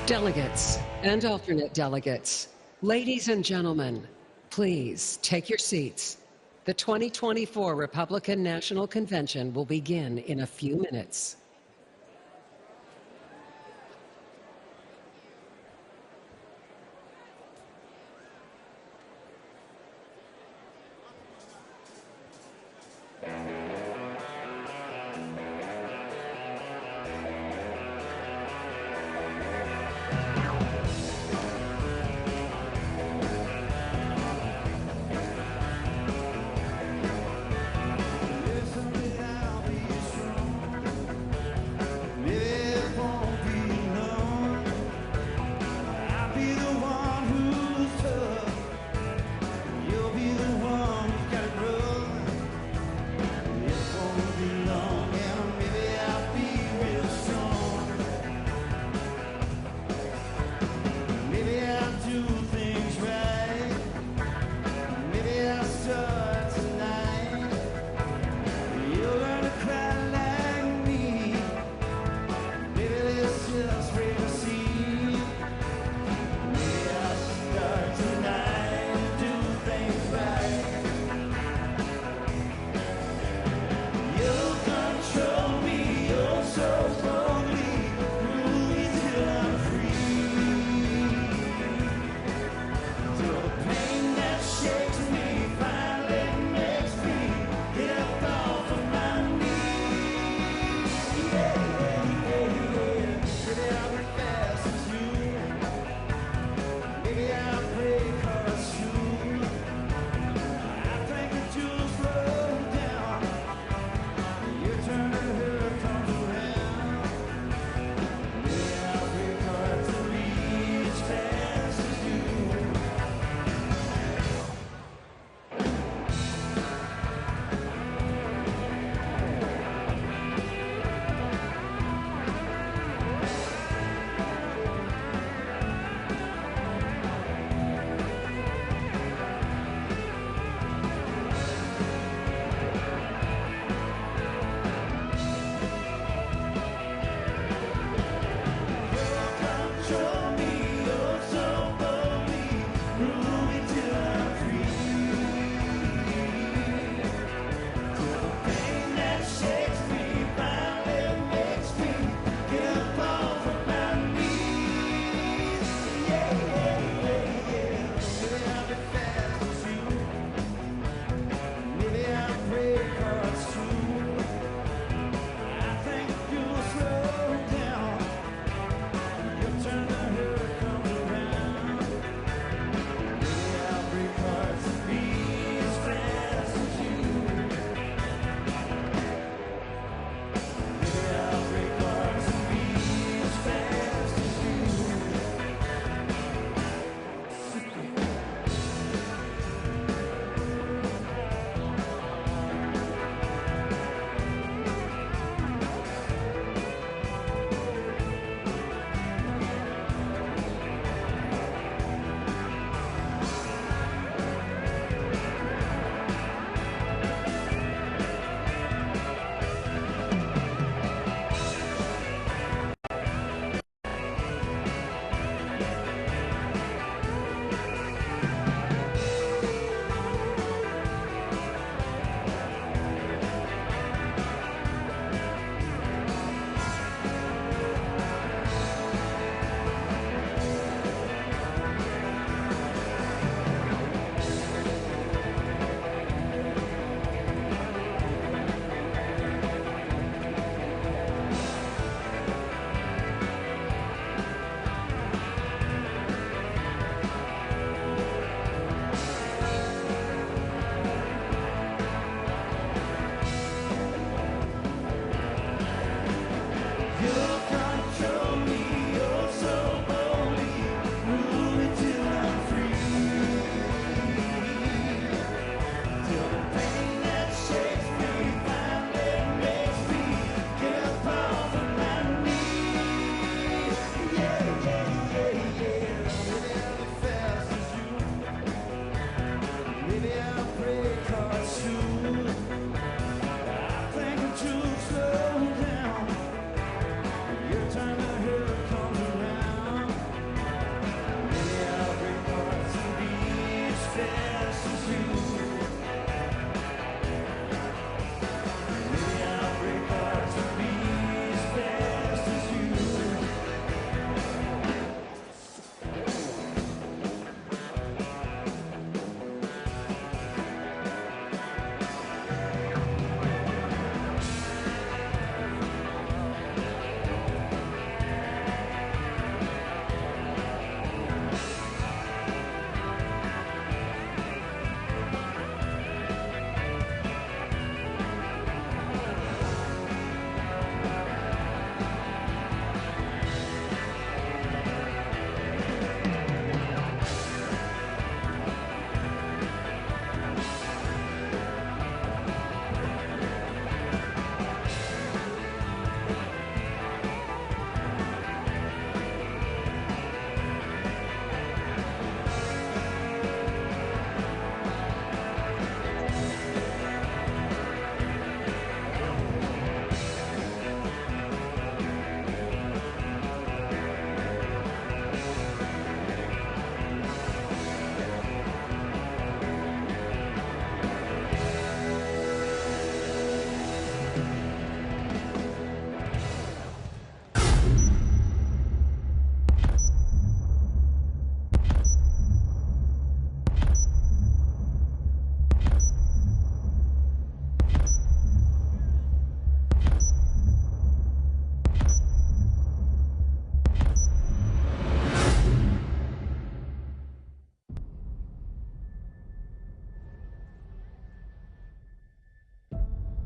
Delegates and alternate delegates, ladies and gentlemen, please take your seats. The 2024 Republican National Convention will begin in a few minutes.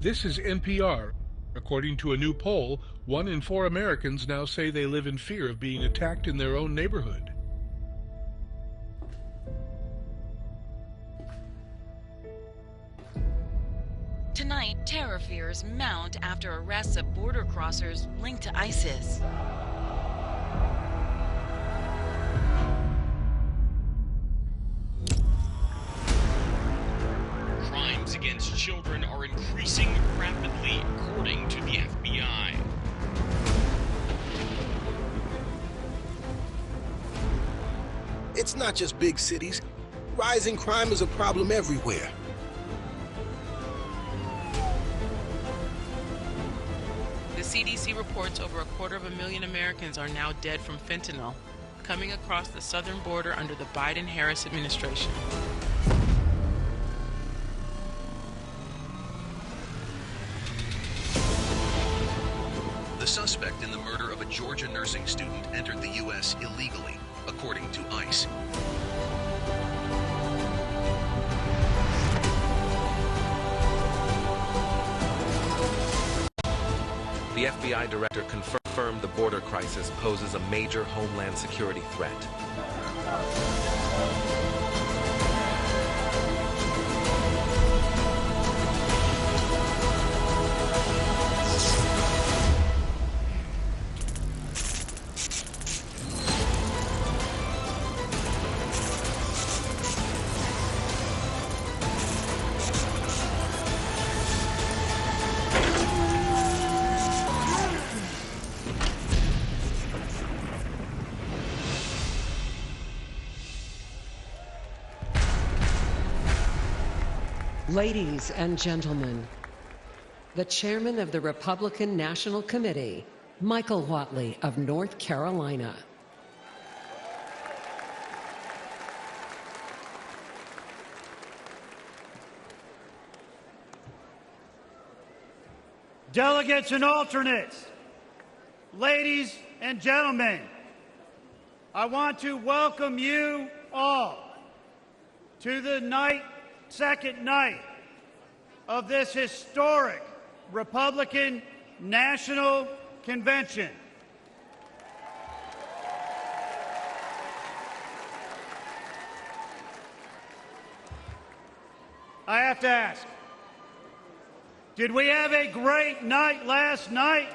This is NPR. According to a new poll, 1 in 4 Americans now say they live in fear of being attacked in their own neighborhood. Tonight, terror fears mount after arrests of border crossers linked to ISIS. Crimes against children are increasing rapidly, according to the FBI. It's not just big cities. Rising crime is a problem everywhere. The CDC reports over 250,000 Americans are now dead from fentanyl, coming across the southern border under the Biden-Harris administration. The suspect in the murder of a Georgia nursing student entered the U.S. illegally, according to ICE. The FBI director confirmed the border crisis poses a major homeland security threat. Ladies and gentlemen, the chairman of the Republican National Committee, Michael Whatley of North Carolina. Delegates and alternates, ladies and gentlemen, I want to welcome you all to the second night of this historic Republican National Convention. I have to ask, did we have a great night last night?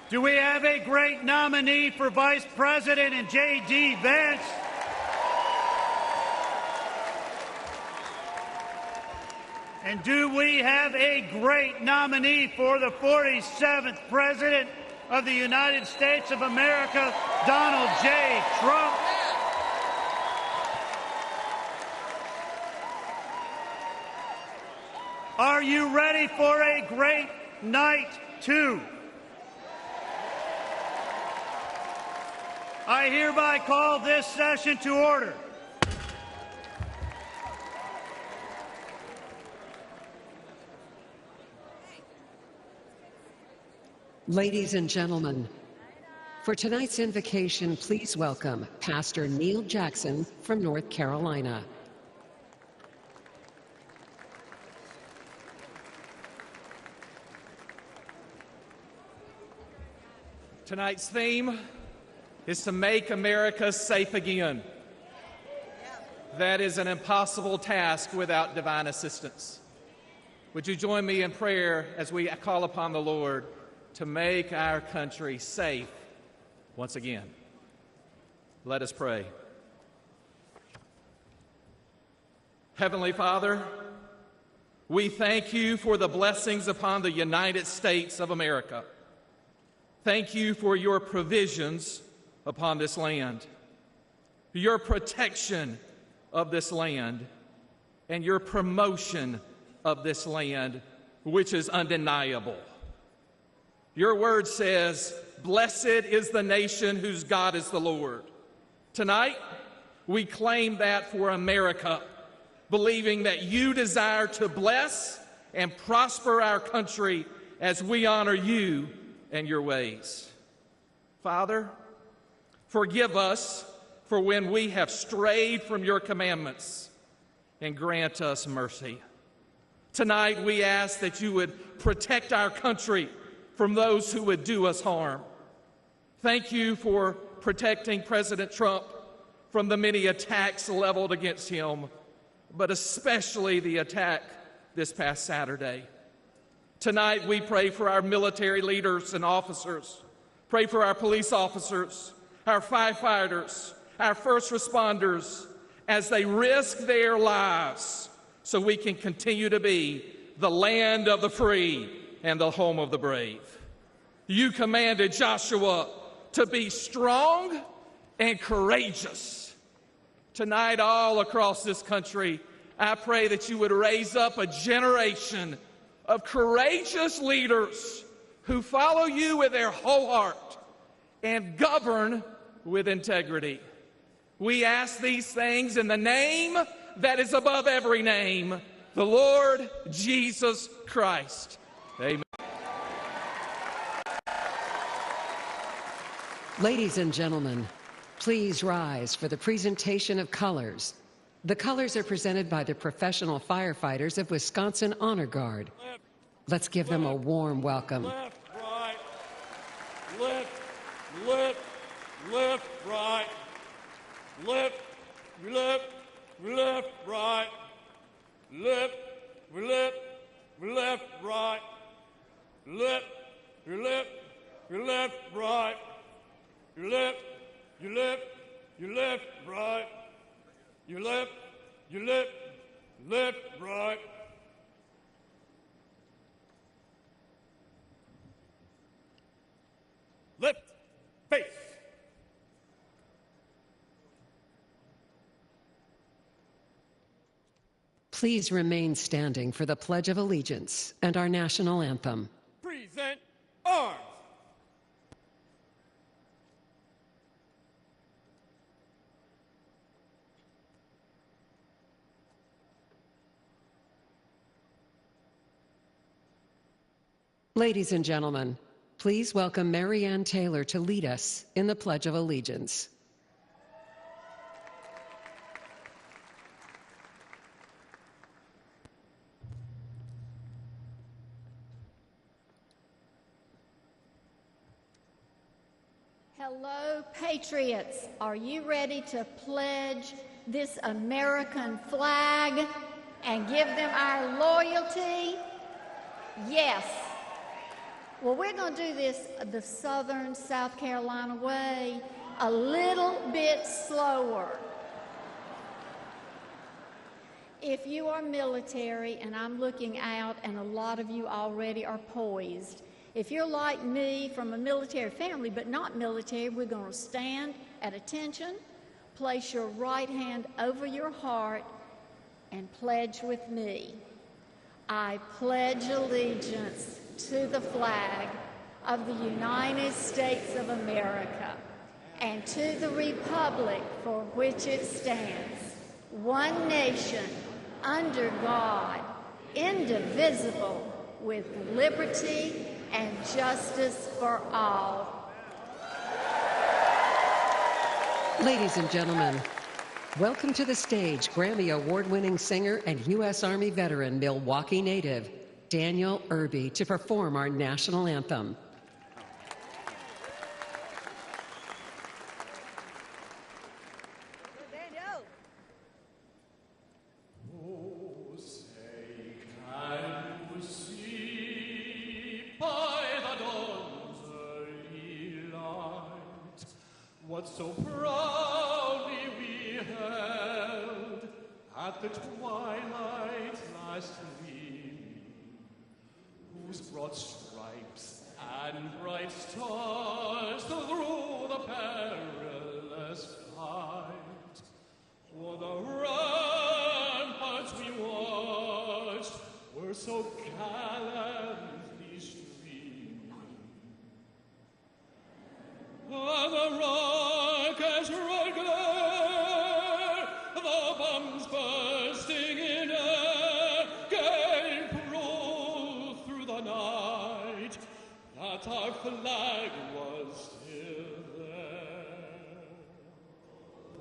Do we have a great nominee for Vice President in J.D. Vance? And do we have a great nominee for the 47th President of the United States of America, Donald J. Trump? Are you ready for a great night, too? I hereby call this session to order. Ladies and gentlemen, for tonight's invocation, please welcome Pastor Neil Jackson from North Carolina. Tonight's theme is to make America safe again. That is an impossible task without divine assistance. Would you join me in prayer as we call upon the Lord to make our country safe once again? Let us pray. Heavenly Father, we thank you for the blessings upon the United States of America. Thank you for your provisions upon this land, your protection of this land, and your promotion of this land, which is undeniable. Your word says, "Blessed is the nation whose God is the Lord." Tonight, we claim that for America, believing that you desire to bless and prosper our country as we honor you and your ways. Father, forgive us for when we have strayed from your commandments. and grant us mercy. Tonight, we ask that you would protect our country from those who would do us harm. Thank you for protecting President Trump from the many attacks leveled against him, but especially the attack this past Saturday. Tonight, we pray for our military leaders and officers, pray for our police officers, our firefighters, our first responders, as they risk their lives so we can continue to be the land of the free and the home of the brave. You commanded Joshua to be strong and courageous. Tonight, all across this country, I pray that you would raise up a generation of courageous leaders who follow you with their whole heart and govern with integrity. We ask these things in the name that is above every name, the Lord Jesus Christ. Amen. Ladies and gentlemen, please rise for the presentation of colors. The colors are presented by the professional firefighters of Wisconsin Honor Guard. Let's give them a warm welcome. Left, right, left, left, left, right, left, left, left, right, left, left, left, right, left, left, left, right, left, you left, you left, right, you left, left, right. Left, face. Please remain standing for the Pledge of Allegiance and our national anthem. Present arms. Ladies and gentlemen, please welcome Mary Ann Taylor to lead us in the Pledge of Allegiance. Hello, patriots. Are you ready to pledge this American flag and give them our loyalty? Yes. Well, we're going to do this the Southern South Carolina way, a little bit slower. If you are military, and I'm looking out, and a lot of you already are poised, if you're like me from a military family but not military, we're going to stand at attention, place your right hand over your heart, and pledge with me. I pledge allegiance to the flag of the United States of America and to the republic for which it stands, one nation, under God, indivisible, with liberty and justice for all. Ladies and gentlemen, welcome to the stage Grammy Award-winning singer and U.S. Army veteran, Milwaukee native, Daniel Irby, to perform our national anthem. What so proudly we held at the twilight last gleaming, whose broad stripes and bright stars through the perilous fight, for the ramparts we watched were so gallantly streaming. The rockets rolled glare, the bombs bursting in air, gave proof through the night that our flag was still there.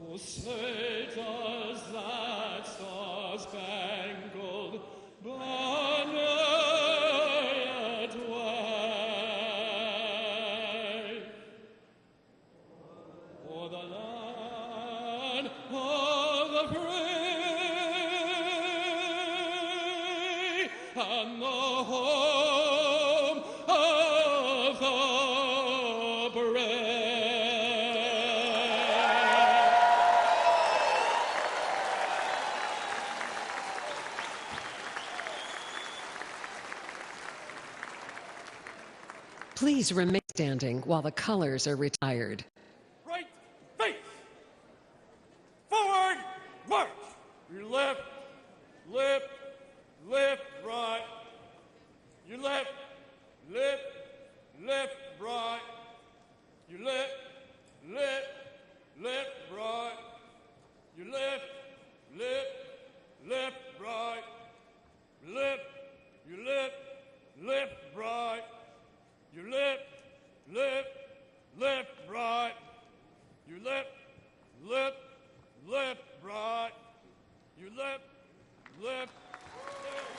Oh, say does that stars star-spangled banner yet wave. For the land of the free and the home of the brave. Please remain standing while the colors are retired. Right face. Forward march. Your left, lift, lift, right. Your left, lift, lift, right. Your left, lift, lift, right. Your left, lift, lift, right. Lift, your left, lift, right. Your left, lift, lift, right. Your left, lift, lift, right. Your left, lift, lift.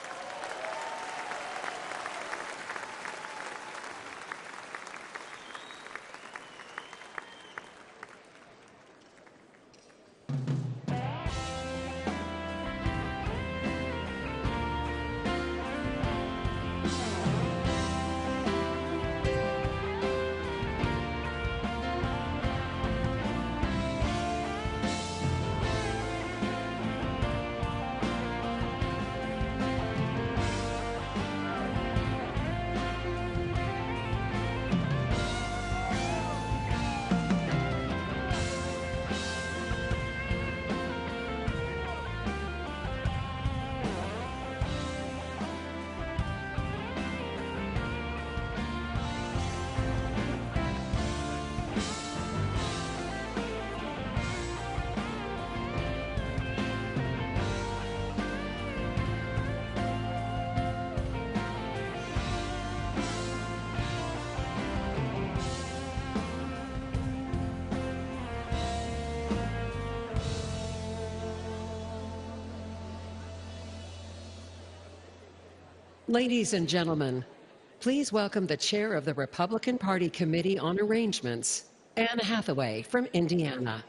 Ladies and gentlemen, please welcome the chair of the Republican Party Committee on Arrangements, Anne Hathaway from Indiana.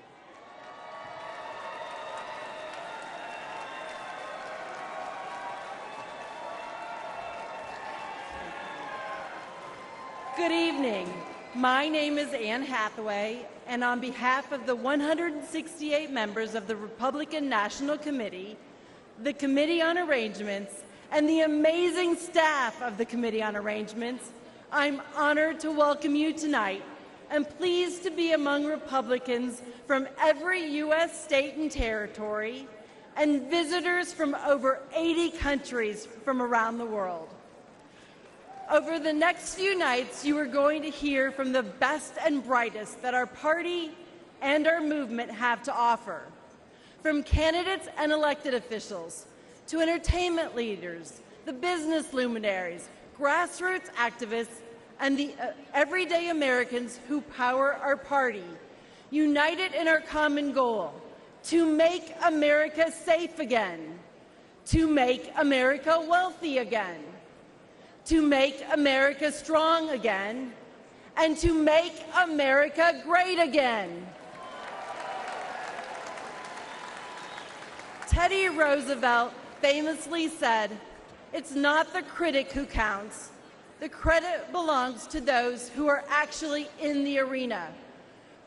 Good evening. My name is Anne Hathaway, and on behalf of the 168 members of the Republican National Committee, the Committee on Arrangements, and the amazing staff of the Committee on Arrangements, I'm honored to welcome you tonight and pleased to be among Republicans from every U.S. state and territory and visitors from over 80 countries from around the world. Over the next few nights, you are going to hear from the best and brightest that our party and our movement have to offer, from candidates and elected officials, to entertainment leaders, the business luminaries, grassroots activists, and the everyday Americans who power our party, united in our common goal, to make America safe again, to make America wealthy again, to make America strong again, and to make America great again. Teddy Roosevelt famously said, "It's not the critic who counts. The credit belongs to those who are actually in the arena,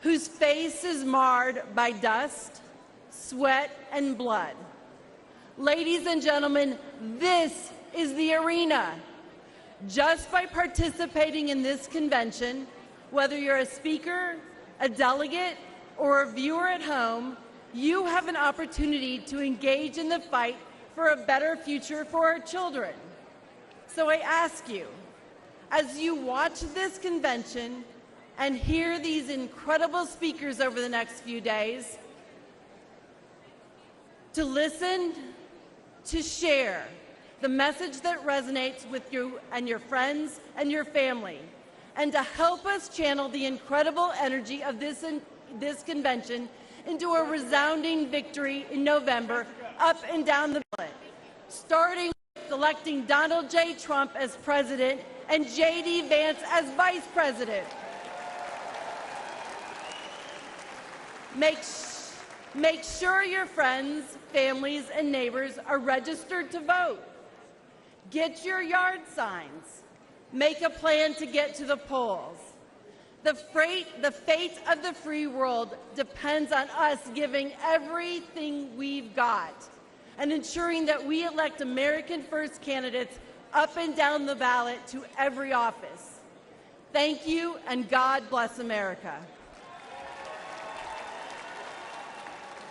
whose face is marred by dust, sweat, and blood." Ladies and gentlemen, this is the arena. Just by participating in this convention, whether you're a speaker, a delegate, or a viewer at home, you have an opportunity to engage in the fight for a better future for our children. So I ask you, as you watch this convention and hear these incredible speakers over the next few days, to listen, to share the message that resonates with you and your friends and your family, and to help us channel the incredible energy of this convention into a resounding victory in November up and down the ballot, starting with electing Donald J. Trump as president and J.D. Vance as vice president. Make sure your friends, families, and neighbors are registered to vote. Get your yard signs. Make a plan to get to the polls. The fate of the free world depends on us giving everything we've got and ensuring that we elect American First candidates up and down the ballot to every office. Thank you, and God bless America.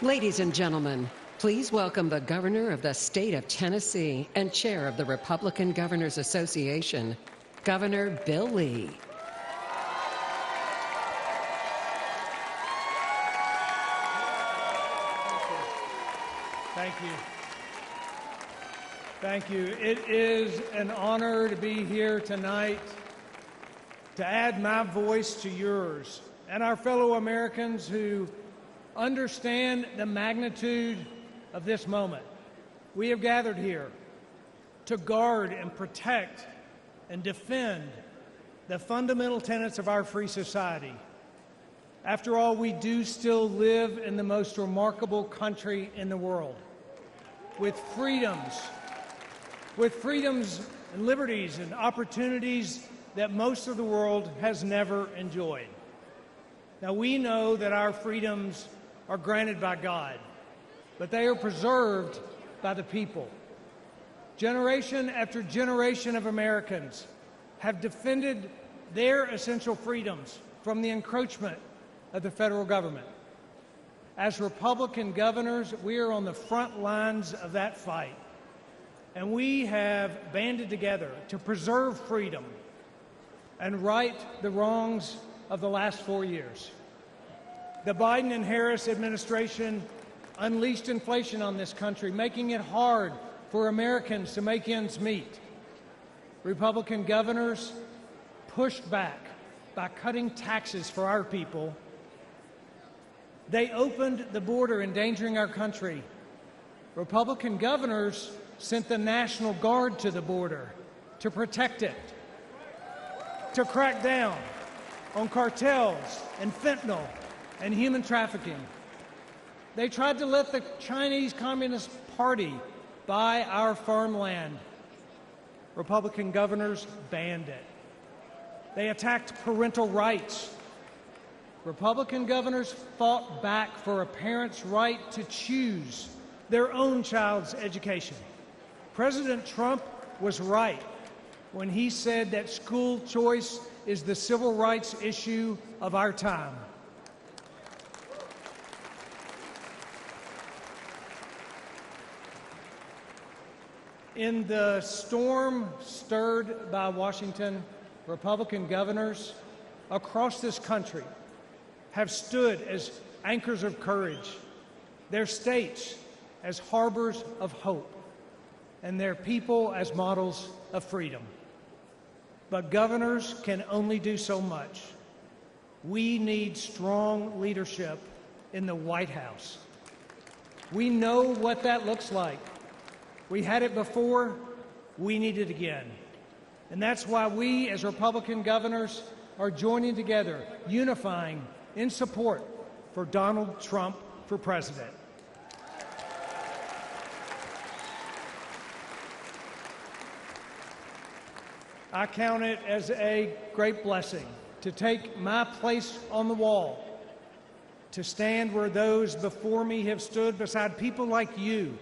Ladies and gentlemen, please welcome the Governor of the State of Tennessee and Chair of the Republican Governors Association, Governor Bill Lee. Thank you. Thank you. It is an honor to be here tonight to add my voice to yours and our fellow Americans who understand the magnitude of this moment. We have gathered here to guard and protect and defend the fundamental tenets of our free society. After all, we do still live in the most remarkable country in the world, with freedoms and liberties and opportunities that most of the world has never enjoyed. Now, we know that our freedoms are granted by God, but they are preserved by the people. Generation after generation of Americans have defended their essential freedoms from the encroachment of the federal government. As Republican governors, we are on the front lines of that fight, and we have banded together to preserve freedom and right the wrongs of the last 4 years. The Biden and Harris administration unleashed inflation on this country, making it hard for Americans to make ends meet. Republican governors pushed back by cutting taxes for our people. They opened the border, endangering our country. Republican governors sent the National Guard to the border to protect it, to crack down on cartels and fentanyl and human trafficking. They tried to let the Chinese Communist Party buy our farmland. Republican governors banned it. They attacked parental rights. Republican governors fought back for a parent's right to choose their own child's education. President Trump was right when he said that school choice is the civil rights issue of our time. In the storm stirred by Washington, Republican governors across this country have stood as anchors of courage, their states as harbors of hope, and their people as models of freedom. But governors can only do so much. We need strong leadership in the White House. We know what that looks like. We had it before, we need it again. And that's why we, as Republican governors, are joining together, unifying in support for Donald Trump for president. I count it as a great blessing to take my place on the wall, to stand where those before me have stood beside people like you,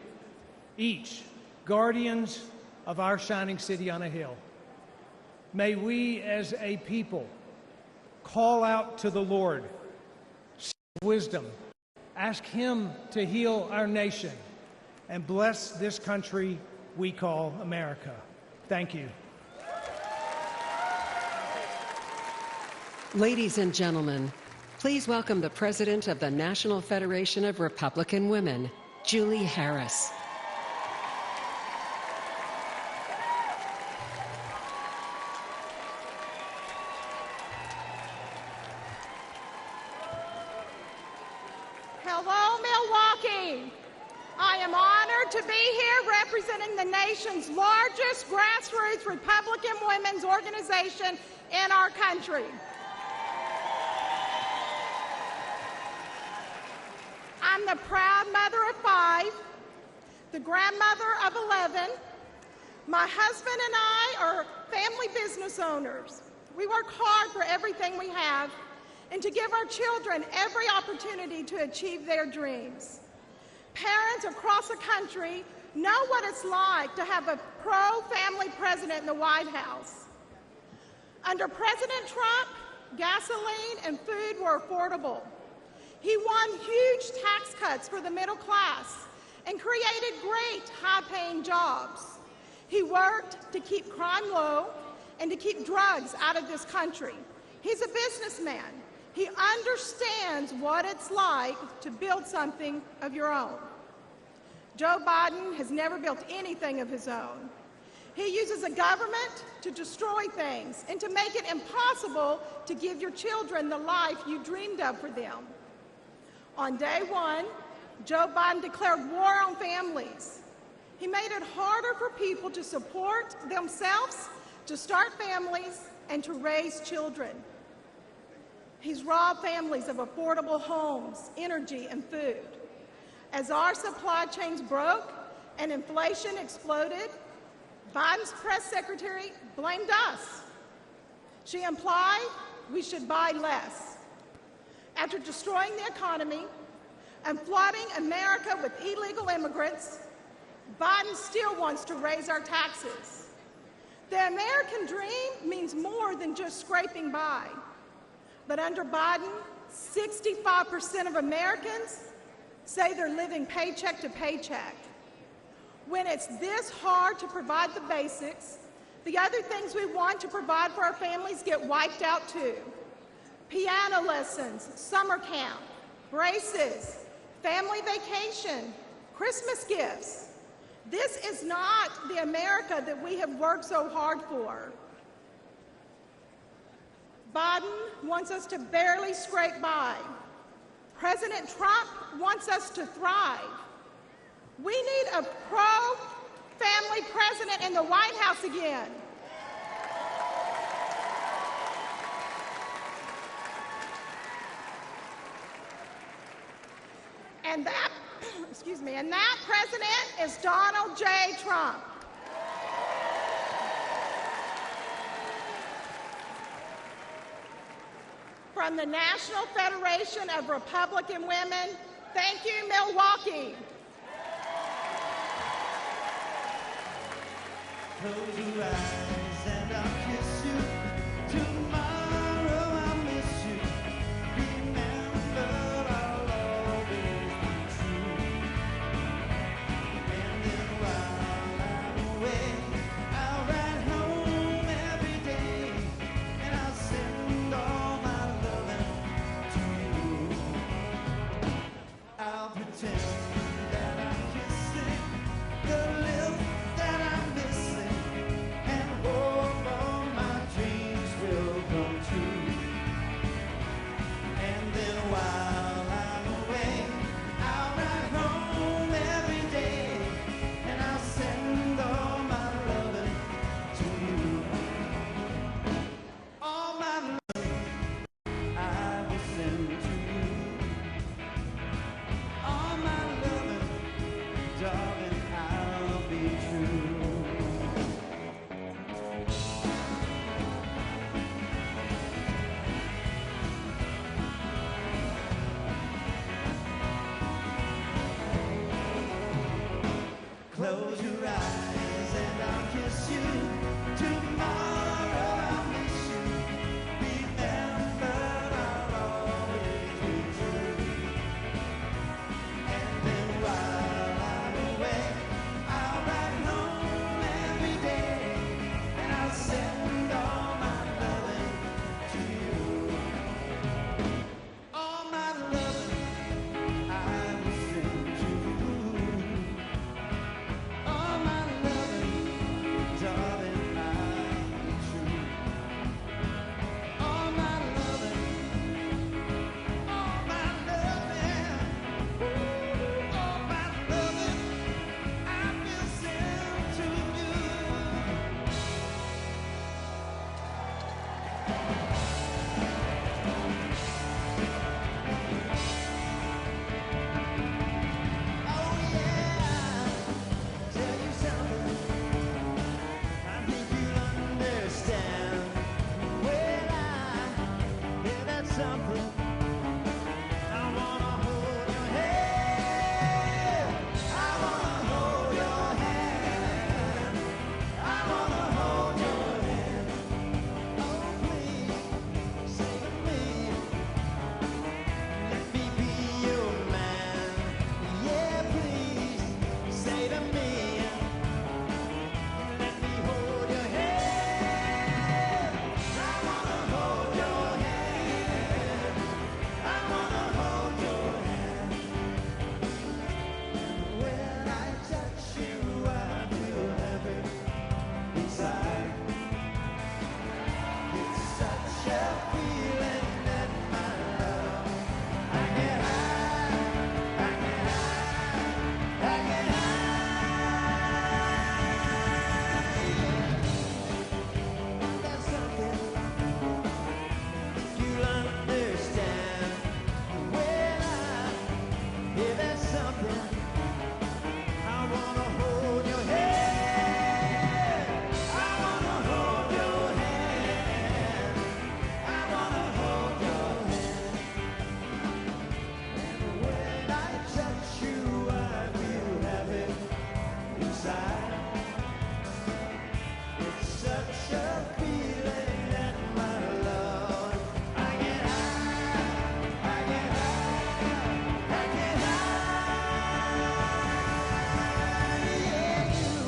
each guardians of our shining city on a hill. May we as a people call out to the Lord, seek wisdom, ask Him to heal our nation, and bless this country we call America. Thank you. Ladies and gentlemen, please welcome the President of the National Federation of Republican Women, Julie Harris. Hello, Milwaukee. I am honored to be here representing the nation's largest grassroots Republican women's organization in our country. I'm the proud mother of 5, the grandmother of 11. My husband and I are family business owners. We work hard for everything we have and to give our children every opportunity to achieve their dreams. Parents across the country know what it's like to have a pro-family president in the White House. Under President Trump, gasoline and food were affordable. He won huge tax cuts for the middle class and created great high-paying jobs. He worked to keep crime low and to keep drugs out of this country. He's a businessman. He understands what it's like to build something of your own. Joe Biden has never built anything of his own. He uses a government to destroy things and to make it impossible to give your children the life you dreamed of for them. On day one, Joe Biden declared war on families. He made it harder for people to support themselves, to start families, and to raise children. He's robbed families of affordable homes, energy, and food. As our supply chains broke and inflation exploded, Biden's press secretary blamed us. She implied we should buy less. After destroying the economy and flooding America with illegal immigrants, Biden still wants to raise our taxes. The American dream means more than just scraping by. But under Biden, 65% of Americans say they're living paycheck to paycheck. When it's this hard to provide the basics, the other things we want to provide for our families get wiped out too. Piano lessons, summer camp, braces, family vacation, Christmas gifts. This is not the America that we have worked so hard for. Biden wants us to barely scrape by. President Trump wants us to thrive. We need a pro-family president in the White House again. And that, and that president is Donald J. Trump. From the National Federation of Republican Women, thank you, Milwaukee. Close your eyes and I'll kiss you. Tomorrow I'll miss you. Remember, I'll always be true. And then while I'm away, I'll ride home every day, and I'll send all my loving to you. I'll pretend that I'm kissing the lips that I'm missing, and hope all my dreams will come true. And then while I'm away, I'll ride home every day, and I'll send all my loving to you. All my loving I will send to you. All my loving, darling, I'll be true. Close your eyes and I'll kiss you. Tomorrow I'll miss you. Remember, I'll always be true. And then while I'm away, I'll ride home every day, and I'll send all my loving to you. All my loving I will send to you. All my loving, darling, I If there's something I wanna hold your hand. I wanna hold your hand. I wanna hold your hand. And when I touch you, I feel happy inside. It's such a feeling that my love, I get high, I get high, I get high. Yeah, you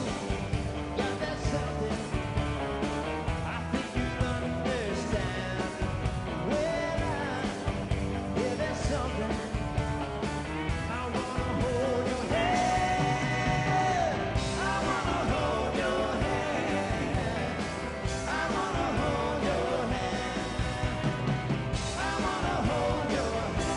got that something I think you'll understand. When I hear there's something, I wanna hold your hand. I wanna hold your hand. I wanna hold your hand. I wanna hold your hand.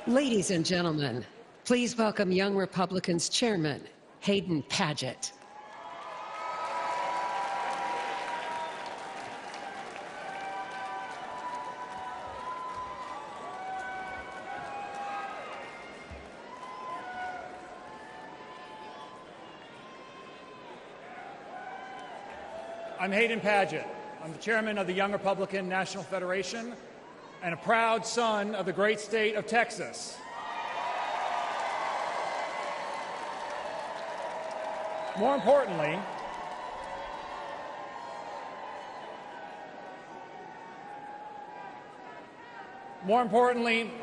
Ladies and gentlemen, please welcome Young Republicans Chairman Hayden Padgett. I'm Hayden Padgett. I'm the chairman of the Young Republican National Federation and a proud son of the great state of Texas. More importantly,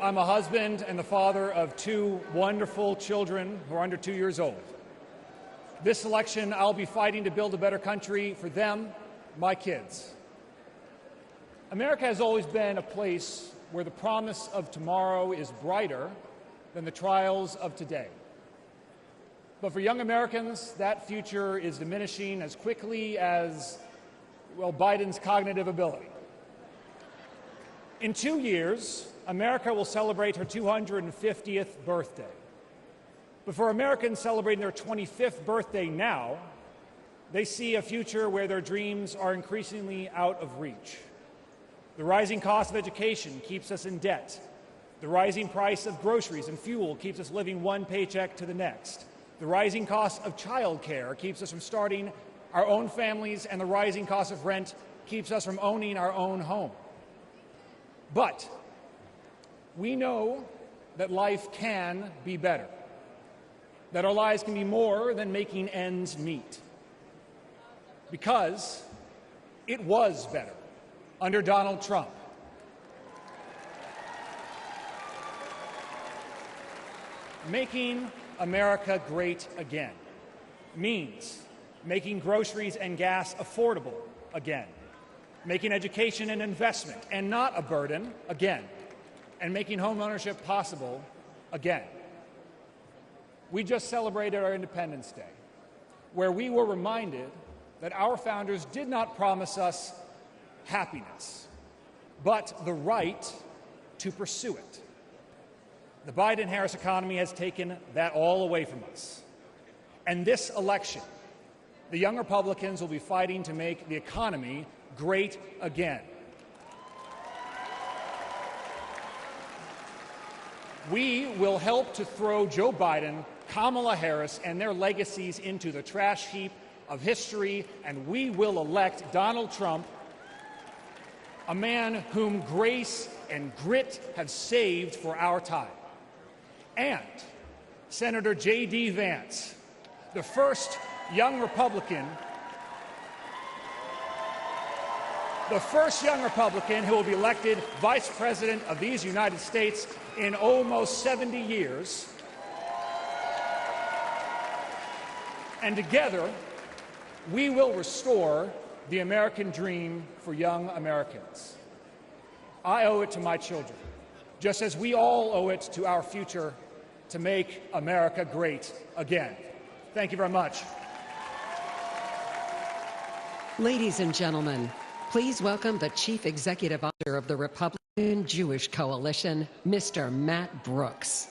I'm a husband and the father of two wonderful children who are under 2 years old. This election, I'll be fighting to build a better country for them, my kids. America has always been a place where the promise of tomorrow is brighter than the trials of today. But for young Americans, that future is diminishing as quickly as, well, Biden's cognitive ability. In 2 years, America will celebrate her 250th birthday. But for Americans celebrating their 25th birthday now, they see a future where their dreams are increasingly out of reach. The rising cost of education keeps us in debt. The rising price of groceries and fuel keeps us living one paycheck to the next. The rising cost of childcare keeps us from starting our own families, and the rising cost of rent keeps us from owning our own home. But we know that life can be better, that our lives can be more than making ends meet. Because it was better under Donald Trump. Making America great again means making groceries and gas affordable again, making education an investment and not a burden again, and making home ownership possible again. We just celebrated our Independence Day, where we were reminded that our founders did not promise us happiness, but the right to pursue it. The Biden-Harris economy has taken that all away from us. And this election, the young Republicans will be fighting to make the economy great again. We will help to throw Joe Biden, Kamala Harris, and their legacies into the trash heap of history, and we will elect Donald Trump, a man whom grace and grit have saved for our time, and Senator J.D. Vance, the first young Republican who will be elected Vice President of these United States in almost 70 years. And together, we will restore the American dream for young Americans. I owe it to my children, just as we all owe it to our future, to make America great again. Thank you very much. Ladies and gentlemen, please welcome the Chief Executive Officer of the Republican Jewish Coalition, Mr. Matt Brooks.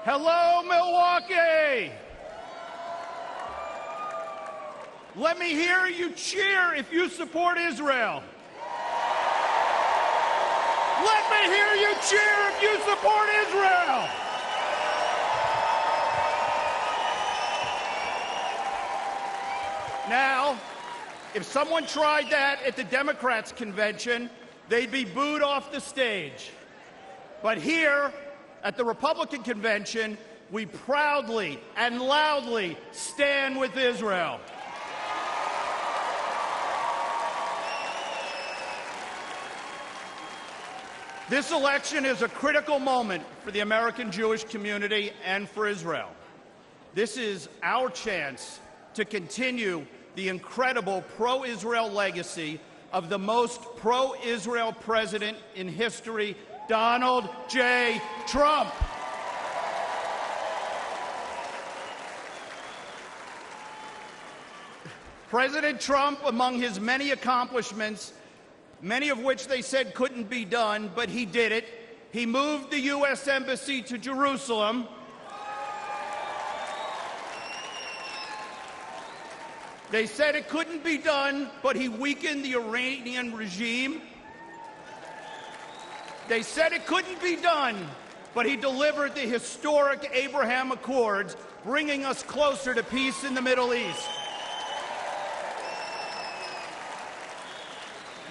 Hello, Milwaukee! Let me hear you cheer if you support Israel. Let me hear you cheer if you support Israel. Now, if someone tried that at the Democrats' convention, they'd be booed off the stage. But here, at the Republican convention, we proudly and loudly stand with Israel. This election is a critical moment for the American Jewish community and for Israel. This is our chance to continue the incredible pro-Israel legacy of the most pro-Israel president in history, Donald J. Trump. President Trump, among his many accomplishments, many of which they said couldn't be done, but he did it. He moved the U.S. Embassy to Jerusalem. They said it couldn't be done, but he weakened the Iranian regime. They said it couldn't be done, but he delivered the historic Abraham Accords, bringing us closer to peace in the Middle East.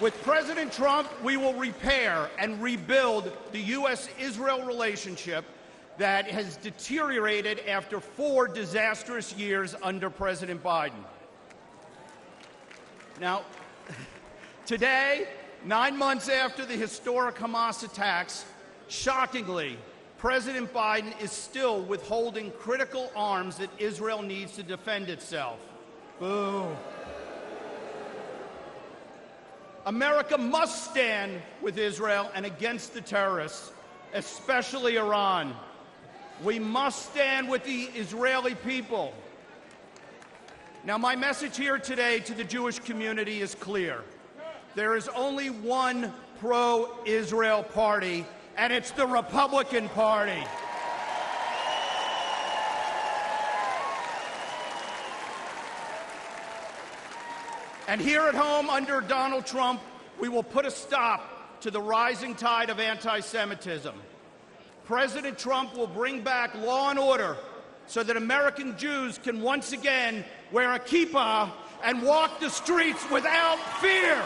With President Trump, we will repair and rebuild the U.S.-Israel relationship that has deteriorated after 4 disastrous years under President Biden. Now, today, 9 months after the historic Hamas attacks, shockingly, President Biden is still withholding critical arms that Israel needs to defend itself. Boo. America must stand with Israel and against the terrorists, especially Iran. We must stand with the Israeli people. Now, my message here today to the Jewish community is clear. There is only one pro-Israel party, and it's the Republican Party. And here at home, under Donald Trump, we will put a stop to the rising tide of anti-Semitism. President Trump will bring back law and order so that American Jews can once again wear a kippah and walk the streets without fear.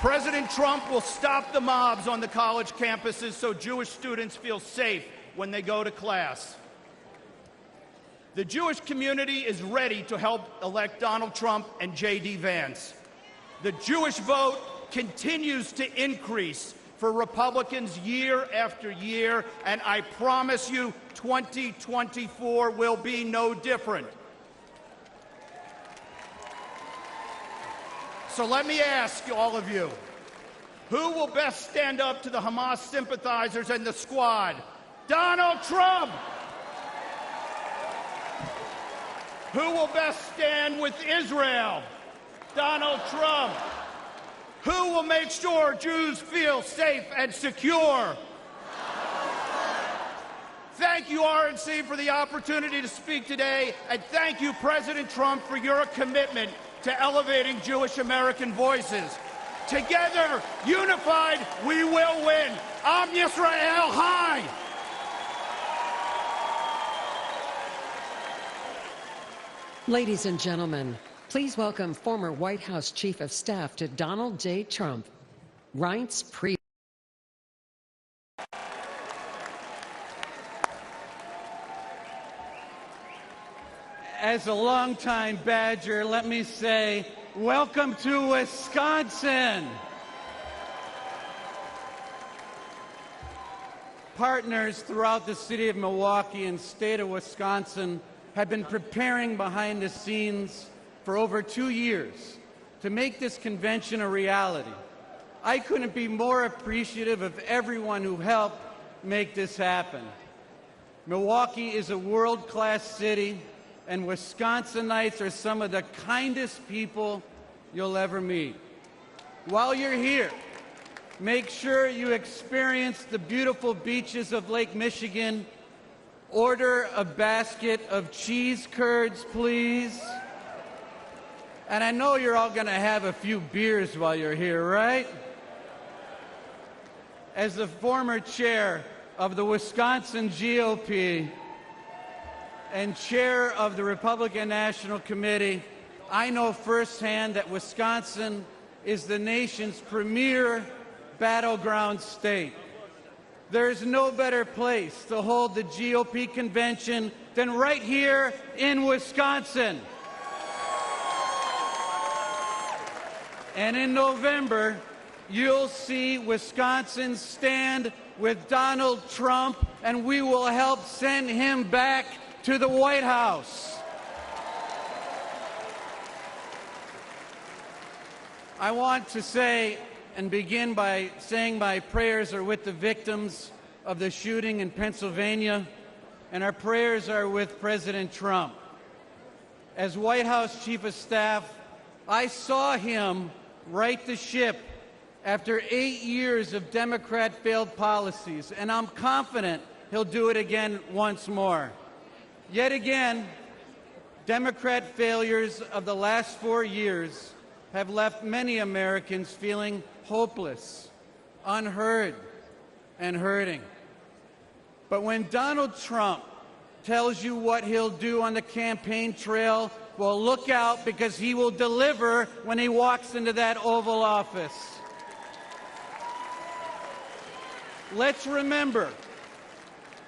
President Trump will stop the mobs on the college campuses so Jewish students feel safe when they go to class. The Jewish community is ready to help elect Donald Trump and J.D. Vance. The Jewish vote continues to increase for Republicans year after year, and I promise you 2024 will be no different. So let me ask all of you, who will best stand up to the Hamas sympathizers and the squad? Donald Trump! Who will best stand with Israel? Donald Trump. Who will make sure Jews feel safe and secure? Thank you, RNC, for the opportunity to speak today, and thank you, President Trump, for your commitment to elevating Jewish American voices. Together, unified, we will win. Am Yisrael Chai! Ladies and gentlemen, please welcome former White House Chief of Staff to Donald J. Trump, Reince Priebus. As a longtime Badger, let me say, welcome to Wisconsin. Partners throughout the city of Milwaukee and state of Wisconsin have been preparing behind the scenes for over 2 years to make this convention a reality. I couldn't be more appreciative of everyone who helped make this happen. Milwaukee is a world-class city, and Wisconsinites are some of the kindest people you'll ever meet. While you're here, make sure you experience the beautiful beaches of Lake Michigan. Order a basket of cheese curds, please. And I know you're all going to have a few beers while you're here, right? As the former chair of the Wisconsin GOP and chair of the Republican National Committee, I know firsthand that Wisconsin is the nation's premier battleground state. There's no better place to hold the GOP convention than right here in Wisconsin. And in November, you'll see Wisconsin stand with Donald Trump, and we will help send him back to the White House. I want to say and begin by saying my prayers are with the victims of the shooting in Pennsylvania, and our prayers are with President Trump. As White House Chief of Staff, I saw him right the ship after 8 years of Democrat failed policies, and I'm confident he'll do it again once more. Yet again, Democrat failures of the last 4 years have left many Americans feeling hopeless, unheard, and hurting. But when Donald Trump tells you what he'll do on the campaign trail, well, look out, because he will deliver when he walks into that Oval Office. Let's remember,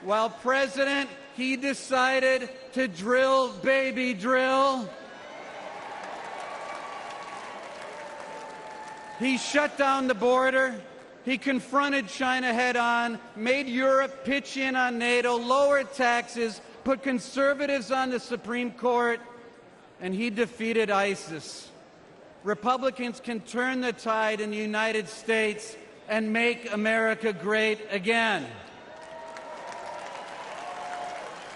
while president, he decided to drill, baby, drill. He shut down the border. He confronted China head-on, made Europe pitch in on NATO, lowered taxes, put conservatives on the Supreme Court, and he defeated ISIS. Republicans can turn the tide in the United States and make America great again.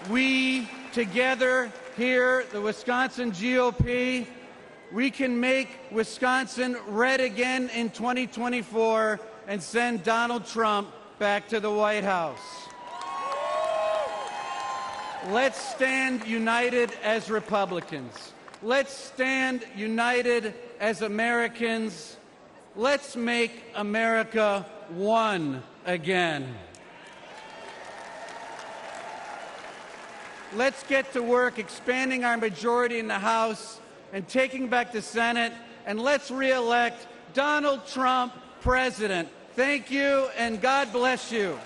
We, together here, the Wisconsin GOP, we can make Wisconsin red again in 2024 and send Donald Trump back to the White House. Let's stand united as Republicans. Let's stand united as Americans. Let's make America one again. Let's get to work expanding our majority in the House and taking back the Senate, and let's re-elect Donald Trump president. Thank you, and God bless you.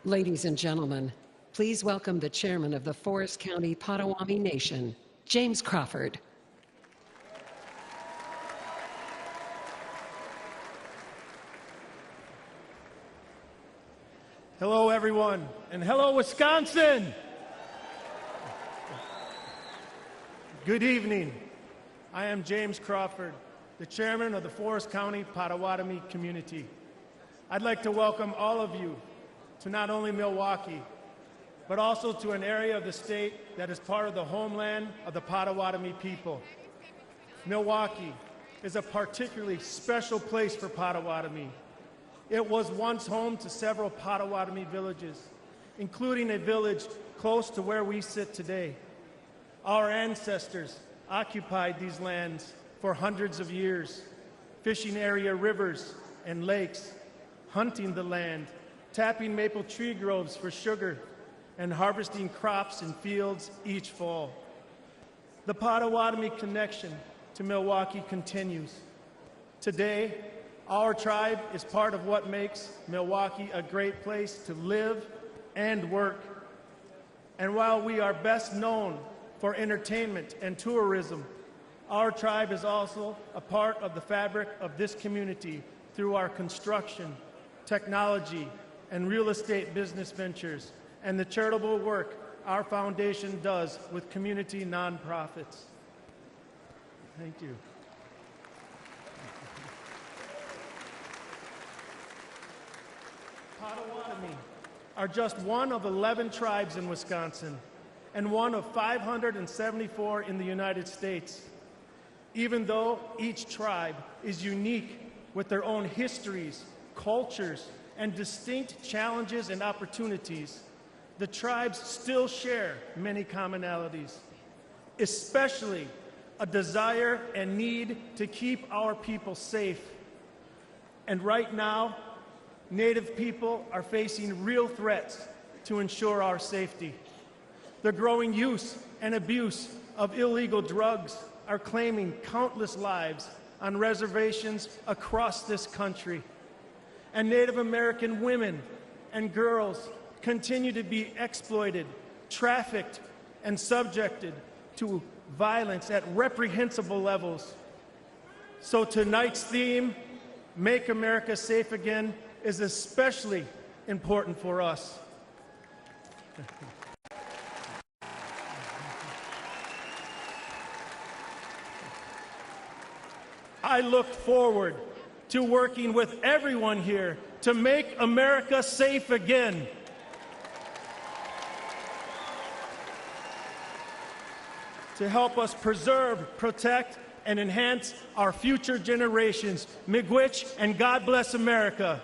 Ladies and gentlemen, please welcome the chairman of the Forest County Potawatomi Nation, James Crawford. Hello, everyone, and hello, Wisconsin. Good evening. I am James Crawford, the chairman of the Forest County Potawatomi community. I'd like to welcome all of you to not only Milwaukee, but also to an area of the state that is part of the homeland of the Potawatomi people. Milwaukee is a particularly special place for Potawatomi. It was once home to several Potawatomi villages, including a village close to where we sit today. Our ancestors occupied these lands for hundreds of years, fishing area rivers and lakes, hunting the land, tapping maple tree groves for sugar, and harvesting crops in fields each fall. The Potawatomi connection to Milwaukee continues. Today, our tribe is part of what makes Milwaukee a great place to live and work. And while we are best known for entertainment and tourism, our tribe is also a part of the fabric of this community through our construction, technology, and real estate business ventures, and the charitable work our foundation does with community nonprofits. Thank you. Potawatomi are just one of 11 tribes in Wisconsin and one of 574 in the United States. Even though each tribe is unique with their own histories, cultures, and distinct challenges and opportunities, the tribes still share many commonalities, especially a desire and need to keep our people safe. And right now, Native people are facing real threats to ensure our safety. The growing use and abuse of illegal drugs are claiming countless lives on reservations across this country. And Native American women and girls continue to be exploited, trafficked, and subjected to violence at reprehensible levels. So tonight's theme, Make America Safe Again, is especially important for us. I look forward to working with everyone here to make America safe again. To help us preserve, protect, and enhance our future generations. Miigwech, and God bless America.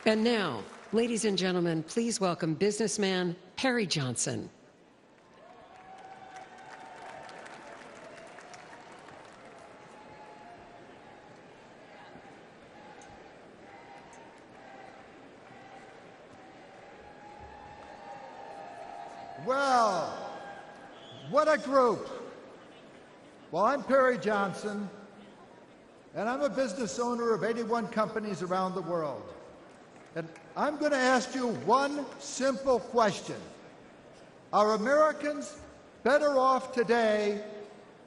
And now, ladies and gentlemen, please welcome businessman Perry Johnson. Well, what a group. Well, I'm Perry Johnson, and I'm a business owner of 81 companies around the world. And I'm going to ask you one simple question. Are Americans better off today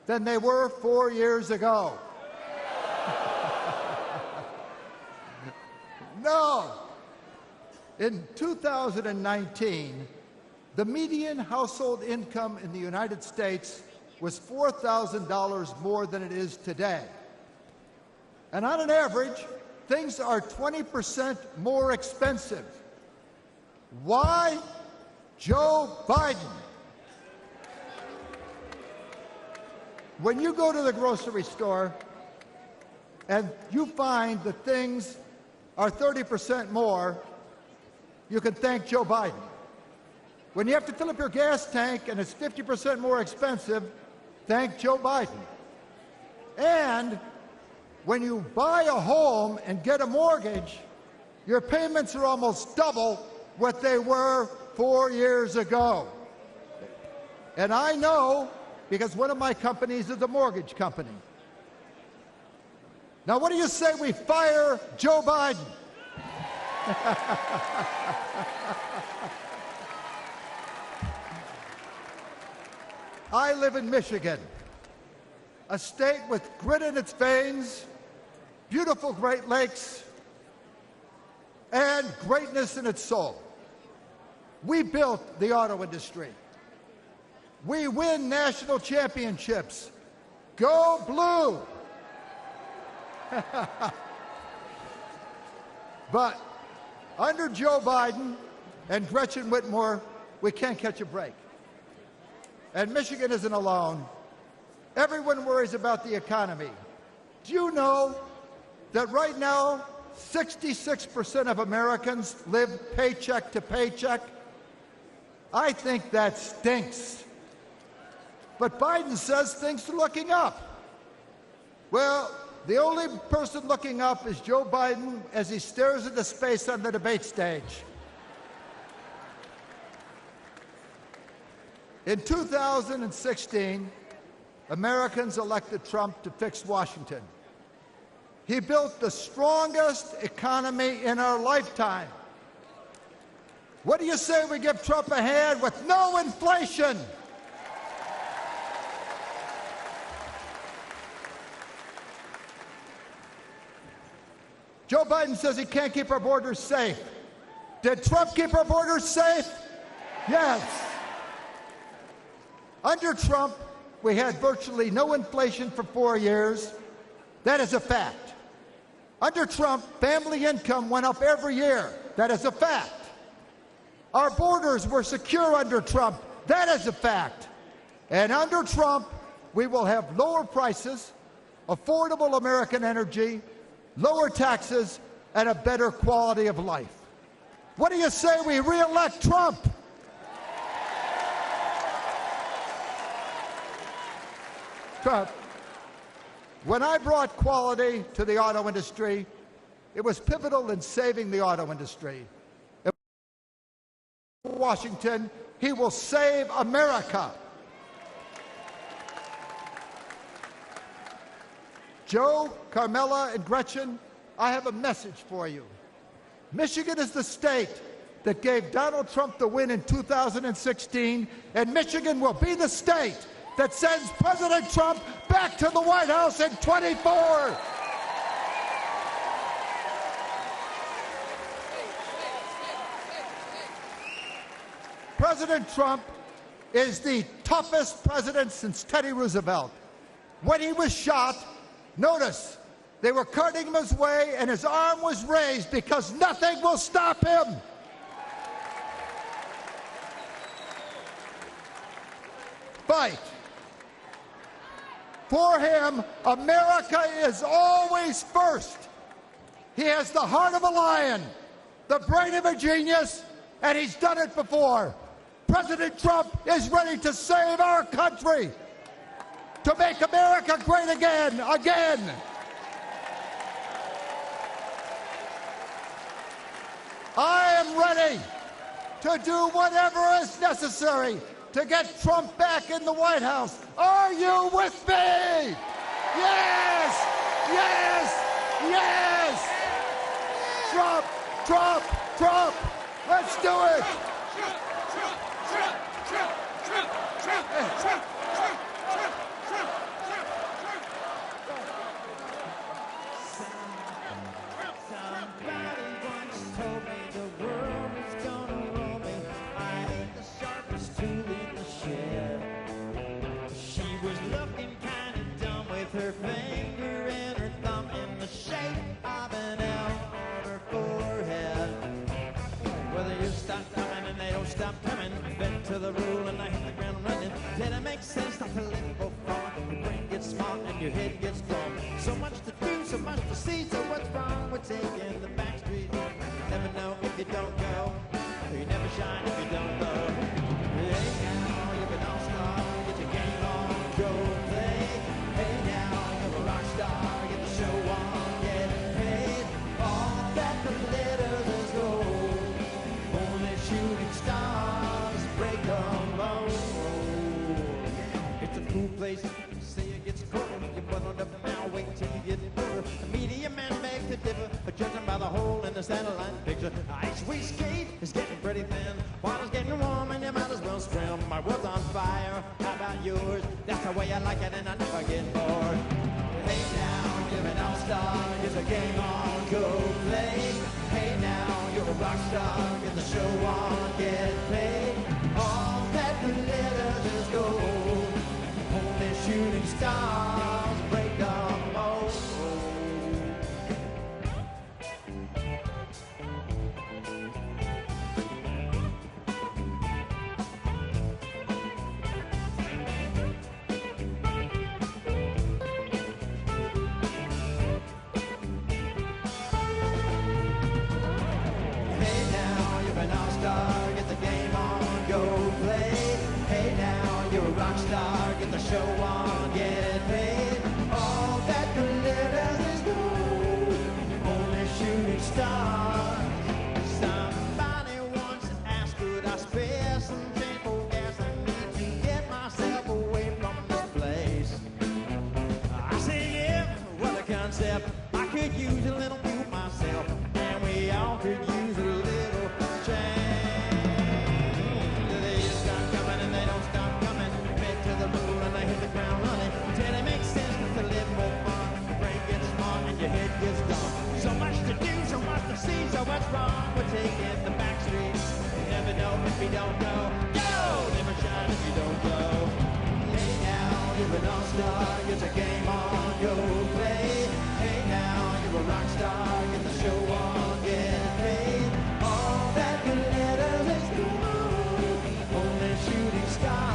than they were 4 years ago? No. In 2019, the median household income in the United States was $4,000 more than it is today. And on an average, things are 20% more expensive. Why? Joe Biden. When you go to the grocery store and you find that things are 30% more, you can thank Joe Biden. When you have to fill up your gas tank and it's 50% more expensive, thank Joe Biden. And when you buy a home and get a mortgage, your payments are almost double what they were 4 years ago. And I know because one of my companies is a mortgage company. Now, what do you say we fire Joe Biden? I live in Michigan, a state with grit in its veins, beautiful Great Lakes, and greatness in its soul. We built the auto industry. We win national championships. Go Blue! But under Joe Biden and Gretchen Whitmer, we can't catch a break. And Michigan isn't alone. Everyone worries about the economy. Do you know that right now, 66% of Americans live paycheck to paycheck? I think that stinks. But Biden says things are looking up. Well, the only person looking up is Joe Biden as he stares into space on the debate stage. In 2016, Americans elected Trump to fix Washington. He built the strongest economy in our lifetime. What do you say we give Trump a hand with no inflation? Joe Biden says he can't keep our borders safe. Did Trump keep our borders safe? Yes. Under Trump, we had virtually no inflation for 4 years. That is a fact. Under Trump, family income went up every year. That is a fact. Our borders were secure under Trump. That is a fact. And under Trump, we will have lower prices, affordable American energy, lower taxes, and a better quality of life. What do you say we re-elect Trump? Trump, when I brought quality to the auto industry, it was pivotal in saving the auto industry. In Washington, he will save America. Joe, Carmela, and Gretchen, I have a message for you. Michigan is the state that gave Donald Trump the win in 2016, and Michigan will be the state that sends President Trump back to the White House in 24. President Trump is the toughest president since Teddy Roosevelt. When he was shot, notice, they were carting him his way and his arm was raised because nothing will stop him. Fight. For him, America is always first. He has the heart of a lion, the brain of a genius, and he's done it before. President Trump is ready to save our country, to make America great again. I am ready to do whatever is necessary to get Trump back in the White House. Are you with me? Yes! Yes! Yes! Trump! Trump! Trump! Let's do it! Her finger and her thumb in the shape of an L on her forehead. Whether you stop coming and they don't stop coming, bend to the rule and I hit the ground running. Did it make sense not to let it go far? Your brain gets smart and your head gets calm. So much to do, so much to see. So what's wrong with taking the back street? You never know if you don't go. You never shine if you don't go. Hey now, you're an all-star. Get your game on, go play. Hey now, you're a rock star, get the show on, get paid. All that glitters is gold. Only shooting stars break the mold. It's a cool place, say it gets cold. You put on the mountain. Now wait till you get over. The media man begs to differ, judging by the hole in the satellite picture. Ice we skate is getting pretty thin. Water's getting warm and you might as well swim. My world's on fire, how about yours? That's the way I like it and I never get bored. Hey now, you're an all-star, here's a game on, go play. Hey now, you're a rock star, get the show on, get paid. All that glitters is gold, only shooting stars break the mold. Get the show on, get paid. All that glitters is gold, only shooting stars. Somebody once asked, could I spare some change for gas? I need to get myself away from this place. I say, yeah, what a concept. I could use a little fuel myself, and we all could use a little change. They just start coming and they don't stop coming. To the moon and I hit the ground running. Till it makes sense to live more fun. Your brain gets smart and your head gets dumb. So much to do, so much to see. So what's wrong? We're taking the back streets. You never know if you don't know. Go! Never shine if you don't go. Hey now, you're an all-star. Get the game on, go play. Hey now, you're a rock star. Get the show on, get paid. All that glitters is gold. Only shooting stars.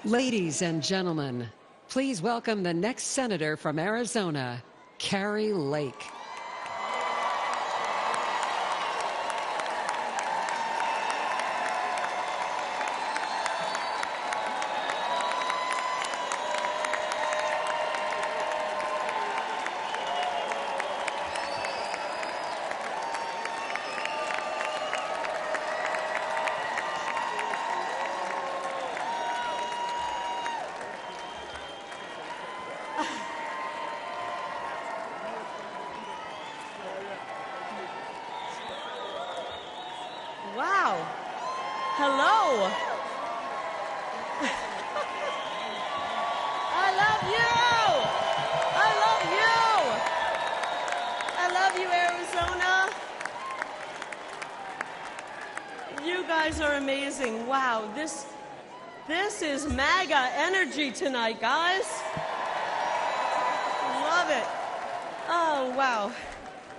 Ladies and gentlemen, please welcome the next senator from Arizona, Carrie Lake. Hello. I love you. I love you. I love you, Arizona. You guys are amazing. Wow, this is MAGA energy tonight, guys. Love it. Oh, wow.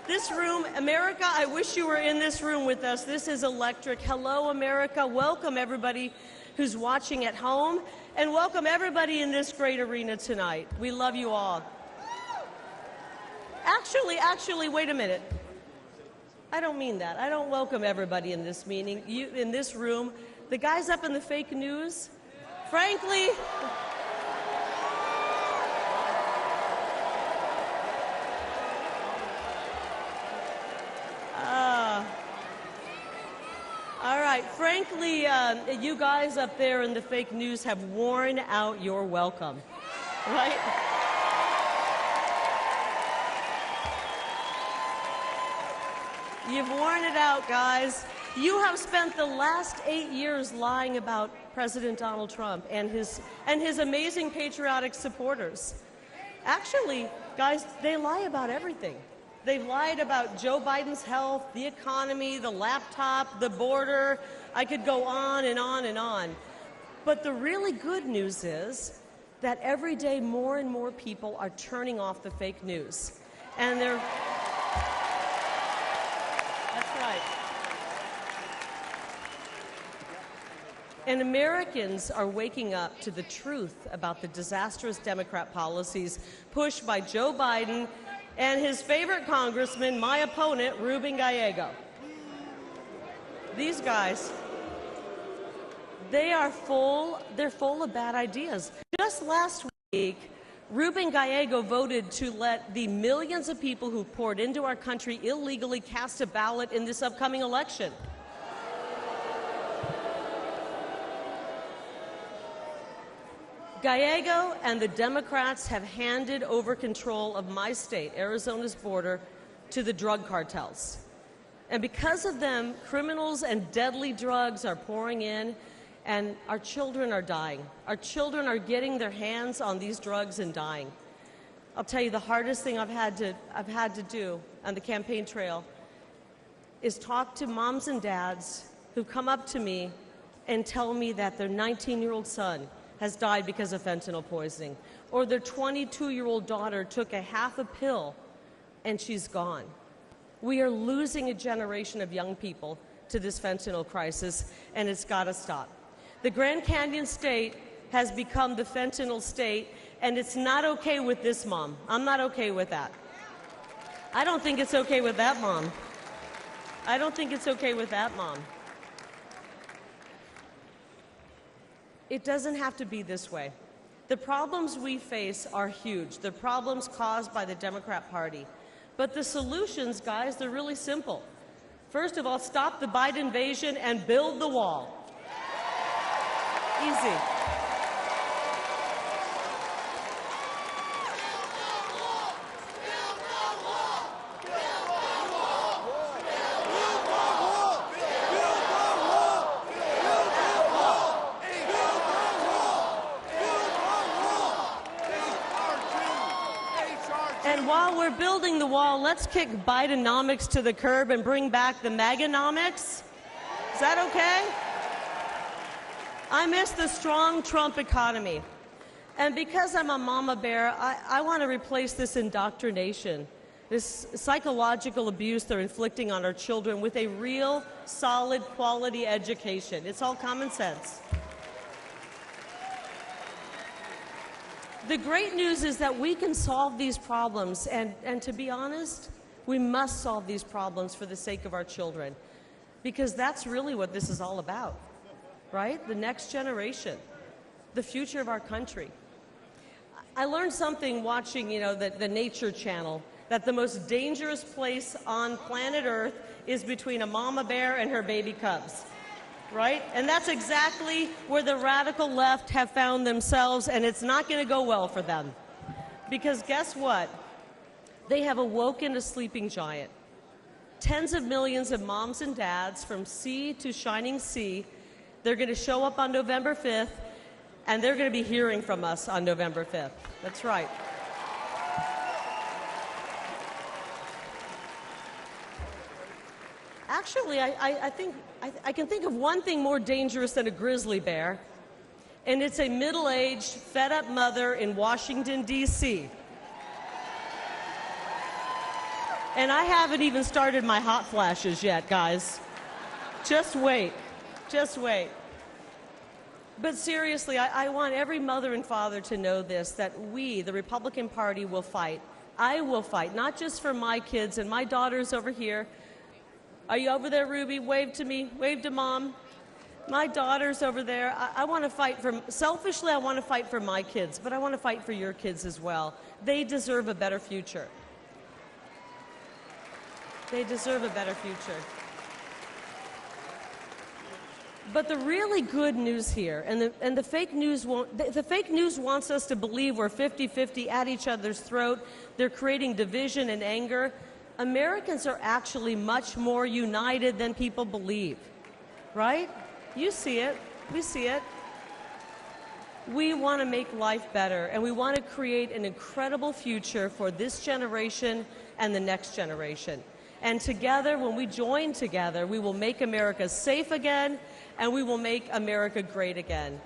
This room, America, I wish you were in this room with us. This is electric. Hello, America. Welcome, everybody who's watching at home, and welcome everybody in this great arena tonight. We love you all. Actually, wait a minute. I don't mean that. I don't welcome everybody in this meeting, in this room. The guys up in the fake news, frankly, all right, frankly, you guys up there in the fake news have worn out your welcome, right? You've worn it out, guys. You have spent the last 8 years lying about President Donald Trump and his amazing patriotic supporters. Actually, guys, they lie about everything. They've lied about Joe Biden's health, the economy, the laptop, the border. I could go on and on and on. But the really good news is that every day more and more people are turning off the fake news. And they're... That's right. And Americans are waking up to the truth about the disastrous Democrat policies pushed by Joe Biden and his favorite congressman, my opponent, Ruben Gallego. These guys, they're full of bad ideas. Just last week, Ruben Gallego voted to let the millions of people who poured into our country illegally cast a ballot in this upcoming election. Gallego and the Democrats have handed over control of my state, Arizona's border, to the drug cartels. And because of them, criminals and deadly drugs are pouring in, and our children are dying. Our children are getting their hands on these drugs and dying. I'll tell you, the hardest thing I've had to do on the campaign trail is talk to moms and dads who come up to me and tell me that their 19-year-old son has died because of fentanyl poisoning, or their 22-year-old daughter took a half a pill and she's gone. We are losing a generation of young people to this fentanyl crisis, and it's got to stop. The Grand Canyon state has become the fentanyl state, and it's not okay with this mom. I'm not okay with that. I don't think it's okay with that mom. I don't think it's okay with that mom. It doesn't have to be this way. The problems we face are huge, the problems caused by the Democrat Party. But the solutions, guys, they're really simple. First of all, stop the Biden invasion and build the wall. Easy. And while we're building the wall, let's kick Bidenomics to the curb and bring back the MAGAnomics. Is that okay? I miss the strong Trump economy. And because I'm a mama bear, I want to replace this indoctrination, this psychological abuse they're inflicting on our children with a real, solid, quality education. It's all common sense. The great news is that we can solve these problems, and to be honest, we must solve these problems for the sake of our children, because that's really what this is all about, right? The next generation, the future of our country. I learned something watching, the Nature Channel, that the most dangerous place on planet Earth is between a mama bear and her baby cubs. Right? And that's exactly where the radical left have found themselves, and it's not going to go well for them. Because guess what? They have awoken a sleeping giant. Tens of millions of moms and dads from sea to shining sea, They're going to show up on November 5th, and they're going to be hearing from us on November 5th. That's right. Actually, I can think of one thing more dangerous than a grizzly bear, and it's a middle-aged, fed-up mother in Washington, D.C. And I haven't even started my hot flashes yet, guys. Just wait. Just wait. But seriously, I want every mother and father to know this, that we, the Republican Party, will fight. I will fight, not just for my kids and my daughters over here. Are you over there, Ruby? Wave to me. Wave to Mom. My daughter's over there. I want to fight for, selfishly, I want to fight for my kids, but I want to fight for your kids as well. They deserve a better future. They deserve a better future. But the really good news here, and the fake news the fake news wants us to believe we're 50-50 at each other's throat. They're creating division and anger. Americans are actually much more united than people believe, right? You see it. We see it. We want to make life better, and we want to create an incredible future for this generation and the next generation. And together, when we join together, we will make America safe again, and we will make America great again.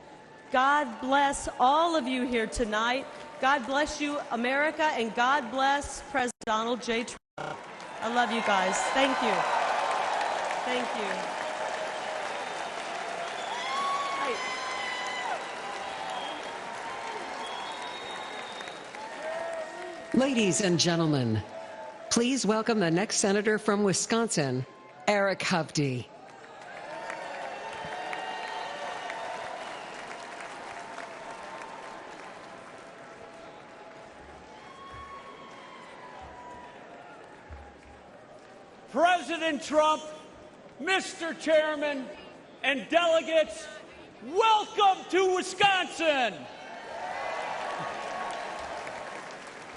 God bless all of you here tonight. God bless you, America, and God bless President Donald J. Trump. I love you guys. Thank you. Thank you. Ladies and gentlemen, please welcome the next senator from Wisconsin, Eric Hovde. President Trump, Mr. Chairman, and delegates, welcome to Wisconsin.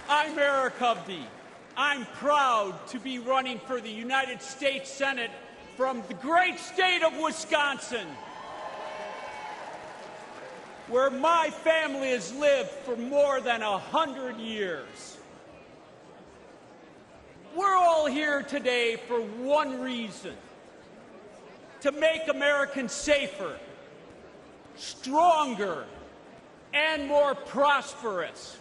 I'm Eric Hovde. I'm proud to be running for the United States Senate from the great state of Wisconsin, where my family has lived for more than 100 years. We're all here today for one reason: to make Americans safer, stronger, and more prosperous.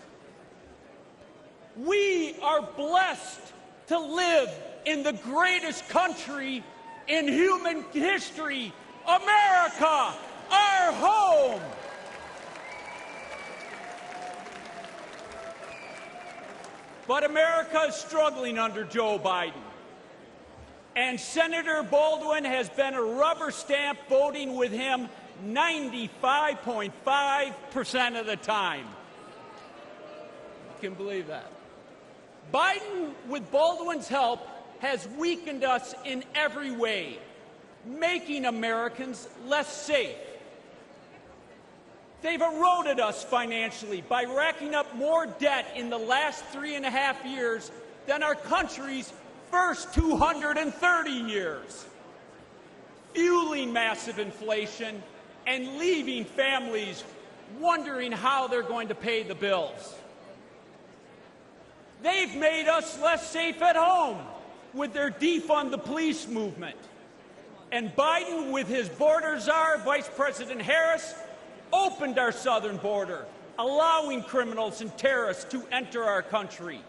We are blessed to live in the greatest country in human history, America, our home. But America is struggling under Joe Biden. And Senator Baldwin has been a rubber stamp voting with him 95.5% of the time. You can believe that. Biden, with Baldwin's help, has weakened us in every way, making Americans less safe. They've eroded us financially by racking up more debt in the last 3.5 years than our country's first 230 years, fueling massive inflation and leaving families wondering how they're going to pay the bills. They've made us less safe at home with their defund the police movement. And Biden, with his border czar, Vice President Harris, opened our southern border, allowing criminals and terrorists to enter our country.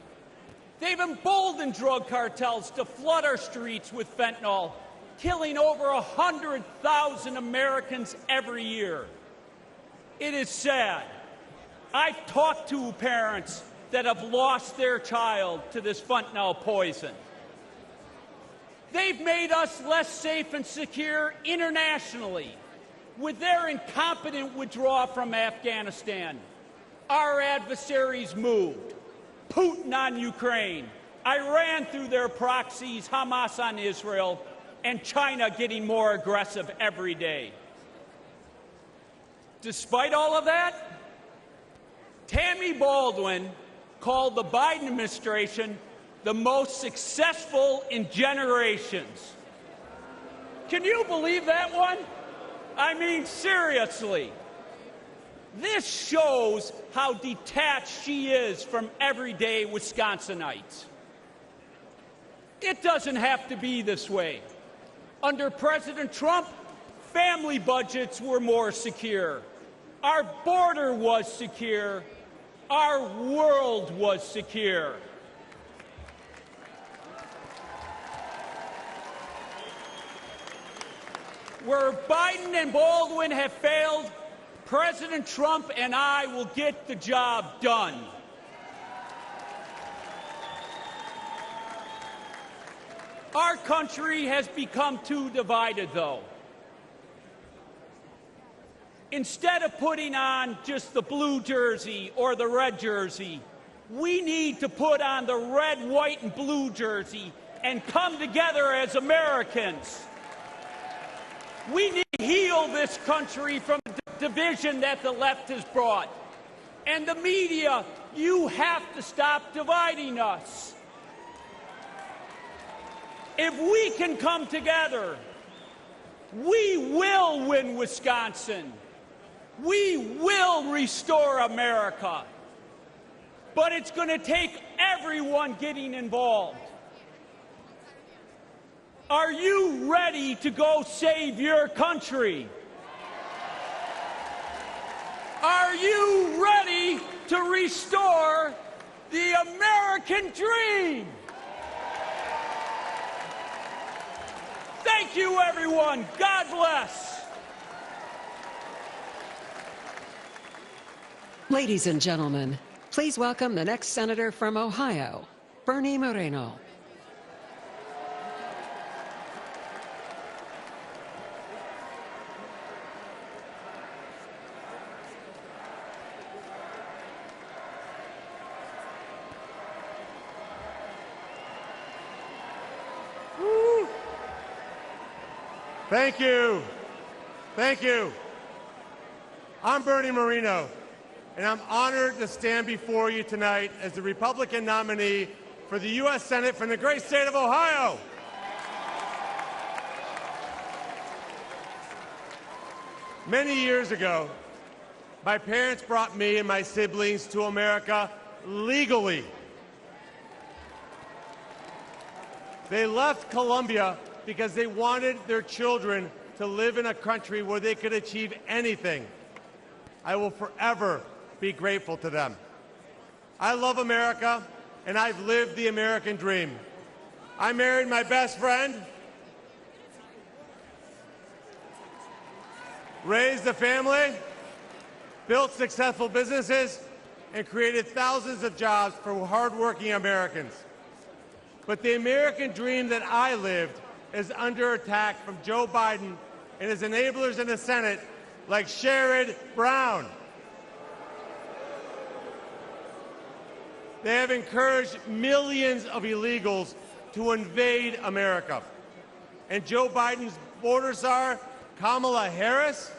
They've emboldened drug cartels to flood our streets with fentanyl, killing over 100,000 Americans every year. It is sad. I've talked to parents that have lost their child to this fentanyl poison. They've made us less safe and secure internationally with their incompetent withdrawal from Afghanistan. Our adversaries moved. Putin on Ukraine, Iran through their proxies, Hamas on Israel, and China getting more aggressive every day. Despite all of that, Tammy Baldwin called the Biden administration the most successful in generations. Can you believe that one? I mean, seriously. This shows how detached she is from everyday Wisconsinites. It doesn't have to be this way. Under President Trump, family budgets were more secure. Our border was secure. Our world was secure. Where Biden and Baldwin have failed, President Trump and I will get the job done. Our country has become too divided, though. Instead of putting on just the blue jersey or the red jersey, we need to put on the red, white, and blue jersey and come together as Americans. We need to heal this country from the division that the left has brought. And the media, you have to stop dividing us. If we can come together, we will win Wisconsin. We will restore America. But it's going to take everyone getting involved. Are you ready to go save your country? Are you ready to restore the American dream? Thank you, everyone. God bless. Ladies and gentlemen, please welcome the next senator from Ohio, Bernie Moreno. Thank you. Thank you. I'm Bernie Moreno, and I'm honored to stand before you tonight as the Republican nominee for the U.S. Senate from the great state of Ohio. Many years ago, my parents brought me and my siblings to America legally. They left Colombia because they wanted their children to live in a country where they could achieve anything. I will forever be grateful to them. I love America, and I've lived the American dream. I married my best friend, raised a family, built successful businesses, and created thousands of jobs for hardworking Americans. But the American dream that I lived is under attack from Joe Biden and his enablers in the Senate like Sherrod Brown. They have encouraged millions of illegals to invade America. And Joe Biden's border czar, Kamala Harris,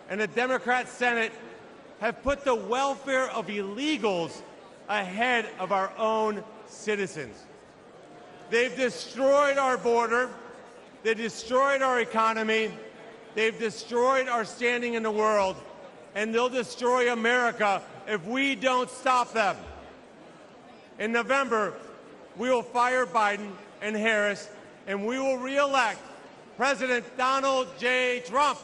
and the Democrat Senate have put the welfare of illegals ahead of our own citizens. They've destroyed our border. They destroyed our economy. They've destroyed our standing in the world. And they'll destroy America if we don't stop them. In November, we will fire Biden and Harris, and we will re-elect President Donald J. Trump.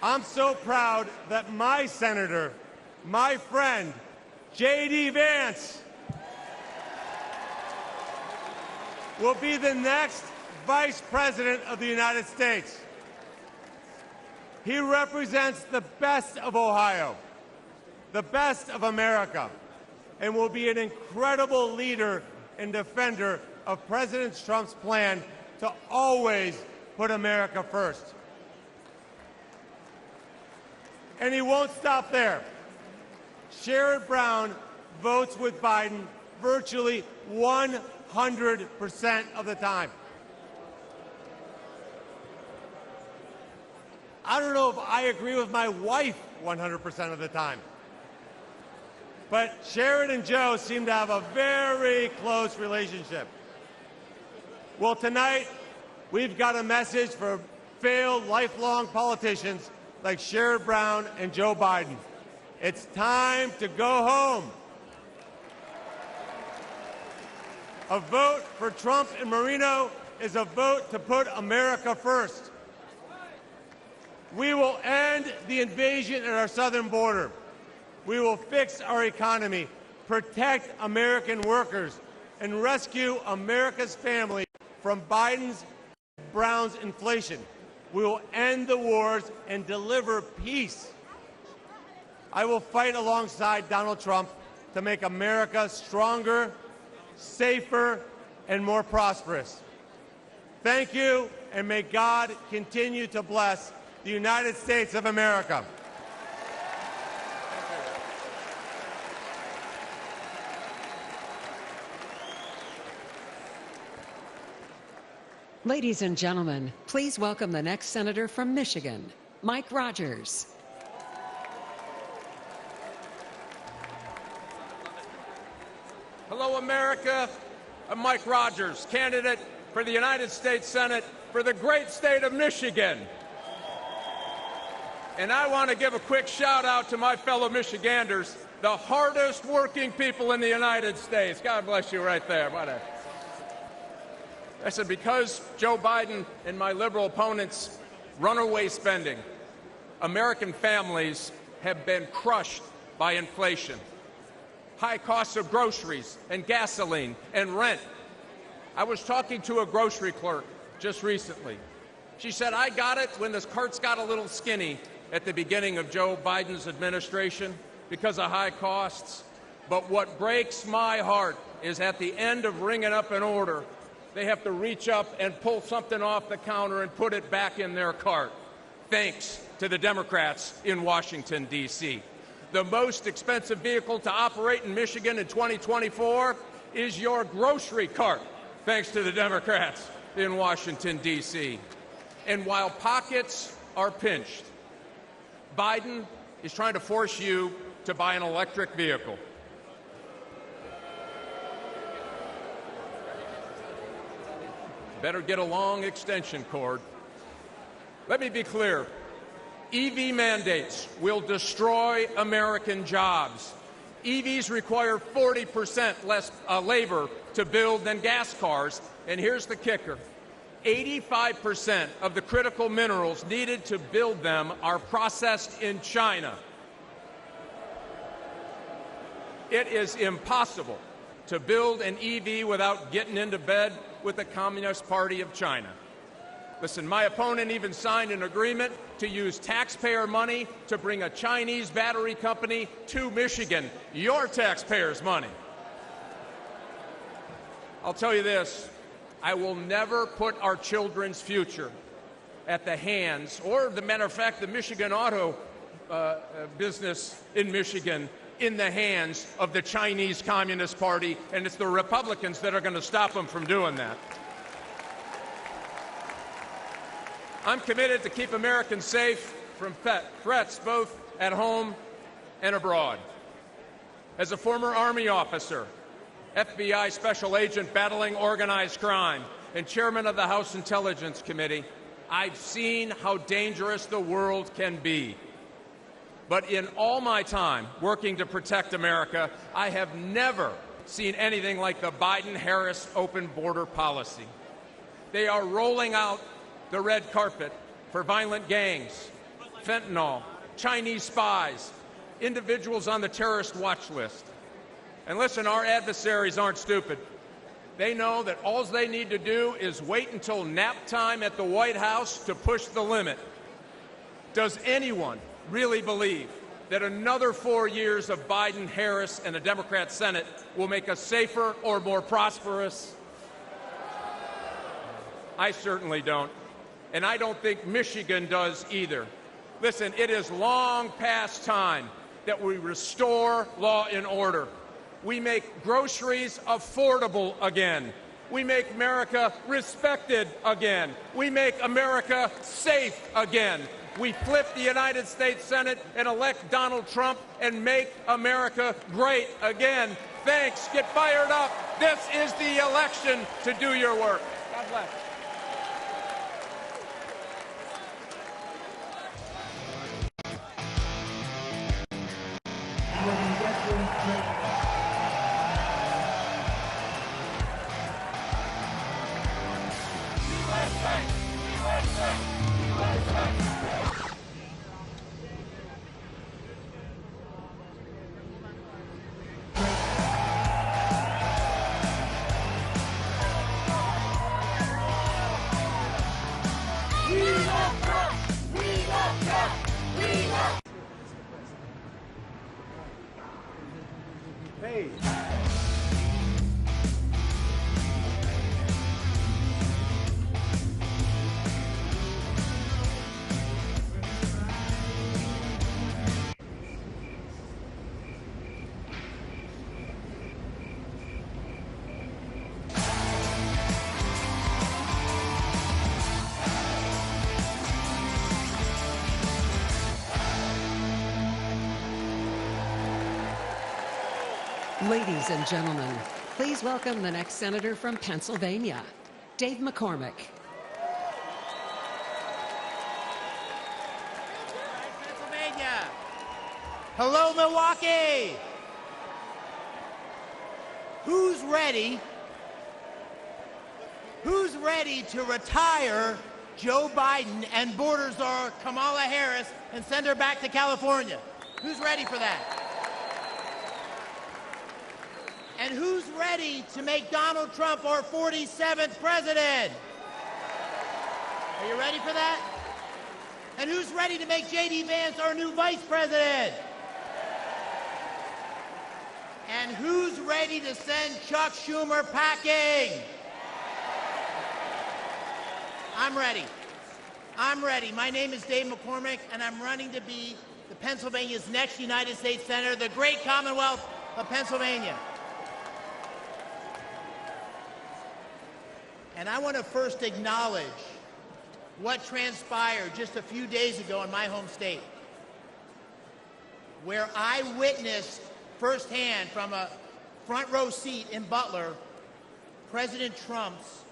I'm so proud that my senator, my friend, J.D. Vance, will be the next Vice President of the United States. He represents the best of Ohio, the best of America, and will be an incredible leader and defender of President Trump's plan to always put America first. And he won't stop there. Sherrod Brown votes with Biden virtually 100% of the time. I don't know if I agree with my wife 100% of the time. But Sherrod and Joe seem to have a very close relationship. Well, tonight, we've got a message for failed lifelong politicians like Sherrod Brown and Joe Biden. It's time to go home. A vote for Trump and Marino is a vote to put America first. We will end the invasion at our southern border. We will fix our economy, protect American workers, and rescue America's family from Biden's and Brown's inflation. We will end the wars and deliver peace. I will fight alongside Donald Trump to make America stronger, safer, and more prosperous. Thank you, and may God continue to bless the United States of America. Ladies and gentlemen, please welcome the next senator from Michigan, Mike Rogers. Hello, America. I'm Mike Rogers, candidate for the United States Senate for the great state of Michigan. And I want to give a quick shout out to my fellow Michiganders, the hardest working people in the United States. God bless you right there. I said, because Joe Biden and my liberal opponents' runaway spending, American families have been crushed by inflation. High costs of groceries and gasoline and rent. I was talking to a grocery clerk just recently. She said, I got it when the carts got a little skinny at the beginning of Joe Biden's administration because of high costs. But what breaks my heart is at the end of ringing up an order, they have to reach up and pull something off the counter and put it back in their cart, thanks to the Democrats in Washington, D.C. The most expensive vehicle to operate in Michigan in 2024 is your grocery cart, thanks to the Democrats in Washington, D.C. And while pockets are pinched, Biden is trying to force you to buy an electric vehicle. Better get a long extension cord. Let me be clear. EV mandates will destroy American jobs. EVs require 40% less labor to build than gas cars. And here's the kicker. 85% of the critical minerals needed to build them are processed in China. It is impossible to build an EV without getting into bed with the Communist Party of China. Listen, my opponent even signed an agreement to use taxpayer money to bring a Chinese battery company to Michigan, your taxpayers' money. I'll tell you this, I will never put our children's future at the hands, or the matter of fact, the Michigan auto business in Michigan, in the hands of the Chinese Communist Party, and it's the Republicans that are going to stop them from doing that. I'm committed to keep Americans safe from threats both at home and abroad. As a former Army officer, FBI special agent battling organized crime, and chairman of the House Intelligence Committee, I've seen how dangerous the world can be. But in all my time working to protect America, I have never seen anything like the Biden-Harris open border policy. They are rolling out the red carpet for violent gangs, fentanyl, Chinese spies, individuals on the terrorist watch list. And listen, our adversaries aren't stupid. They know that all they need to do is wait until nap time at the White House to push the limit. Does anyone really believe that another 4 years of Biden, Harris, and a Democrat Senate will make us safer or more prosperous? I certainly don't. And I don't think Michigan does either. Listen, it is long past time that we restore law and order. We make groceries affordable again. We make America respected again. We make America safe again. We flip the United States Senate and elect Donald Trump and make America great again. Thanks. Get fired up. This is the election to do your work. God God bless. Hey. Ladies and gentlemen, please welcome the next senator from Pennsylvania, Dave McCormick. Pennsylvania. Hello, Milwaukee. Who's ready? Who's ready to retire Joe Biden and border czar Kamala Harris and send her back to California? Who's ready for that? And who's ready to make Donald Trump our 47th president? Are you ready for that? And who's ready to make J.D. Vance our new vice president? And who's ready to send Chuck Schumer packing? I'm ready. I'm ready. My name is Dave McCormick, and I'm running to be the Pennsylvania's next United States Senator, the great Commonwealth of Pennsylvania. And I want to first acknowledge what transpired just a few days ago in my home state, where I witnessed firsthand from a front row seat in Butler, President Trump's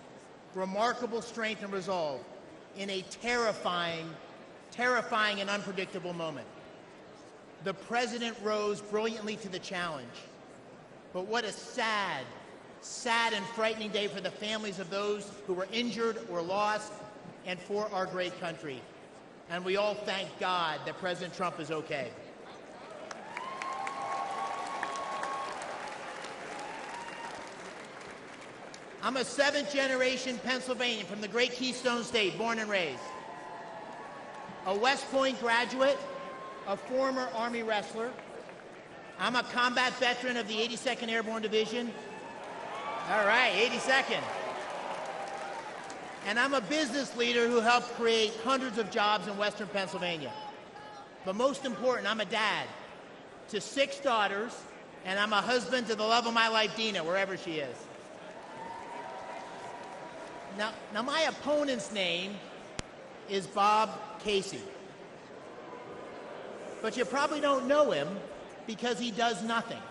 remarkable strength and resolve in a terrifying and unpredictable moment. The president rose brilliantly to the challenge, but what a sad and frightening day for the families of those who were injured or lost, and for our great country. And we all thank God that President Trump is okay. I'm a seventh-generation Pennsylvanian from the great Keystone State, born and raised. A West Point graduate, a former Army wrestler. I'm a combat veteran of the 82nd Airborne Division. All right, 82nd. And I'm a business leader who helped create hundreds of jobs in Western Pennsylvania. But most important, I'm a dad to 6 daughters, and I'm a husband to the love of my life, Dina, wherever she is. Now my opponent's name is Bob Casey. But you probably don't know him because he does nothing.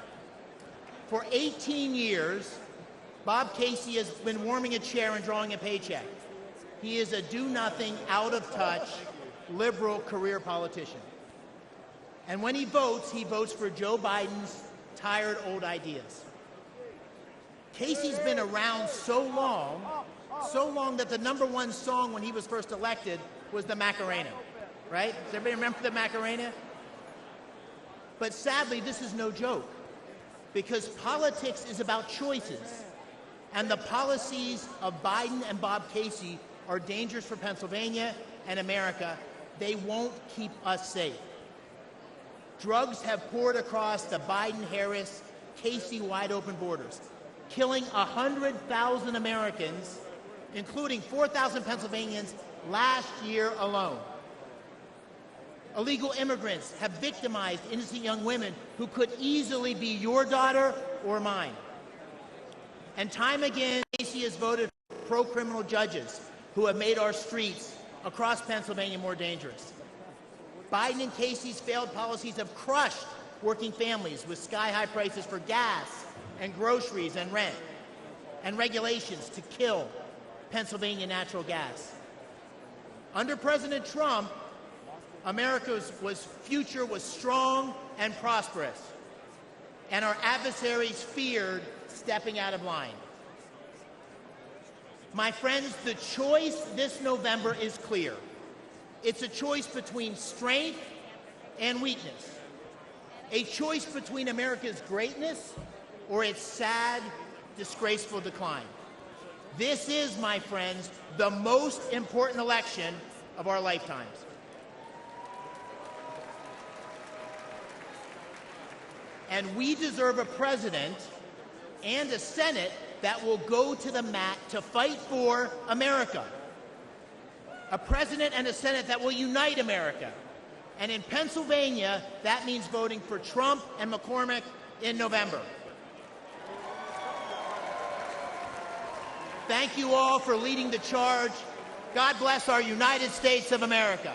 For 18 years, Bob Casey has been warming a chair and drawing a paycheck. He is a do-nothing, out-of-touch, liberal career politician. And when he votes for Joe Biden's tired old ideas. Casey's been around so long that the #1 song when he was first elected was the Macarena, right? Does everybody remember the Macarena? But sadly, this is no joke, because politics is about choices. And the policies of Biden and Bob Casey are dangerous for Pennsylvania and America. They won't keep us safe. Drugs have poured across the Biden-Harris, Casey wide-open borders, killing 100,000 Americans, including 4,000 Pennsylvanians last year alone. Illegal immigrants have victimized innocent young women who could easily be your daughter or mine. And time again, Casey has voted for pro-criminal judges who have made our streets across Pennsylvania more dangerous. Biden and Casey's failed policies have crushed working families with sky-high prices for gas and groceries and rent, and regulations to kill Pennsylvania natural gas. Under President Trump, America's future was strong and prosperous, and our adversaries feared stepping out of line. My friends, the choice this November is clear. It's a choice between strength and weakness, a choice between America's greatness or its sad, disgraceful decline. This is, my friends, the most important election of our lifetimes. And we deserve a president and a Senate that will go to the mat to fight for America. A president and a Senate that will unite America. And in Pennsylvania, that means voting for Trump and McCormick in November. Thank you all for leading the charge. God bless our United States of America.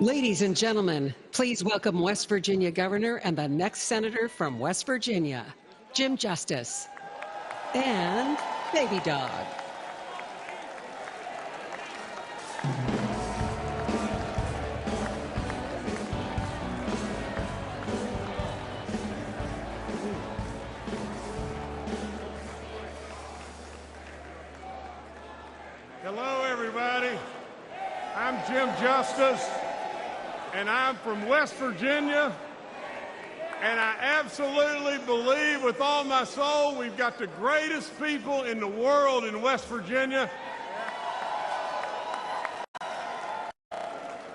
Ladies and gentlemen, please welcome West Virginia Governor and the next Senator from West Virginia, Jim Justice, and Baby Dog. Hello, everybody. I'm Jim Justice, and I'm from West Virginia, and I absolutely believe with all my soul we've got the greatest people in the world in West Virginia,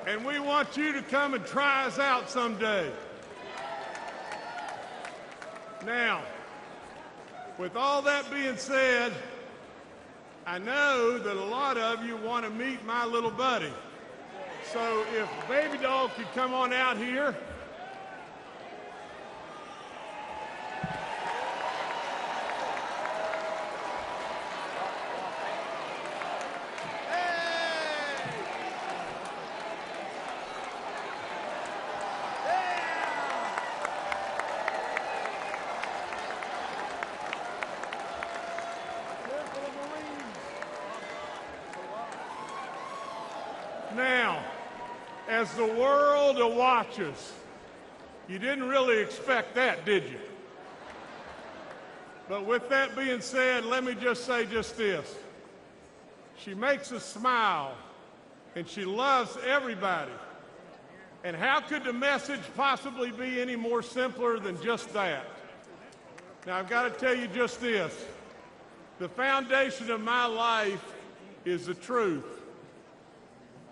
and we want you to come and try us out someday. Now, with all that being said, I know that a lot of you want to meet my little buddy. So if Baby Doll could come on out here. Now, as the world watches, you didn't really expect that, did you? But with that being said, let me just say just this. She makes us smile, and she loves everybody. And how could the message possibly be any more simpler than just that? Now, I've got to tell you just this. The foundation of my life is the truth.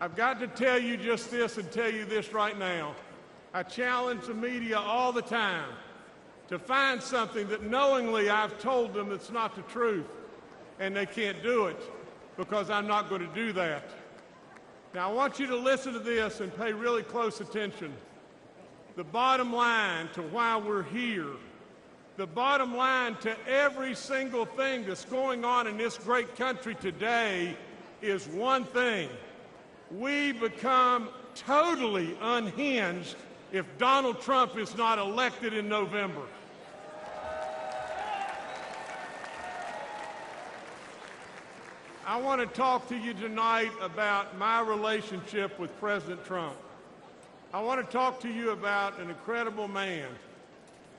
I've got to tell you just this and tell you this right now. I challenge the media all the time to find something that knowingly I've told them it's not the truth, and they can't do it because I'm not going to do that. Now, I want you to listen to this and pay really close attention. The bottom line to why we're here, the bottom line to every single thing that's going on in this great country today is one thing. We become totally unhinged if Donald Trump is not elected in November. I want to talk to you tonight about my relationship with President Trump. I want to talk to you about an incredible man.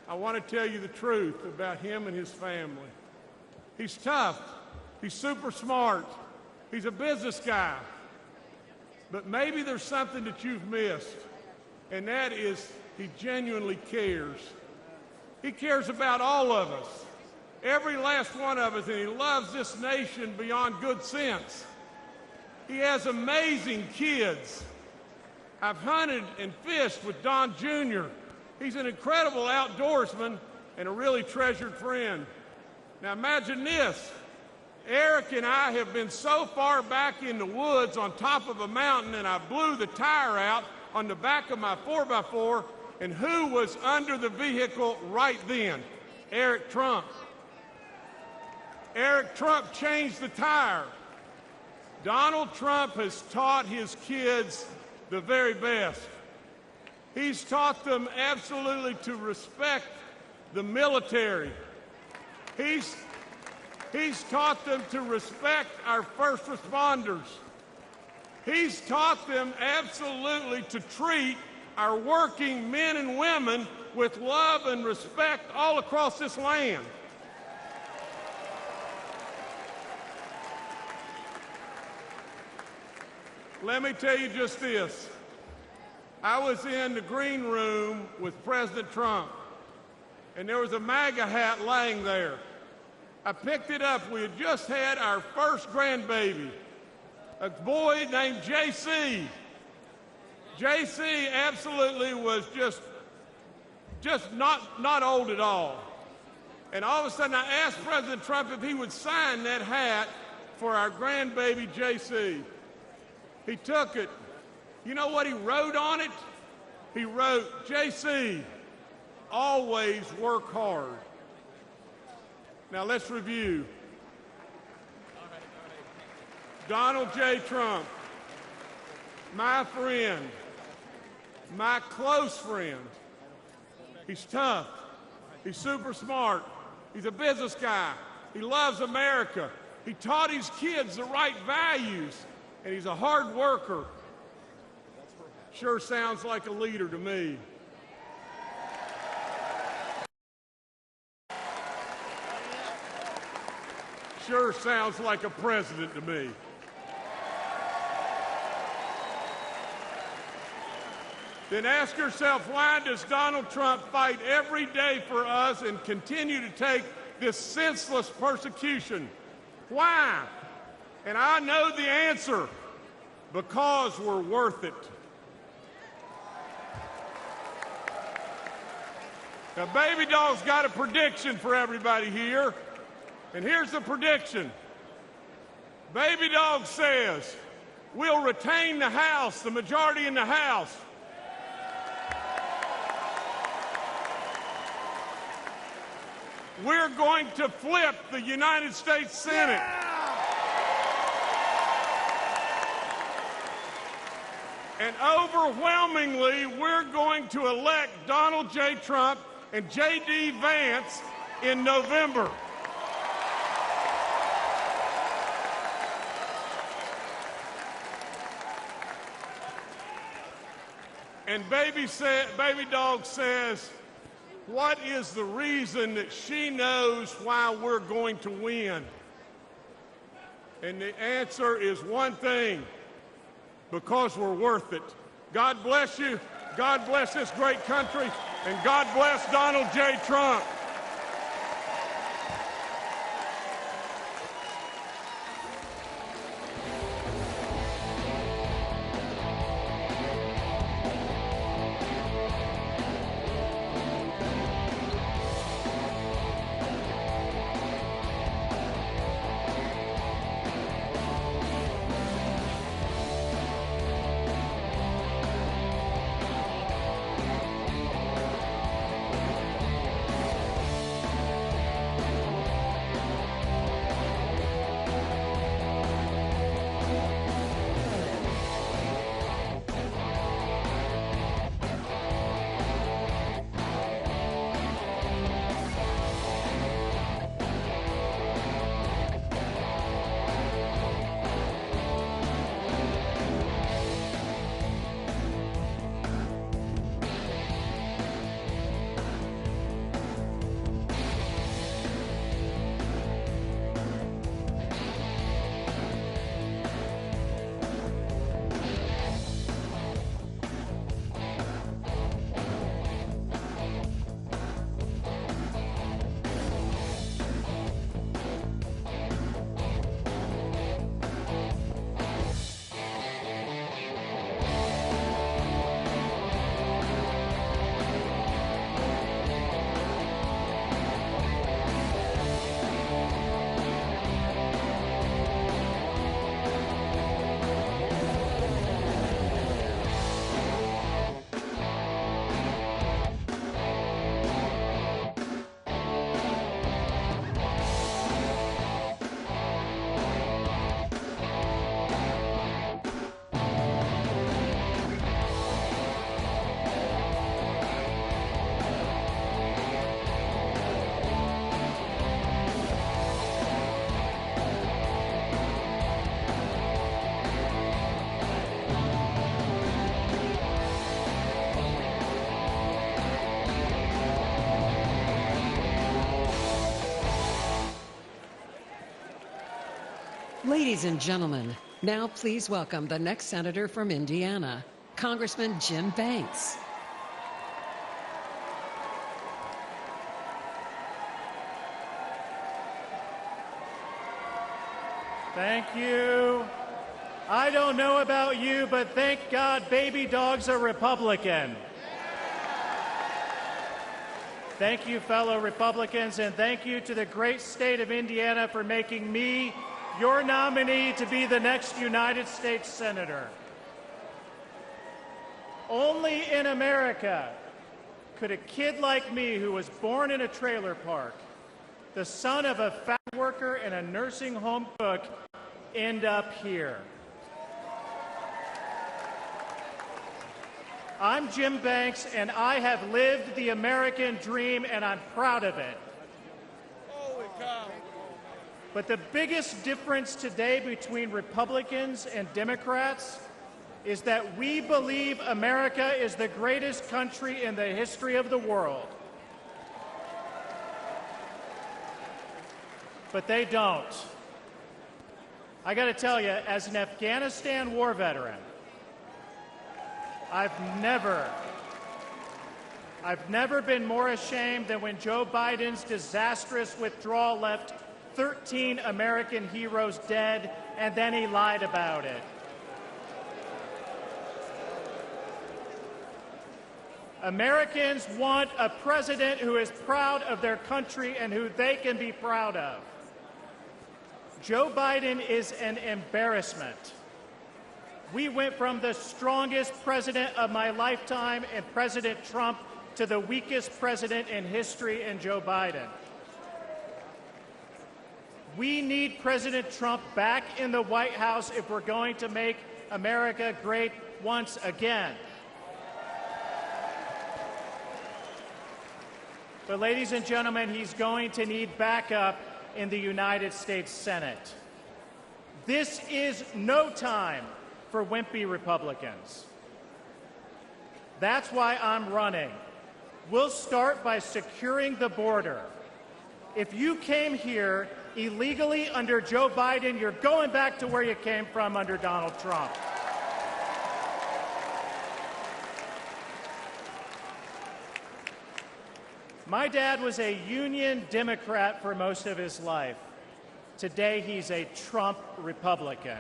I want to tell you the truth about him and his family. He's tough. He's super smart. He's a business guy. But maybe there's something that you've missed, and that is he genuinely cares. He cares about all of us, every last one of us, and he loves this nation beyond good sense. He has amazing kids. I've hunted and fished with Don Jr. He's an incredible outdoorsman and a really treasured friend. Now imagine this. Eric and I have been so far back in the woods on top of a mountain, and I blew the tire out on the back of my 4x4, and who was under the vehicle right then? Eric Trump. Eric Trump changed the tire. Donald Trump has taught his kids the very best. He's taught them absolutely to respect the military. He's taught them to respect our first responders. He's taught them absolutely to treat our working men and women with love and respect all across this land. Let me tell you just this. I was in the green room with President Trump, and there was a MAGA hat laying there. I picked it up. We had just had our first grandbaby, a boy named JC. JC absolutely was just not old at all. And all of a sudden I asked President Trump if he would sign that hat for our grandbaby JC. He took it. You know what he wrote on it? He wrote, JC, always work hard. Now let's review. Donald J. Trump, my friend, my close friend. He's tough. He's super smart. He's a business guy. He loves America. He taught his kids the right values, and he's a hard worker. Sure sounds like a leader to me. Sure sounds like a president to me. Then ask yourself, why does Donald Trump fight every day for us and continue to take this senseless persecution? Why? And I know the answer. Because we're worth it. Now, Baby Doll's got a prediction for everybody here, and here's the prediction. Baby Dog says we'll retain the House, the majority in the House. We're going to flip the United States Senate. And overwhelmingly, we're going to elect Donald J. Trump and J.D. Vance in November. And Baby Dog says, what is the reason that she knows why we're going to win? And the answer is one thing: because we're worth it. God bless you. God bless this great country. And God bless Donald J. Trump. Ladies and gentlemen, now please welcome the next senator from Indiana, Congressman Jim Banks. Thank you. I don't know about you, but thank God Baby Dog's a Republican. Thank you, fellow Republicans, and thank you to the great state of Indiana for making me your nominee to be the next United States Senator. Only in America could a kid like me, who was born in a trailer park, the son of a factory worker and a nursing home cook, end up here. I'm Jim Banks, and I have lived the American dream, and I'm proud of it. Holy cow. But the biggest difference today between Republicans and Democrats is that we believe America is the greatest country in the history of the world. But they don't. I got to tell you, as an Afghanistan war veteran, I've never been more ashamed than when Joe Biden's disastrous withdrawal left 13 American heroes dead, and then he lied about it. Americans want a president who is proud of their country and who they can be proud of. Joe Biden is an embarrassment. We went from the strongest president of my lifetime in President Trump to the weakest president in history in Joe Biden. We need President Trump back in the White House if we're going to make America great once again. But ladies and gentlemen, he's going to need backup in the United States Senate. This is no time for wimpy Republicans. That's why I'm running. We'll start by securing the border. If you came here illegally under Joe Biden, you're going back to where you came from under Donald Trump. My dad was a Union Democrat for most of his life. Today, he's a Trump Republican.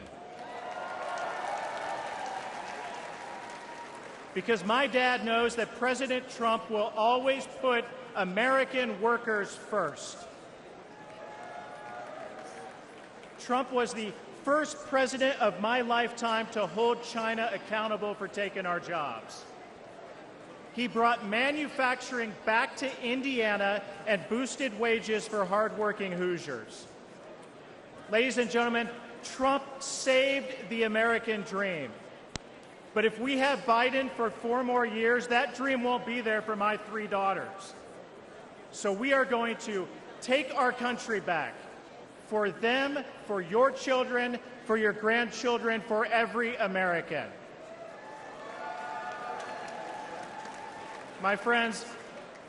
Because my dad knows that President Trump will always put American workers first. Trump was the first president of my lifetime to hold China accountable for taking our jobs. He brought manufacturing back to Indiana and boosted wages for hardworking Hoosiers. Ladies and gentlemen, Trump saved the American dream. But if we have Biden for 4 more years, that dream won't be there for my 3 daughters. So we are going to take our country back for them, for your children, for your grandchildren, for every American. My friends,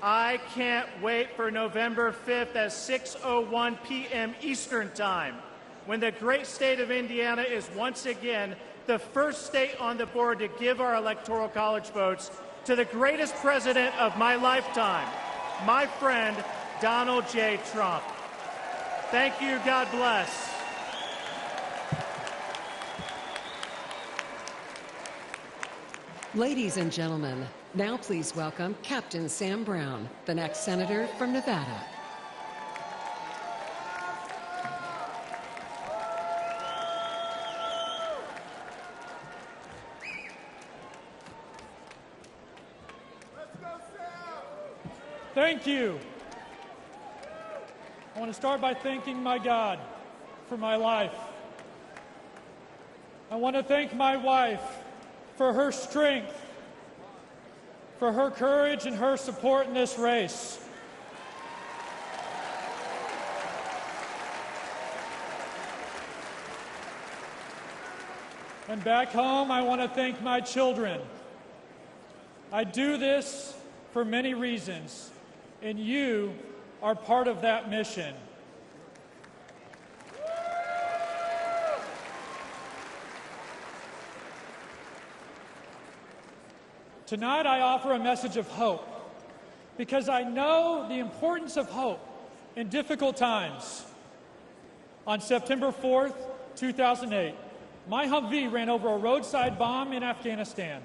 I can't wait for November 5th at 6:01 p.m. Eastern Time, when the great state of Indiana is once again the first state on the board to give our Electoral College votes to the greatest president of my lifetime, my friend, Donald J. Trump. Thank you. God bless. Ladies and gentlemen, now please welcome Captain Sam Brown, the next senator from Nevada. Thank you. I want to start by thanking my God for my life. I want to thank my wife for her strength, for her courage and her support in this race. And back home, I want to thank my children. I do this for many reasons, and you are part of that mission. Tonight, I offer a message of hope, because I know the importance of hope in difficult times. On September 4th, 2008, my Humvee ran over a roadside bomb in Afghanistan.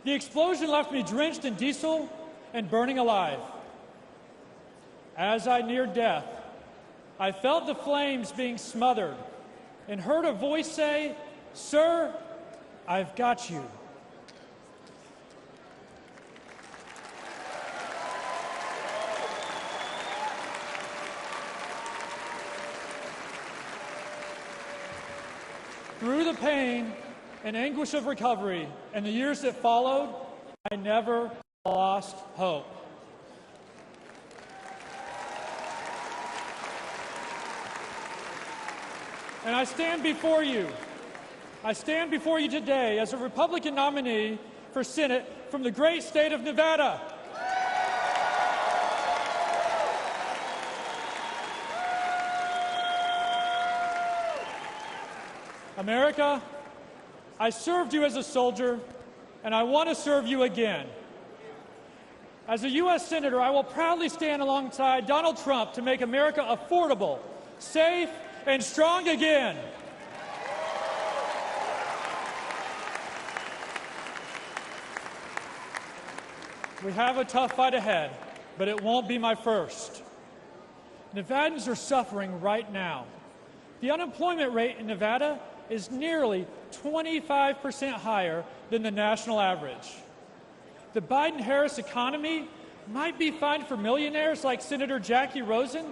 The explosion left me drenched in diesel and burning alive. As I neared death, I felt the flames being smothered and heard a voice say, "Sir, I've got you." Through the pain and anguish of recovery and the years that followed, I never lost hope. And I stand before you. I stand before you today as a Republican nominee for Senate from the great state of Nevada. America, I served you as a soldier, and I want to serve you again. As a U.S. Senator, I will proudly stand alongside Donald Trump to make America affordable, safe, and strong again. We have a tough fight ahead, but it won't be my first. Nevadans are suffering right now. The unemployment rate in Nevada is nearly 25% higher than the national average. The Biden-Harris economy might be fine for millionaires like Senator Jackie Rosen,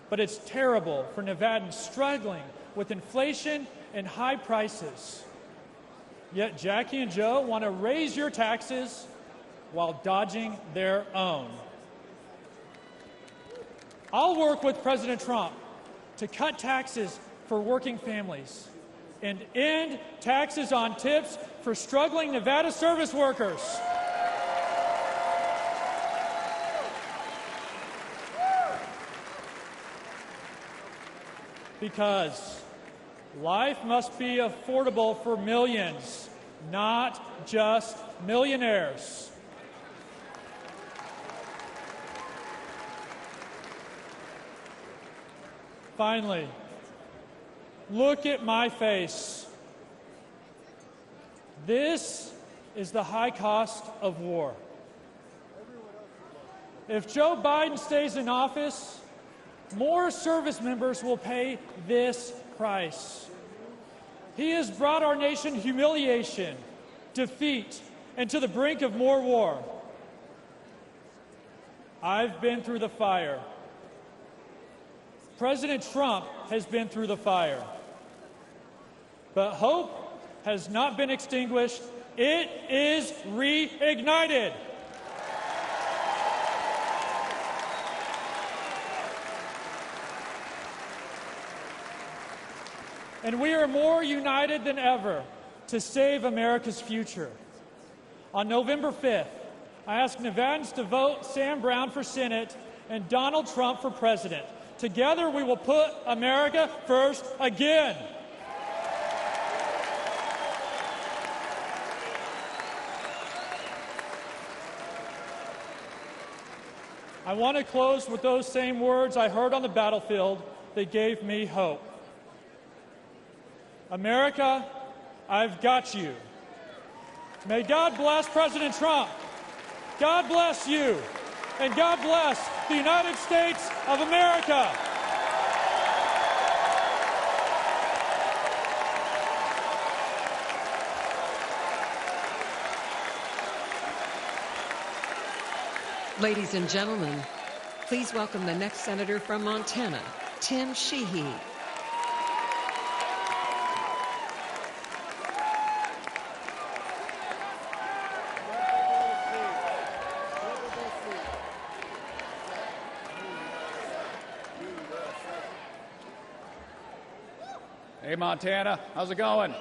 but it's terrible for Nevadans struggling with inflation and high prices. Yet Jackie and Joe want to raise your taxes while dodging their own. I'll work with President Trump to cut taxes for working families and end taxes on tips for struggling Nevada service workers. Because life must be affordable for millions, not just millionaires. Finally, look at my face. This is the high cost of war. If Joe Biden stays in office, more service members will pay this price. He has brought our nation humiliation, defeat, and to the brink of more war. I've been through the fire. President Trump has been through the fire. But hope has not been extinguished. It is reignited. And we are more united than ever to save America's future. On November 5th, I ask Nevadans to vote Sam Brown for Senate and Donald Trump for President. Together, we will put America first again. I want to close with those same words I heard on the battlefield that gave me hope. America, I've got you. May God bless President Trump. God bless you. And God bless the United States of America. Ladies and gentlemen, please welcome the next senator from Montana, Tim Sheehy. Hey, Montana, how's it going? Hey,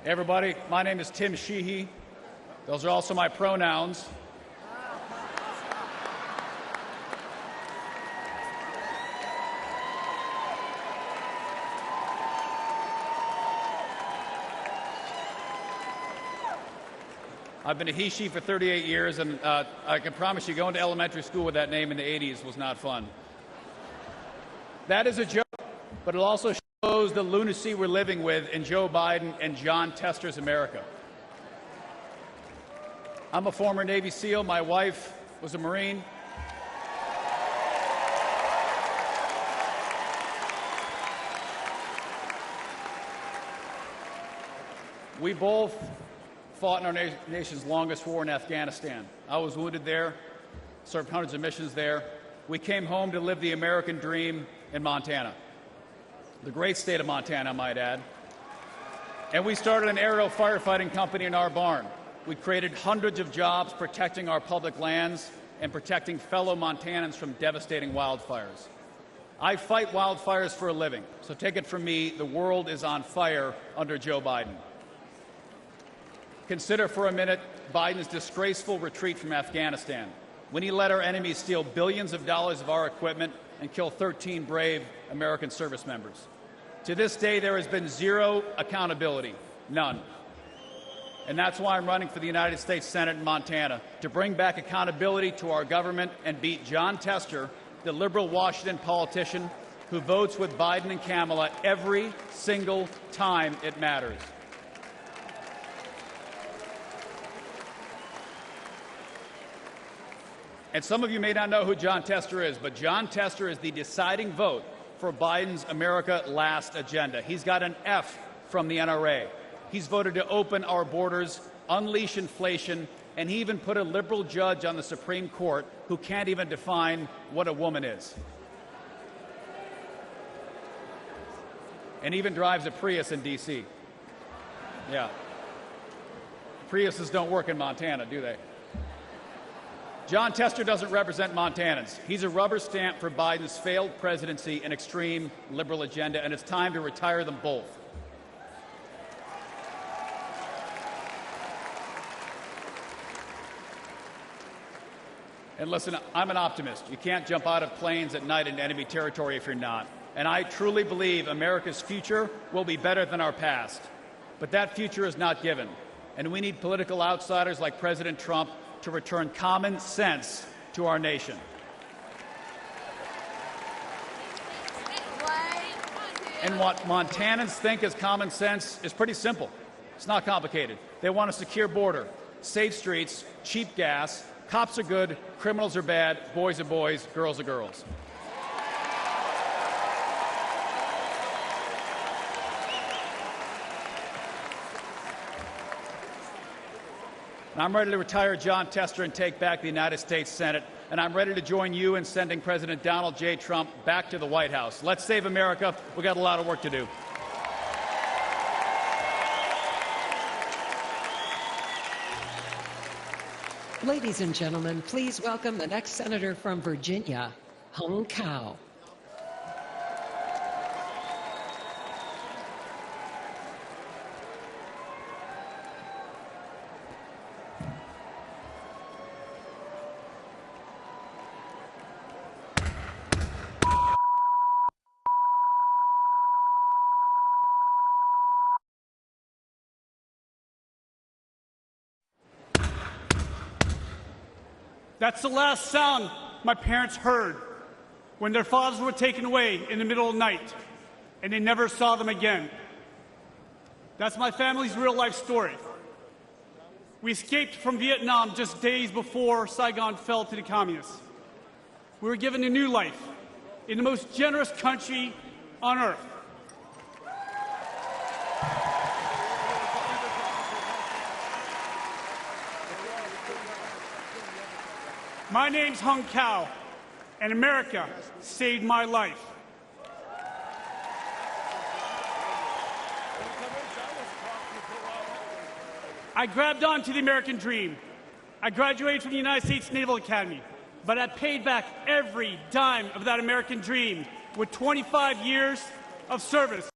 everybody, my name is Tim Sheehy. Those are also my pronouns. I've been a he-she for 38 years, and I can promise you going to elementary school with that name in the 80s was not fun. That is a joke, but it also shows the lunacy we're living with in Joe Biden and John Tester's America. I'm a former Navy SEAL. My wife was a Marine. We both fought in our nation's longest war in Afghanistan. I was wounded there, served hundreds of missions there. We came home to live the American dream in Montana, the great state of Montana, I might add. And we started an aerial firefighting company in our barn. We created hundreds of jobs protecting our public lands and protecting fellow Montanans from devastating wildfires. I fight wildfires for a living, so take it from me, the world is on fire under Joe Biden. Consider for a minute Biden's disgraceful retreat from Afghanistan, when he let our enemies steal billions of dollars of our equipment and kill 13 brave American service members. To this day, there has been zero accountability, none. And that's why I'm running for the United States Senate in Montana, to bring back accountability to our government and beat John Tester, the liberal Washington politician who votes with Biden and Kamala every single time it matters. And some of you may not know who John Tester is, but John Tester is the deciding vote for Biden's America Last agenda. He's got an F from the NRA. He's voted to open our borders, unleash inflation, and he even put a liberal judge on the Supreme Court who can't even define what a woman is. And even drives a Prius in D.C. Yeah. Priuses don't work in Montana, do they? John Tester doesn't represent Montanans. He's a rubber stamp for Biden's failed presidency and extreme liberal agenda, and it's time to retire them both. And listen, I'm an optimist. You can't jump out of planes at night into enemy territory if you're not. And I truly believe America's future will be better than our past. But that future is not given. And we need political outsiders like President Trump to return common sense to our nation. And what Montanans think is common sense is pretty simple. It's not complicated. They want a secure border, safe streets, cheap gas, cops are good, criminals are bad, boys are boys, girls are girls. I'm ready to retire John Tester and take back the United States Senate, and I'm ready to join you in sending President Donald J. Trump back to the White House. Let's save America. We've got a lot of work to do. Ladies and gentlemen, please welcome the next senator from Virginia, Hung Cao. That's the last sound my parents heard when their fathers were taken away in the middle of the night, and they never saw them again. That's my family's real-life story. We escaped from Vietnam just days before Saigon fell to the communists. We were given a new life in the most generous country on earth. My name's Hung Cao, and America saved my life. I grabbed on to the American dream. I graduated from the United States Naval Academy, but I paid back every dime of that American dream with 25 years of service.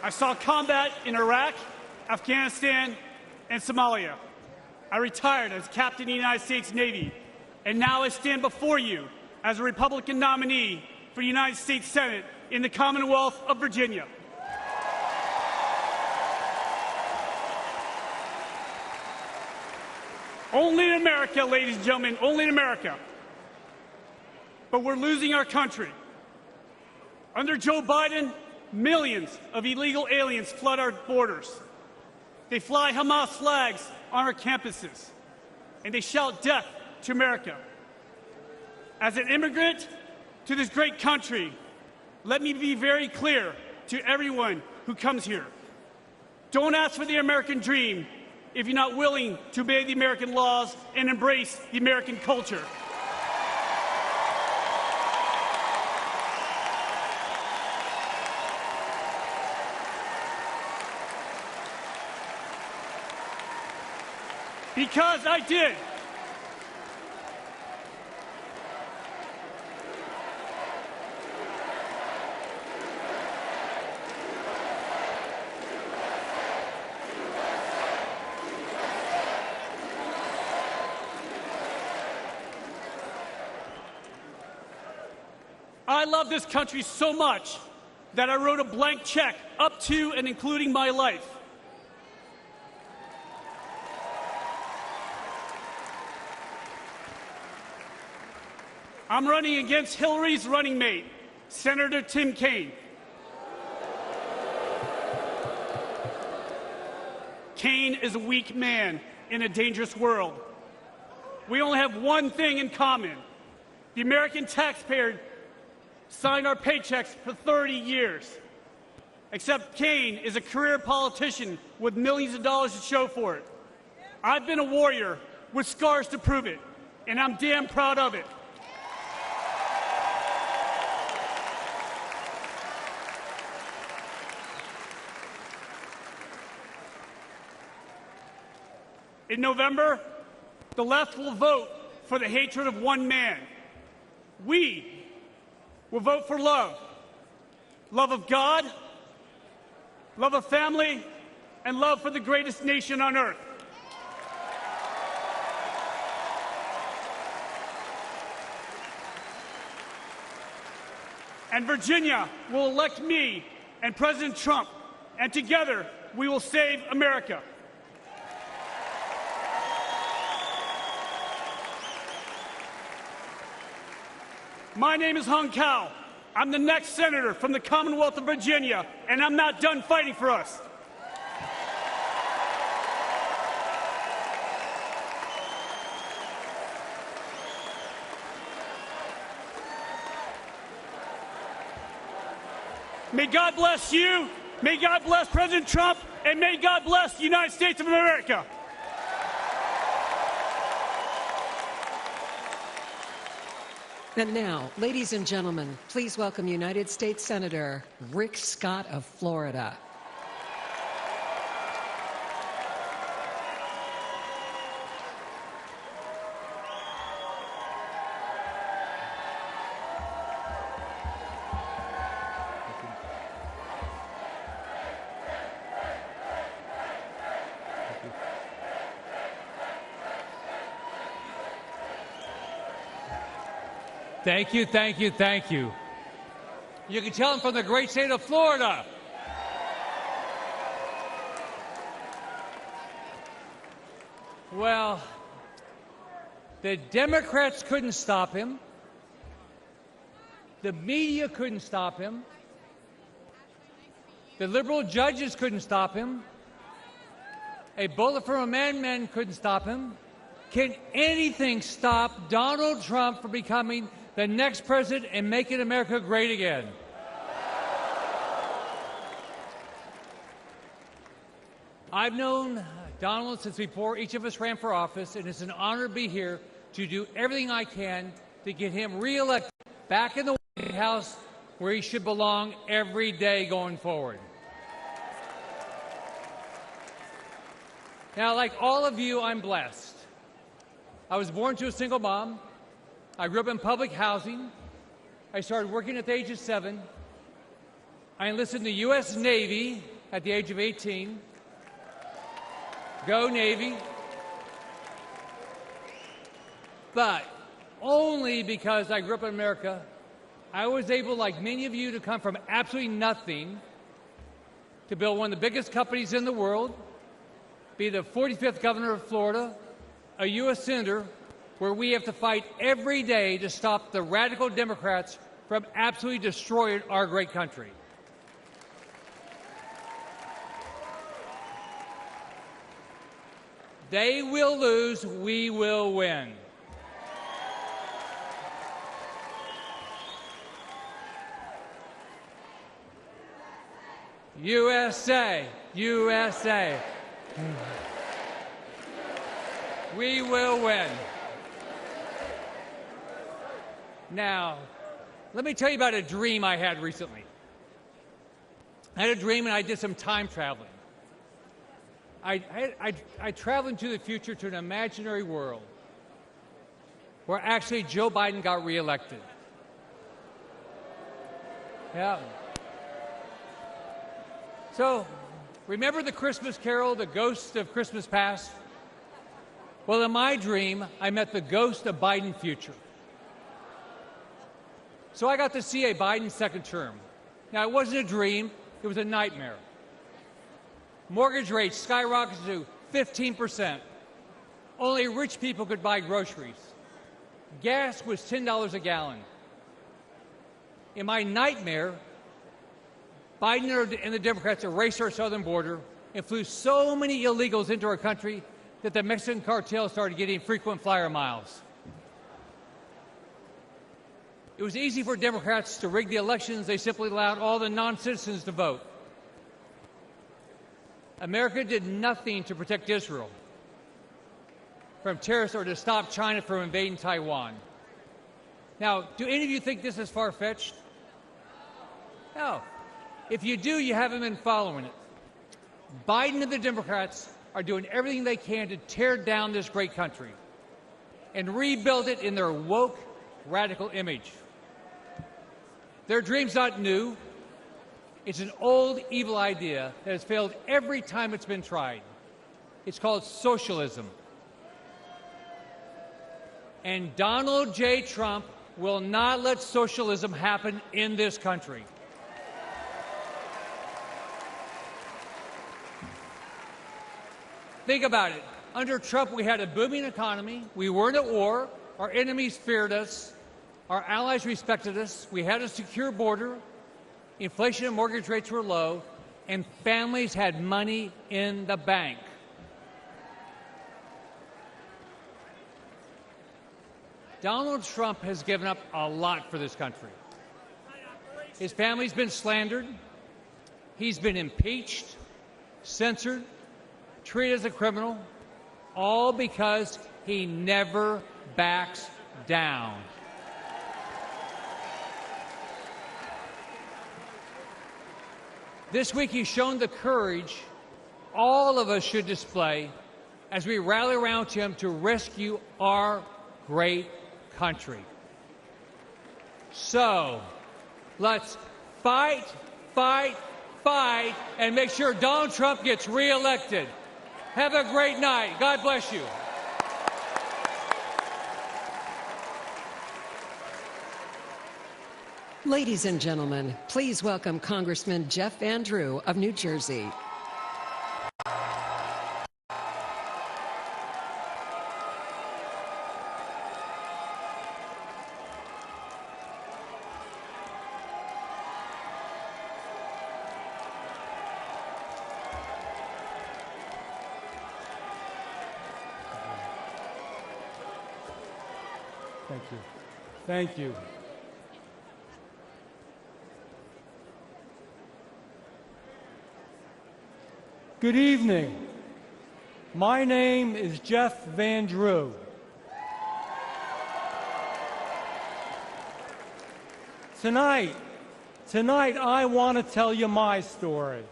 I saw combat in Iraq, Afghanistan, and Somalia. I retired as captain of the United States Navy, and now I stand before you as a Republican nominee for the United States Senate in the Commonwealth of Virginia. Only in America, ladies and gentlemen, only in America. But we're losing our country. Under Joe Biden, millions of illegal aliens flood our borders. They fly Hamas flags on our campuses, and they shout death to America. As an immigrant to this great country, let me be very clear to everyone who comes here. Don't ask for the American dream if you're not willing to obey the American laws and embrace the American culture. Because I did. I love this country so much that I wrote a blank check up to and including my life. I'm running against Hillary's running mate, Senator Tim Kaine. Kaine is a weak man in a dangerous world. We only have one thing in common. The American taxpayer signed our paychecks for 30 years. Except Kaine is a career politician with millions of dollars to show for it. I've been a warrior with scars to prove it, and I'm damn proud of it. In November, the left will vote for the hatred of one man. We will vote for love. Love of God, love of family, and love for the greatest nation on earth. And Virginia will elect me and President Trump, and together we will save America. My name is Hung Cao. I'm the next senator from the Commonwealth of Virginia, and I'm not done fighting for us. May God bless you, may God bless President Trump, and may God bless the United States of America. And now, ladies and gentlemen, please welcome United States Senator Rick Scott of Florida. Thank you, thank you, thank you. You can tell I'm from the great state of Florida. Well, the Democrats couldn't stop him. The media couldn't stop him. The liberal judges couldn't stop him. A bullet from a madman couldn't stop him. Can anything stop Donald Trump from becoming the next president and making America great again? I've known Donald since before each of us ran for office, and it's an honor to be here to do everything I can to get him reelected back in the White House where he should belong every day going forward. Now, like all of you, I'm blessed. I was born to a single mom. I grew up in public housing. I started working at the age of 7. I enlisted in the U.S. Navy at the age of 18. Go Navy. But only because I grew up in America, I was able, like many of you, to come from absolutely nothing to build one of the biggest companies in the world, be the 45th governor of Florida, a U.S. senator, where we have to fight every day to stop the radical Democrats from absolutely destroying our great country. They will lose, we will win. USA, USA. We will win. Now, let me tell you about a dream I had recently. I had a dream and I did some time traveling. I traveled into the future to an imaginary world where actually Joe Biden got reelected. Yeah. So, remember the Christmas Carol, the ghost of Christmas past? Well, in my dream, I met the ghost of Biden's future. So I got to see a Biden second term. Now, it wasn't a dream, it was a nightmare. Mortgage rates skyrocketed to 15%. Only rich people could buy groceries. Gas was $10 a gallon. In my nightmare, Biden and the Democrats erased our southern border and flew so many illegals into our country that the Mexican cartel started getting frequent flyer miles. It was easy for Democrats to rig the elections. They simply allowed all the non-citizens to vote. America did nothing to protect Israel from terrorists or to stop China from invading Taiwan. Now, do any of you think this is far-fetched? No. If you do, you haven't been following it. Biden and the Democrats are doing everything they can to tear down this great country and rebuild it in their woke, radical image. Their dream's not new. It's an old, evil idea that has failed every time it's been tried. It's called socialism. And Donald J. Trump will not let socialism happen in this country. Think about it. Under Trump, we had a booming economy. We weren't at war. Our enemies feared us. Our allies respected us. We had a secure border. Inflation and mortgage rates were low. And families had money in the bank. Donald Trump has given up a lot for this country. His family's been slandered. He's been impeached, censored, treated as a criminal, all because he never backs down. This week, he's shown the courage all of us should display as we rally around him to rescue our great country. So, let's fight, fight, fight, and make sure Donald Trump gets reelected. Have a great night. God bless you. Ladies and gentlemen, please welcome Congressman Jeff Van Drew of New Jersey. Thank you. Thank you. Good evening. My name is Jeff Van Drew. Tonight I want to tell you my story.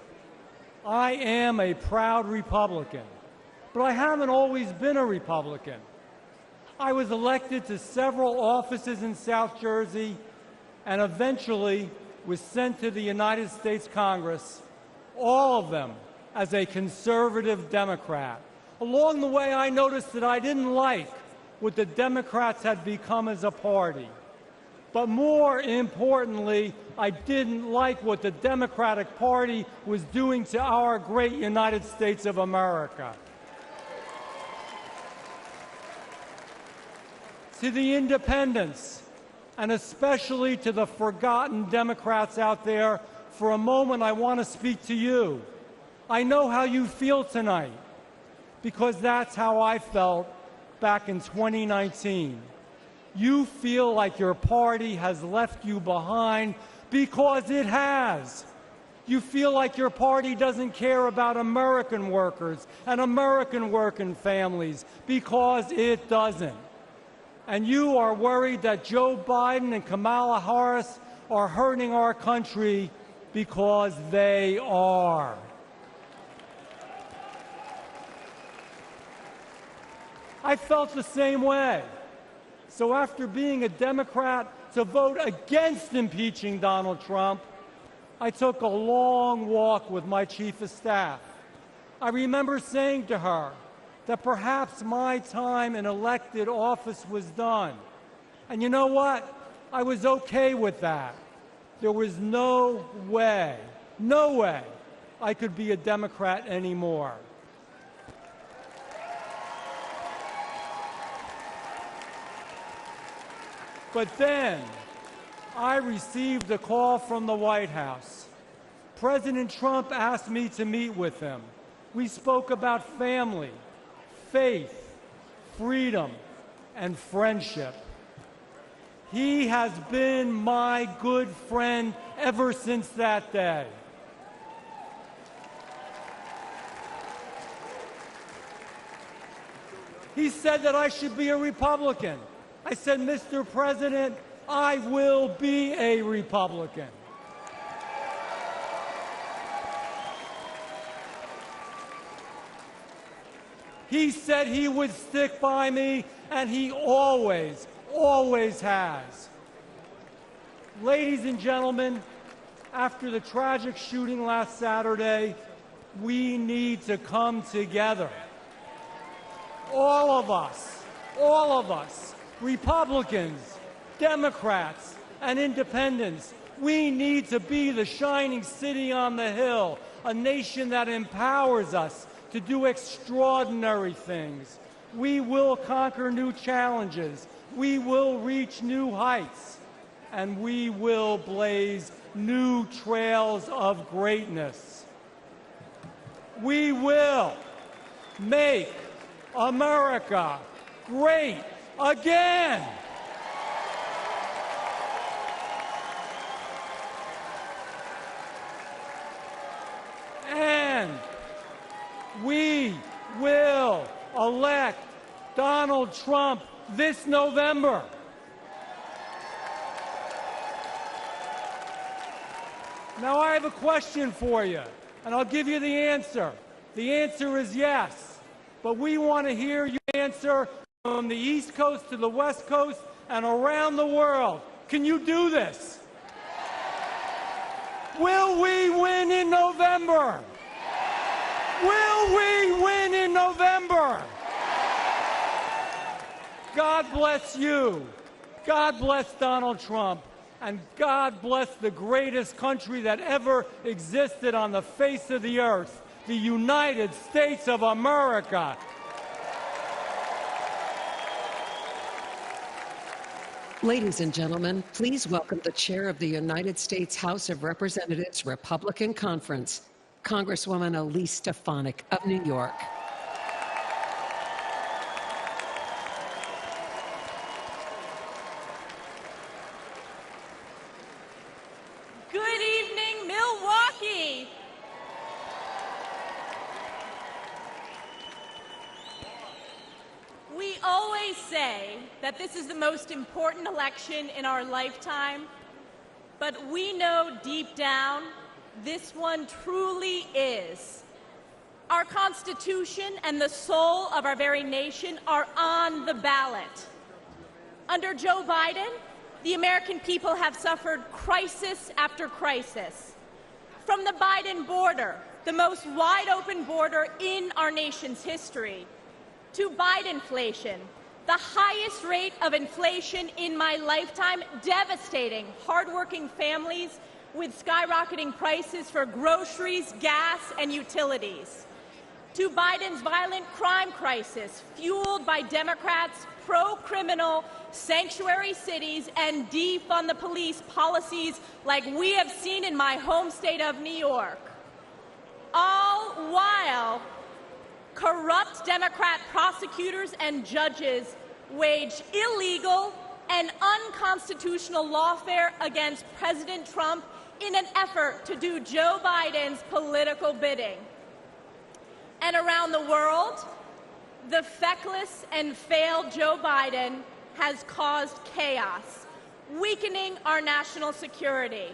I am a proud Republican, but I haven't always been a Republican. I was elected to several offices in South Jersey and eventually was sent to the United States Congress, all of them as a conservative Democrat. Along the way, I noticed that I didn't like what the Democrats had become as a party. But more importantly, I didn't like what the Democratic Party was doing to our great United States of America. To the independents, and especially to the forgotten Democrats out there, for a moment I want to speak to you. I know how you feel tonight, because that's how I felt back in 2019. You feel like your party has left you behind, because it has. You feel like your party doesn't care about American workers and American working families, because it doesn't. And you are worried that Joe Biden and Kamala Harris are hurting our country, because they are. I felt the same way. So after being a Democrat to vote against impeaching Donald Trump, I took a long walk with my chief of staff. I remember saying to her that perhaps my time in elected office was done. And you know what? I was okay with that. There was no way I could be a Democrat anymore. But then, I received a call from the White House. President Trump asked me to meet with him. We spoke about family, faith, freedom, and friendship. He has been my good friend ever since that day. He said that I should be a Republican. I said, Mr. President, I will be a Republican. He said he would stick by me, and he always has. Ladies and gentlemen, after the tragic shooting last Saturday, we need to come together. All of us, Republicans, Democrats, and independents, we need to be the shining city on the hill, a nation that empowers us to do extraordinary things. We will conquer new challenges. We will reach new heights. And we will blaze new trails of greatness. We will make America great again. And we will elect Donald Trump this November. Now, I have a question for you, and I'll give you the answer. The answer is yes, but we want to hear your answer from the East Coast to the West Coast and around the world. Can you do this? Will we win in November? Will we win in November? God bless you. God bless Donald Trump. And God bless the greatest country that ever existed on the face of the earth, the United States of America. Ladies and gentlemen, please welcome the chair of the United States House of Representatives Republican Conference, Congresswoman Elise Stefanik of New York. Good evening, Milwaukee. We always say that this is the most important election in our lifetime, but we know deep down this one truly is. Our Constitution and the soul of our very nation are on the ballot. Under Joe Biden, the American people have suffered crisis after crisis. From the Biden border, the most wide-open border in our nation's history, to Bidenflation, the highest rate of inflation in my lifetime, devastating hardworking families with skyrocketing prices for groceries, gas, and utilities, to Biden's violent crime crisis, fueled by Democrats' pro-criminal sanctuary cities and defund the police policies like we have seen in my home state of New York. All while corrupt Democrat prosecutors and judges wage illegal and unconstitutional lawfare against President Trump in an effort to do Joe Biden's political bidding. And around the world, the feckless and failed Joe Biden has caused chaos, weakening our national security.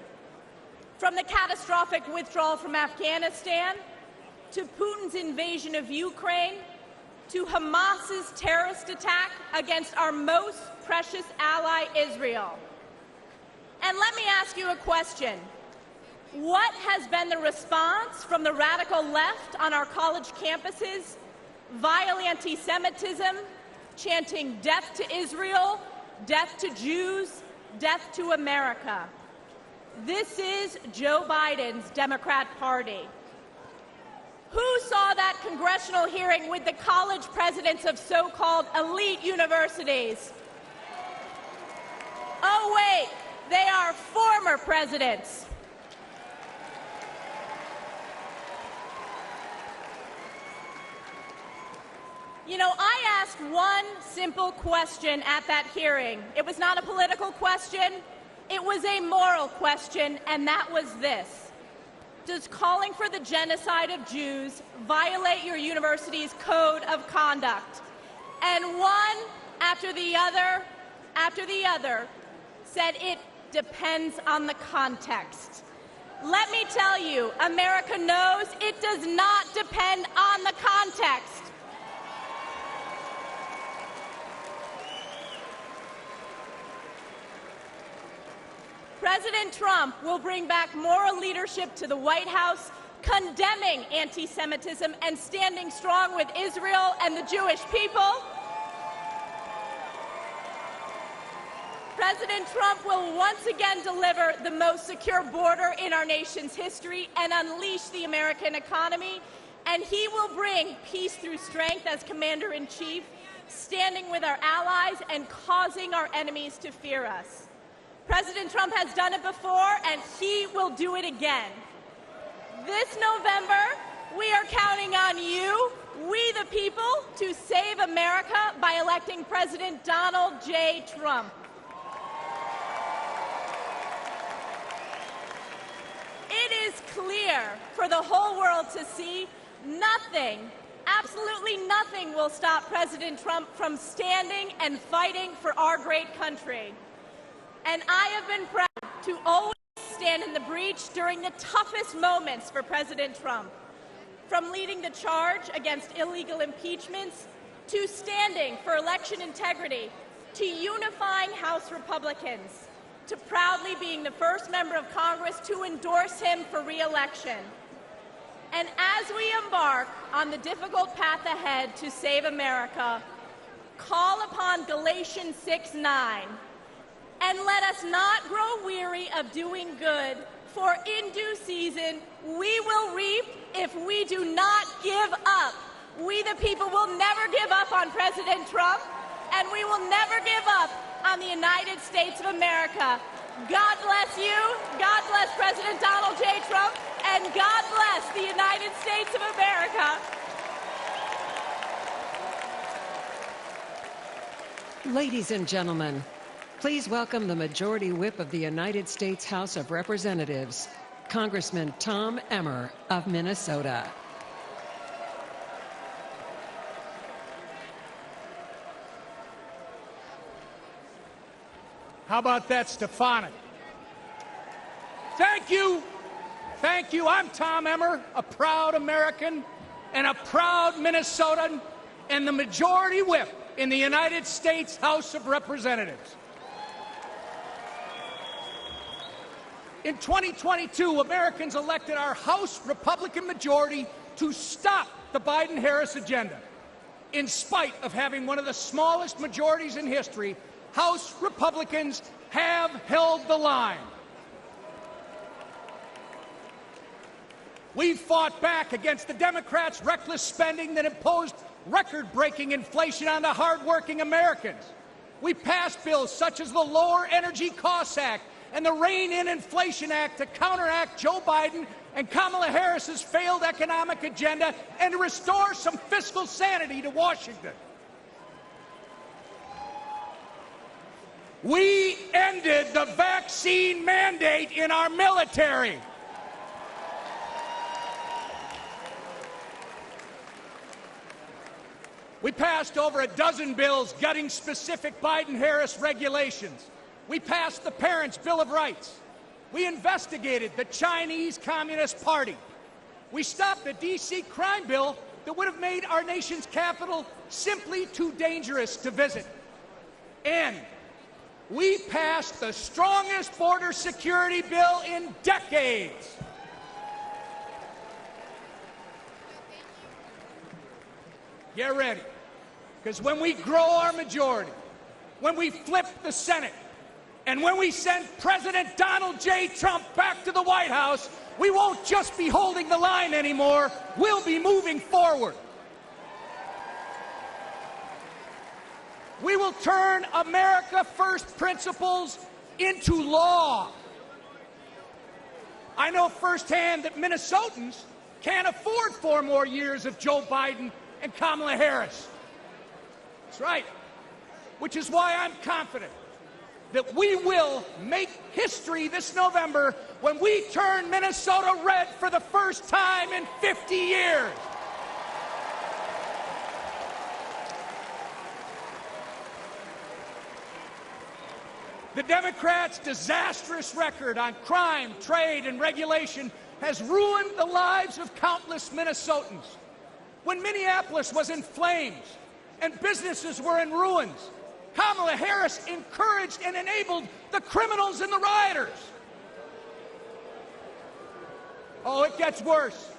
From the catastrophic withdrawal from Afghanistan, to Putin's invasion of Ukraine, to Hamas's terrorist attack against our most precious ally, Israel. And let me ask you a question. What has been the response from the radical left on our college campuses? Vile anti-Semitism, chanting death to Israel, death to Jews, death to America. This is Joe Biden's Democrat Party. Who saw that congressional hearing with the college presidents of so-called elite universities? Oh, wait, They are former presidents. You know, I asked one simple question at that hearing. It was not a political question. It was a moral question, and that was this. Does calling for the genocide of Jews violate your university's code of conduct? And one after the other said it depends on the context. Let me tell you, America knows it does not depend on the context. President Trump will bring back moral leadership to the White House, condemning anti-Semitism and standing strong with Israel and the Jewish people. President Trump will once again deliver the most secure border in our nation's history and unleash the American economy. And he will bring peace through strength as Commander-in-Chief, standing with our allies and causing our enemies to fear us. President Trump has done it before, and he will do it again. This November, we are counting on you, we the people, to save America by electing President Donald J. Trump. It is clear for the whole world to see nothing, absolutely nothing will stop President Trump from standing and fighting for our great country. And I have been proud to always stand in the breach during the toughest moments for President Trump, from leading the charge against illegal impeachments, to standing for election integrity, to unifying House Republicans, to proudly being the first member of Congress to endorse him for re-election. And as we embark on the difficult path ahead to save America, call upon Galatians 6:9. And let us not grow weary of doing good, for in due season we will reap if we do not give up. We the people will never give up on President Trump, and we will never give up on the United States of America. God bless you, God bless President Donald J. Trump, and God bless the United States of America. Ladies and gentlemen, please welcome the Majority Whip of the United States House of Representatives, Congressman Tom Emmer of Minnesota. How about that, Stefanik? Thank you. Thank you. I'm Tom Emmer, a proud American and a proud Minnesotan, and the Majority Whip in the United States House of Representatives. In 2022, Americans elected our House Republican majority to stop the Biden-Harris agenda. In spite of having one of the smallest majorities in history, House Republicans have held the line. We fought back against the Democrats' reckless spending that imposed record-breaking inflation on the hard-working Americans. We passed bills such as the Lower Energy Costs Act and the Rein-in Inflation Act to counteract Joe Biden and Kamala Harris's failed economic agenda and to restore some fiscal sanity to Washington. We ended the vaccine mandate in our military. We passed over a dozen bills gutting specific Biden-Harris regulations. We passed the Parents' Bill of Rights. We investigated the Chinese Communist Party. We stopped the D.C. crime bill that would have made our nation's capital simply too dangerous to visit. And we passed the strongest border security bill in decades. Get ready, because when we grow our majority, when we flip the Senate, and when we send President Donald J. Trump back to the White House, we won't just be holding the line anymore, we'll be moving forward. We will turn America First principles into law. I know firsthand that Minnesotans can't afford 4 more years of Joe Biden and Kamala Harris. That's right. Which is why I'm confident that we will make history this November when we turn Minnesota red for the first time in 50 years. The Democrats' disastrous record on crime, trade, and regulation has ruined the lives of countless Minnesotans. When Minneapolis was in flames and businesses were in ruins, Kamala Harris encouraged and enabled the criminals and the rioters. Oh, it gets worse.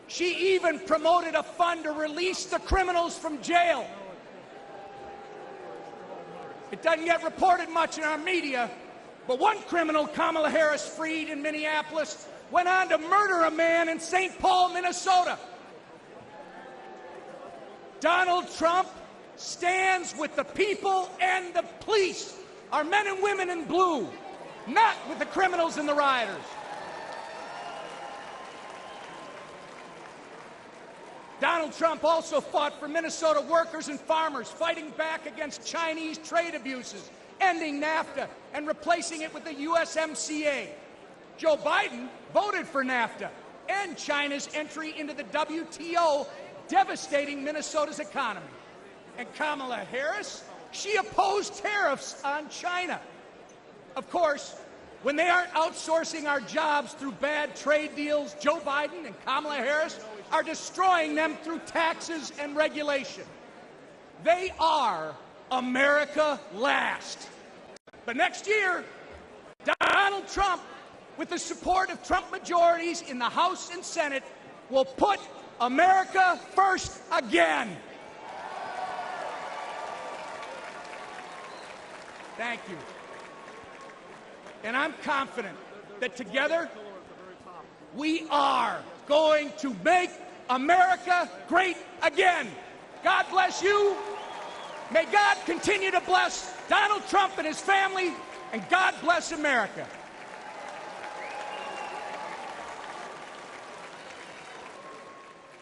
She even promoted a fund to release the criminals from jail. It doesn't get reported much in our media, but one criminal Kamala Harris freed in Minneapolis went on to murder a man in St. Paul, Minnesota. Donald Trump stands with the people and the police, our men and women in blue, not with the criminals and the rioters. Donald Trump also fought for Minnesota workers and farmers, fighting back against Chinese trade abuses, ending NAFTA, and replacing it with the USMCA. Joe Biden voted for NAFTA and China's entry into the WTO, devastating Minnesota's economy. And Kamala Harris, she opposed tariffs on China. Of course, when they aren't outsourcing our jobs through bad trade deals, Joe Biden and Kamala Harris are destroying them through taxes and regulation. They are America last. But next year, Donald Trump, with the support of Trump majorities in the House and Senate, will put America first again. Thank you. And I'm confident that together we are going to make America great again. God bless you. May God continue to bless Donald Trump and his family, and God bless America.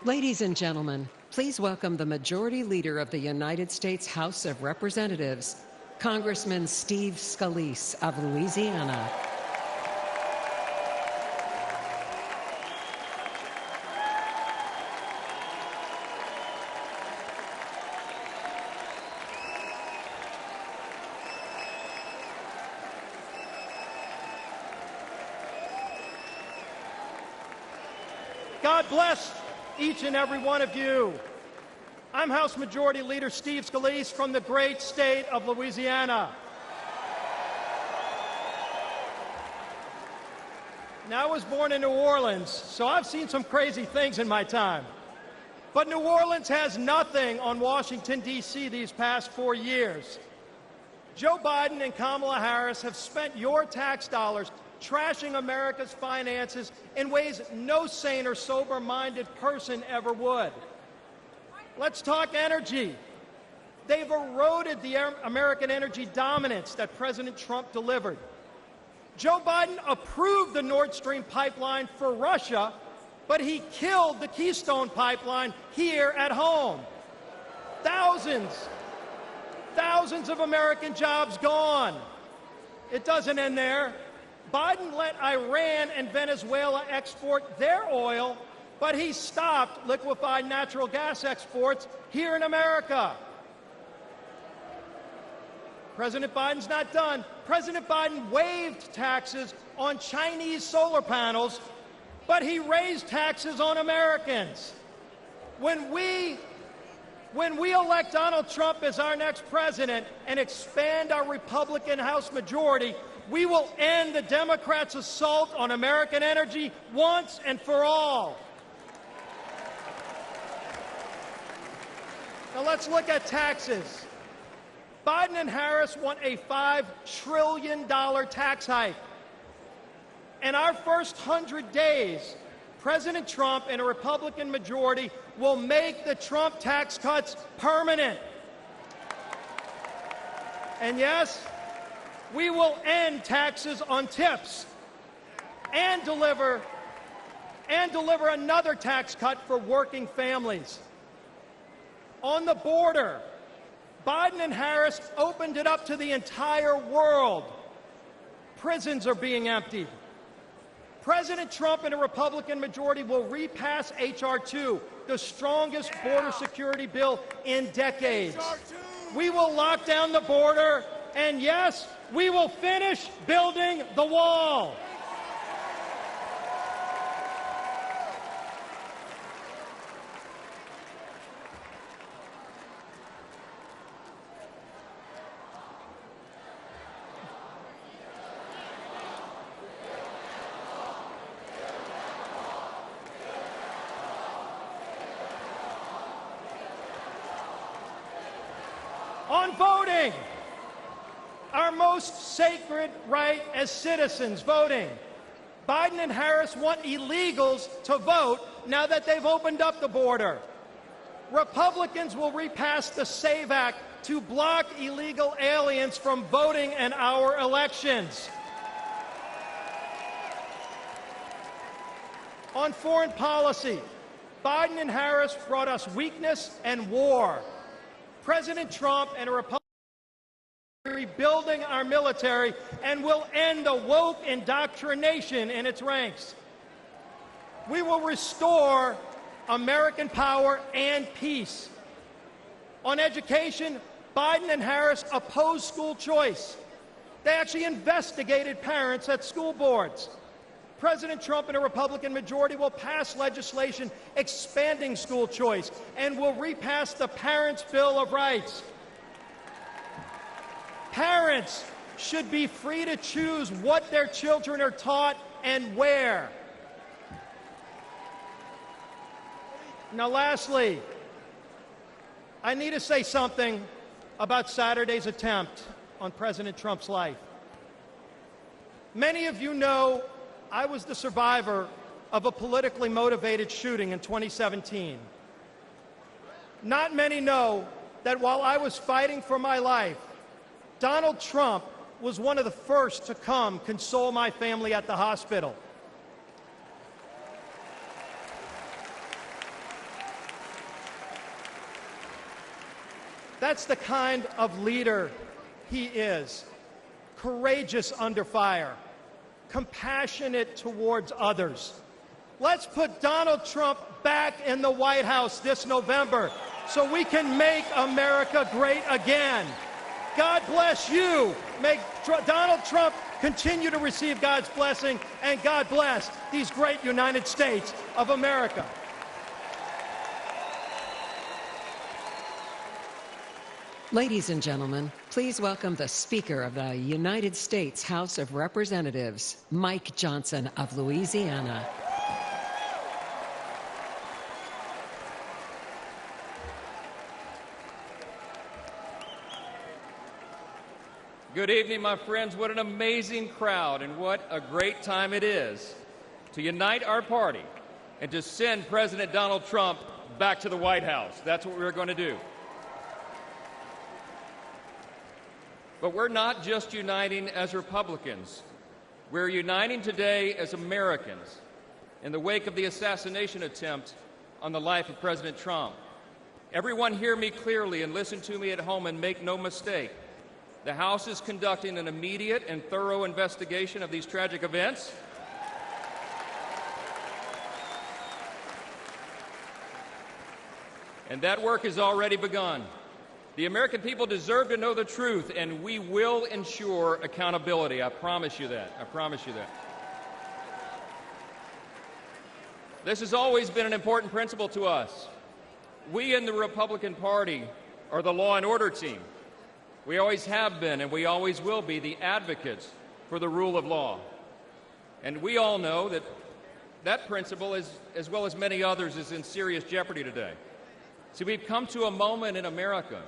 Ladies and gentlemen, please welcome the Majority Leader of the United States House of Representatives, Congressman Steve Scalise of Louisiana. God bless each and every one of you. I'm House Majority Leader Steve Scalise from the great state of Louisiana. Now, I was born in New Orleans, so I've seen some crazy things in my time. But New Orleans has nothing on Washington, D.C. these past 4 years. Joe Biden and Kamala Harris have spent your tax dollars trashing America's finances in ways no sane or sober-minded person ever would. Let's talk energy. They've eroded the American energy dominance that President Trump delivered. Joe Biden approved the Nord Stream pipeline for Russia, but he killed the Keystone pipeline here at home. Thousands of American jobs gone. It doesn't end there. Biden let Iran and Venezuela export their oil, but he stopped liquefied natural gas exports here in America. President Biden's not done. President Biden waived taxes on Chinese solar panels, but he raised taxes on Americans. When we elect Donald Trump as our next president and expand our Republican House majority, we will end the Democrats' assault on American energy once and for all. Now let's look at taxes. Biden and Harris want a $5 trillion tax hike. In our first 100 days, President Trump and a Republican majority will make the Trump tax cuts permanent. And yes, We will end taxes on tips and deliver another tax cut for working families. On the border, Biden and Harris opened it up to the entire world. Prisons are being emptied. President Trump and a Republican majority will repass H.R. 2, the strongest border security bill in decades. We will lock down the border, and yes, we will finish building the wall. On voting, our most sacred right as citizens, voting. Biden and Harris want illegals to vote now that they've opened up the border. Republicans will repass the SAVE Act to block illegal aliens from voting in our elections. On foreign policy, Biden and Harris brought us weakness and war. President Trump and a Republican are rebuilding our military and will end the woke indoctrination in its ranks. We will restore American power and peace. On education, Biden and Harris oppose school choice. They actually investigated parents at school boards. President Trump and a Republican majority will pass legislation expanding school choice and will repass the Parents' Bill of Rights. Parents should be free to choose what their children are taught and where. Now, lastly, I need to say something about Saturday's attempt on President Trump's life. Many of you know I was the survivor of a politically motivated shooting in 2017. Not many know that while I was fighting for my life, Donald Trump was one of the first to come console my family at the hospital. That's the kind of leader he is. Courageous under fire. Compassionate towards others. Let's put Donald Trump back in the White House this November so we can make America great again. God bless you. Make Donald Trump continue to receive God's blessing, and God bless these great United States of America. Ladies and gentlemen, please welcome the Speaker of the United States House of Representatives, Mike Johnson of Louisiana. Good evening, my friends. What an amazing crowd, and what a great time it is to unite our party and to send President Donald Trump back to the White House. That's what we're going to do. But we're not just uniting as Republicans. We're uniting today as Americans in the wake of the assassination attempt on the life of President Trump. Everyone hear me clearly and listen to me at home and make no mistake. The House is conducting an immediate and thorough investigation of these tragic events. And that work has already begun. The American people deserve to know the truth, and we will ensure accountability. I promise you that. I promise you that. This has always been an important principle to us. We in the Republican Party are the law and order team. We always have been, and we always will be, the advocates for the rule of law. And we all know that that principle, as well as many others, is in serious jeopardy today. See, we've come to a moment in America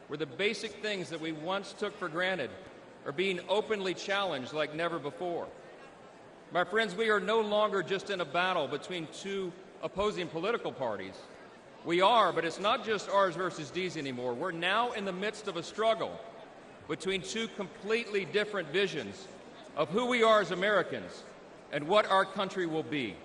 where the basic things that we once took for granted are being openly challenged like never before. My friends, we are no longer just in a battle between two opposing political parties. We are, but it's not just ours versus these anymore. We're now in the midst of a struggle between two completely different visions of who we are as Americans and what our country will be.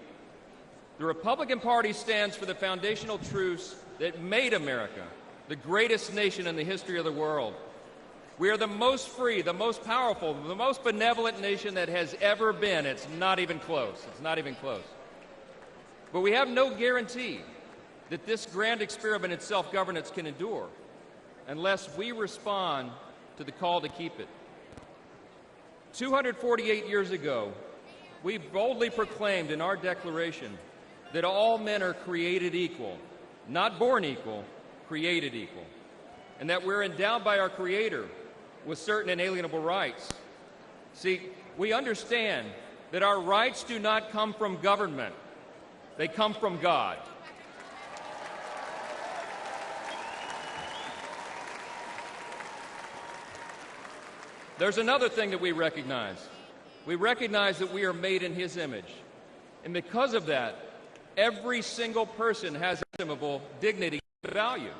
The Republican Party stands for the foundational truths that made America the greatest nation in the history of the world. We are the most free, the most powerful, the most benevolent nation that has ever been. It's not even close. It's not even close. But we have no guarantee that this grand experiment in self-governance can endure unless we respond to the call to keep it. 248 years ago, we boldly proclaimed in our Declaration that all men are created equal, not born equal, created equal, and that we're endowed by our Creator with certain inalienable rights. See, we understand that our rights do not come from government, they come from God. There's another thing that we recognize. We recognize that we are made in His image. And because of that, every single person has inestimable dignity and value.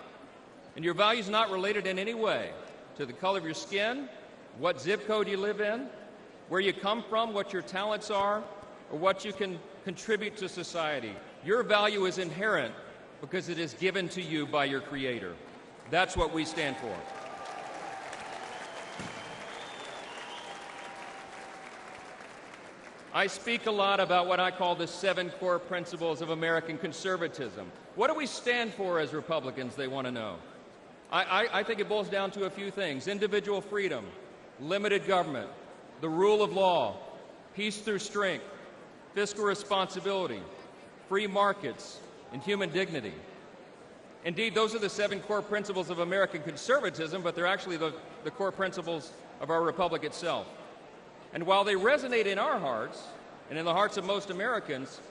And your value is not related in any way to the color of your skin, what zip code you live in, where you come from, what your talents are, or what you can contribute to society. Your value is inherent because it is given to you by your Creator. That's what we stand for. I speak a lot about what I call the 7 core principles of American conservatism. What do we stand for as Republicans, they want to know? I think it boils down to a few things: individual freedom, limited government, the rule of law, peace through strength, fiscal responsibility, free markets, and human dignity. Indeed, those are the 7 core principles of American conservatism, but they're actually the core principles of our republic itself. And while they resonate in our hearts and in the hearts of most Americans,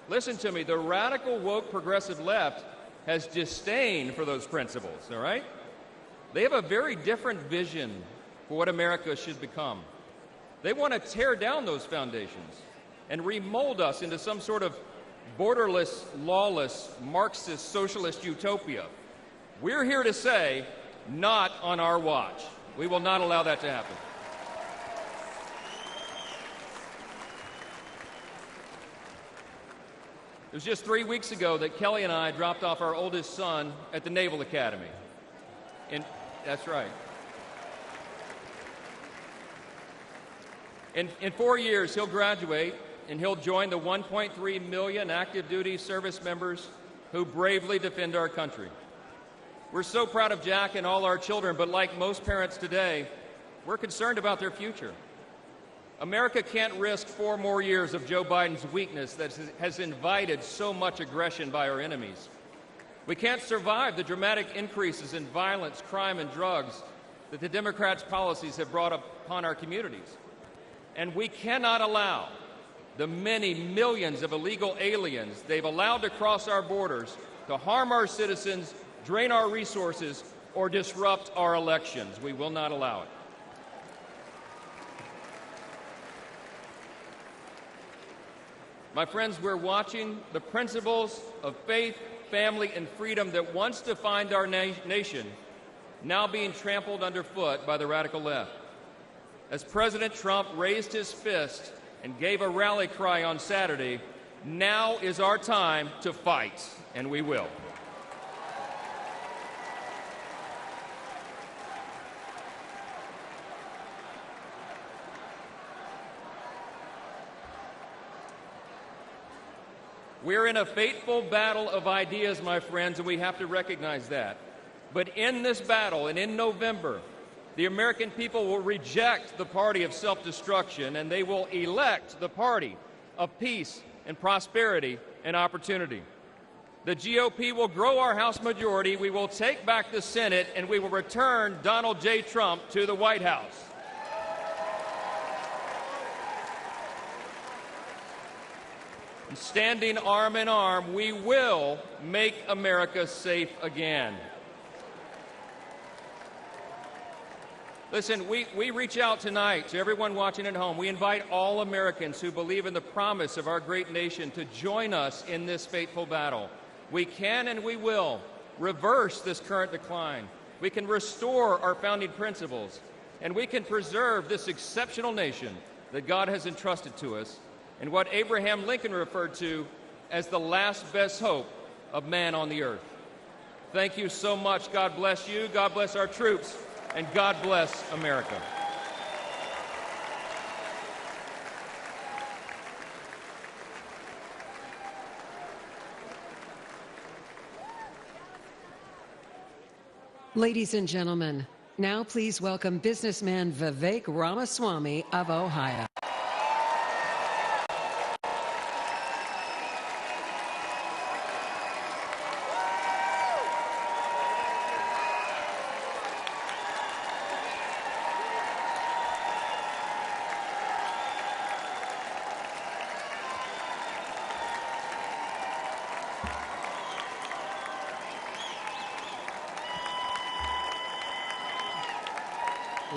listen to me, the radical, woke, progressive left has disdain for those principles, all right? They have a very different vision for what America should become. They want to tear down those foundations and remold us into some sort of borderless, lawless, Marxist, socialist utopia. We're here to say, not on our watch. We will not allow that to happen. It was just 3 weeks ago that Kelly and I dropped off our oldest son at the Naval Academy. That's right. In 4 years, he'll graduate, and he'll join the 1.3 million active duty service members who bravely defend our country. We're so proud of Jack and all our children, but like most parents today, we're concerned about their future. America can't risk 4 more years of Joe Biden's weakness that has invited so much aggression by our enemies. We can't survive the dramatic increases in violence, crime, and drugs that the Democrats' policies have brought upon our communities. And we cannot allow the many millions of illegal aliens they've allowed to cross our borders to harm our citizens, drain our resources, or disrupt our elections. We will not allow it. My friends, we're watching the principles of faith, family, and freedom that once defined our nation now being trampled underfoot by the radical left. As President Trump raised his fist and gave a rally cry on Saturday, now is our time to fight, and we will. We're in a fateful battle of ideas, my friends, and we have to recognize that. But in this battle, and in November, the American people will reject the party of self-destruction, and they will elect the party of peace and prosperity and opportunity. The GOP will grow our House majority, we will take back the Senate, and we will return Donald J. Trump to the White House. Standing arm in arm, we will make America safe again. Listen, we reach out tonight to everyone watching at home. We invite all Americans who believe in the promise of our great nation to join us in this fateful battle. We can and we will reverse this current decline. We can restore our founding principles, and we can preserve this exceptional nation that God has entrusted to us and what Abraham Lincoln referred to as the last best hope of man on the earth. Thank you so much. God bless you, God bless our troops, and God bless America. Ladies and gentlemen, now please welcome businessman Vivek Ramaswamy of Ohio.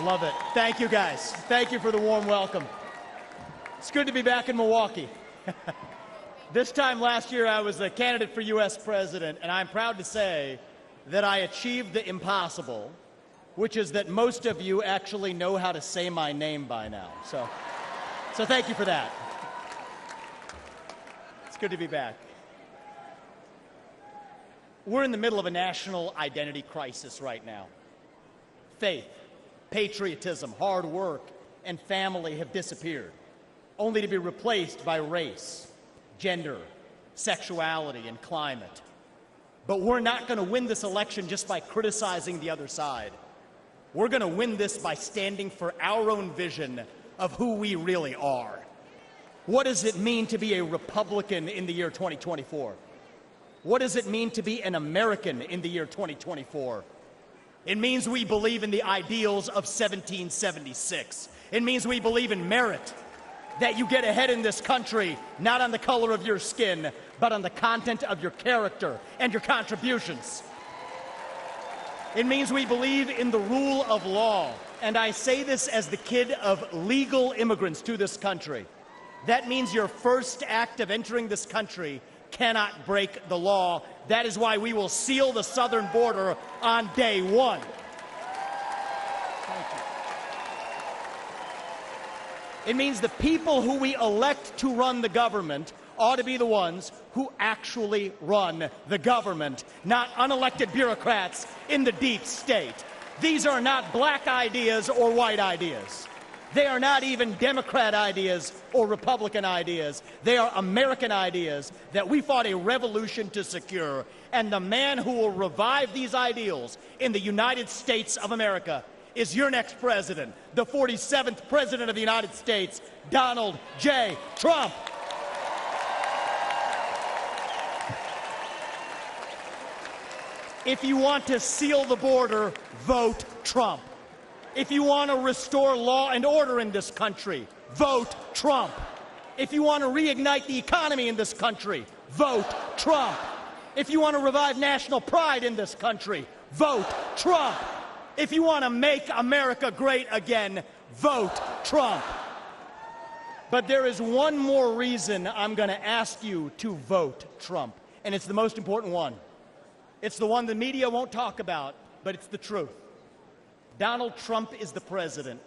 Love it. Thank you, guys. Thank you for the warm welcome. It's good to be back in Milwaukee. This time last year, I was a candidate for U.S. president, and I'm proud to say that I achieved the impossible, which is that most of you actually know how to say my name by now. So thank you for that. It's good to be back. We're in the middle of a national identity crisis right now. Faith, patriotism, hard work, and family have disappeared, only to be replaced by race, gender, sexuality, and climate. But we're not going to win this election just by criticizing the other side. We're going to win this by standing for our own vision of who we really are. What does it mean to be a Republican in the year 2024? What does it mean to be an American in the year 2024? It means we believe in the ideals of 1776. It means we believe in merit, that you get ahead in this country, not on the color of your skin, but on the content of your character and your contributions. It means we believe in the rule of law. And I say this as the kid of legal immigrants to this country. That means your first act of entering this country cannot break the law. That is why we will seal the southern border on day one. Thank you. It means the people who we elect to run the government ought to be the ones who actually run the government, not unelected bureaucrats in the deep state. These are not black ideas or white ideas. They are not even Democrat ideas or Republican ideas. They are American ideas that we fought a revolution to secure. And the man who will revive these ideals in the United States of America is your next president, the 47th president of the United States, Donald J. Trump. If you want to seal the border, vote Trump. If you want to restore law and order in this country, vote Trump. If you want to reignite the economy in this country, vote Trump. If you want to revive national pride in this country, vote Trump. If you want to make America great again, vote Trump. But there is one more reason I'm going to ask you to vote Trump, and it's the most important one. It's the one the media won't talk about, but it's the truth. Donald Trump is the president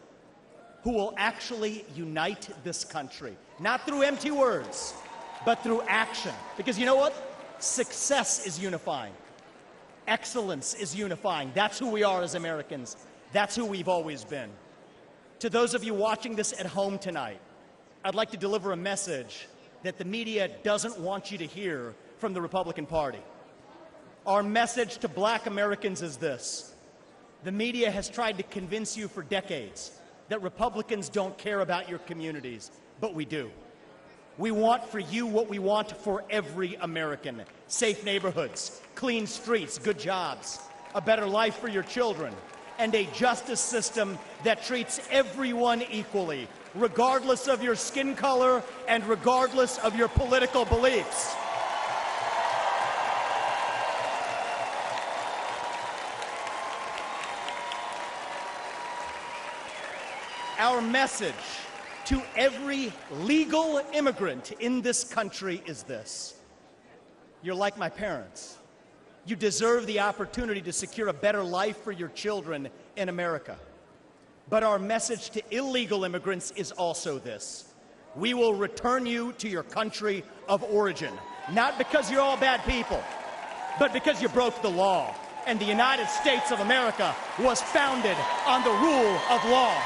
who will actually unite this country, not through empty words, but through action. Because you know what? Success is unifying. Excellence is unifying. That's who we are as Americans. That's who we've always been. To those of you watching this at home tonight, I'd like to deliver a message that the media doesn't want you to hear from the Republican Party. Our message to black Americans is this. The media has tried to convince you for decades that Republicans don't care about your communities, but we do. We want for you what we want for every American: safe neighborhoods, clean streets, good jobs, a better life for your children, and a justice system that treats everyone equally, regardless of your skin color and regardless of your political beliefs. Our message to every legal immigrant in this country is this: you're like my parents. You deserve the opportunity to secure a better life for your children in America. But our message to illegal immigrants is also this: we will return you to your country of origin, not because you're all bad people, but because you broke the law. And the United States of America was founded on the rule of law.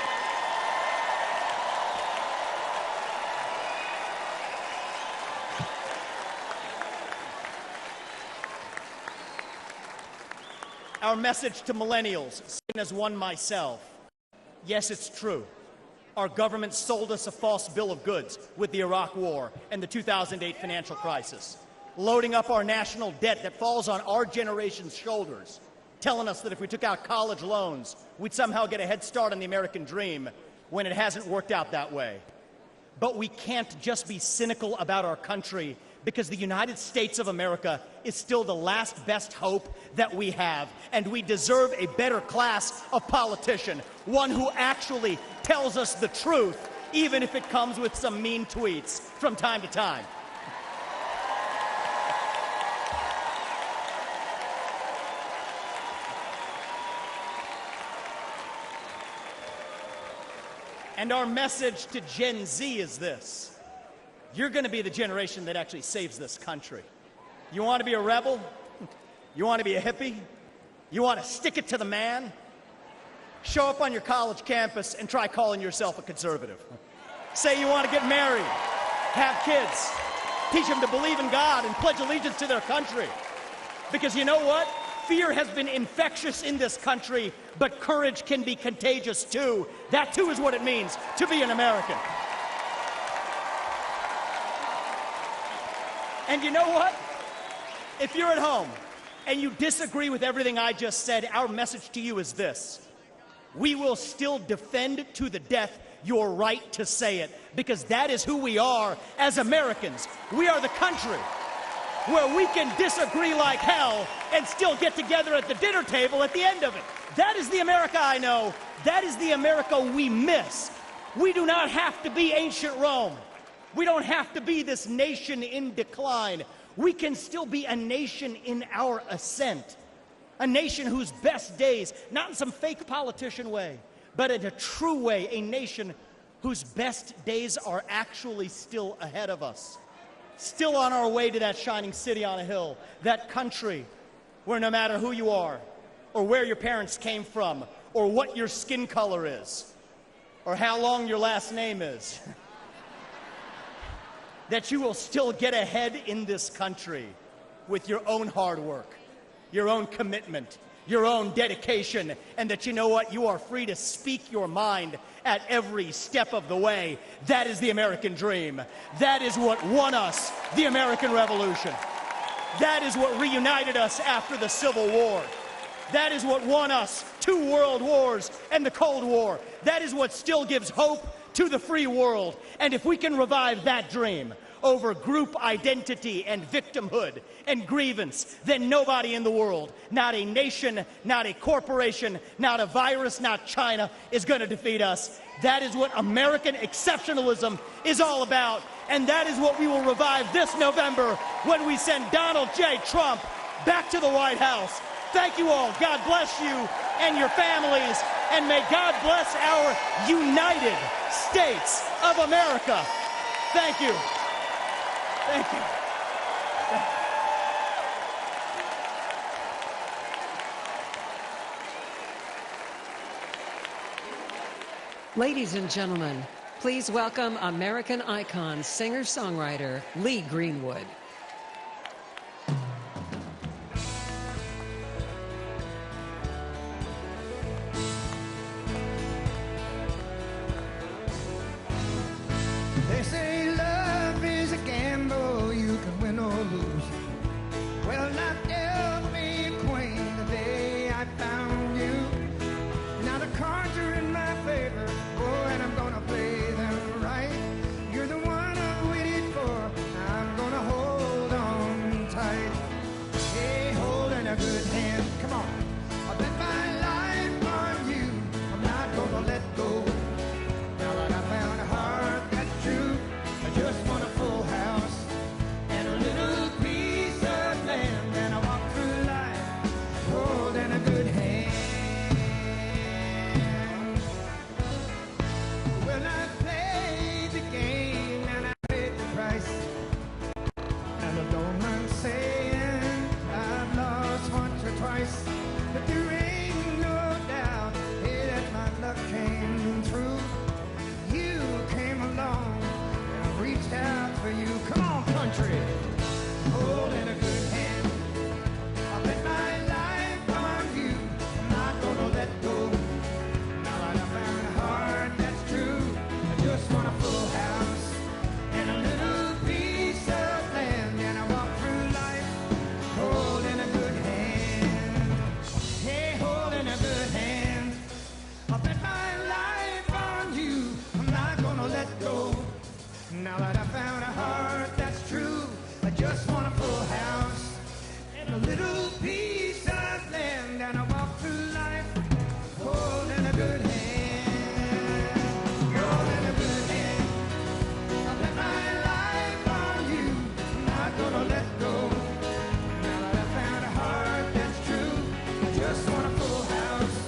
Our message to millennials, seen as one myself: yes, it's true. Our government sold us a false bill of goods with the Iraq War and the 2008 financial crisis, loading up our national debt that falls on our generation's shoulders, telling us that if we took out college loans, we'd somehow get a head start on the American dream, when it hasn't worked out that way. But we can't just be cynical about our country, because the United States of America is still the last best hope that we have, and we deserve a better class of politician, one who actually tells us the truth, even if it comes with some mean tweets from time to time. And our message to Gen Z is this: you're going to be the generation that actually saves this country. You want to be a rebel? You want to be a hippie? You want to stick it to the man? Show up on your college campus and try calling yourself a conservative. Say you want to get married, have kids, teach them to believe in God and pledge allegiance to their country. Because you know what? Fear has been infectious in this country, but courage can be contagious too. That too is what it means to be an American. And you know what? If you're at home and you disagree with everything I just said, our message to you is this: we will still defend to the death your right to say it, because that is who we are as Americans. We are the country where we can disagree like hell and still get together at the dinner table at the end of it. That is the America I know. That is the America we miss. We do not have to be ancient Rome. We don't have to be this nation in decline. We can still be a nation in our ascent. A nation whose best days, not in some fake politician way, but in a true way, a nation whose best days are actually still ahead of us. Still on our way to that shining city on a hill, that country where no matter who you are, or where your parents came from, or what your skin color is, or how long your last name is, that you will still get ahead in this country with your own hard work, your own commitment, your own dedication, and that you know what? You are free to speak your mind at every step of the way. That is the American dream. That is what won us the American Revolution. That is what reunited us after the Civil War. That is what won us 2 world wars and the Cold War. That is what still gives hope to the free world. And if we can revive that dream over group identity and victimhood and grievance, then nobody in the world, not a nation, not a corporation, not a virus, not China, is going to defeat us. That is what American exceptionalism is all about. And that is what we will revive this November when we send Donald J. Trump back to the White House. Thank you all. God bless you and your families. And may God bless our United States of America. Thank you. Thank you. Ladies and gentlemen, please welcome American icon, singer-songwriter Lee Greenwood. They say love is a gamble, you can win or lose. Well, I dealt me a queen the day I found you. Now the cards are in my favor, oh, and I'm gonna play them right. You're the one I waited for, I'm gonna hold on tight. Hey, holding a good hand, come on. I bet my life on you, I'm not gonna let go. Now that I found a heart that's true, not gonna let go. Now that I found a heart that's true, I just want a full house and a little piece of land, and I walk through life holding a good hand, holding a good hand. I bet my life on you, I'm not gonna let go. Now that I found a heart that's true, I just want a full house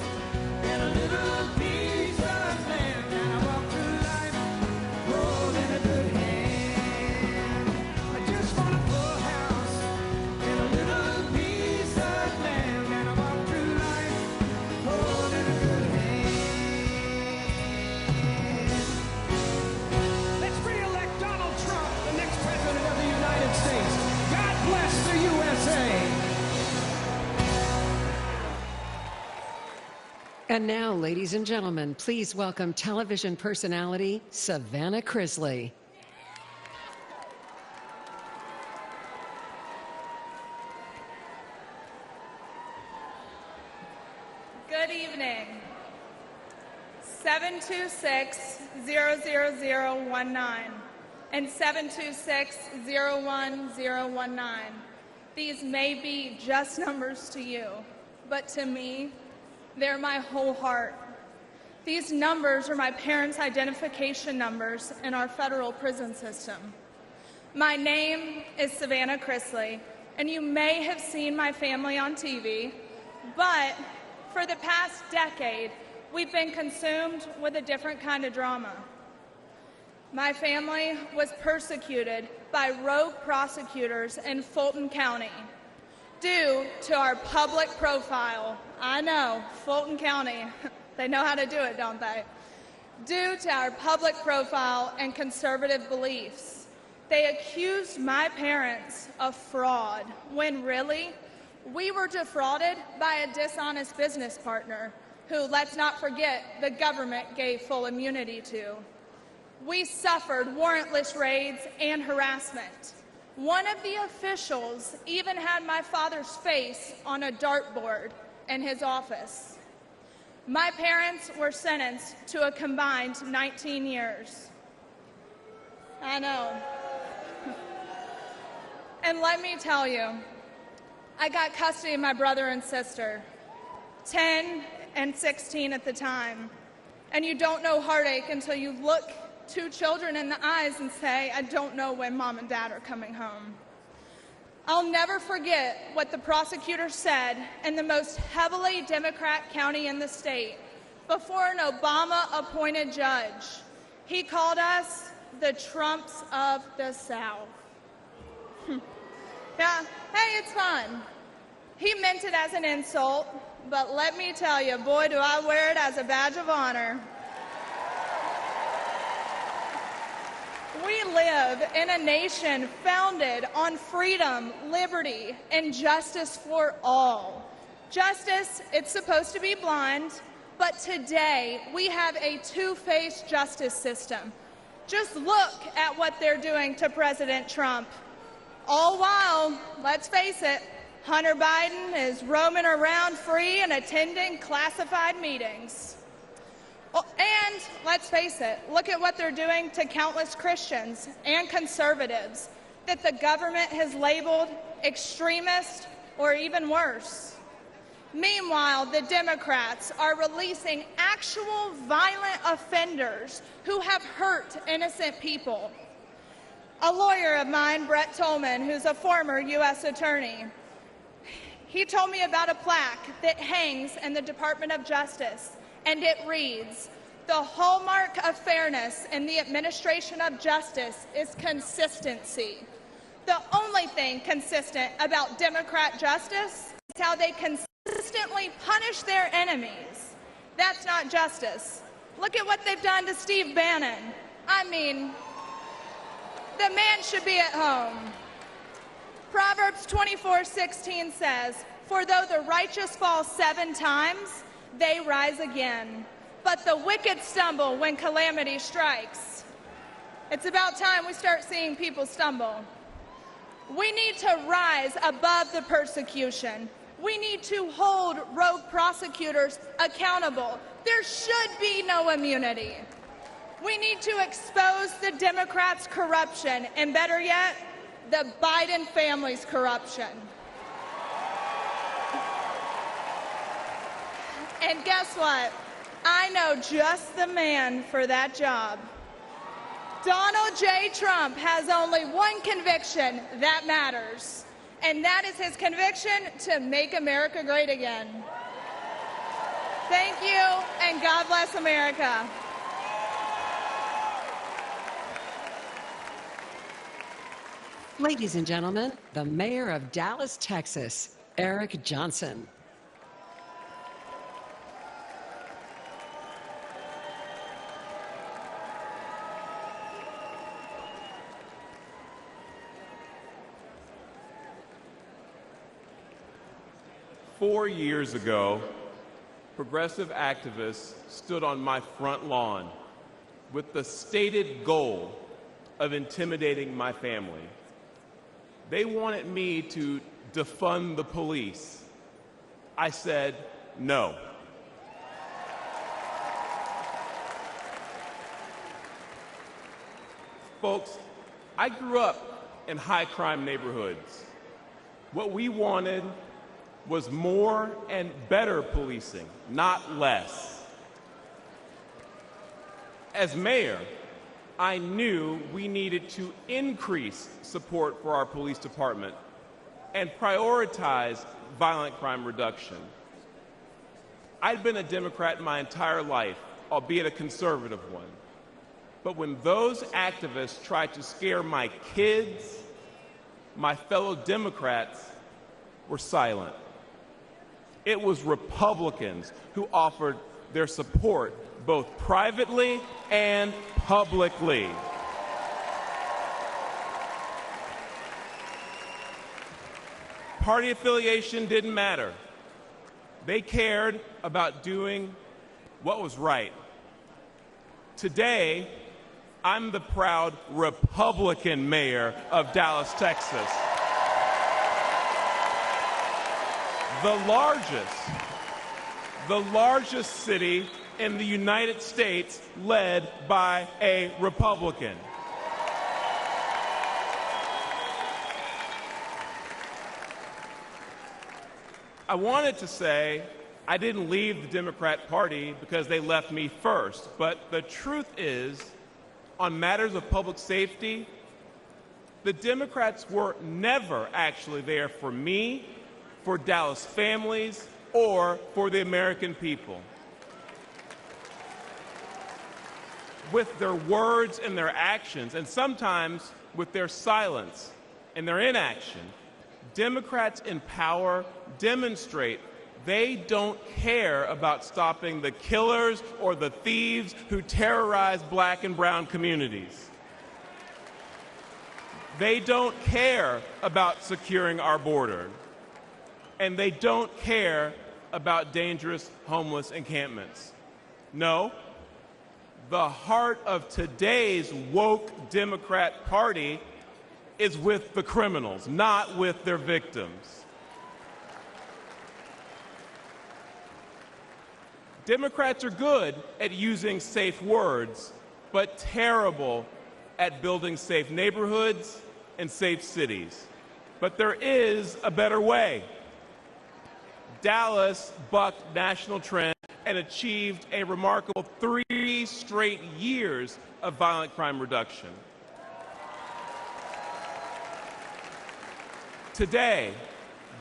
and a little piece of land, and I walk through life holding a good hand. I just want a full house and a little piece of land, and I walk through life holding a good hand. Let's re-elect Donald Trump, the next president of the United States. God bless the USA. And now, ladies and gentlemen, please welcome television personality Savannah Crisley. Good evening. 726-00019 and 726-01019. These may be just numbers to you, but to me, they're my whole heart. These numbers are my parents' identification numbers in our federal prison system. My name is Savannah Crisley, and you may have seen my family on TV, but for the past decade, we've been consumed with a different kind of drama. My family was persecuted by rogue prosecutors in Fulton County due to our public profile. I know, Fulton County, they know how to do it, don't they? Due to our public profile and conservative beliefs. They accused my parents of fraud, when really, we were defrauded by a dishonest business partner who, let's not forget, the government gave full immunity to. We suffered warrantless raids and harassment. One of the officials even had my father's face on a dartboard in his office. My parents were sentenced to a combined 19 years. I know. And let me tell you, I got custody of my brother and sister, 10 and 16 at the time. And you don't know heartache until you look two children in the eyes and say, I don't know when mom and dad are coming home. I'll never forget what the prosecutor said in the most heavily Democrat county in the state before an Obama-appointed judge. He called us the Trumps of the South. Yeah, hey, it's fun. He meant it as an insult, but let me tell you, boy, do I wear it as a badge of honor. We live in a nation founded on freedom, liberty, and justice for all. Justice, it's supposed to be blind, but today we have a two-faced justice system. Just look at what they're doing to President Trump. All while, let's face it, Hunter Biden is roaming around free and attending classified meetings. And let's face it, look at what they're doing to countless Christians and conservatives that the government has labeled extremist or even worse. Meanwhile, the Democrats are releasing actual violent offenders who have hurt innocent people. A lawyer of mine, Brett Tolman, who's a former U.S. attorney, he told me about a plaque that hangs in the Department of Justice, and it reads, "The hallmark of fairness in the administration of justice is consistency. The only thing consistent about Democrat justice is how they consistently punish their enemies. That's not justice. Look at what they've done to Steve Bannon. I mean, the man should be at home." Proverbs 24:16 says, "For though the righteous fall 7 times, they rise again. But the wicked stumble when calamity strikes." It's about time we start seeing people stumble. We need to rise above the persecution. We need to hold rogue prosecutors accountable. There should be no immunity. We need to expose the Democrats' corruption, and better yet, the Biden family's corruption. And guess what? I know just the man for that job. Donald J. Trump has only one conviction that matters, and that is his conviction to make America great again. Thank you, and God bless America. Ladies and gentlemen, the mayor of Dallas, Texas, Eric Johnson. "4 years ago, progressive activists stood on my front lawn with the stated goal of intimidating my family. They wanted me to defund the police. I said no. Folks, I grew up in high-crime neighborhoods. What we wanted was more and better policing, not less. As mayor, I knew we needed to increase support for our police department and prioritize violent crime reduction. I'd been a Democrat my entire life, albeit a conservative one. But when those activists tried to scare my kids, my fellow Democrats were silent. It was Republicans who offered their support both privately and publicly. Party affiliation didn't matter. They cared about doing what was right. Today, I'm the proud Republican mayor of Dallas, Texas. The largest city in the United States led by a Republican. I wanted to say I didn't leave the Democrat Party because they left me first, but the truth is, on matters of public safety, the Democrats were never actually there for me, for Dallas families, or for the American people. With their words and their actions, and sometimes with their silence and their inaction, Democrats in power demonstrate they don't care about stopping the killers or the thieves who terrorize black and brown communities. They don't care about securing our border. And they don't care about dangerous homeless encampments. No, the heart of today's woke Democrat Party is with the criminals, not with their victims. Democrats are good at using safe words, but terrible at building safe neighborhoods and safe cities. But there is a better way. Dallas bucked national trend and achieved a remarkable 3 straight years of violent crime reduction. Today,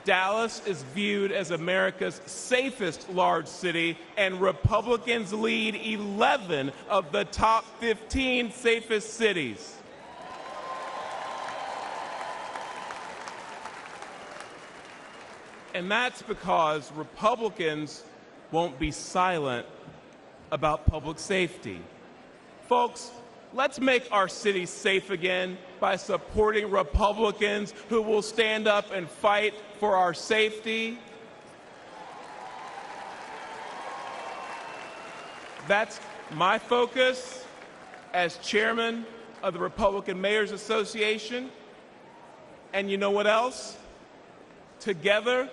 Dallas is viewed as America's safest large city, and Republicans lead 11 of the top 15 safest cities. And that's because Republicans won't be silent about public safety. Folks, let's make our city safe again by supporting Republicans who will stand up and fight for our safety. That's my focus as chairman of the Republican Mayors Association. And you know what else? Together,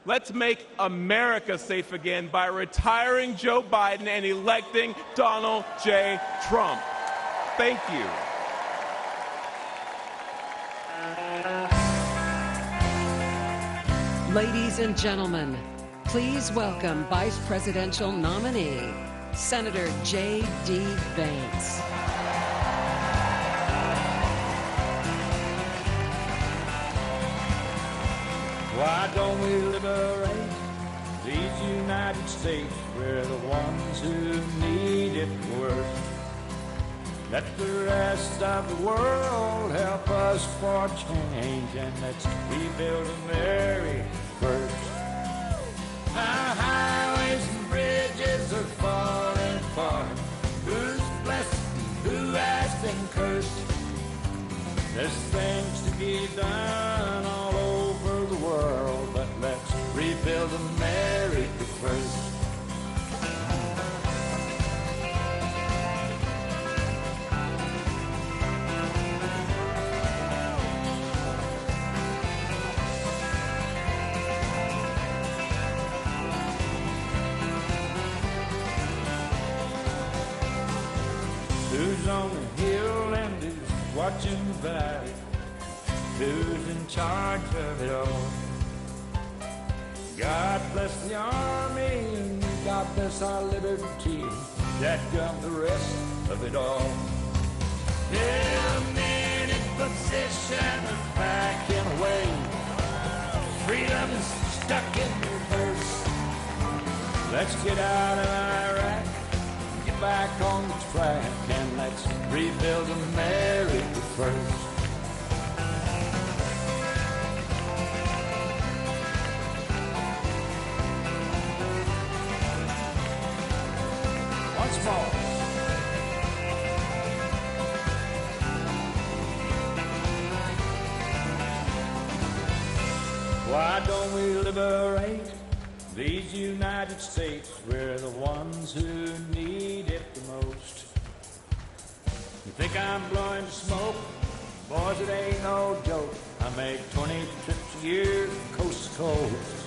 Let's make America safe again by retiring Joe Biden and electing Donald J. Trump. Thank you. Ladies and gentlemen, please welcome Vice Presidential nominee, Senator J.D. Vance. Why don't we liberate these United States? We're the ones who need it worst. Let the rest of the world help us for change, and let's rebuild America first. Our highways and bridges are falling apart. Who's blessed and who has been cursed? There's things to be done all over the world, but let's rebuild America first. Who's on the hill and who's watching the valley? Who's in charge of it all? God bless the army and God bless our liberty. That got the rest of it all. Yeah, men in position are backing away. Freedom is stuck in reverse. Let's get out of Iraq, get back on the track, and let's rebuild America first. Once more. Why don't we liberate these United States? We're the ones who need it the most. You think I'm blowing smoke? Boys, it ain't no joke. I make 20 trips a year coast to coast.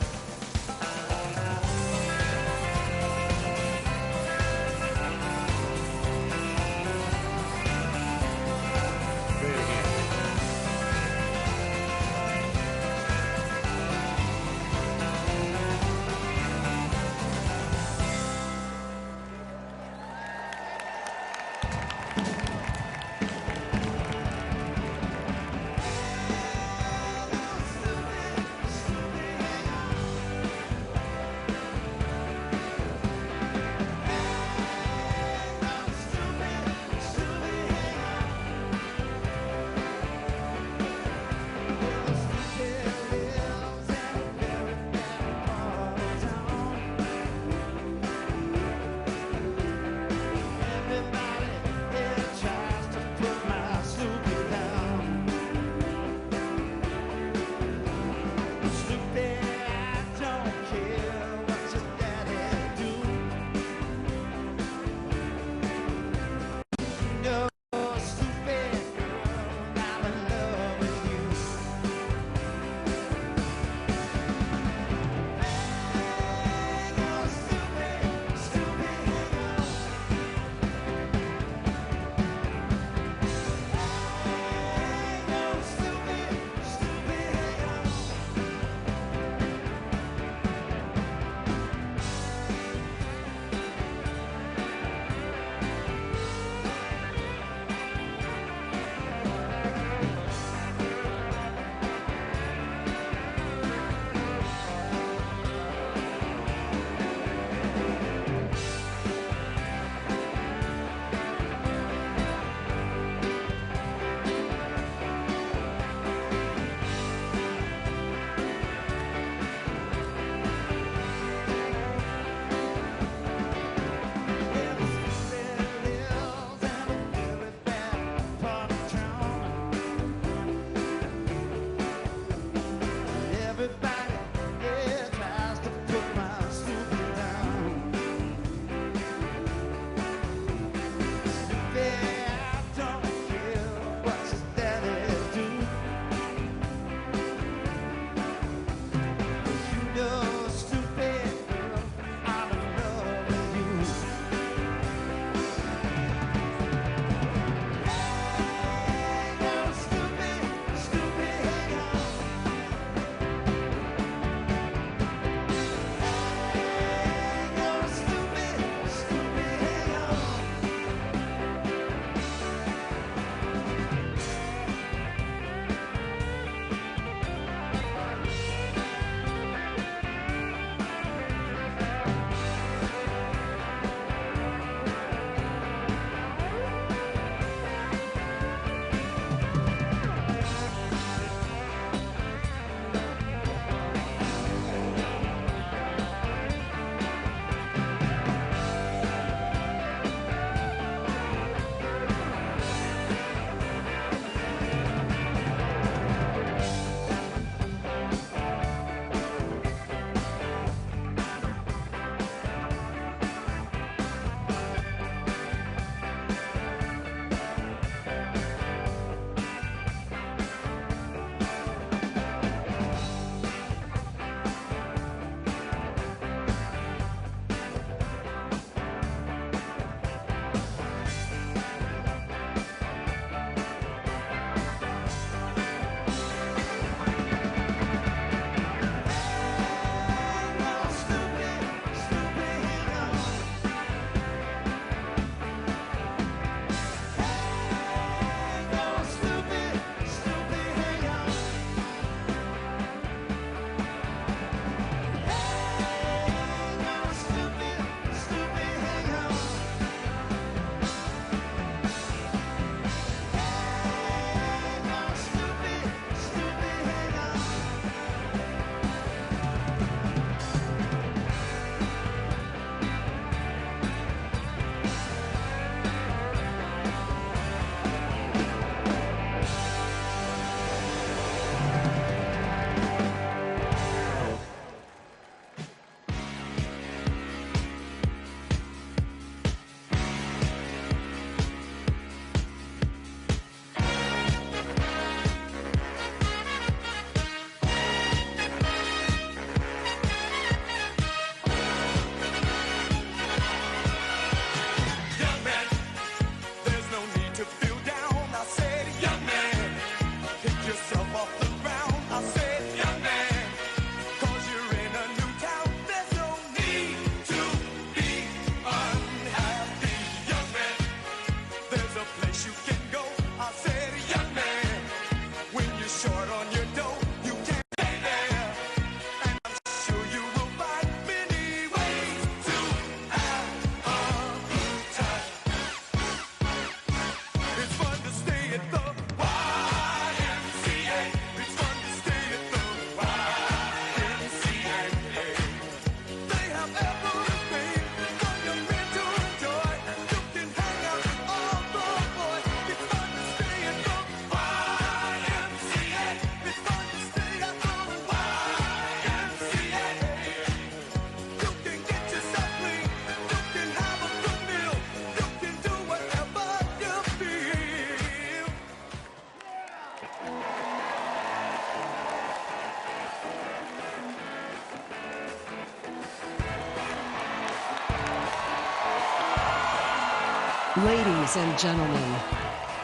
Ladies and gentlemen,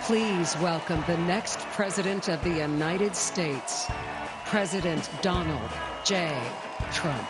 please welcome the next President of the United States, President Donald J. Trump.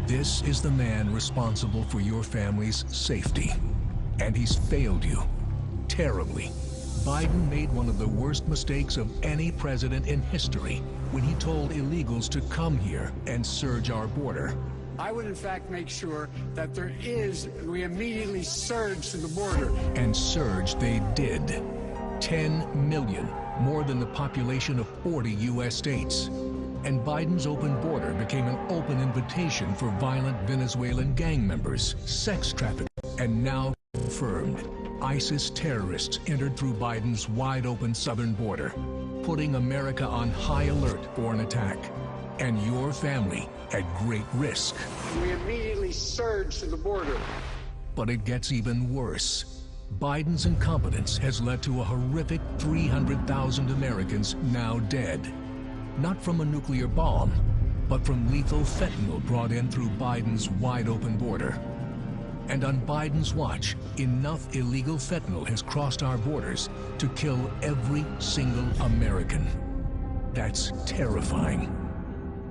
This is the man responsible for your family's safety. And he's failed you terribly. Biden made one of the worst mistakes of any president in history when he told illegals to come here and surge our border. I would, in fact, make sure that we immediately surge to the border. And surge they did. 10 million, more than the population of 40 U.S. states. And Biden's open border became an open invitation for violent Venezuelan gang members, sex traffickers, and now confirmed, ISIS terrorists entered through Biden's wide-open southern border, putting America on high alert for an attack, and your family at great risk. We immediately surge to the border. But it gets even worse. Biden's incompetence has led to a horrific 300,000 Americans now dead. Not from a nuclear bomb, but from lethal fentanyl brought in through Biden's wide-open border. And on Biden's watch, enough illegal fentanyl has crossed our borders to kill every single American. That's terrifying.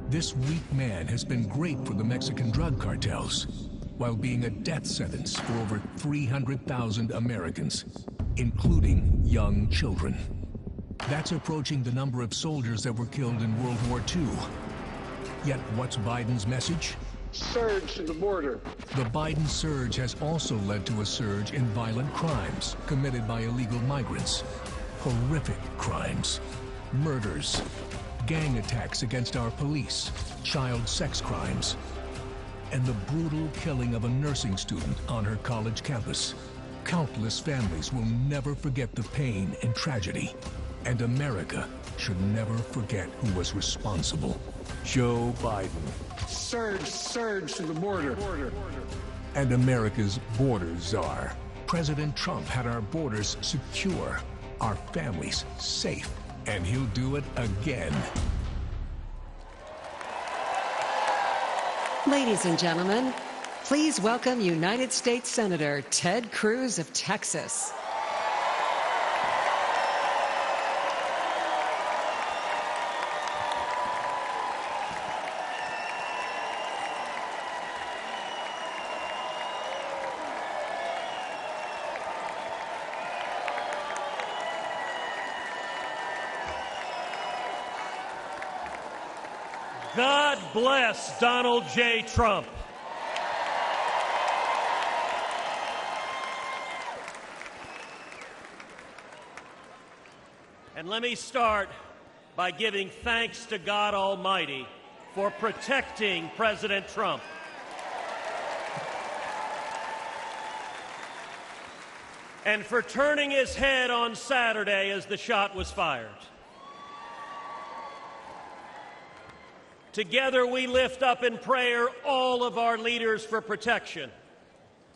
This weak man has been great for the Mexican drug cartels, while being a death sentence for over 300,000 Americans, including young children. That's approaching the number of soldiers that were killed in World War II. Yet what's Biden's message? Surge to the border. The Biden surge has also led to a surge in violent crimes committed by illegal migrants. Horrific crimes. Murders. Gang attacks against our police. Child sex crimes. And the brutal killing of a nursing student on her college campus. Countless families will never forget the pain and tragedy. And America should never forget who was responsible. Joe Biden. Surge to the border. And America's border czar, President Trump had our borders secure, our families safe, and he'll do it again. Ladies and gentlemen, please welcome United States Senator Ted Cruz of Texas. God bless Donald J. Trump. And let me start by giving thanks to God Almighty for protecting President Trump. And for turning his head on Saturday as the shot was fired. Together we lift up in prayer all of our leaders for protection.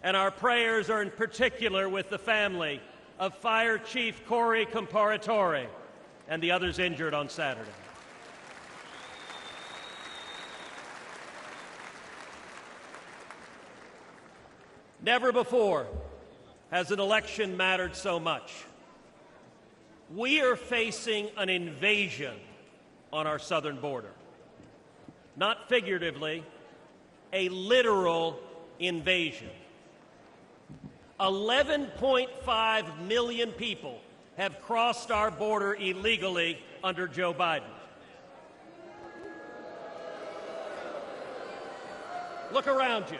And our prayers are in particular with the family of Fire Chief Corey Comparatore and the others injured on Saturday. Never before has an election mattered so much. We are facing an invasion on our southern border. Not figuratively, a literal invasion. 11.5 million people have crossed our border illegally under Joe Biden. Look around you.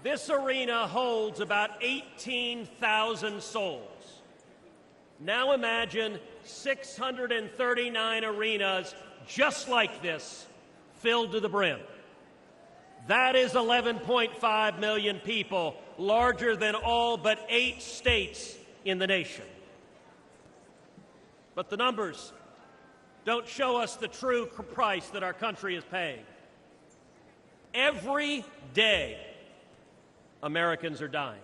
This arena holds about 18,000 souls. Now imagine 639 arenas just like this, filled to the brim. That is 11.5 million people, larger than all but 8 states in the nation. But the numbers don't show us the true price that our country is paying. Every day, Americans are dying.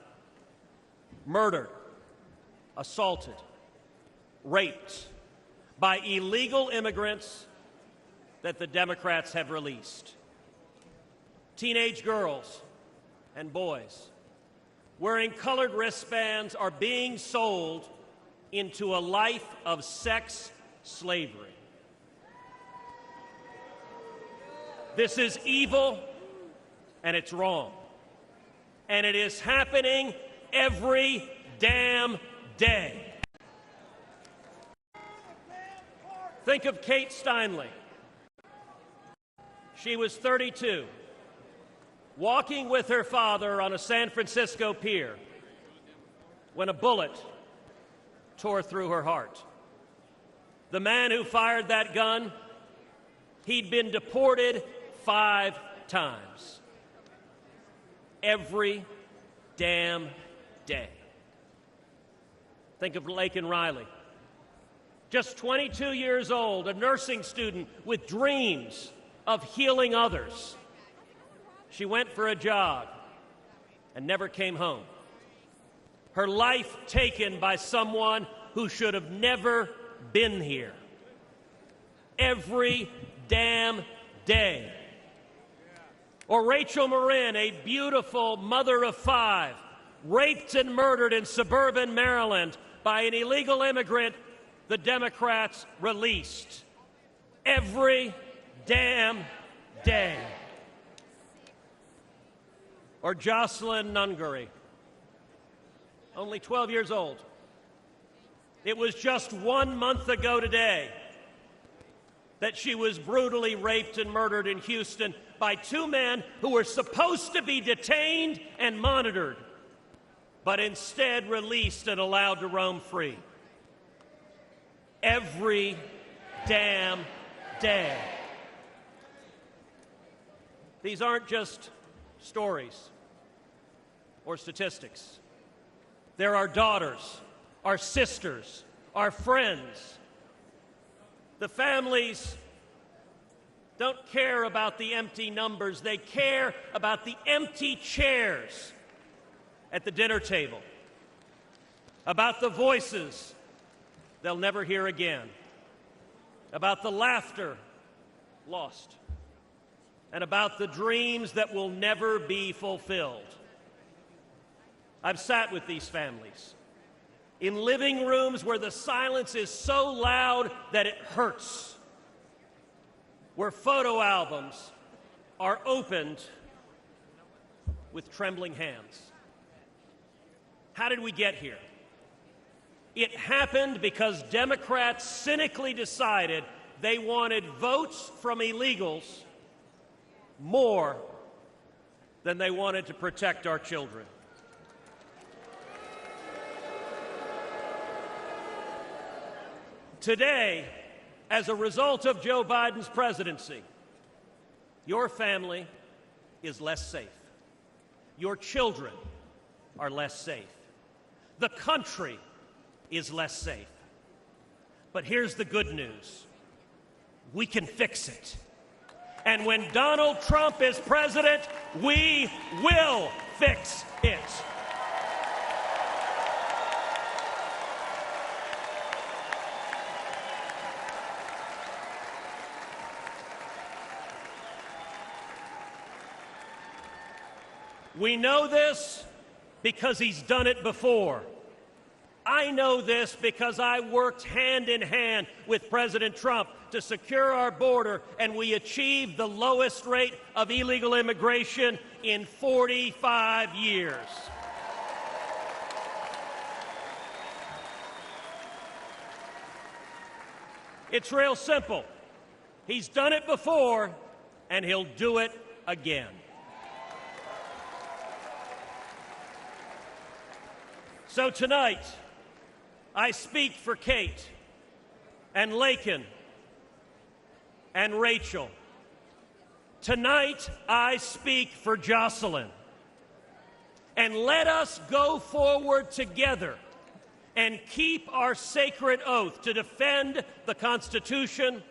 Murdered, assaulted, raped by illegal immigrants that the Democrats have released. Teenage girls and boys wearing colored wristbands are being sold into a life of sex slavery. This is evil and it's wrong. And it is happening every damn day. Think of Kate Steinle. She was 32, walking with her father on a San Francisco pier when a bullet tore through her heart. The man who fired that gun, he'd been deported 5 times. Every damn day. Think of Laken Riley. Just 22 years old, a nursing student with dreams of healing others. She went for a jog and never came home. Her life taken by someone who should have never been here. Every damn day. Or Rachel Marin, a beautiful mother of 5, raped and murdered in suburban Maryland by an illegal immigrant the Democrats released. Every damn day. Or Jocelyn Nungary, only 12 years old. It was just 1 month ago today that she was brutally raped and murdered in Houston by 2 men who were supposed to be detained and monitored, but instead released and allowed to roam free. Every damn day. These aren't just stories or statistics. They're our daughters, our sisters, our friends. The families don't care about the empty numbers. They care about the empty chairs at the dinner table about the voices they'll never hear again, about the laughter lost, and about the dreams that will never be fulfilled. I've sat with these families in living rooms where the silence is so loud that it hurts, where photo albums are opened with trembling hands. How did we get here? It happened because Democrats cynically decided they wanted votes from illegals more than they wanted to protect our children. Today, as a result of Joe Biden's presidency, your family is less safe. Your children are less safe. The country is less safe. But here's the good news. We can fix it. And when Donald Trump is president, we will fix it. We know this because he's done it before. I know this because I worked hand in hand with President Trump to secure our border, and we achieved the lowest rate of illegal immigration in 45 years. It's real simple. He's done it before, and he'll do it again. So tonight, I speak for Kate and Laken and Rachel. Tonight, I speak for Jocelyn. And let us go forward together and keep our sacred oath to defend the Constitution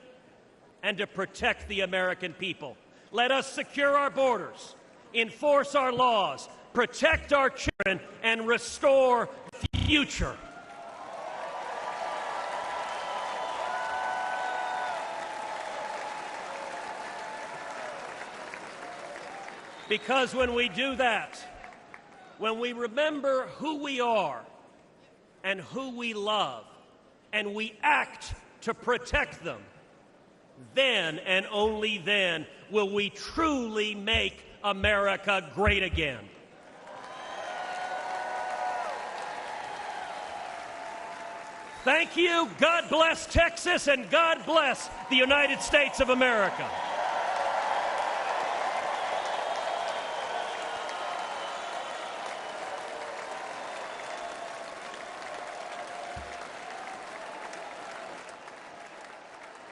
and to protect the American people. Let us secure our borders, enforce our laws, protect our children, and restore the future. Because when we do that, when we remember who we are and who we love, and we act to protect them, then and only then will we truly make America great again. Thank you. God bless Texas, and God bless the United States of America.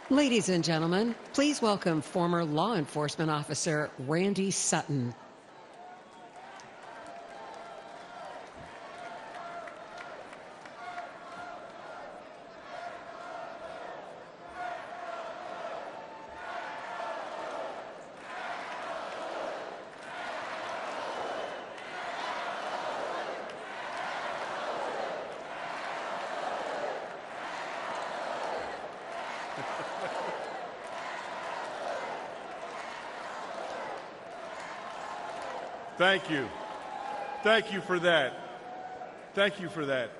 Ladies and gentlemen, please welcome former law enforcement officer Randy Sutton. Thank you. Thank you for that. Thank you for that.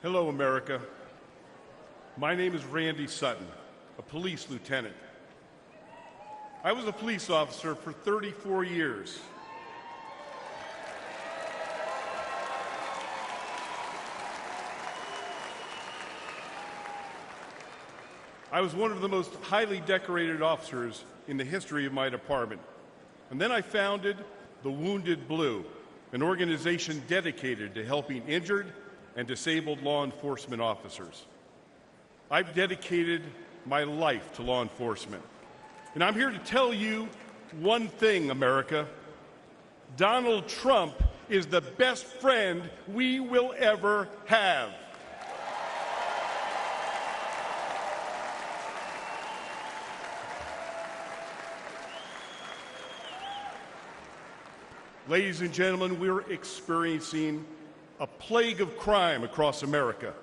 Hello, America. My name is Randy Sutton, a police lieutenant. I was a police officer for 34 years. I was one of the most highly decorated officers in the history of my department. And then I founded the Wounded Blue, an organization dedicated to helping injured and disabled law enforcement officers. I've dedicated my life to law enforcement. And I'm here to tell you one thing, America. Donald Trump is the best friend we will ever have. Ladies and gentlemen, we're experiencing a plague of crime across America.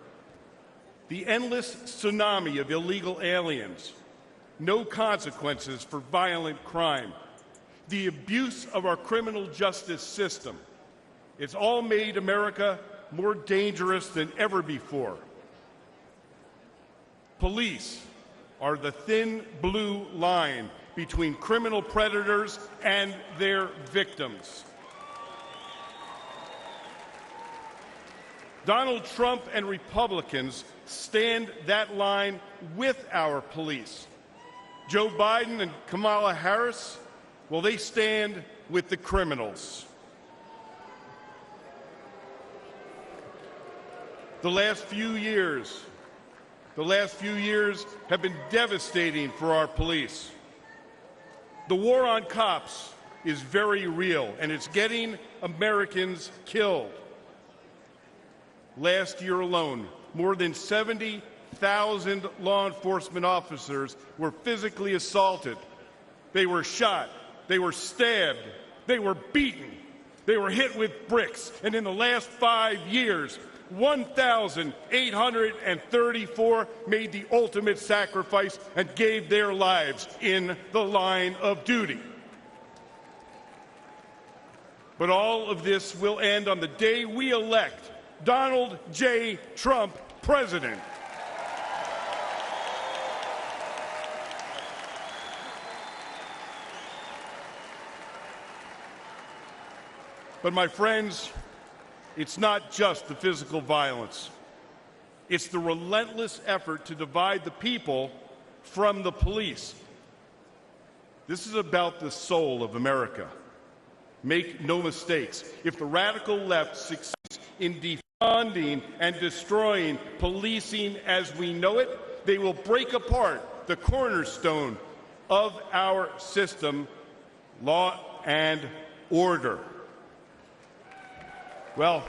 The endless tsunami of illegal aliens, no consequences for violent crime, the abuse of our criminal justice system. It's all made America more dangerous than ever before. Police are the thin blue line between criminal predators and their victims. Donald Trump and Republicans stand that line with our police. Joe Biden and Kamala Harris, well, they stand with the criminals. The last few years have been devastating for our police. The war on cops is very real, and it's getting Americans killed. Last year alone, more than 70,000 law enforcement officers were physically assaulted. They were shot, they were stabbed, they were beaten, they were hit with bricks, and in the last 5 years, 1,834 made the ultimate sacrifice and gave their lives in the line of duty. But all of this will end on the day we elect Donald J. Trump president. But my friends, it's not just the physical violence. It's the relentless effort to divide the people from the police. This is about the soul of America. Make no mistakes. If the radical left succeeds in defunding and destroying policing as we know it, they will break apart the cornerstone of our system, law and order. Well,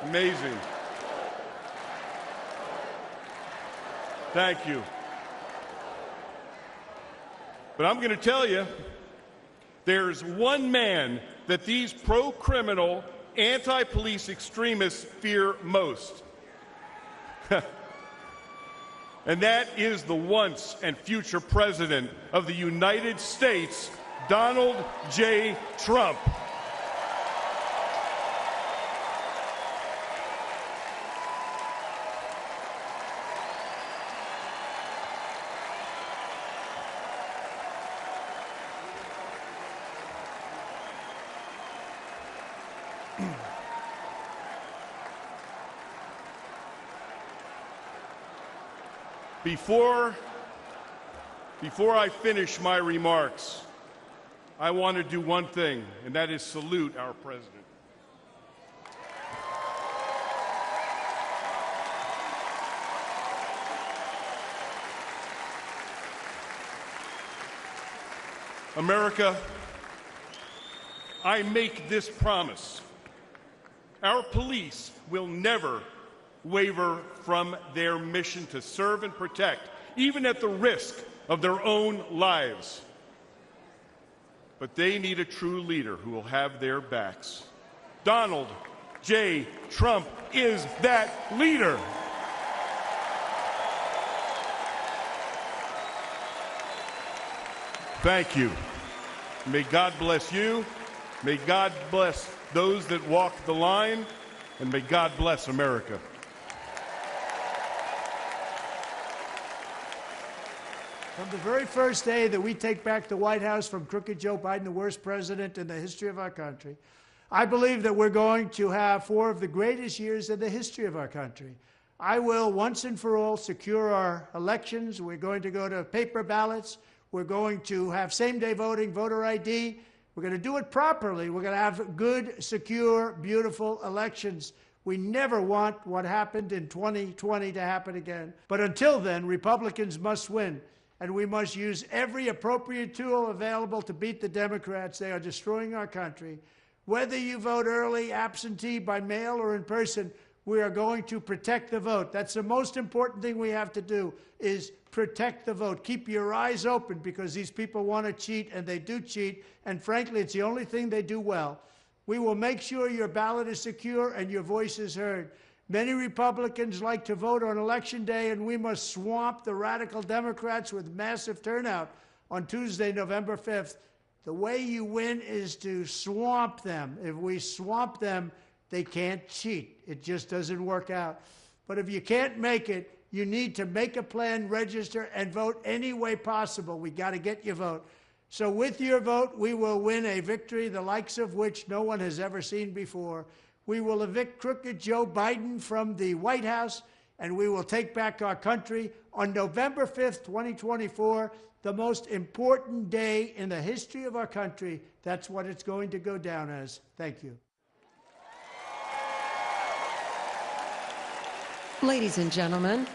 amazing. Thank you. But I'm going to tell you, there's one man that these pro-criminal, anti-police extremists fear most. And that is the once and future president of the United States, Donald J. Trump. Before I finish my remarks, I want to do one thing, and that is salute our president. America, I make this promise. Our police will never waver from their mission to serve and protect, even at the risk of their own lives. But they need a true leader who will have their backs. Donald J. Trump is that leader. Thank you. May God bless you. May God bless those that walk the line. And may God bless America. From the very first day that we take back the White House from crooked Joe Biden, the worst president in the history of our country, I believe that we're going to have 4 of the greatest years in the history of our country. I will once and for all secure our elections. We're going to go to paper ballots. We're going to have same-day voting, voter ID. We're going to do it properly. We're going to have good, secure, beautiful elections. We never want what happened in 2020 to happen again. But until then, Republicans must win. And we must use every appropriate tool available to beat the Democrats. They are destroying our country. Whether you vote early, absentee, by mail, or in person, we are going to protect the vote. That's the most important thing we have to do, is protect the vote. Keep your eyes open, because these people want to cheat, and they do cheat, and frankly, it's the only thing they do well. We will make sure your ballot is secure and your voice is heard. Many Republicans like to vote on Election Day, and we must swamp the radical Democrats with massive turnout on Tuesday, November 5th. The way you win is to swamp them. If we swamp them, they can't cheat. It just doesn't work out. But if you can't make it, you need to make a plan, register, and vote any way possible. We got to get your vote. So with your vote, we will win a victory the likes of which no one has ever seen before. We will evict crooked Joe Biden from the White House, and we will take back our country on November 5th, 2024, the most important day in the history of our country. That's what it's going to go down as. Thank you. Ladies and gentlemen,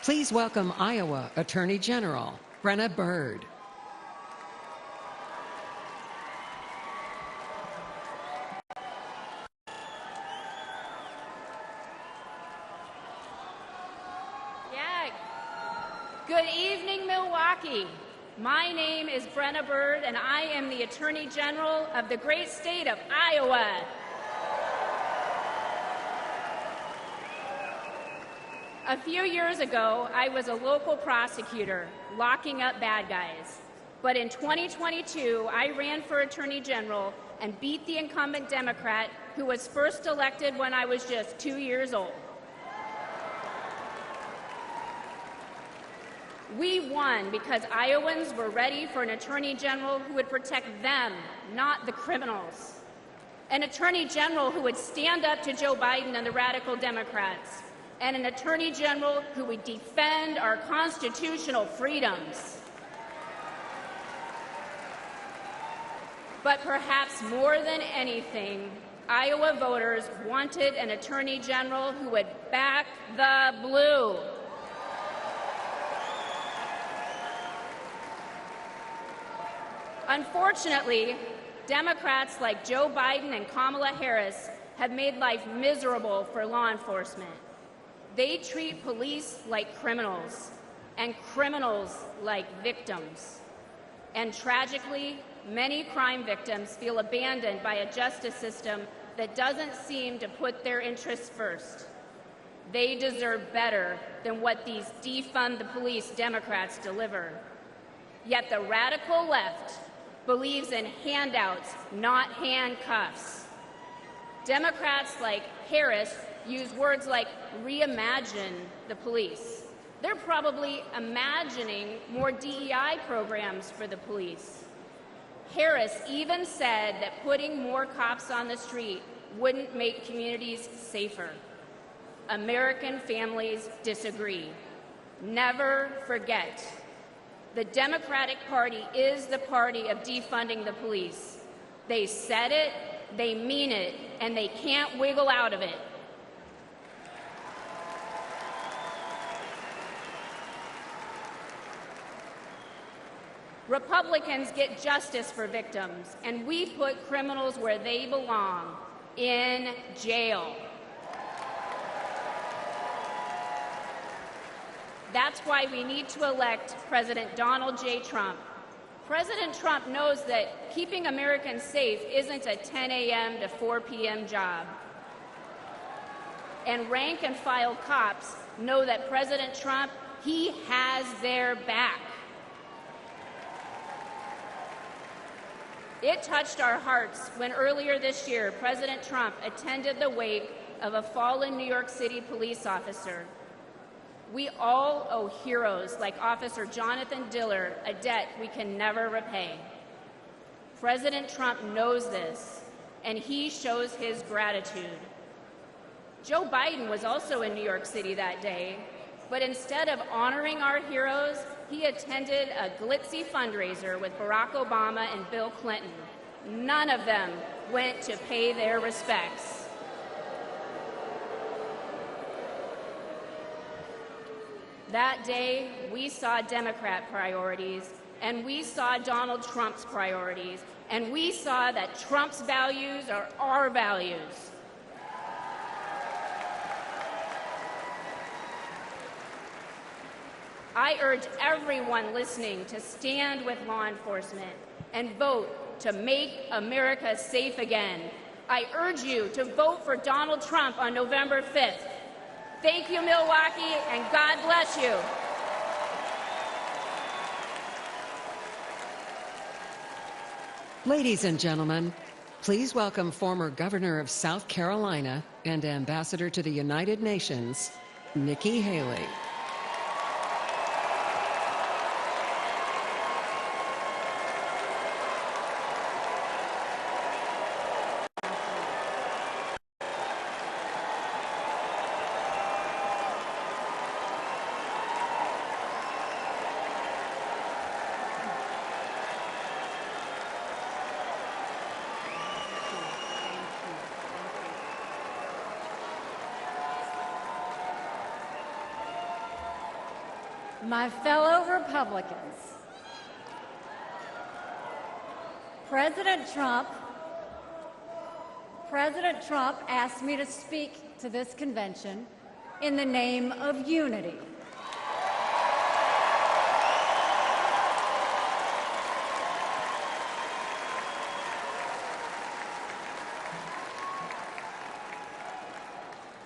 please welcome Iowa Attorney General Brenna Bird. Good evening, Milwaukee. My name is Brenna Bird, and I am the Attorney General of the great state of Iowa. A few years ago, I was a local prosecutor locking up bad guys. But in 2022, I ran for Attorney General and beat the incumbent Democrat who was first elected when I was just 2 years old. We won because Iowans were ready for an Attorney General who would protect them, not the criminals. An Attorney General who would stand up to Joe Biden and the radical Democrats. And an Attorney General who would defend our constitutional freedoms. But perhaps more than anything, Iowa voters wanted an Attorney General who would back the blue. Unfortunately, Democrats like Joe Biden and Kamala Harris have made life miserable for law enforcement. They treat police like criminals, and criminals like victims. And tragically, many crime victims feel abandoned by a justice system that doesn't seem to put their interests first. They deserve better than what these defund the police Democrats deliver. Yet the radical left believes in handouts, not handcuffs. Democrats like Harris use words like reimagine the police. They're probably imagining more DEI programs for the police. Harris even said that putting more cops on the street wouldn't make communities safer. American families disagree. Never forget. The Democratic Party is the party of defunding the police. They said it, they mean it, and they can't wiggle out of it. Republicans get justice for victims, and we put criminals where they belong, in jail. That's why we need to elect President Donald J. Trump. President Trump knows that keeping Americans safe isn't a 10 a.m. to 4 p.m. job. And rank and file cops know that President Trump, he has their back. It touched our hearts when earlier this year, President Trump attended the wake of a fallen New York City police officer. We all owe heroes like Officer Jonathan Diller a debt we can never repay. President Trump knows this, and he shows his gratitude. Joe Biden was also in New York City that day, but instead of honoring our heroes, he attended a glitzy fundraiser with Barack Obama and Bill Clinton. None of them went to pay their respects. That day, we saw Democrat priorities, and we saw Donald Trump's priorities, and we saw that Trump's values are our values. I urge everyone listening to stand with law enforcement and vote to make America safe again. I urge you to vote for Donald Trump on November 5th. Thank you, Milwaukee, and God bless you. Ladies and gentlemen, please welcome former Governor of South Carolina and Ambassador to the United Nations, Nikki Haley. My fellow Republicans, President Trump asked me to speak to this convention in the name of unity.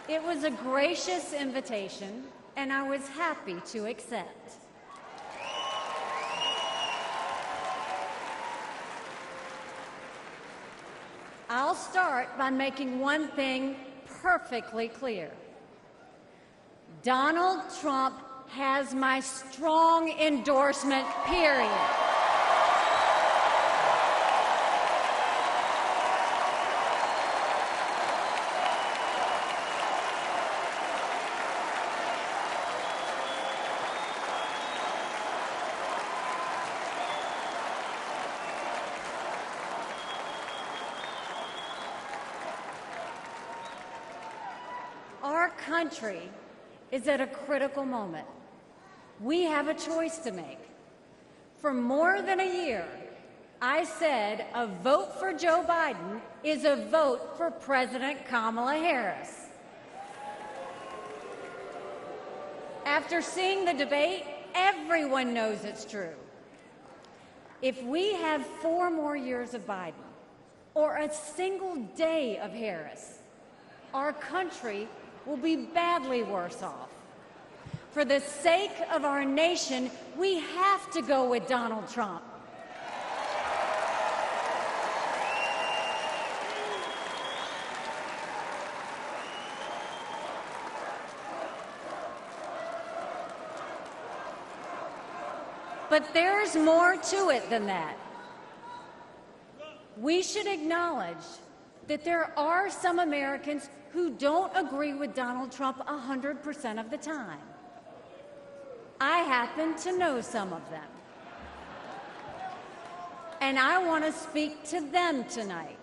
It was a gracious invitation, and I was happy to accept. I'll start by making one thing perfectly clear. Donald Trump has my strong endorsement, period. Our country is at a critical moment. We have a choice to make. For more than a year, I said a vote for Joe Biden is a vote for President Kamala Harris. After seeing the debate, everyone knows it's true. If we have 4 more years of Biden, or a single day of Harris, our country will be badly worse off. For the sake of our nation, we have to go with Donald Trump. But there's more to it than that. We should acknowledge that there are some Americans who don't agree with Donald Trump 100% of the time. I happen to know some of them. And I want to speak to them tonight.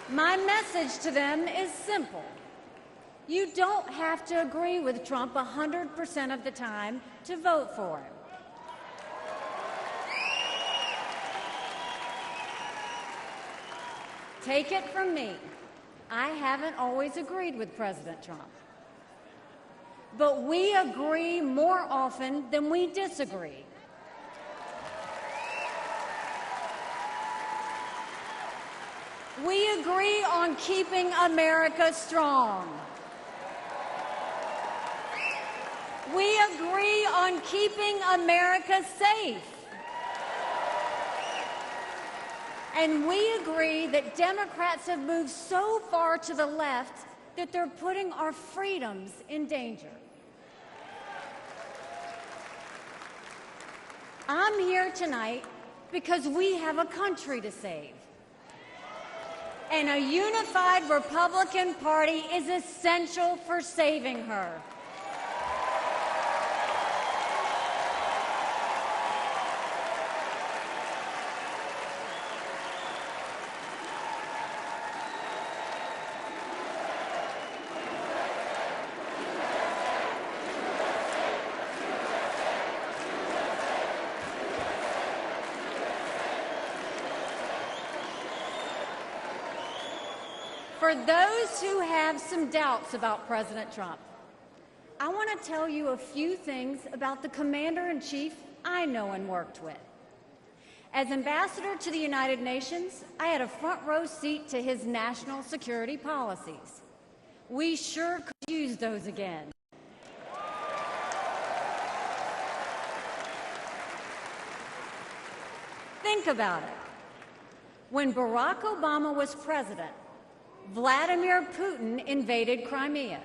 My message to them is simple. You don't have to agree with Trump 100% of the time to vote for him. Take it from me, I haven't always agreed with President Trump. But we agree more often than we disagree. We agree on keeping America strong. We agree on keeping America safe. And we agree that Democrats have moved so far to the left that they're putting our freedoms in danger. I'm here tonight because we have a country to save. And a unified Republican Party is essential for saving her. For those who have some doubts about President Trump, I want to tell you a few things about the Commander-in-Chief I know and worked with. As ambassador to the United Nations, I had a front row seat to his national security policies. We sure could use those again. Think about it. When Barack Obama was president, Vladimir Putin invaded Crimea.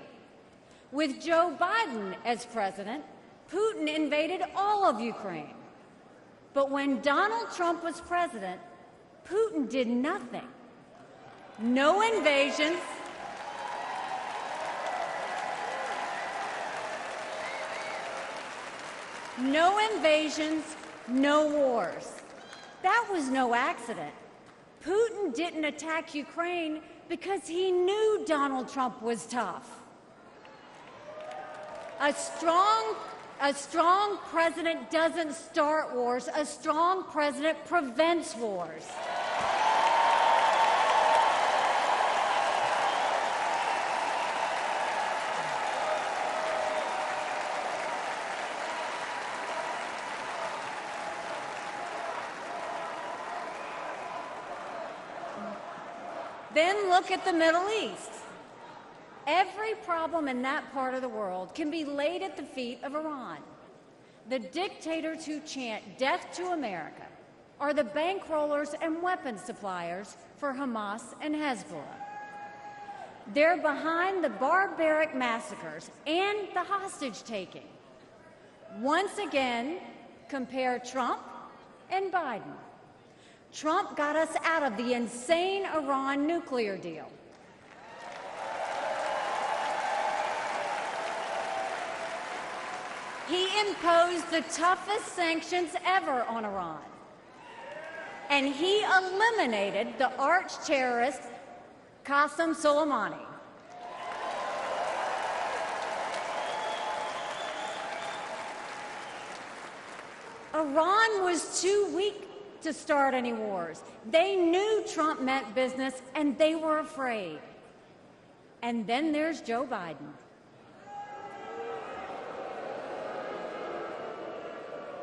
With Joe Biden as president, Putin invaded all of Ukraine. But when Donald Trump was president, Putin did nothing. No invasions. No invasions, no wars. That was no accident. Putin didn't attack Ukraine because he knew Donald Trump was tough. A strong president doesn't start wars. A strong president prevents wars. Then look at the Middle East. Every problem in that part of the world can be laid at the feet of Iran. The dictators who chant death to America are the bankrollers and weapons suppliers for Hamas and Hezbollah. They're behind the barbaric massacres and the hostage-taking. Once again, compare Trump and Biden. Trump got us out of the insane Iran nuclear deal. He imposed the toughest sanctions ever on Iran. And he eliminated the arch-terrorist Qasem Soleimani. Iran was too weak to start any wars. They knew Trump meant business, and they were afraid. And then there's Joe Biden.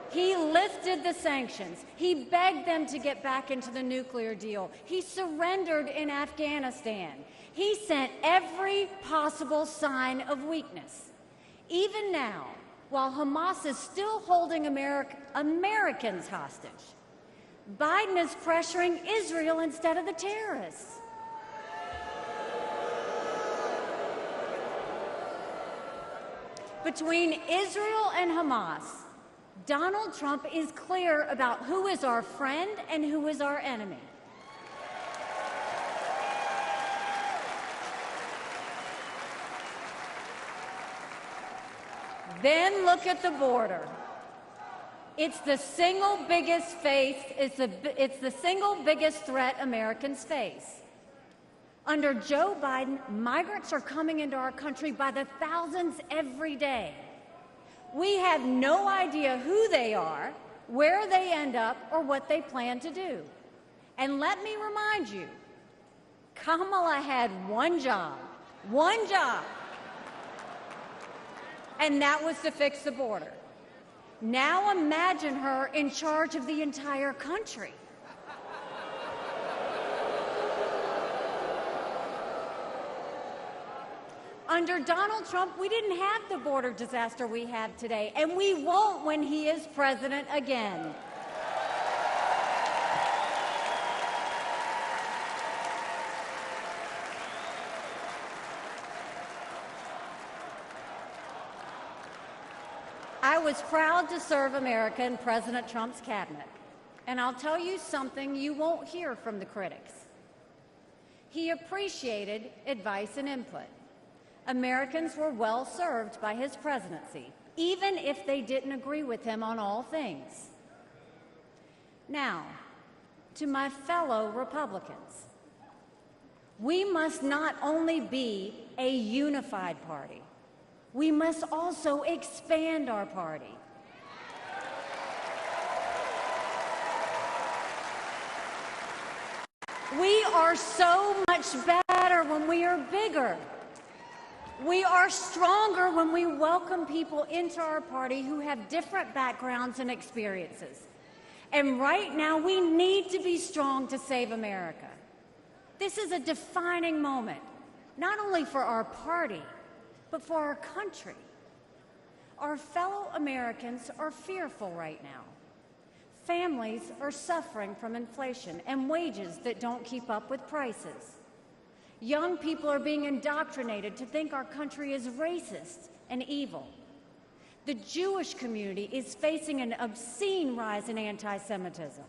He lifted the sanctions. He begged them to get back into the nuclear deal. He surrendered in Afghanistan. He sent every possible sign of weakness. Even now, while Hamas is still holding Americans hostage, Biden is pressuring Israel instead of the terrorists. Between Israel and Hamas, Donald Trump is clear about who is our friend and who is our enemy. Then look at the border. It's the single biggest threat Americans face. Under Joe Biden, migrants are coming into our country by the thousands every day. We have no idea who they are, where they end up, or what they plan to do. And let me remind you, Kamala had one job, and that was to fix the border. Now imagine her in charge of the entire country. Under Donald Trump, we didn't have the border disaster we have today, and we won't when he is president again. I was proud to serve America in President Trump's cabinet, and I'll tell you something you won't hear from the critics. He appreciated advice and input. Americans were well served by his presidency, even if they didn't agree with him on all things. Now, to my fellow Republicans, we must not only be a unified party, we must also expand our party. We are so much better when we are bigger. We are stronger when we welcome people into our party who have different backgrounds and experiences. And right now, we need to be strong to save America. This is a defining moment, not only for our party, but for our country. Our fellow Americans are fearful right now. Families are suffering from inflation and wages that don't keep up with prices. Young people are being indoctrinated to think our country is racist and evil. The Jewish community is facing an obscene rise in anti-Semitism.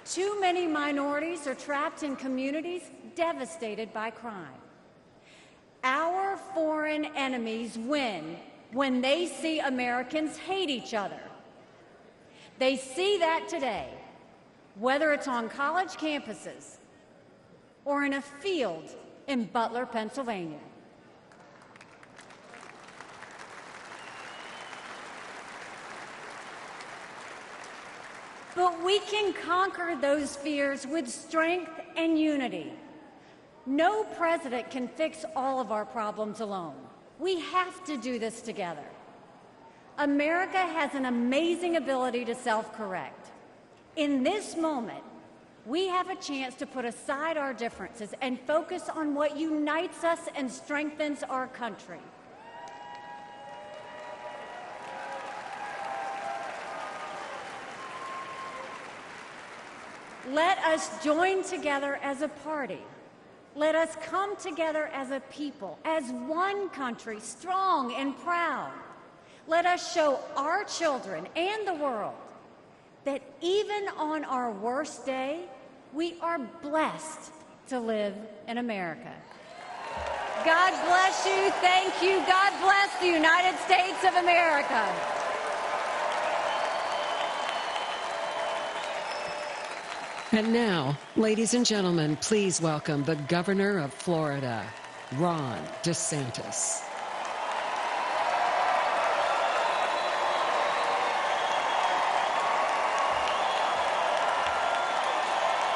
Too many minorities are trapped in communities devastated by crime. Our foreign enemies win when they see Americans hate each other. They see that today, whether it's on college campuses or in a field in Butler, Pennsylvania. But we can conquer those fears with strength and unity. No president can fix all of our problems alone. We have to do this together. America has an amazing ability to self-correct. In this moment, we have a chance to put aside our differences and focus on what unites us and strengthens our country. Let us join together as a party. Let us come together as a people, as one country, strong and proud. Let us show our children and the world that even on our worst day, we are blessed to live in America. God bless you. Thank you. God bless the United States of America. And now, ladies and gentlemen, please welcome the Governor of Florida, Ron DeSantis.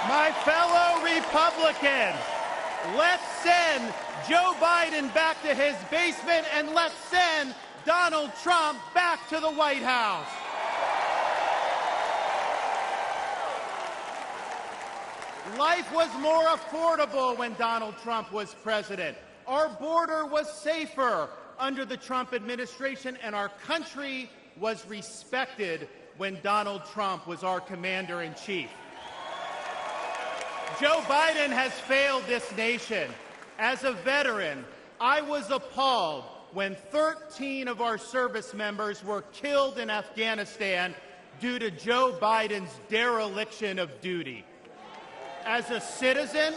My fellow Republicans, let's send Joe Biden back to his basement and let's send Donald Trump back to the White House. Life was more affordable when Donald Trump was president. Our border was safer under the Trump administration, and our country was respected when Donald Trump was our commander-in-chief. Joe Biden has failed this nation. As a veteran, I was appalled when 13 of our service members were killed in Afghanistan due to Joe Biden's dereliction of duty. As a citizen,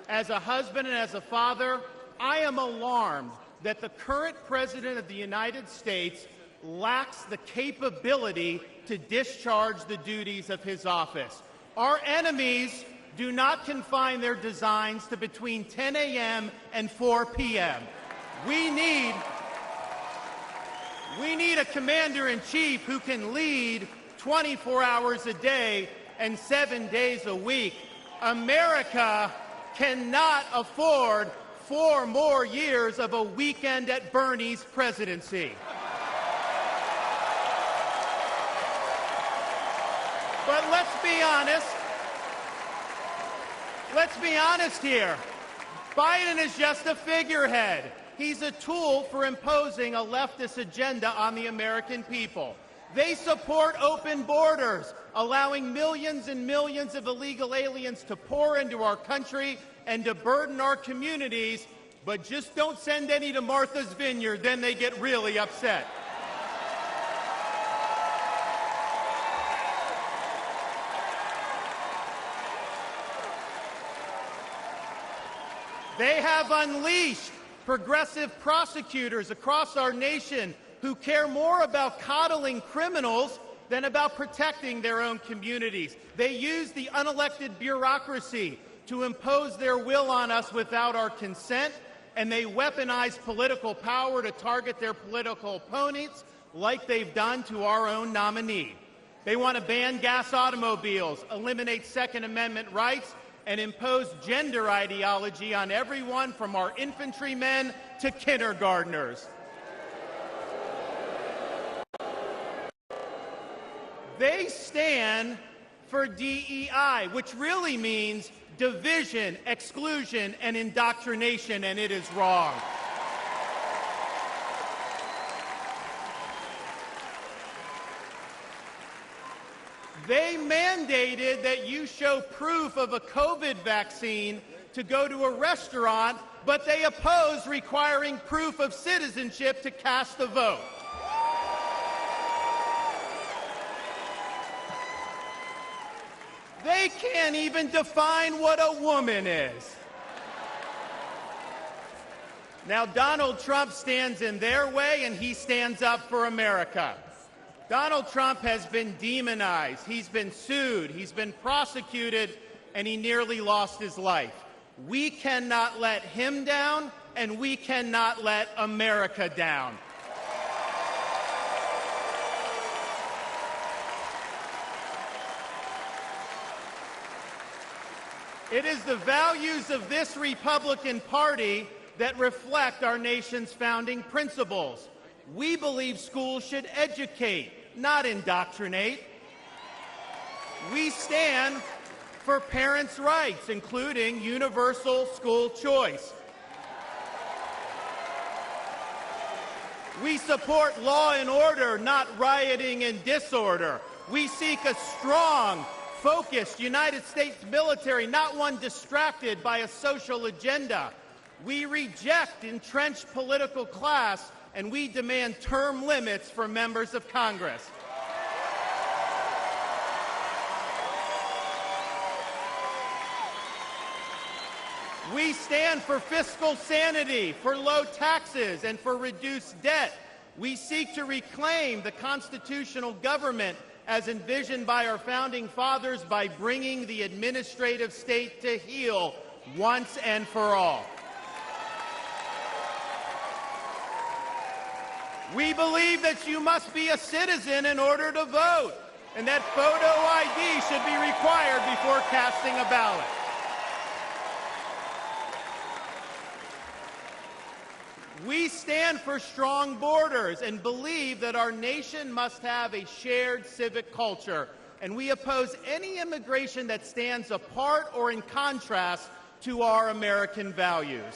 as a husband, and as a father, I am alarmed that the current President of the United States lacks the capability to discharge the duties of his office. Our enemies do not confine their designs to between 10 a.m. and 4 p.m. We need a commander-in-chief who can lead 24 hours a day and 7 days a week. America cannot afford 4 more years of a weekend at Bernie's presidency. But let's be honest. Let's be honest here. Biden is just a figurehead. He's a tool for imposing a leftist agenda on the American people. They support open borders, allowing millions and millions of illegal aliens to pour into our country and to burden our communities, but just don't send any to Martha's Vineyard, then they get really upset. They have unleashed progressive prosecutors across our nation who care more about coddling criminals than about protecting their own communities. They use the unelected bureaucracy to impose their will on us without our consent, and they weaponize political power to target their political opponents like they've done to our own nominee. They want to ban gas automobiles, eliminate Second Amendment rights, and impose gender ideology on everyone from our infantrymen to kindergartners. They stand for DEI, which really means division, exclusion, and indoctrination, and it is wrong. They mandated that you show proof of a COVID vaccine to go to a restaurant, but they oppose requiring proof of citizenship to cast a vote. They can't even define what a woman is. Now, Donald Trump stands in their way, and he stands up for America. Donald Trump has been demonized, he's been sued, he's been prosecuted, and he nearly lost his life. We cannot let him down, and we cannot let America down. It is the values of this Republican Party that reflect our nation's founding principles. We believe schools should educate, not indoctrinate. We stand for parents' rights, including universal school choice. We support law and order, not rioting and disorder. We seek a strong, focused United States military, not one distracted by a social agenda. We reject entrenched political class, and we demand term limits for members of Congress. We stand for fiscal sanity, for low taxes, and for reduced debt. We seek to reclaim the constitutional government as envisioned by our founding fathers by bringing the administrative state to heel once and for all. We believe that you must be a citizen in order to vote, and that photo ID should be required before casting a ballot. We stand for strong borders and believe that our nation must have a shared civic culture, and we oppose any immigration that stands apart or in contrast to our American values.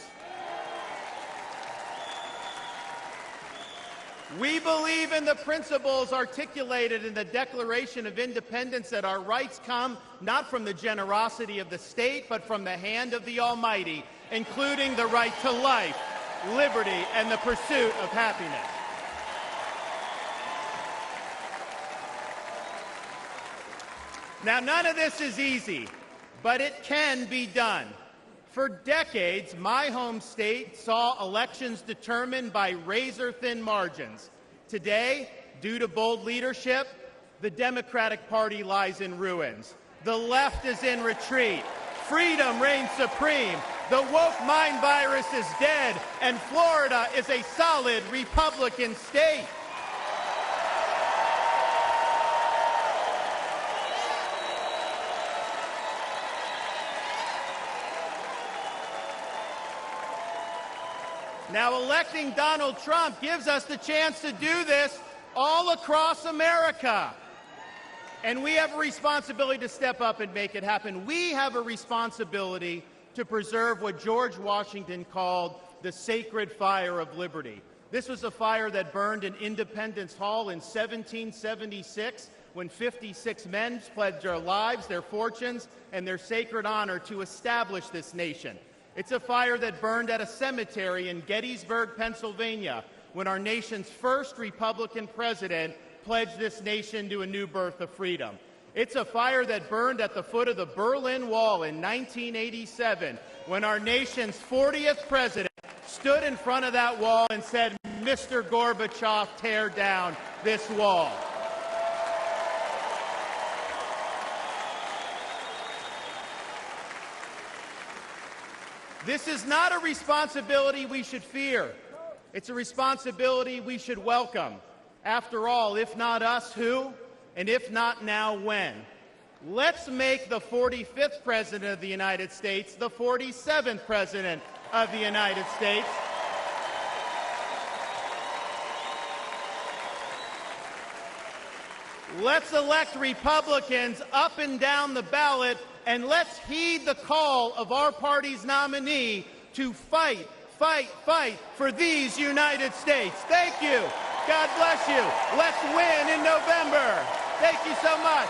We believe in the principles articulated in the Declaration of Independence that our rights come not from the generosity of the state, but from the hand of the Almighty, including the right to life, liberty, and the pursuit of happiness. Now, none of this is easy, but it can be done. For decades, my home state saw elections determined by razor-thin margins. Today, due to bold leadership, the Democratic Party lies in ruins. The left is in retreat. Freedom reigns supreme. The woke mind virus is dead, and Florida is a solid Republican state. Now, electing Donald Trump gives us the chance to do this all across America. And we have a responsibility to step up and make it happen. We have a responsibility to preserve what George Washington called the sacred fire of liberty. This was a fire that burned in Independence Hall in 1776 when 56 men pledged their lives, their fortunes, and their sacred honor to establish this nation. It's a fire that burned at a cemetery in Gettysburg, Pennsylvania, when our nation's first Republican president pledged this nation to a new birth of freedom. It's a fire that burned at the foot of the Berlin Wall in 1987, when our nation's 40th president stood in front of that wall and said, "Mr. Gorbachev, tear down this wall." This is not a responsibility we should fear. It's a responsibility we should welcome. After all, if not us, who? And if not now, when? Let's make the 45th President of the United States the 47th President of the United States. Let's elect Republicans up and down the ballot, and let's heed the call of our party's nominee to fight, fight, fight for these United States. Thank you. God bless you. Let's win in November. Thank you so much.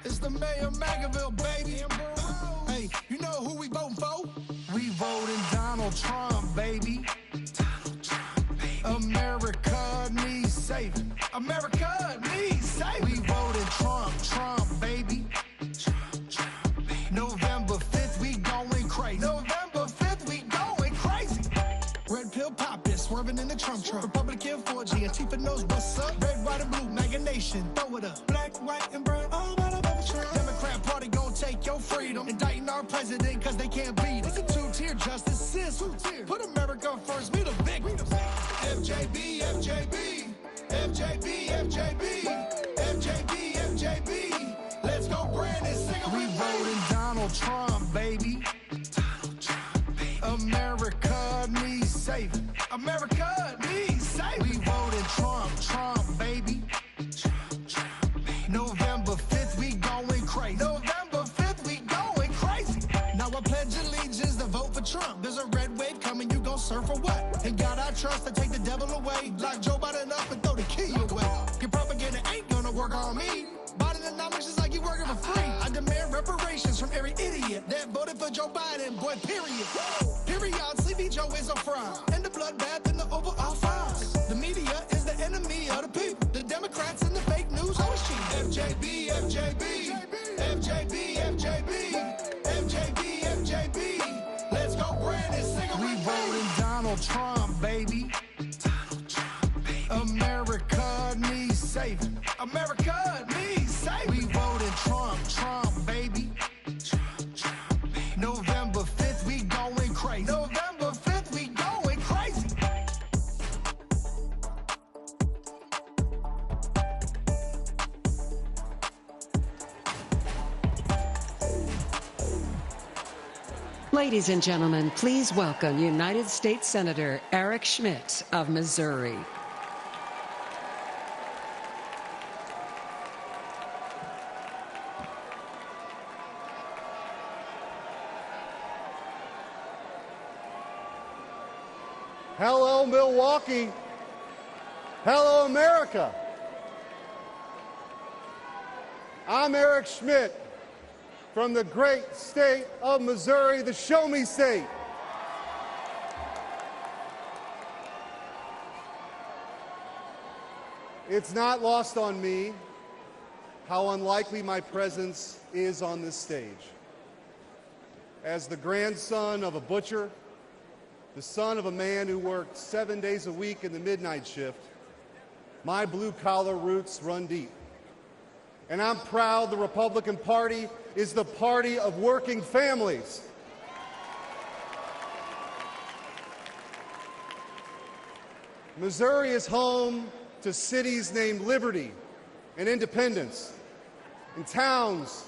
It's the mayor of Magaville, baby. Hey, you know who we voting for? We voting Donald Trump, baby. America needs saving. America needs saving. We voting Trump, Trump, baby. November 5th, we going crazy. November 5th, we going crazy. Red pill poppin', swerving in the Trump truck. Republican 4G, Antifa knows what's up. Red, white, and blue, MAGA nation, throw it up. Black, white, and brown, all about a Trump. Democrat party gon' take your freedom. Indicting our president cause they can't beat us. It's a two-tier justice system. Put America first, we the victims. FJB, FJB, FJB, FJB, FJB, FJB. Let's go, Brandon, sing it. We voting Donald Trump, baby. Donald Trump, baby. America needs saving. America needs saving. We voting Trump, Trump, baby. Trump, Trump, baby. November 5th, we going crazy. November 5th, we going crazy. Now I pledge allegiance to vote for Trump. There's a red wave coming, you gon' surf or what? And God I trust to take the devil away. Lock Joe Biden up and throw the key away. Your propaganda ain't gonna work on me. Bidenomics is like you working for free. I demand reparations from every idiot that voted for Joe Biden, boy, period. Period, Sleepy Joe is a fraud. And the bloodbath and the overall frauds. The media is the enemy of the people. The Democrats and the fake news always cheat. FJB, FJB, FJB, FJB, FJB, FJB. Let's go, Brandon, sing it. We voting Donald Trump, baby. Donald Trump, baby. America needs saving. America needs saving. We voting Trump, Trump, baby. Trump, Trump, baby. November 5th, we going crazy. November 5th, we going crazy. Ladies and gentlemen, please welcome United States Senator Eric Schmitt of Missouri. Hello, Milwaukee. Hello, America. I'm Eric Schmitt from the great state of Missouri, the Show Me State. It's not lost on me how unlikely my presence is on this stage. As the grandson of a butcher, the son of a man who worked 7 days a week in the midnight shift, my blue-collar roots run deep. And I'm proud the Republican Party is the party of working families. Missouri is home to cities named Liberty and Independence, and towns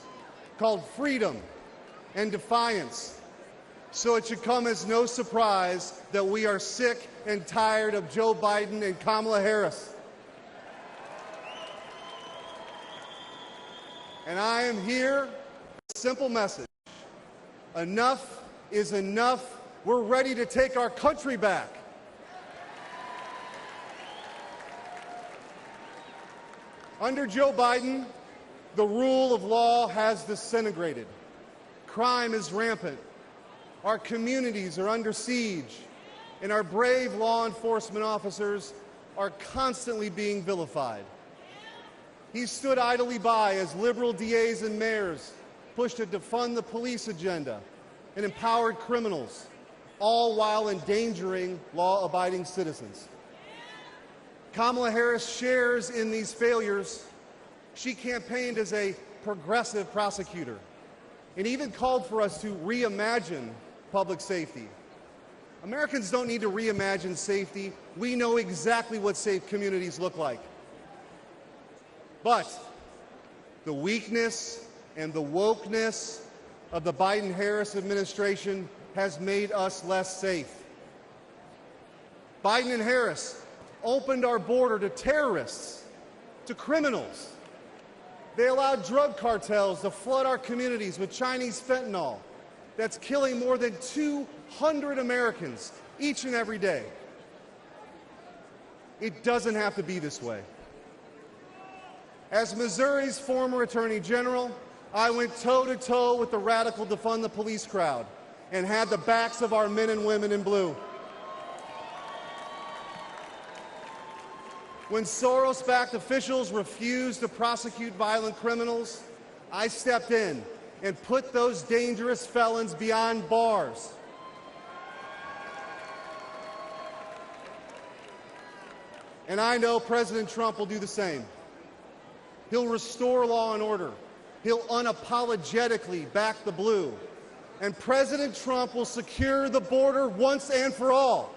called Freedom and Defiance. So it should come as no surprise that we are sick and tired of Joe Biden and Kamala Harris. And I am here with a simple message. Enough is enough. We're ready to take our country back. Under Joe Biden, the rule of law has disintegrated. Crime is rampant. Our communities are under siege, and our brave law enforcement officers are constantly being vilified. He stood idly by as liberal DAs and mayors pushed to defund the police agenda and empowered criminals, all while endangering law-abiding citizens. Kamala Harris shares in these failures. She campaigned as a progressive prosecutor and even called for us to reimagine public safety. Americans don't need to reimagine safety. We know exactly what safe communities look like. But the weakness and the wokeness of the Biden-Harris administration has made us less safe. Biden and Harris opened our border to terrorists, to criminals. They allowed drug cartels to flood our communities with Chinese fentanyl that's killing more than 200 Americans each and every day. It doesn't have to be this way. As Missouri's former Attorney General, I went toe-to-toe with the radical defund the police crowd and had the backs of our men and women in blue. When Soros-backed officials refused to prosecute violent criminals, I stepped in and put those dangerous felons behind bars. And I know President Trump will do the same. He'll restore law and order. He'll unapologetically back the blue. And President Trump will secure the border once and for all.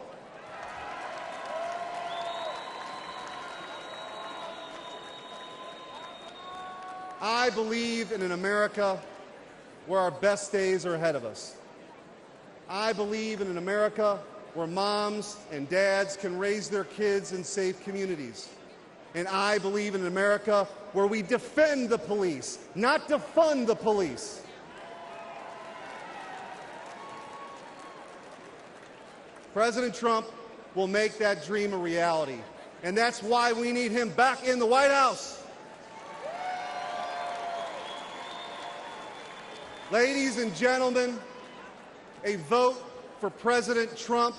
I believe in an America where our best days are ahead of us. I believe in an America where moms and dads can raise their kids in safe communities. And I believe in an America where we defend the police, not defund the police. President Trump will make that dream a reality. And that's why we need him back in the White House. Ladies and gentlemen, a vote for President Trump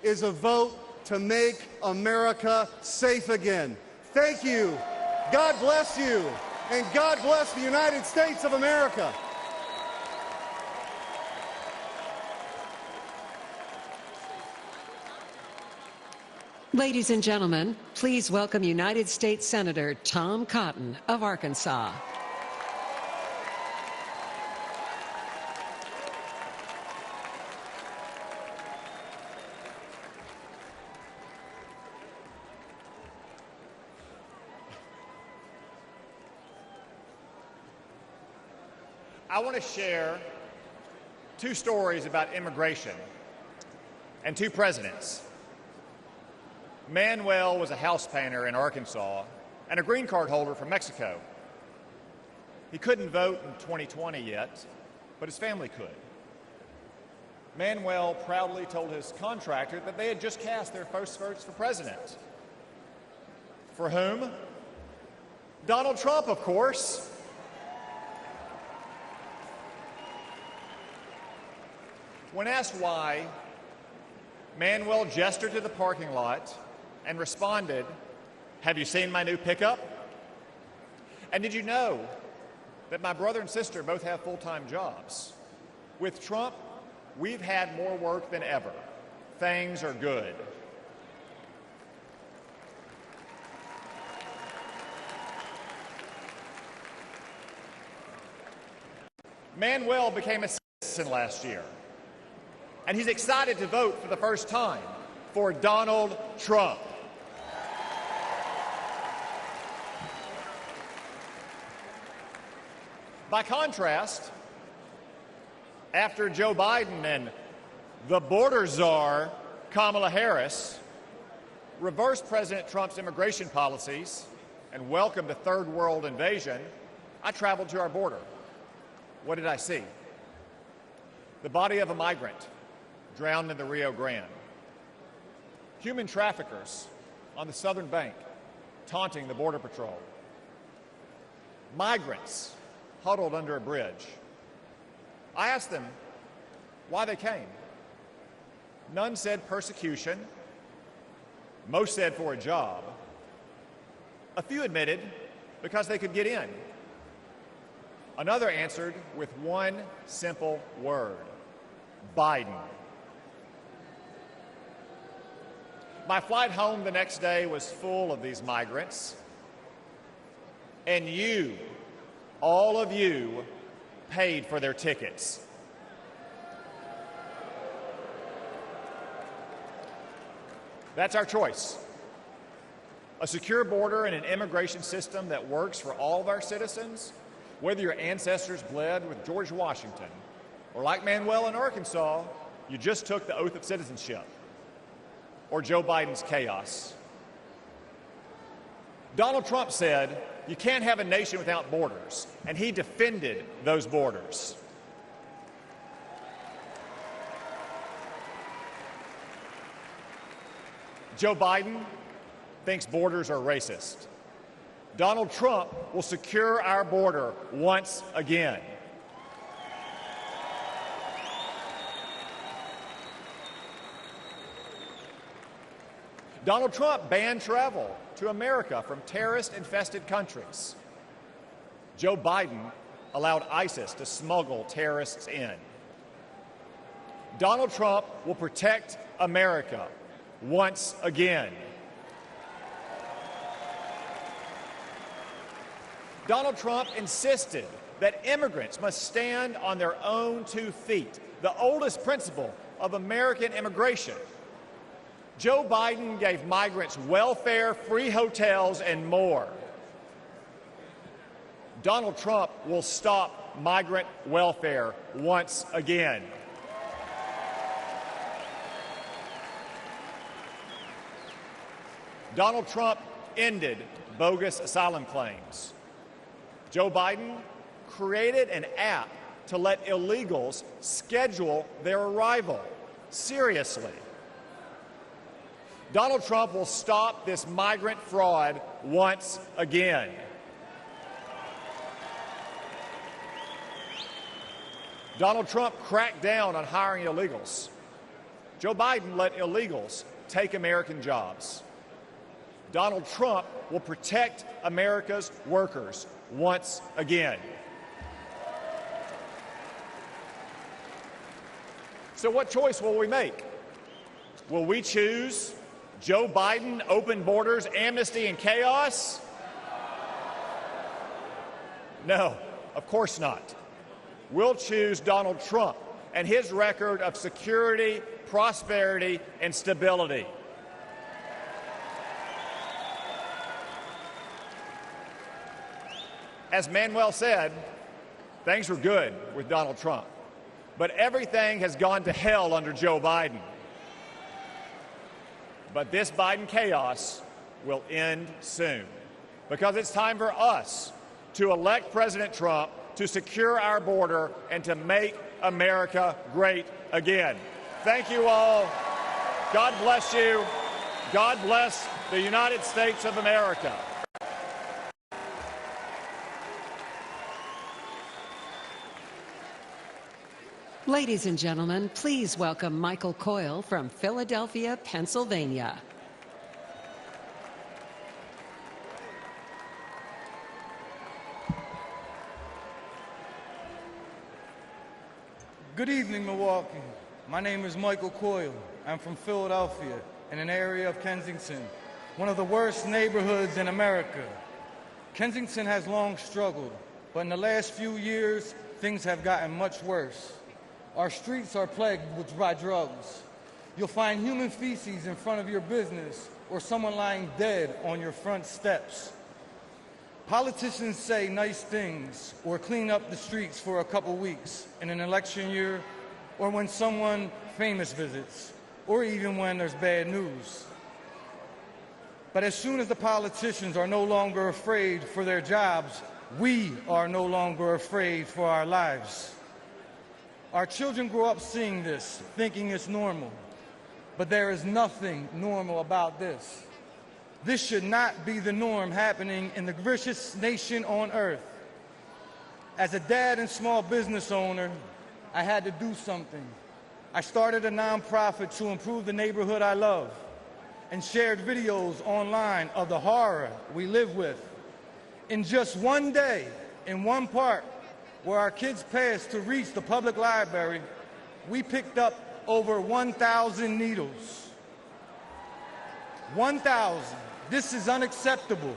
is a vote to make America safe again. Thank you. God bless you. And God bless the United States of America. Ladies and gentlemen, please welcome United States Senator Tom Cotton of Arkansas. I want to share two stories about immigration and two presidents. Manuel was a house painter in Arkansas and a green card holder from Mexico. He couldn't vote in 2020 yet, but his family could. Manuel proudly told his contractor that they had just cast their first votes for president. For whom? Donald Trump, of course. When asked why, Manuel gestured to the parking lot and responded, "Have you seen my new pickup? And did you know that my brother and sister both have full-time jobs? With Trump, we've had more work than ever. Things are good." Manuel became a citizen last year, and he's excited to vote for the first time for Donald Trump. By contrast, after Joe Biden and the border czar, Kamala Harris, reversed President Trump's immigration policies and welcomed a third world invasion, I traveled to our border. What did I see? The body of a migrant drowned in the Rio Grande. Human traffickers on the southern bank taunting the Border Patrol. Migrants huddled under a bridge. I asked them why they came. None said persecution. Most said for a job. A few admitted because they could get in. Another answered with one simple word: Biden. My flight home the next day was full of these migrants. And you, all of you, paid for their tickets. That's our choice. A secure border and an immigration system that works for all of our citizens, whether your ancestors bled with George Washington, or like Manuel in Arkansas, you just took the oath of citizenship, or Joe Biden's chaos. Donald Trump said, you can't have a nation without borders, and he defended those borders. Joe Biden thinks borders are racist. Donald Trump will secure our border once again. Donald Trump banned travel to America from terrorist-infested countries. Joe Biden allowed ISIS to smuggle terrorists in. Donald Trump will protect America once again. Donald Trump insisted that immigrants must stand on their own 2 feet, the oldest principle of American immigration. Joe Biden gave migrants welfare, free hotels, and more. Donald Trump will stop migrant welfare once again. Donald Trump ended bogus asylum claims. Joe Biden created an app to let illegals schedule their arrival. Seriously. Donald Trump will stop this migrant fraud once again. Donald Trump cracked down on hiring illegals. Joe Biden let illegals take American jobs. Donald Trump will protect America's workers once again. So what choice will we make? Will we choose Joe Biden, open borders, amnesty, and chaos? No, of course not. We'll choose Donald Trump and his record of security, prosperity, and stability. As Manuel said, things were good with Donald Trump, but everything has gone to hell under Joe Biden. But this Biden chaos will end soon, because it's time for us to elect President Trump to secure our border and to make America great again. Thank you all. God bless you. God bless the United States of America. Ladies and gentlemen, please welcome Michael Coyle from Philadelphia, Pennsylvania. Good evening, Milwaukee. My name is Michael Coyle. I'm from Philadelphia, in an area of Kensington, one of the worst neighborhoods in America. Kensington has long struggled, but in the last few years, things have gotten much worse. Our streets are plagued by drugs. You'll find human feces in front of your business or someone lying dead on your front steps. Politicians say nice things or clean up the streets for a couple weeks in an election year or when someone famous visits or even when there's bad news. But as soon as the politicians are no longer afraid for their jobs, we are no longer afraid for our lives. Our children grow up seeing this, thinking it's normal. But there is nothing normal about this. This should not be the norm happening in the richest nation on earth. As a dad and small business owner, I had to do something. I started a nonprofit to improve the neighborhood I love and shared videos online of the horror we live with. In just one day, in one park, where our kids passed to reach the public library, we picked up over 1,000 needles. 1,000. This is unacceptable.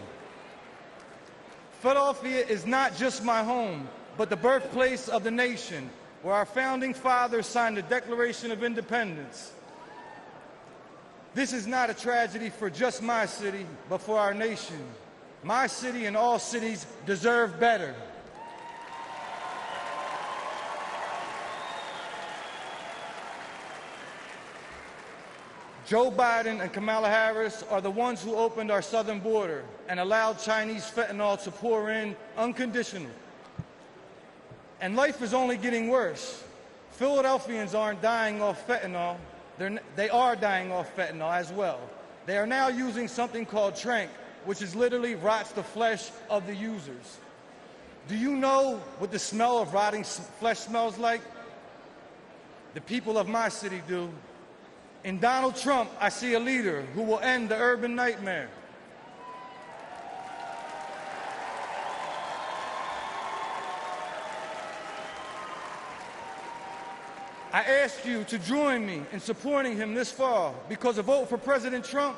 Philadelphia is not just my home, but the birthplace of the nation, where our founding fathers signed the Declaration of Independence. This is not a tragedy for just my city, but for our nation. My city and all cities deserve better. Joe Biden and Kamala Harris are the ones who opened our southern border and allowed Chinese fentanyl to pour in unconditionally. And life is only getting worse. Philadelphians aren't dying off fentanyl. They are dying off fentanyl as well. They are now using something called tranq, which is literally rots the flesh of the users. Do you know what the smell of rotting flesh smells like? The people of my city do. In Donald Trump, I see a leader who will end the urban nightmare. I ask you to join me in supporting him this fall, because a vote for President Trump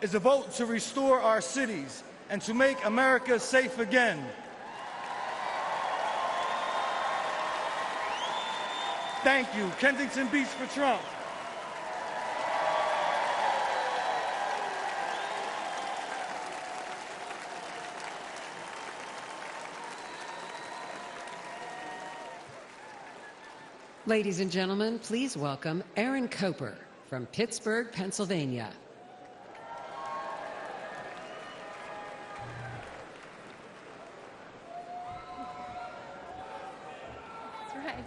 is a vote to restore our cities and to make America safe again. Thank you. Kensington Beach for Trump. Ladies and gentlemen, please welcome Aaron Koper from Pittsburgh, Pennsylvania. That's right.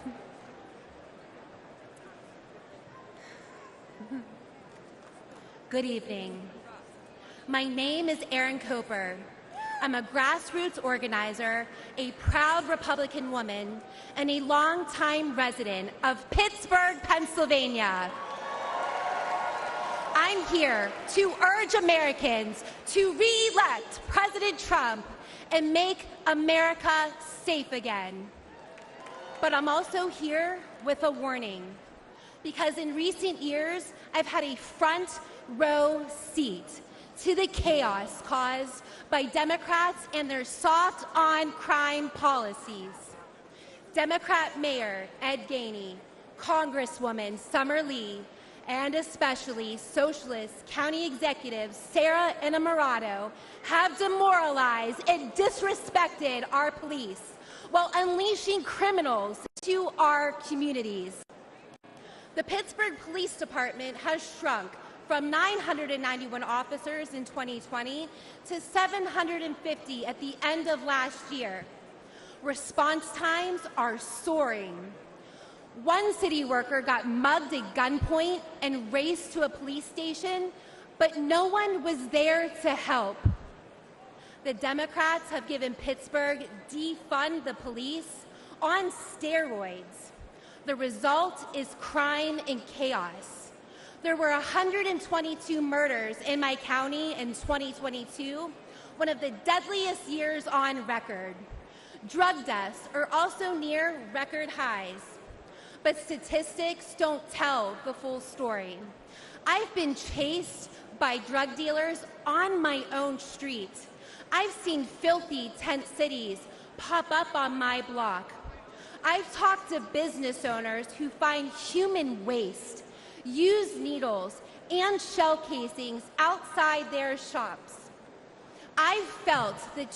Good evening. My name is Aaron Koper. I'm a grassroots organizer, a proud Republican woman, and a longtime resident of Pittsburgh, Pennsylvania. I'm here to urge Americans to re-elect President Trump and make America safe again. But I'm also here with a warning, because in recent years, I've had a front row seat to the chaos caused by Democrats and their soft-on-crime policies. Democrat Mayor Ed Gainey, Congresswoman Summer Lee, and especially Socialist County Executives Sarah Innamorato have demoralized and disrespected our police while unleashing criminals to our communities. The Pittsburgh Police Department has shrunk from 991 officers in 2020 to 750 at the end of last year. Response times are soaring. One city worker got mugged at gunpoint and raced to a police station, but no one was there to help. The Democrats have given Pittsburgh defund the police on steroids. The result is crime and chaos. There were 122 murders in my county in 2022, one of the deadliest years on record. Drug deaths are also near record highs. But statistics don't tell the full story. I've been chased by drug dealers on my own street. I've seen filthy tent cities pop up on my block. I've talked to business owners who find human waste, used needles, and shell casings outside their shops. I've felt the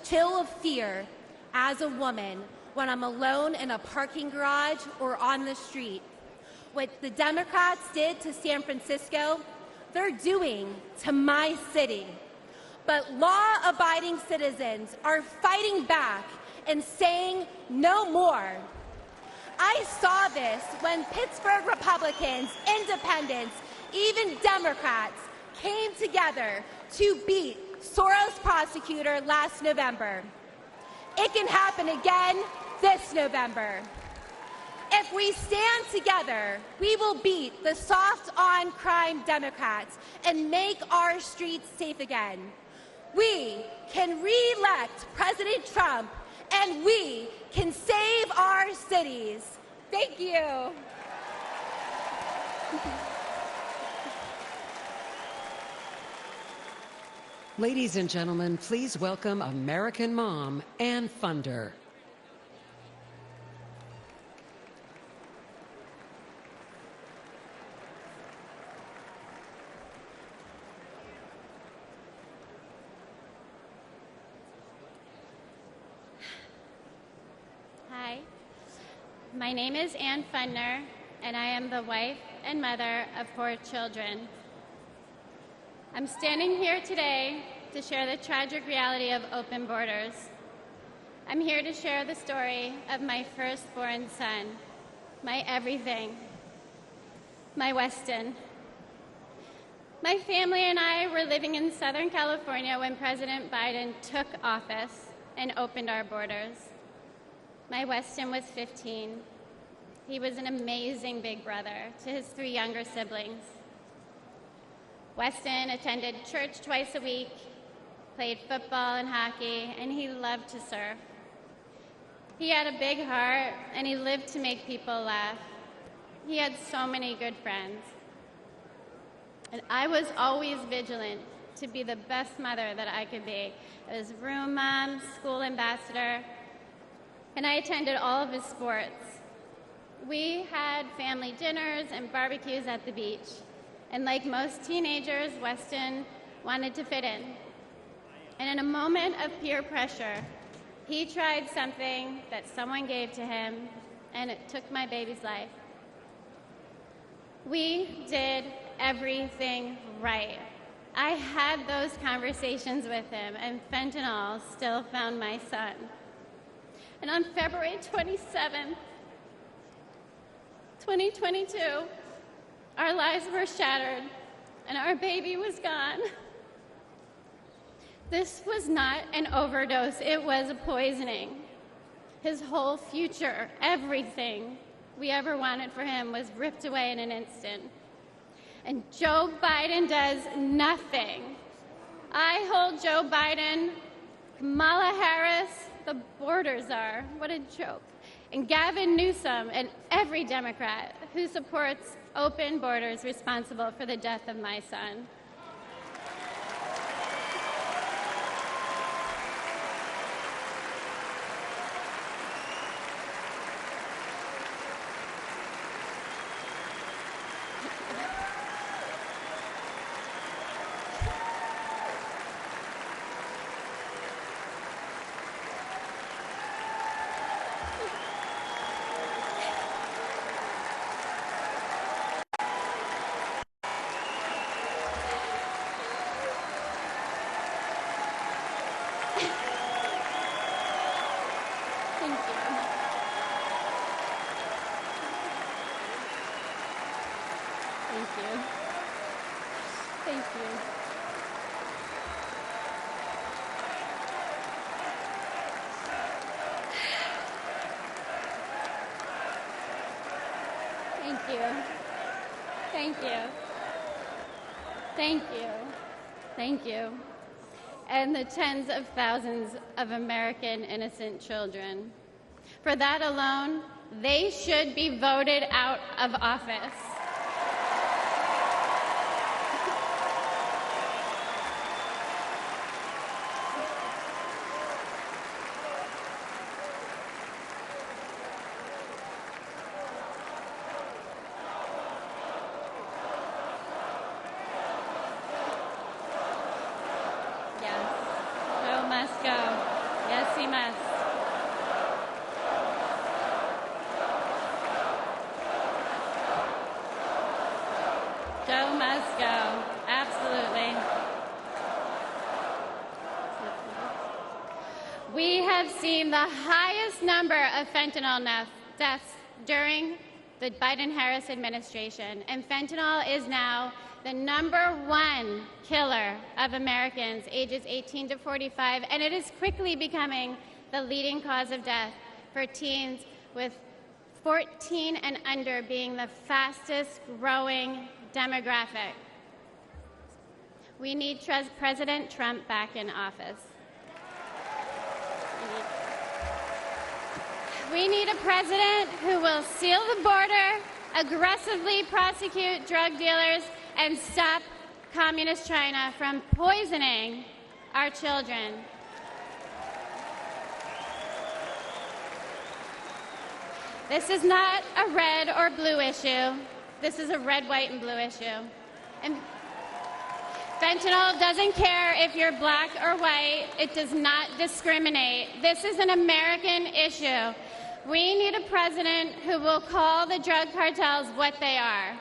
chill of fear as a woman when I'm alone in a parking garage or on the street. What the Democrats did to San Francisco, they're doing to my city. But law-abiding citizens are fighting back and saying no more. I saw this when Pittsburgh Republicans, independents, even Democrats came together to beat Soros prosecutor last November. It can happen again this November. If we stand together, we will beat the soft-on-crime Democrats and make our streets safe again. We can re-elect President Trump, and we can save our cities. Thank you. Ladies and gentlemen, please welcome American mom and funder. My name is Ann Fundner, and I am the wife and mother of 4 children. I'm standing here today to share the tragic reality of open borders. I'm here to share the story of my firstborn son, my everything, my Weston. My family and I were living in Southern California when President Biden took office and opened our borders. My Weston was 15. He was an amazing big brother to his 3 younger siblings. Weston attended church twice a week, played football and hockey, and he loved to surf. He had a big heart, and he lived to make people laugh. He had so many good friends. And I was always vigilant to be the best mother that I could be. I was room mom, school ambassador, and I attended all of his sports. We had family dinners and barbecues at the beach. And like most teenagers, Weston wanted to fit in. And in a moment of peer pressure, he tried something that someone gave to him, and it took my baby's life. We did everything right. I had those conversations with him, and fentanyl still found my son. And on February 27th, 2022, our lives were shattered, and our baby was gone. This was not an overdose, it was a poisoning. His whole future, everything we ever wanted for him was ripped away in an instant. And Joe Biden does nothing. I hold Joe Biden, Kamala Harris, the border czar, what a joke, and Gavin Newsom and every Democrat who supports open borders responsible for the death of my son. Thank you. And the tens of thousands of American innocent children. For that alone, they should be voted out of office. The highest number of fentanyl deaths during the Biden-Harris administration, and fentanyl is now the #1 killer of Americans ages 18 to 45, and it is quickly becoming the leading cause of death for teens, with 14 and under being the fastest growing demographic. We need President Trump back in office. We need a president who will seal the border, aggressively prosecute drug dealers, and stop Communist China from poisoning our children. This is not a red or blue issue. This is a red, white, and blue issue. And fentanyl doesn't care if you're black or white. It does not discriminate. This is an American issue. We need a president who will call the drug cartels what they are: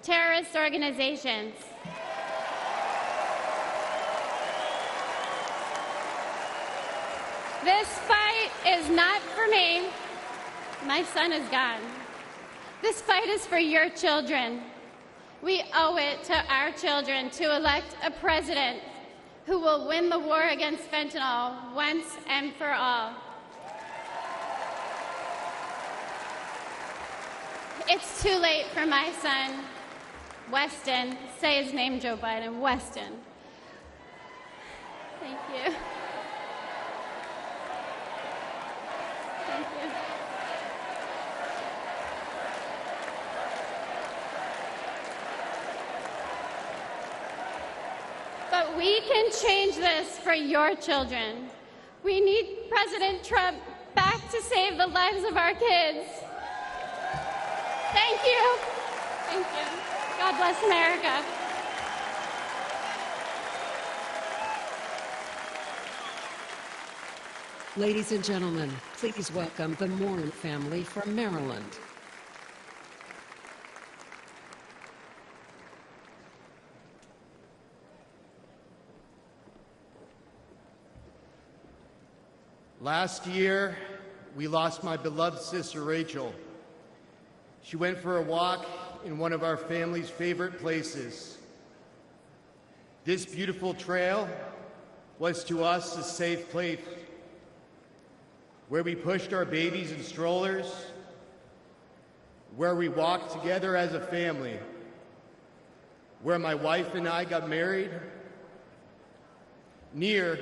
terrorist organizations. This fight is not for me. My son is gone. This fight is for your children. We owe it to our children to elect a president who will win the war against fentanyl once and for all. It's too late for my son, Weston. Say his name, Joe Biden. Weston. Thank you. Thank you. But we can change this for your children. We need President Trump back to save the lives of our kids. Thank you. Thank you. God bless America. Ladies and gentlemen, please welcome the Moore family from Maryland. Last year, we lost my beloved sister, Rachel. She went for a walk in one of our family's favorite places. This beautiful trail was to us a safe place where we pushed our babies in strollers, where we walked together as a family, where my wife and I got married, near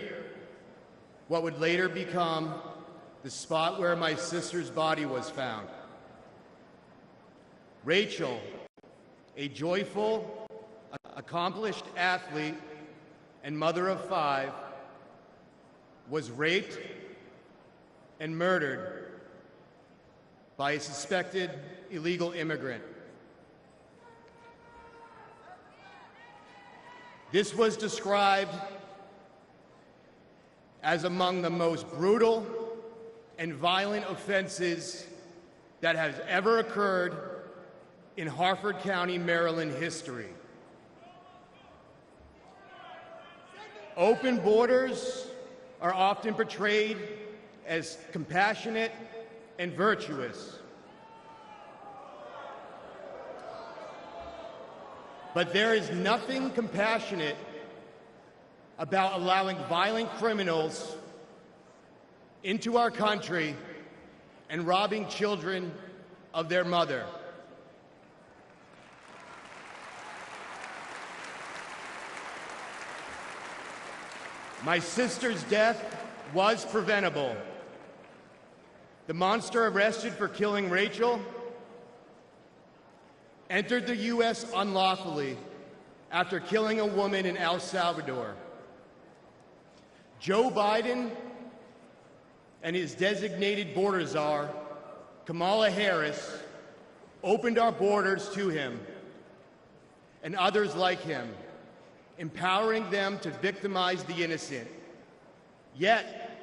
what would later become the spot where my sister's body was found. Rachel, a joyful, accomplished athlete and mother of 5, was raped and murdered by a suspected illegal immigrant. This was described as among the most brutal and violent offenses that has ever occurred in Harford County, Maryland history. Open borders are often portrayed as compassionate and virtuous. But there is nothing compassionate about allowing violent criminals into our country and robbing children of their mother. My sister's death was preventable. The monster arrested for killing Rachel entered the U.S. unlawfully after killing a woman in El Salvador. Joe Biden and his designated border czar, Kamala Harris, opened our borders to him and others like him, empowering them to victimize the innocent. Yet,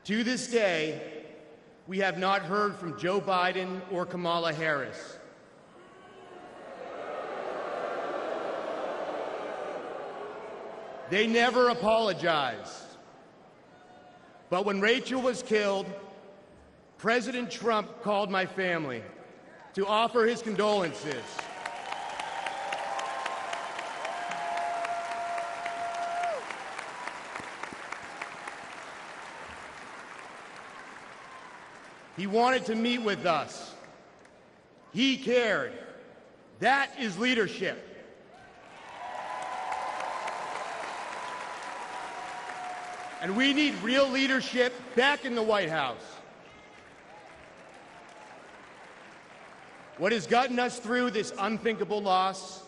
to this day, we have not heard from Joe Biden or Kamala Harris. They never apologized. But when Rachel was killed, President Trump called my family to offer his condolences. He wanted to meet with us. He cared. That is leadership. And we need real leadership back in the White House. What has gotten us through this unthinkable loss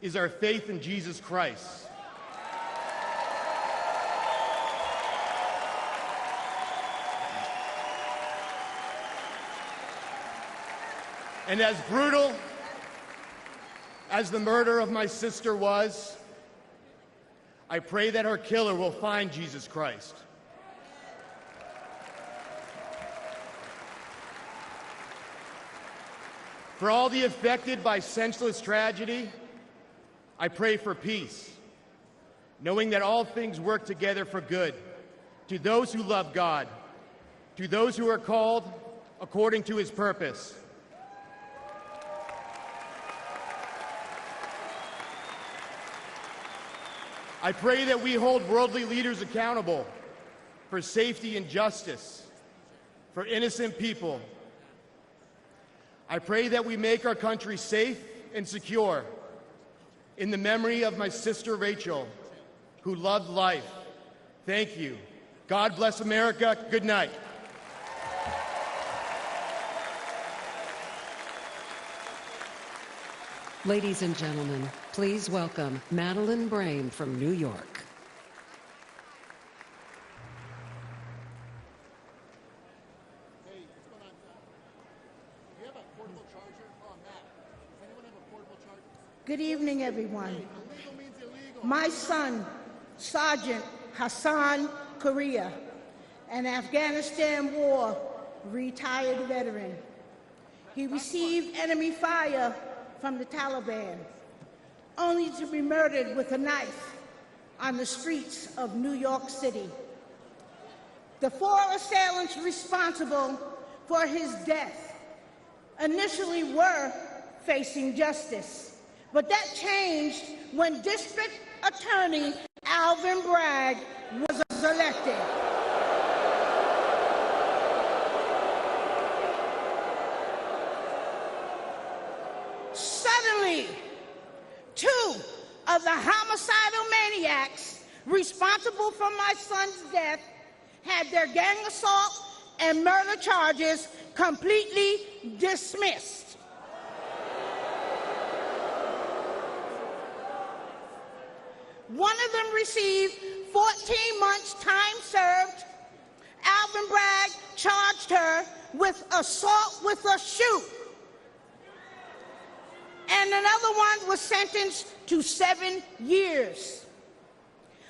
is our faith in Jesus Christ. And as brutal as the murder of my sister was, I pray that her killer will find Jesus Christ. For all the affected by senseless tragedy, I pray for peace, knowing that all things work together for good, to those who love God, to those who are called according to his purpose. I pray that we hold worldly leaders accountable for safety and justice, for innocent people. I pray that we make our country safe and secure in the memory of my sister Rachel, who loved life. Thank you. God bless America. Good night. Ladies and gentlemen, please welcome Madeleine Brame from New York. Good evening, everyone. My son, Sergeant Hassan Korea, an Afghanistan War retired veteran. He received enemy fire from the Taliban, only to be murdered with a knife on the streets of New York City. The 4 assailants responsible for his death initially were facing justice, but that changed when District Attorney Alvin Bragg was elected. Suddenly, 2 of the homicidal maniacs responsible for my son's death had their gang assault and murder charges completely dismissed. One of them received 14 months time served. Alvin Bragg charged her with assault with a shoe. And another one was sentenced to 7 years.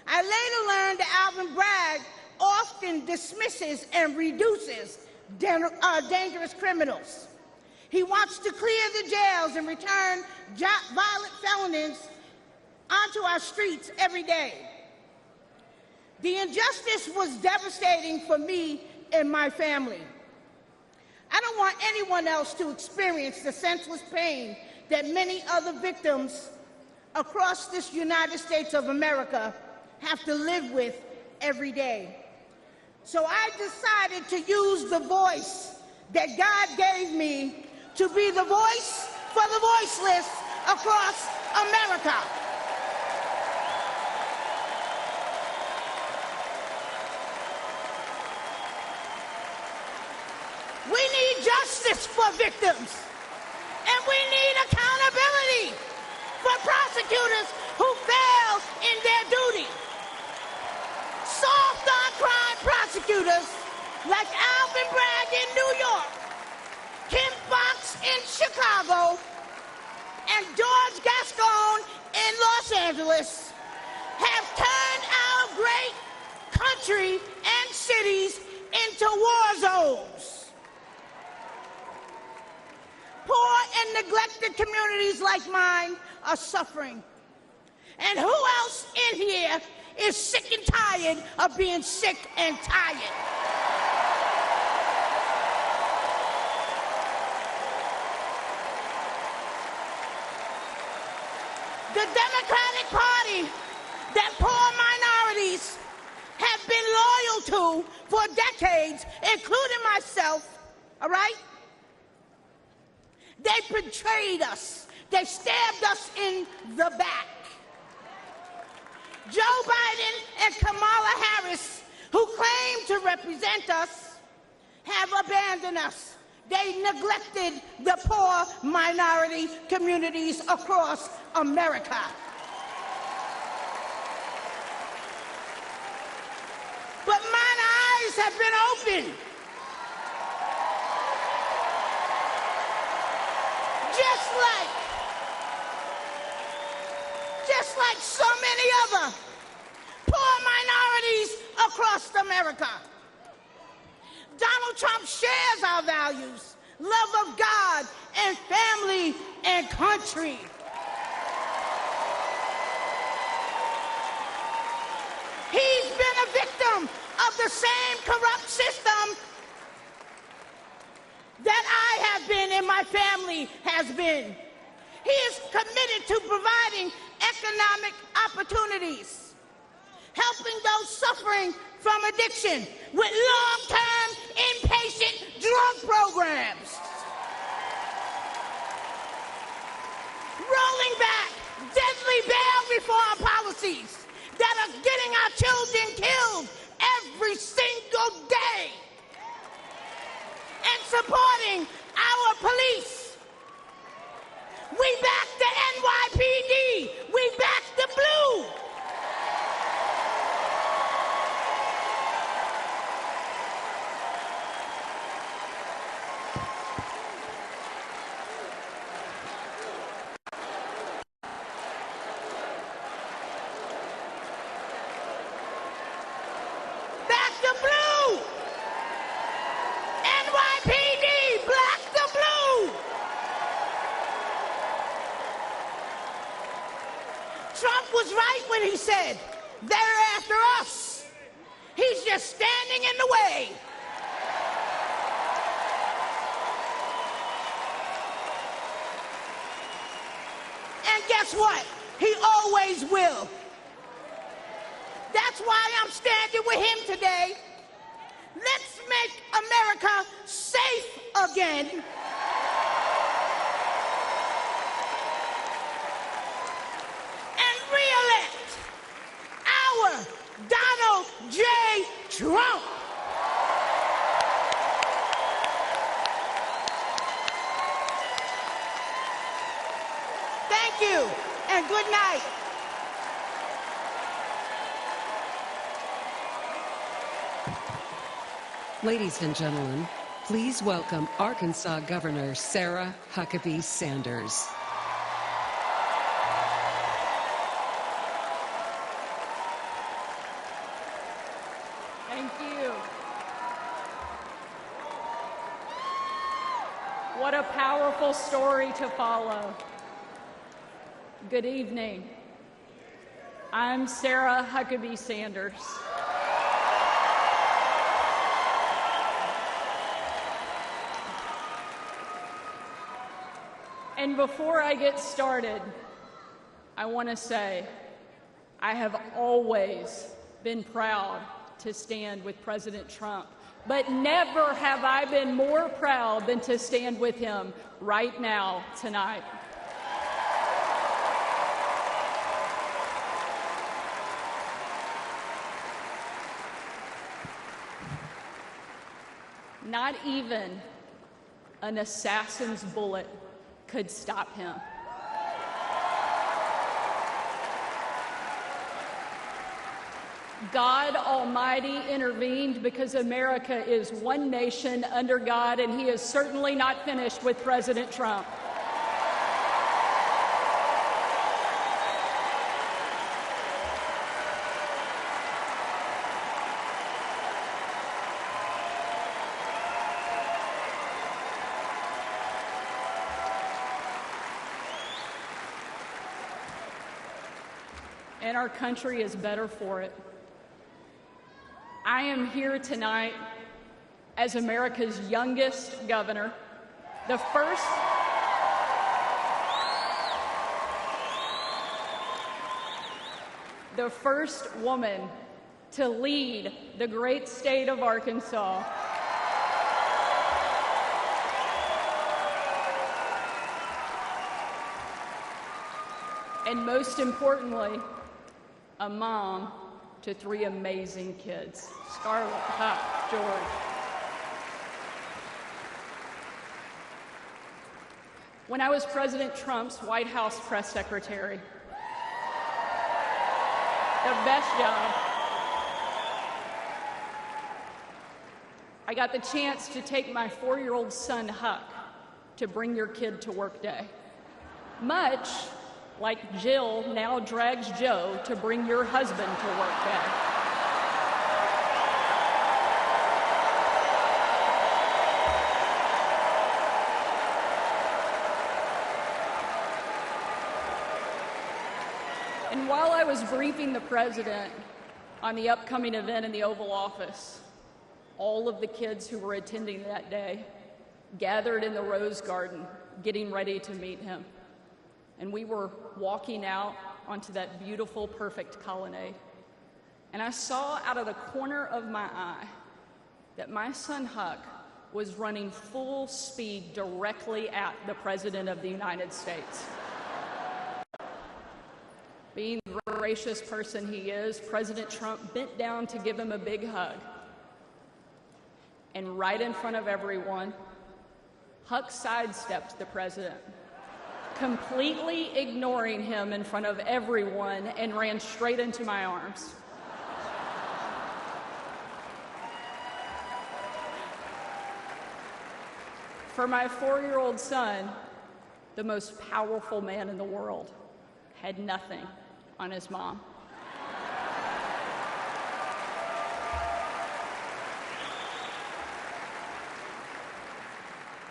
I later learned that Alvin Bragg often dismisses and reduces dangerous criminals. He wants to clear the jails and return violent felons onto our streets every day. The injustice was devastating for me and my family. I don't want anyone else to experience the senseless pain that many other victims across this United States of America have to live with every day. So I decided to use the voice that God gave me to be the voice for the voiceless across America. We need justice for victims, and we need accountability for prosecutors who fail in their duty. Soft on crime prosecutors like Alvin Bragg in New York, Kim Foxx in Chicago, and George Gascon in Los Angeles have turned our great country and cities into war zones. Poor and neglected communities like mine are suffering. And who else in here is sick and tired of being sick and tired? The Democratic Party that poor minorities have been loyal to for decades, including myself, all right? They betrayed us. They stabbed us in the back. Joe Biden and Kamala Harris, who claim to represent us, have abandoned us. They neglected the poor minority communities across America. But mine eyes have been opened. Just like so many other poor minorities across America. Donald Trump shares our values, love of God and family and country. He's been a victim of the same corrupt system that I have been and my family has been. He is committed to providing economic opportunities, helping those suffering from addiction with long-term inpatient drug programs, rolling back deadly bail reform policies that are getting our children killed every single day, and supporting our police. We back the NYPD. We back the blue. Back the blue. NYPD, black the blue. Trump was right when he said, they're after us. He's just standing in the way. And guess what? He always will. That's why I'm standing with him today. Let's make America safe again. Re-elect our Donald J. Trump. Thank you, and good night. Ladies and gentlemen, please welcome Arkansas Governor Sarah Huckabee Sanders. Thank you. What a powerful story to follow. Good evening. I'm Sarah Huckabee Sanders. And before I get started, I want to say I have always been proud to stand with President Trump, but never have I been more proud than to stand with him right now, tonight. Not even an assassin's bullet could stop him. God Almighty intervened because America is one nation under God, and he is certainly not finished with President Trump. And our country is better for it. I am here tonight as America's youngest governor, the first woman to lead the great state of Arkansas. And most importantly, a mom to 3 amazing kids, Scarlett, Huck, George. When I was President Trump's White House press secretary, the best job, I got the chance to take my 4-year-old son, Huck, to bring your kid to work day. Much like Jill now drags Joe to bring your husband to work day. And while I was briefing the president on the upcoming event in the Oval Office, all of the kids who were attending that day gathered in the Rose Garden, getting ready to meet him. And we were walking out onto that beautiful, perfect colonnade. And I saw out of the corner of my eye that my son Huck was running full speed directly at the President of the United States. Being the gracious person he is, President Trump bent down to give him a big hug. And right in front of everyone, Huck sidestepped the president, completely ignoring him in front of everyone, and ran straight into my arms. For my 4-year-old son, the most powerful man in the world had nothing on his mom.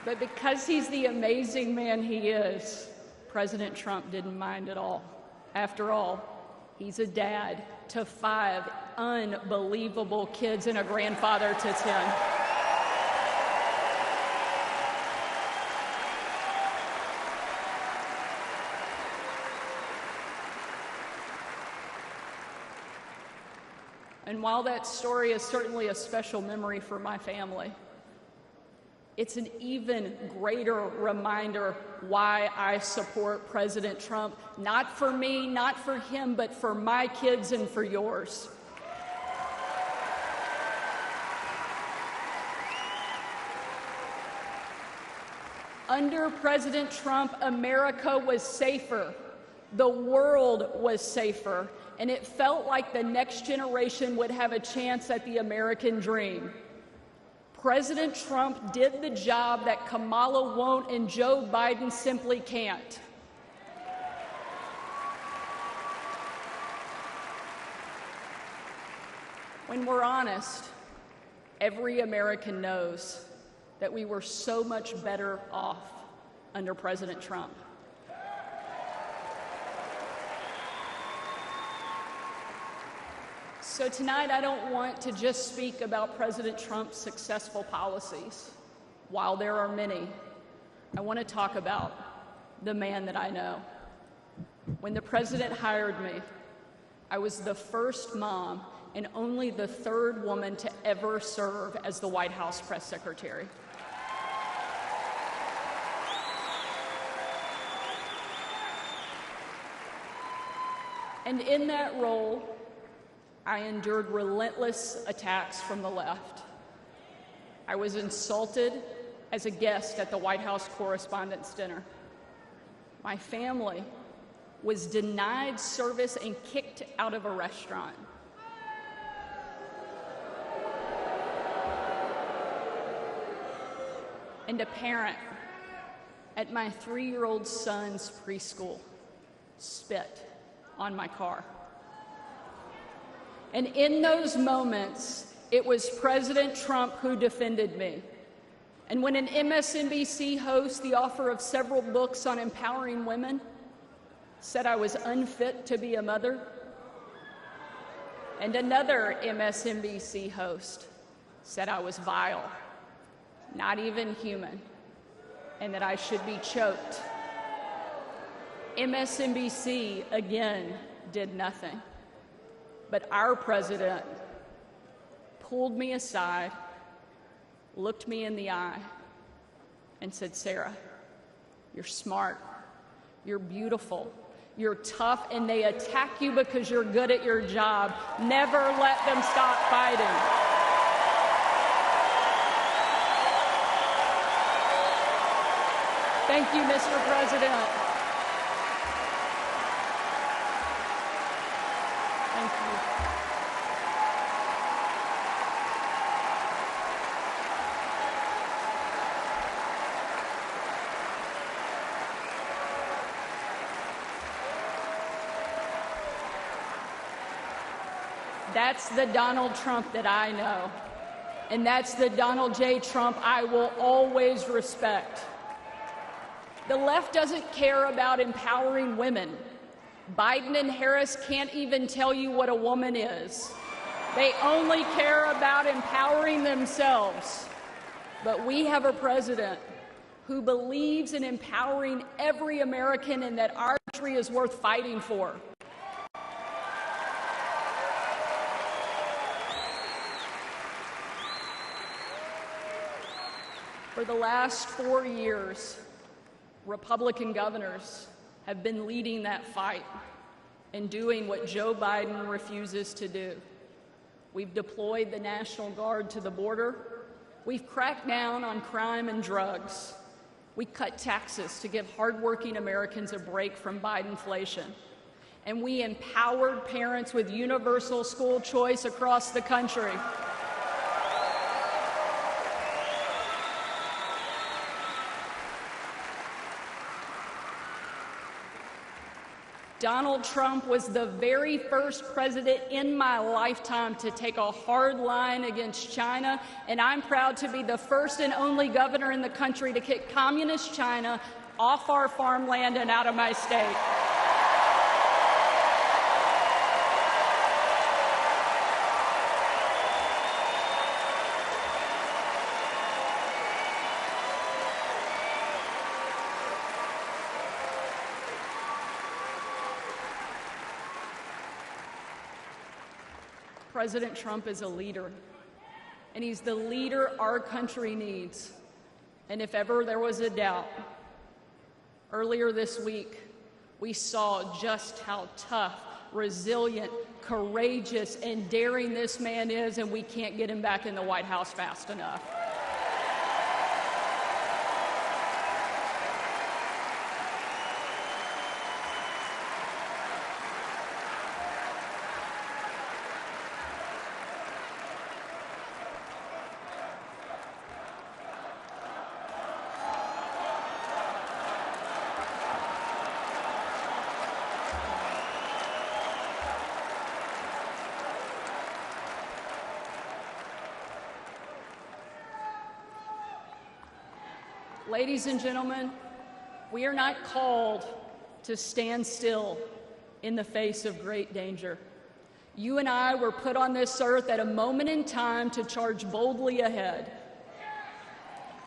But because he's the amazing man he is, President Trump didn't mind at all. After all, he's a dad to 5 unbelievable kids and a grandfather to 10. And while that story is certainly a special memory for my family, it's an even greater reminder why I support President Trump, not for me, not for him, but for my kids and for yours. Under President Trump, America was safer, the world was safer, and it felt like the next generation would have a chance at the American dream. President Trump did the job that Kamala won't and Joe Biden simply can't. When we're honest, every American knows that we were so much better off under President Trump. So tonight, I don't want to just speak about President Trump's successful policies. While there are many, I want to talk about the man that I know. When the president hired me, I was the first mom and only the 3rd woman to ever serve as the White House press secretary. And in that role, I endured relentless attacks from the left. I was insulted as a guest at the White House Correspondents' Dinner. My family was denied service and kicked out of a restaurant. And a parent at my 3-year-old son's preschool spit on my car. And in those moments, it was President Trump who defended me. And when an MSNBC host, the author of several books on empowering women, said I was unfit to be a mother, and another MSNBC host said I was vile, not even human, and that I should be choked, MSNBC again did nothing. But our president pulled me aside, looked me in the eye, and said, "Sarah, you're smart, you're beautiful, you're tough, and they attack you because you're good at your job. Never let them stop fighting." Thank you, Mr. President. Thank you. That's the Donald Trump that I know, and that's the Donald J. Trump I will always respect. The left doesn't care about empowering women. Biden and Harris can't even tell you what a woman is. They only care about empowering themselves. But we have a president who believes in empowering every American and that our country is worth fighting for. For the last 4 years, Republican governors have been leading that fight and doing what Joe Biden refuses to do. We've deployed the National Guard to the border. We've cracked down on crime and drugs. We cut taxes to give hardworking Americans a break from Bidenflation. And we empowered parents with universal school choice across the country. Donald Trump was the very first president in my lifetime to take a hard line against China, and I'm proud to be the first and only governor in the country to kick communist China off our farmland and out of my state. President Trump is a leader, and he's the leader our country needs. And if ever there was a doubt, earlier this week, we saw just how tough, resilient, courageous, and daring this man is, and we can't get him back in the White House fast enough. Ladies and gentlemen, we are not called to stand still in the face of great danger. You and I were put on this earth at a moment in time to charge boldly ahead.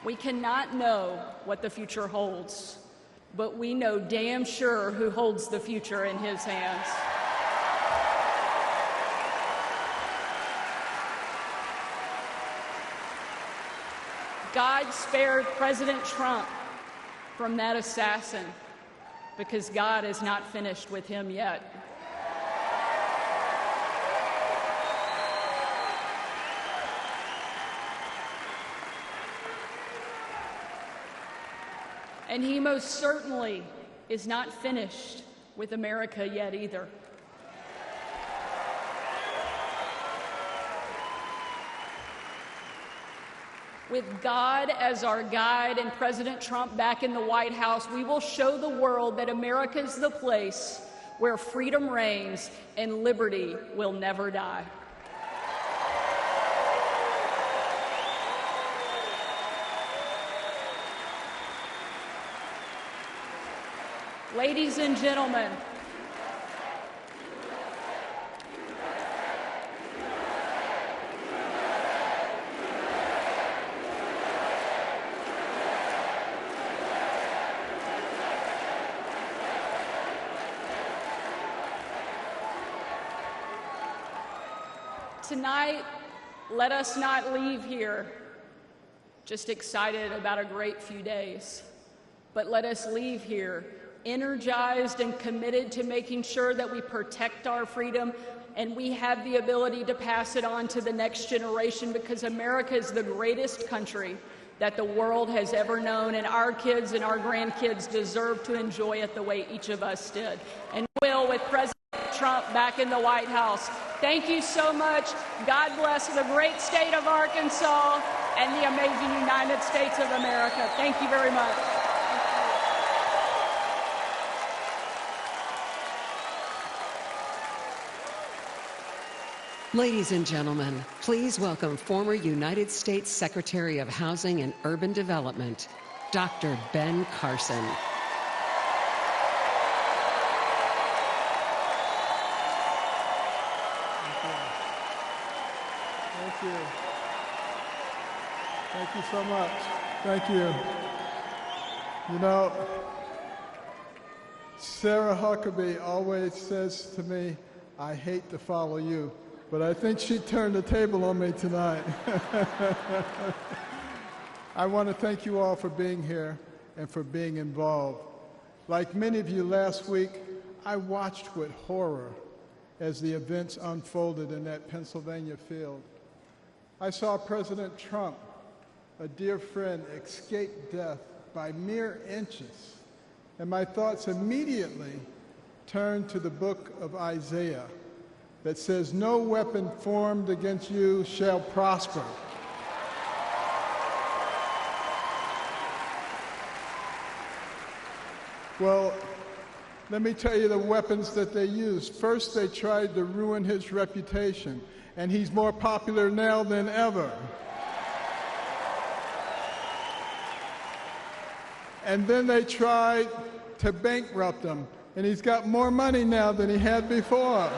We cannot know what the future holds, but we know damn sure who holds the future in his hands. God spared President Trump from that assassin because God is not finished with him yet. And he most certainly is not finished with America yet either. With God as our guide and President Trump back in the White House, we will show the world that America is the place where freedom reigns and liberty will never die. Ladies and gentlemen, tonight, let us not leave here just excited about a great few days, but let us leave here energized and committed to making sure that we protect our freedom and we have the ability to pass it on to the next generation, because America is the greatest country that the world has ever known, and our kids and our grandkids deserve to enjoy it the way each of us did and will with President Trump back in the White House. Thank you so much. God bless the great state of Arkansas and the amazing United States of America. Thank you very much. Ladies and gentlemen, please welcome former United States Secretary of Housing and Urban Development, Dr. Ben Carson. Thank you. Thank you so much. Thank you. You know, Sarah Huckabee always says to me, I hate to follow you, but I think she turned the table on me tonight. I want to thank you all for being here and for being involved. Like many of you last week, I watched with horror as the events unfolded in that Pennsylvania field. I saw President Trump, a dear friend, escape death by mere inches, and my thoughts immediately turned to the book of Isaiah that says, "No weapon formed against you shall prosper." Well, let me tell you the weapons that they used. First, they tried to ruin his reputation, and he's more popular now than ever. And then they tried to bankrupt him, and he's got more money now than he had before.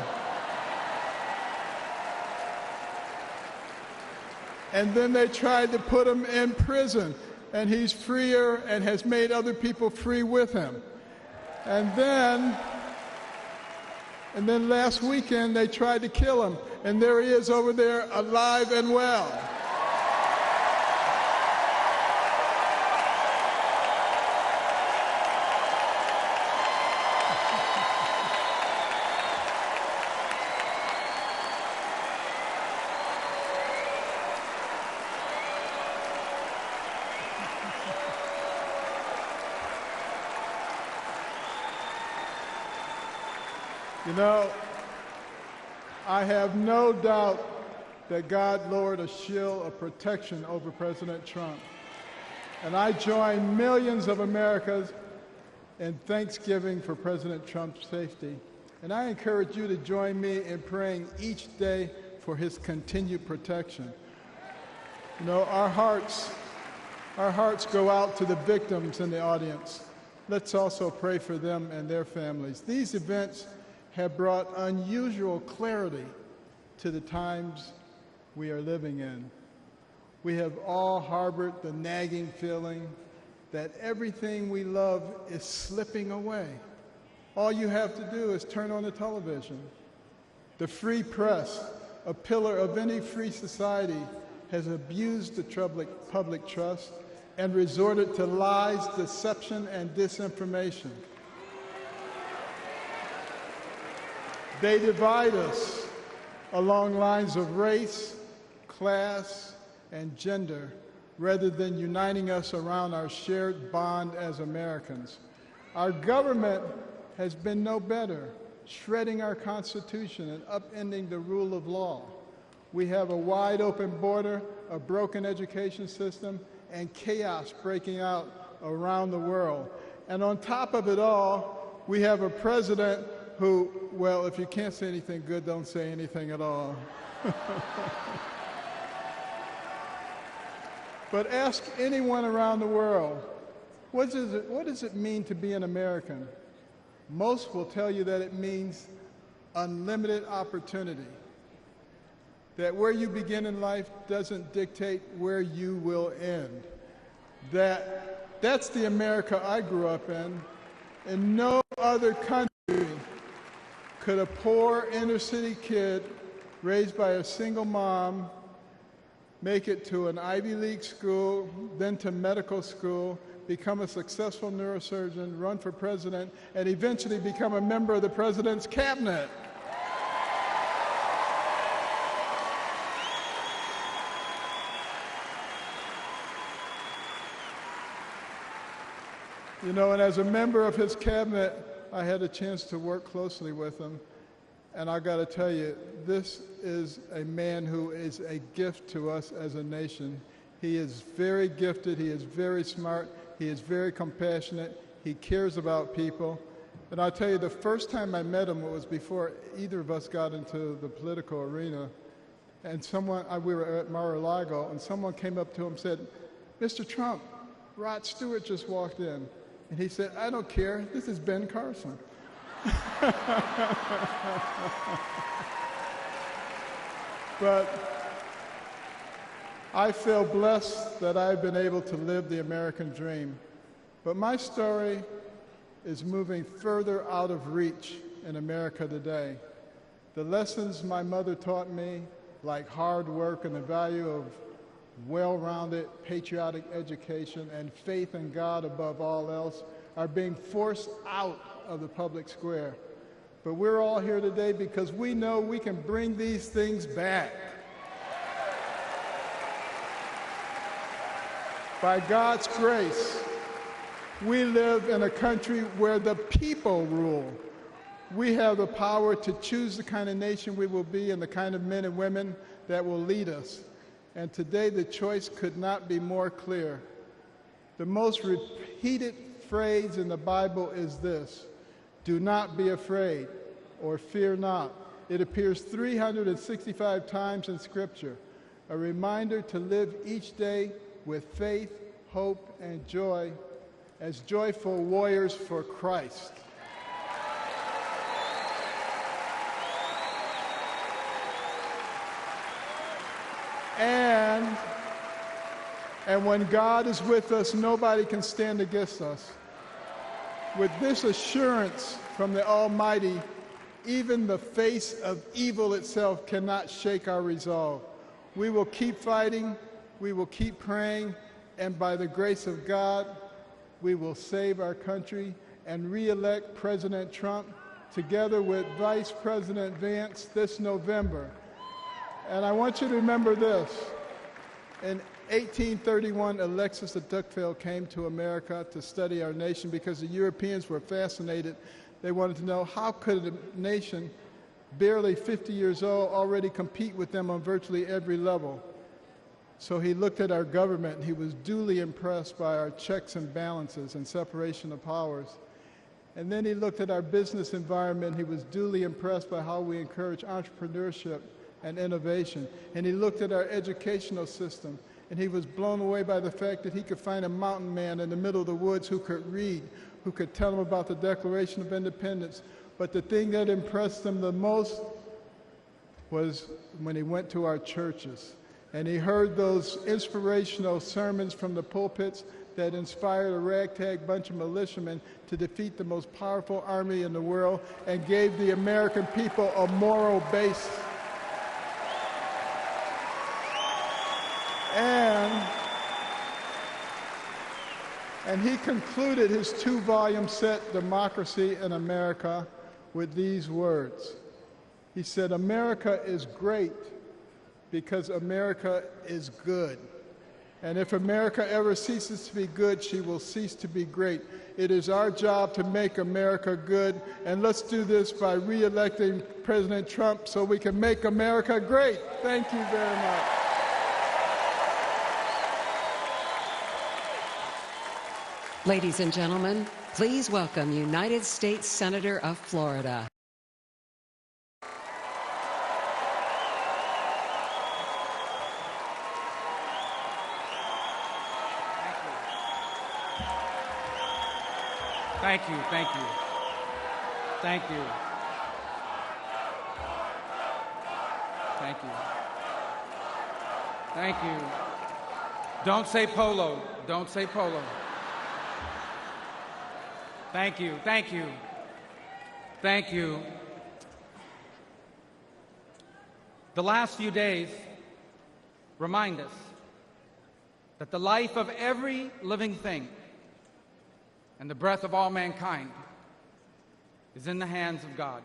And then they tried to put him in prison, and he's freer and has made other people free with him. And then last weekend they tried to kill him, and there he is over there alive and well. You know, I have no doubt that God lowered a shield of protection over President Trump. And I join millions of Americans in thanksgiving for President Trump's safety. And I encourage you to join me in praying each day for his continued protection. You know, our hearts go out to the victims in the audience. Let's also pray for them and their families. These events have brought unusual clarity to the times we are living in. We have all harbored the nagging feeling that everything we love is slipping away. All you have to do is turn on the television. The free press, a pillar of any free society, has abused the public trust and resorted to lies, deception, and disinformation. They divide us along lines of race, class, and gender, rather than uniting us around our shared bond as Americans. Our government has been no better, shredding our Constitution and upending the rule of law. We have a wide open border, a broken education system, and chaos breaking out around the world. And on top of it all, we have a president who, well, if you can't say anything good, don't say anything at all. But ask anyone around the world, what does it mean to be an American? Most will tell you that it means unlimited opportunity, that where you begin in life doesn't dictate where you will end. That's the America I grew up in. In no other country could a poor inner-city kid raised by a single mom make it to an Ivy League school, then to medical school, become a successful neurosurgeon, run for president, and eventually become a member of the president's cabinet. You know, and as a member of his cabinet, I had a chance to work closely with him, and I got to tell you, this is a man who is a gift to us as a nation. He is very gifted, he is very smart, he is very compassionate, he cares about people. And I'll tell you, the first time I met him, it was before either of us got into the political arena, and we were at Mar-a-Lago, and someone came up to him and said, "Mr. Trump, Rod Stewart just walked in." And he said, "I don't care, this is Ben Carson." I feel blessed that I've been able to live the American dream, but my story is moving further out of reach in America today. The lessons my mother taught me, like hard work and the value of well-rounded patriotic education and faith in God above all else, are being forced out of the public square. But we're all here today because we know we can bring these things back. By God's grace, we live in a country where the people rule. We have the power to choose the kind of nation we will be and the kind of men and women that will lead us. And today the choice could not be more clear. The most repeated phrase in the Bible is this: do not be afraid, or fear not. It appears 365 times in Scripture, a reminder to live each day with faith, hope, and joy as joyful warriors for Christ. And when God is with us, nobody can stand against us. With this assurance from the Almighty, even the face of evil itself cannot shake our resolve. We will keep fighting, we will keep praying, and by the grace of God, we will save our country and re-elect President Trump together with Vice President Vance this November. And I want you to remember this. In 1831, Alexis de Tocqueville came to America to study our nation because the Europeans were fascinated. They wanted to know, how could a nation barely 50 years old already compete with them on virtually every level? So he looked at our government, and he was duly impressed by our checks and balances and separation of powers. And then he looked at our business environment. He was duly impressed by how we encourage entrepreneurship and innovation. And he looked at our educational system, and he was blown away by the fact that he could find a mountain man in the middle of the woods who could read, who could tell him about the Declaration of Independence. But the thing that impressed him the most was when he went to our churches, and he heard those inspirational sermons from the pulpits that inspired a ragtag bunch of militiamen to defeat the most powerful army in the world and gave the American people a moral base. And he concluded his 2-volume set, Democracy in America, with these words. He said, "America is great because America is good. And if America ever ceases to be good, she will cease to be great. It is our job to make America good, and let's do this by re-electing President Trump so we can make America great." Thank you very much. Ladies and gentlemen, please welcome United States Senator of Florida. Thank you, thank you. Thank you. Thank you. Thank you. Don't say polo. Don't say polo. Thank you, thank you. Thank you. The last few days remind us that the life of every living thing and the breath of all mankind is in the hands of God.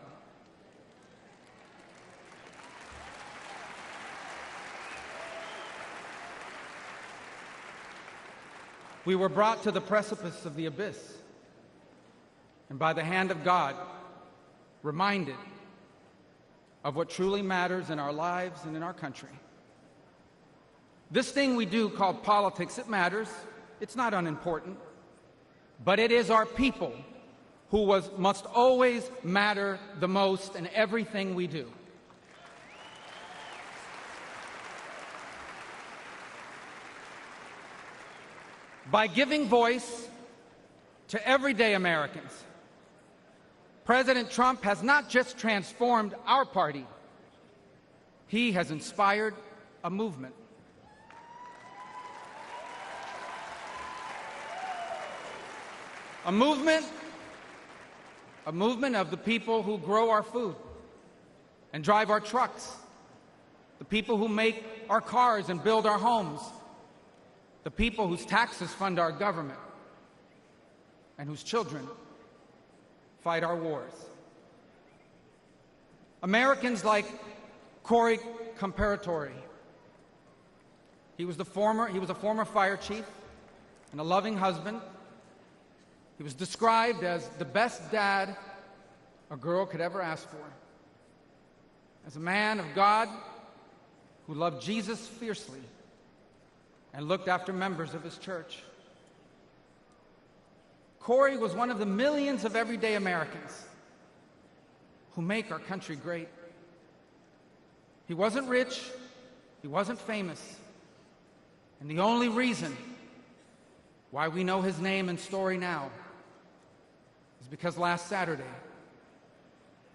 We were brought to the precipice of the abyss, and by the hand of God, reminded of what truly matters in our lives and in our country. This thing we do called politics, it matters. It's not unimportant. But it is our people who must always matter the most in everything we do. By giving voice to everyday Americans, President Trump has not just transformed our party, he has inspired a movement. A movement of the people who grow our food and drive our trucks, the people who make our cars and build our homes, the people whose taxes fund our government, and whose children fight our wars. Americans like Corey Comparatori. He was a former fire chief and a loving husband. He was described as the best dad a girl could ever ask for. As a man of God who loved Jesus fiercely and looked after members of his church. Corey was one of the millions of everyday Americans who make our country great. He wasn't rich, he wasn't famous, and the only reason why we know his name and story now is because last Saturday,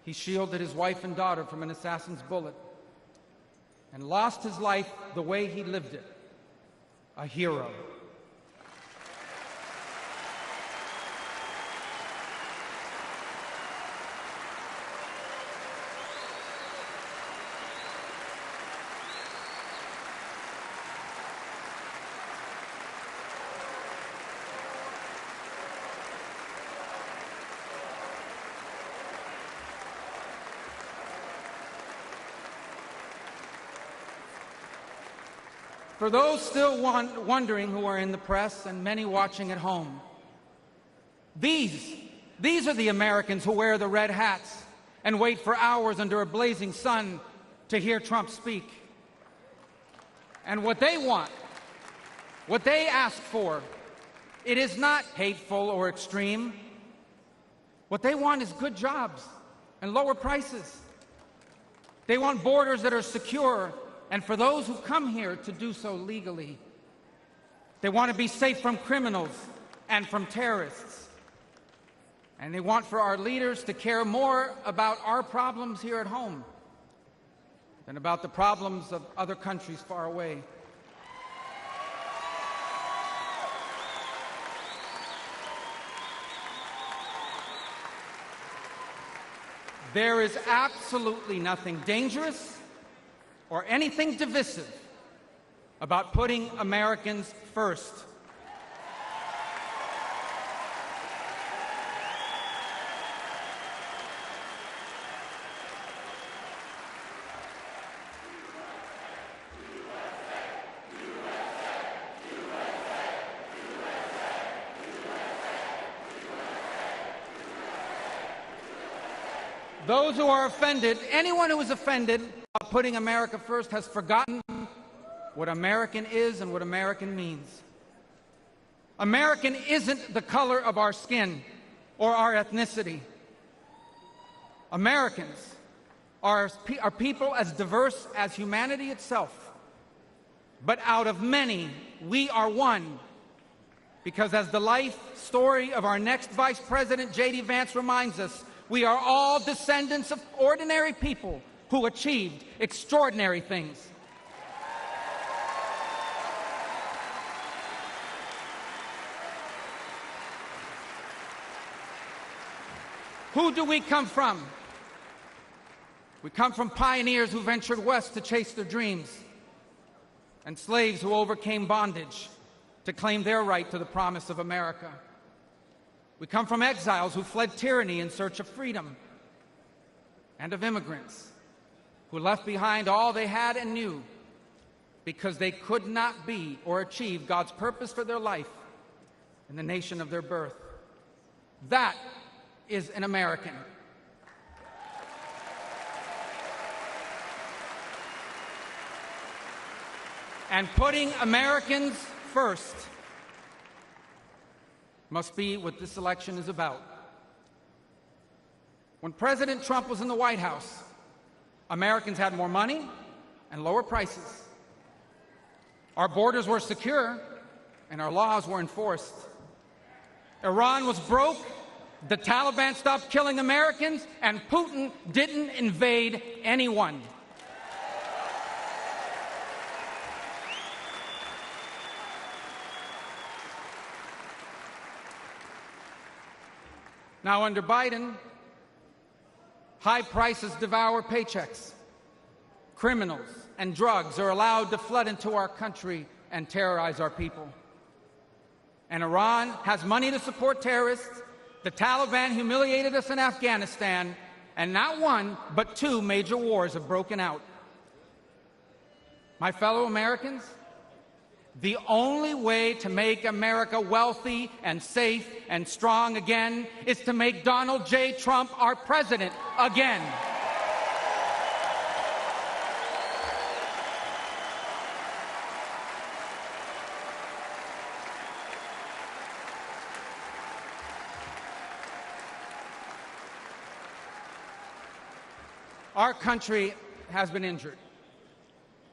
he shielded his wife and daughter from an assassin's bullet and lost his life the way he lived it, a hero. For those still wondering who are in the press and many watching at home, these are the Americans who wear the red hats and wait for hours under a blazing sun to hear Trump speak. And what they want, what they ask for, it is not hateful or extreme. What they want is good jobs and lower prices. They want borders that are secure, and for those who come here to do so legally. They want to be safe from criminals and from terrorists. And they want for our leaders to care more about our problems here at home than about the problems of other countries far away. There is absolutely nothing dangerous or anything divisive about putting Americans first. Those who are offended, anyone who is offended about putting America first has forgotten what American is and what American means. American isn't the color of our skin or our ethnicity. Americans are people as diverse as humanity itself. But out of many, we are one. Because as the life story of our next Vice President, J.D. Vance, reminds us, we are all descendants of ordinary people who achieved extraordinary things. Who do we come from? We come from pioneers who ventured west to chase their dreams, and slaves who overcame bondage to claim their right to the promise of America. We come from exiles who fled tyranny in search of freedom, and of immigrants who left behind all they had and knew because they could not be or achieve God's purpose for their life in the nation of their birth. That is an American. And putting Americans first must be what this election is about. When President Trump was in the White House, Americans had more money and lower prices. Our borders were secure and our laws were enforced. Iran was broke, the Taliban stopped killing Americans, and Putin didn't invade anyone. Now, under Biden, high prices devour paychecks. Criminals and drugs are allowed to flood into our country and terrorize our people. And Iran has money to support terrorists. The Taliban humiliated us in Afghanistan, and not one, but two major wars have broken out. My fellow Americans, the only way to make America wealthy and safe and strong again is to make Donald J. Trump our president again. Our country has been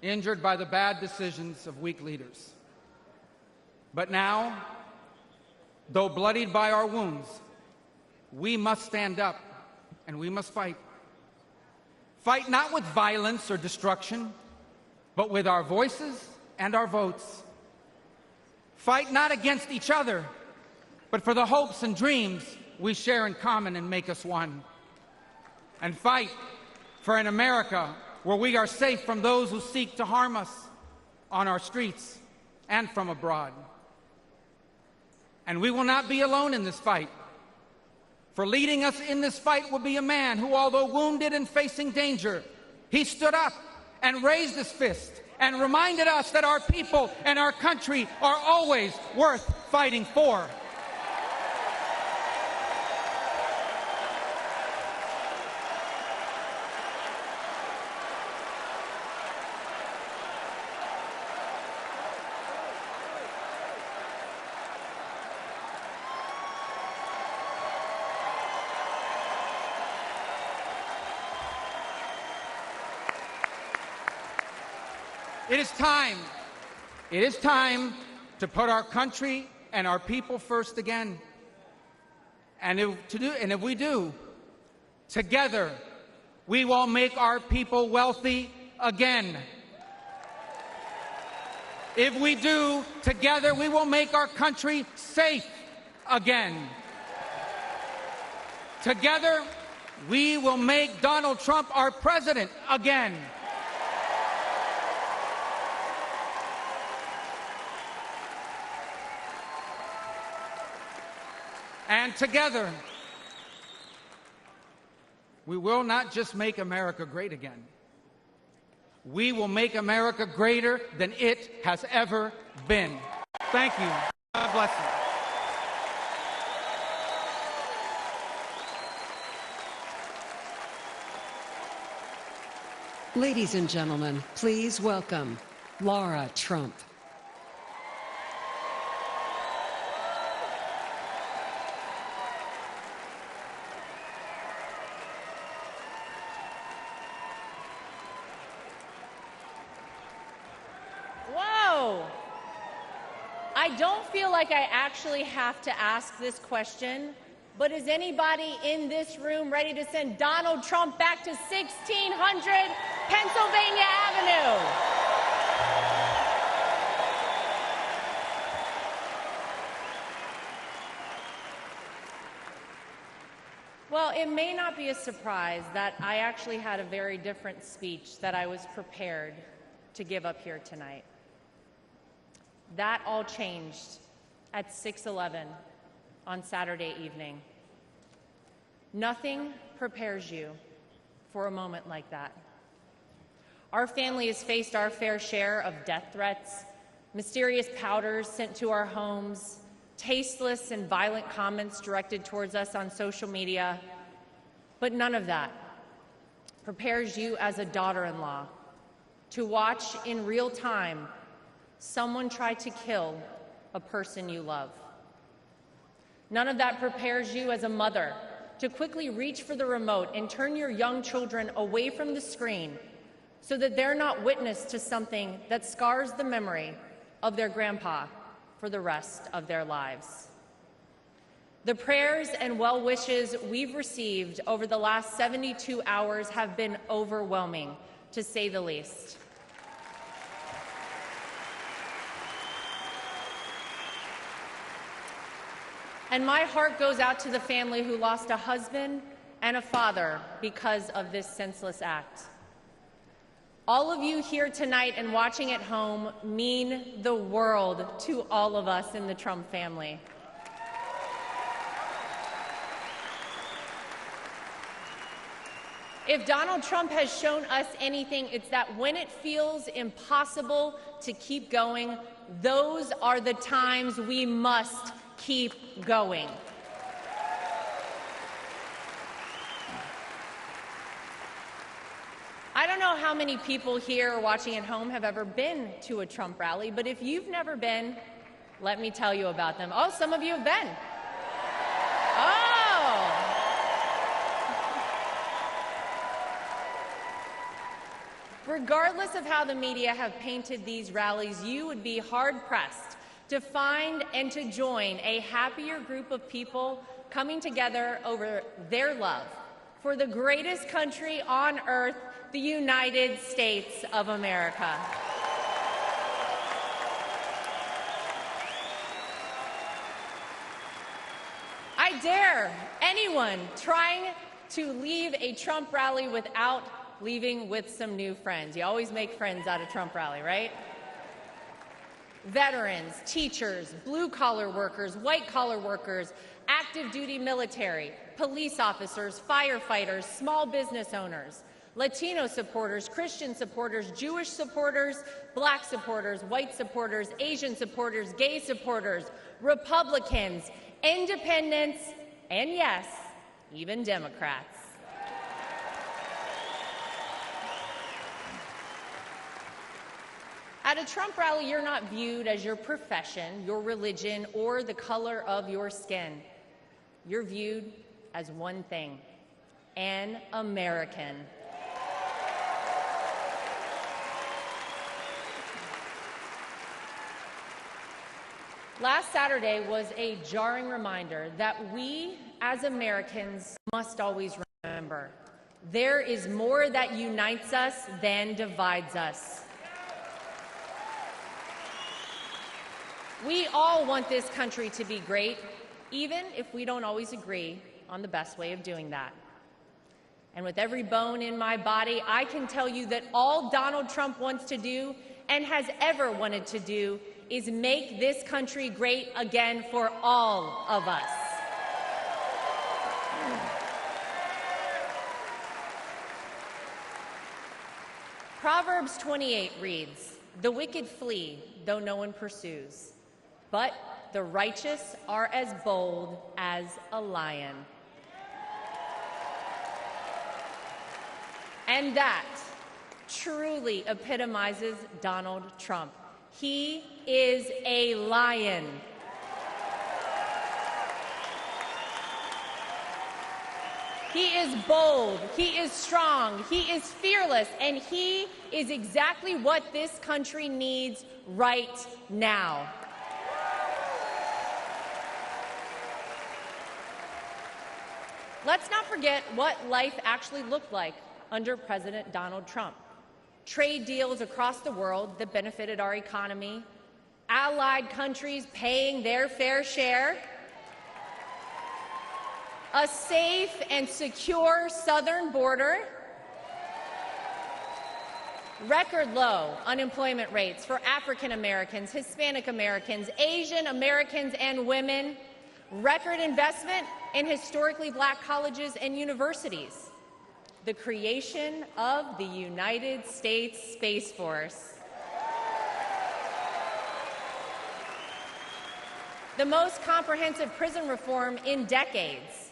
injured by the bad decisions of weak leaders. But now, though bloodied by our wounds, we must stand up and we must fight. Fight not with violence or destruction, but with our voices and our votes. Fight not against each other, but for the hopes and dreams we share in common and make us one. And fight for an America where we are safe from those who seek to harm us on our streets and from abroad. And we will not be alone in this fight. For leading us in this fight will be a man who, although wounded and facing danger, he stood up and raised his fist and reminded us that our people and our country are always worth fighting for. It is time to put our country and our people first again. And if we do, together, we will make our people wealthy again. If we do, together, we will make our country safe again. Together, we will make Donald Trump our president again. And together, we will not just make America great again. We will make America greater than it has ever been. Thank you. God bless you. Ladies and gentlemen, please welcome Laura Trump. I don't feel like I actually have to ask this question, but is anybody in this room ready to send Donald Trump back to 1600 Pennsylvania Avenue? Well, it may not be a surprise that I actually had a very different speech that I was prepared to give up here tonight. That all changed at 6:11 on Saturday evening. Nothing prepares you for a moment like that. Our family has faced our fair share of death threats, mysterious powders sent to our homes, tasteless and violent comments directed towards us on social media, but none of that prepares you as a daughter-in-law to watch in real time someone try to kill a person you love. None of that prepares you as a mother to quickly reach for the remote and turn your young children away from the screen so that they're not witness to something that scars the memory of their grandpa for the rest of their lives. The prayers and well wishes we've received over the last 72 hours have been overwhelming, to say the least. And my heart goes out to the family who lost a husband and a father because of this senseless act. All of you here tonight and watching at home mean the world to all of us in the Trump family. If Donald Trump has shown us anything, it's that when it feels impossible to keep going, those are the times we must keep going. I don't know how many people here watching at home have ever been to a Trump rally, but if you've never been, let me tell you about them. Oh, some of you have been. Oh! Regardless of how the media have painted these rallies, you would be hard-pressed to find and to join a happier group of people coming together over their love for the greatest country on earth, the United States of America. I dare anyone trying to leave a Trump rally without leaving with some new friends. You always make friends at a Trump rally, right? Veterans, teachers, blue-collar workers, white-collar workers, active duty military, police officers, firefighters, small business owners, Latino supporters, Christian supporters, Jewish supporters, black supporters, white supporters, Asian supporters, gay supporters, Republicans, independents, and yes, even Democrats. At a Trump rally, you're not viewed as your profession, your religion, or the color of your skin. You're viewed as one thing: an American. Last Saturday was a jarring reminder that we, as Americans, must always remember there is more that unites us than divides us. We all want this country to be great, even if we don't always agree on the best way of doing that. And with every bone in my body, I can tell you that all Donald Trump wants to do and has ever wanted to do is make this country great again for all of us. Proverbs 28 reads, "The wicked flee, though no one pursues. But the righteous are as bold as a lion." And that truly epitomizes Donald Trump. He is a lion. He is bold, he is strong, he is fearless, and he is exactly what this country needs right now. Let's not forget what life actually looked like under President Donald Trump. Trade deals across the world that benefited our economy, allied countries paying their fair share, a safe and secure southern border, record low unemployment rates for African Americans, Hispanic Americans, Asian Americans, and women, record investment in historically black colleges and universities, the creation of the United States Space Force, the most comprehensive prison reform in decades.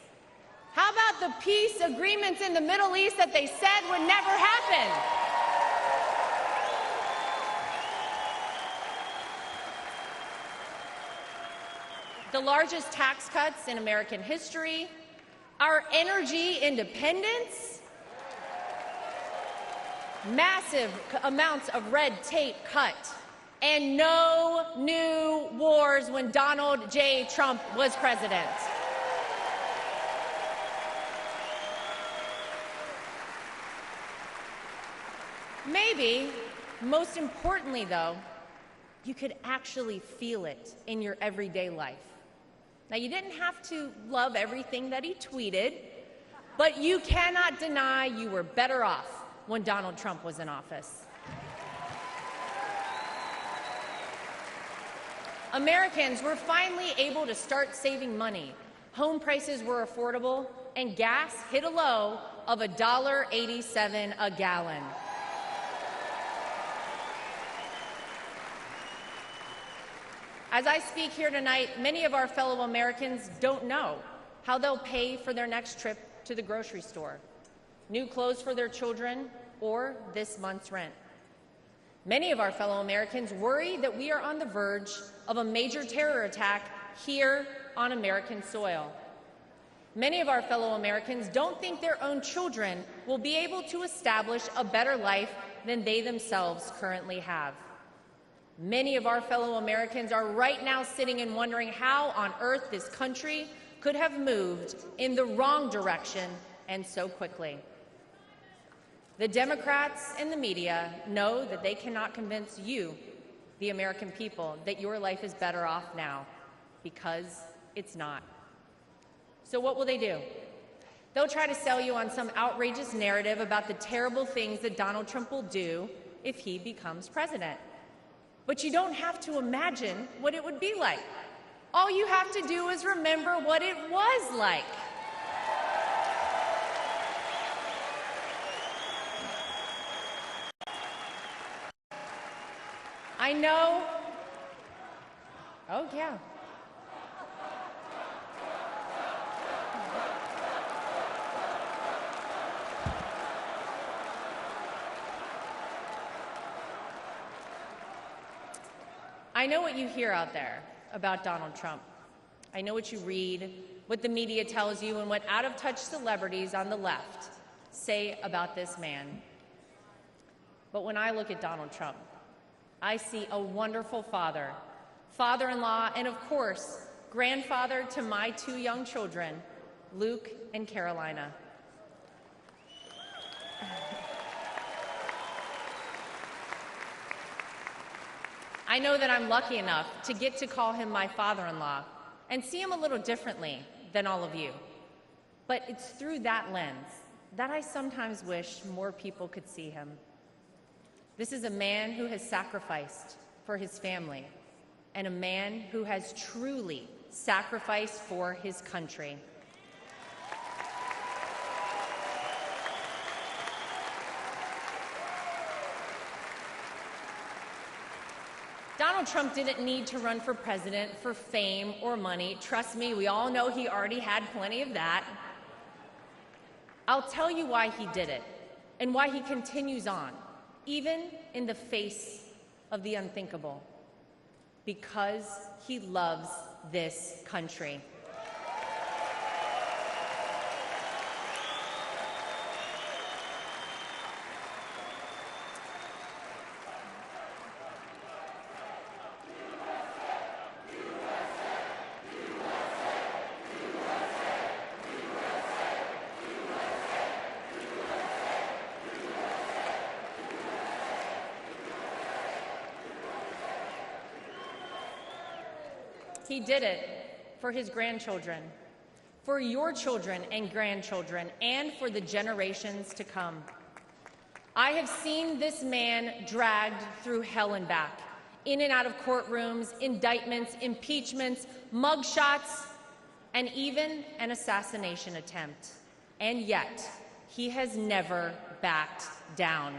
How about the peace agreements in the Middle East that they said would never happen? The largest tax cuts in American history, our energy independence, massive amounts of red tape cut, and no new wars when Donald J. Trump was president. Maybe, most importantly though, you could actually feel it in your everyday life. Now, you didn't have to love everything that he tweeted, but you cannot deny you were better off when Donald Trump was in office. Americans were finally able to start saving money. Home prices were affordable, and gas hit a low of $1.87 a gallon. As I speak here tonight, many of our fellow Americans don't know how they'll pay for their next trip to the grocery store, new clothes for their children, or this month's rent. Many of our fellow Americans worry that we are on the verge of a major terror attack here on American soil. Many of our fellow Americans don't think their own children will be able to establish a better life than they themselves currently have. Many of our fellow Americans are right now sitting and wondering how on earth this country could have moved in the wrong direction and so quickly. The Democrats and the media know that they cannot convince you, the American people, that your life is better off now, because it's not. So what will they do? They'll try to sell you on some outrageous narrative about the terrible things that Donald Trump will do if he becomes president. But you don't have to imagine what it would be like. All you have to do is remember what it was like. I know. Oh, yeah. I know what you hear out there about Donald Trump. I know what you read, what the media tells you, and what out-of-touch celebrities on the left say about this man. But when I look at Donald Trump, I see a wonderful father, father-in-law, and of course, grandfather to my two young children, Luke and Carolina. I know that I'm lucky enough to get to call him my father-in-law and see him a little differently than all of you. But it's through that lens that I sometimes wish more people could see him. This is a man who has sacrificed for his family and a man who has truly sacrificed for his country. Donald Trump didn't need to run for president for fame or money. Trust me, we all know he already had plenty of that. I'll tell you why he did it and why he continues on, even in the face of the unthinkable. Because he loves this country. He did it for his grandchildren, for your children and grandchildren, and for the generations to come. I have seen this man dragged through hell and back, in and out of courtrooms, indictments, impeachments, mugshots, and even an assassination attempt. And yet, he has never backed down.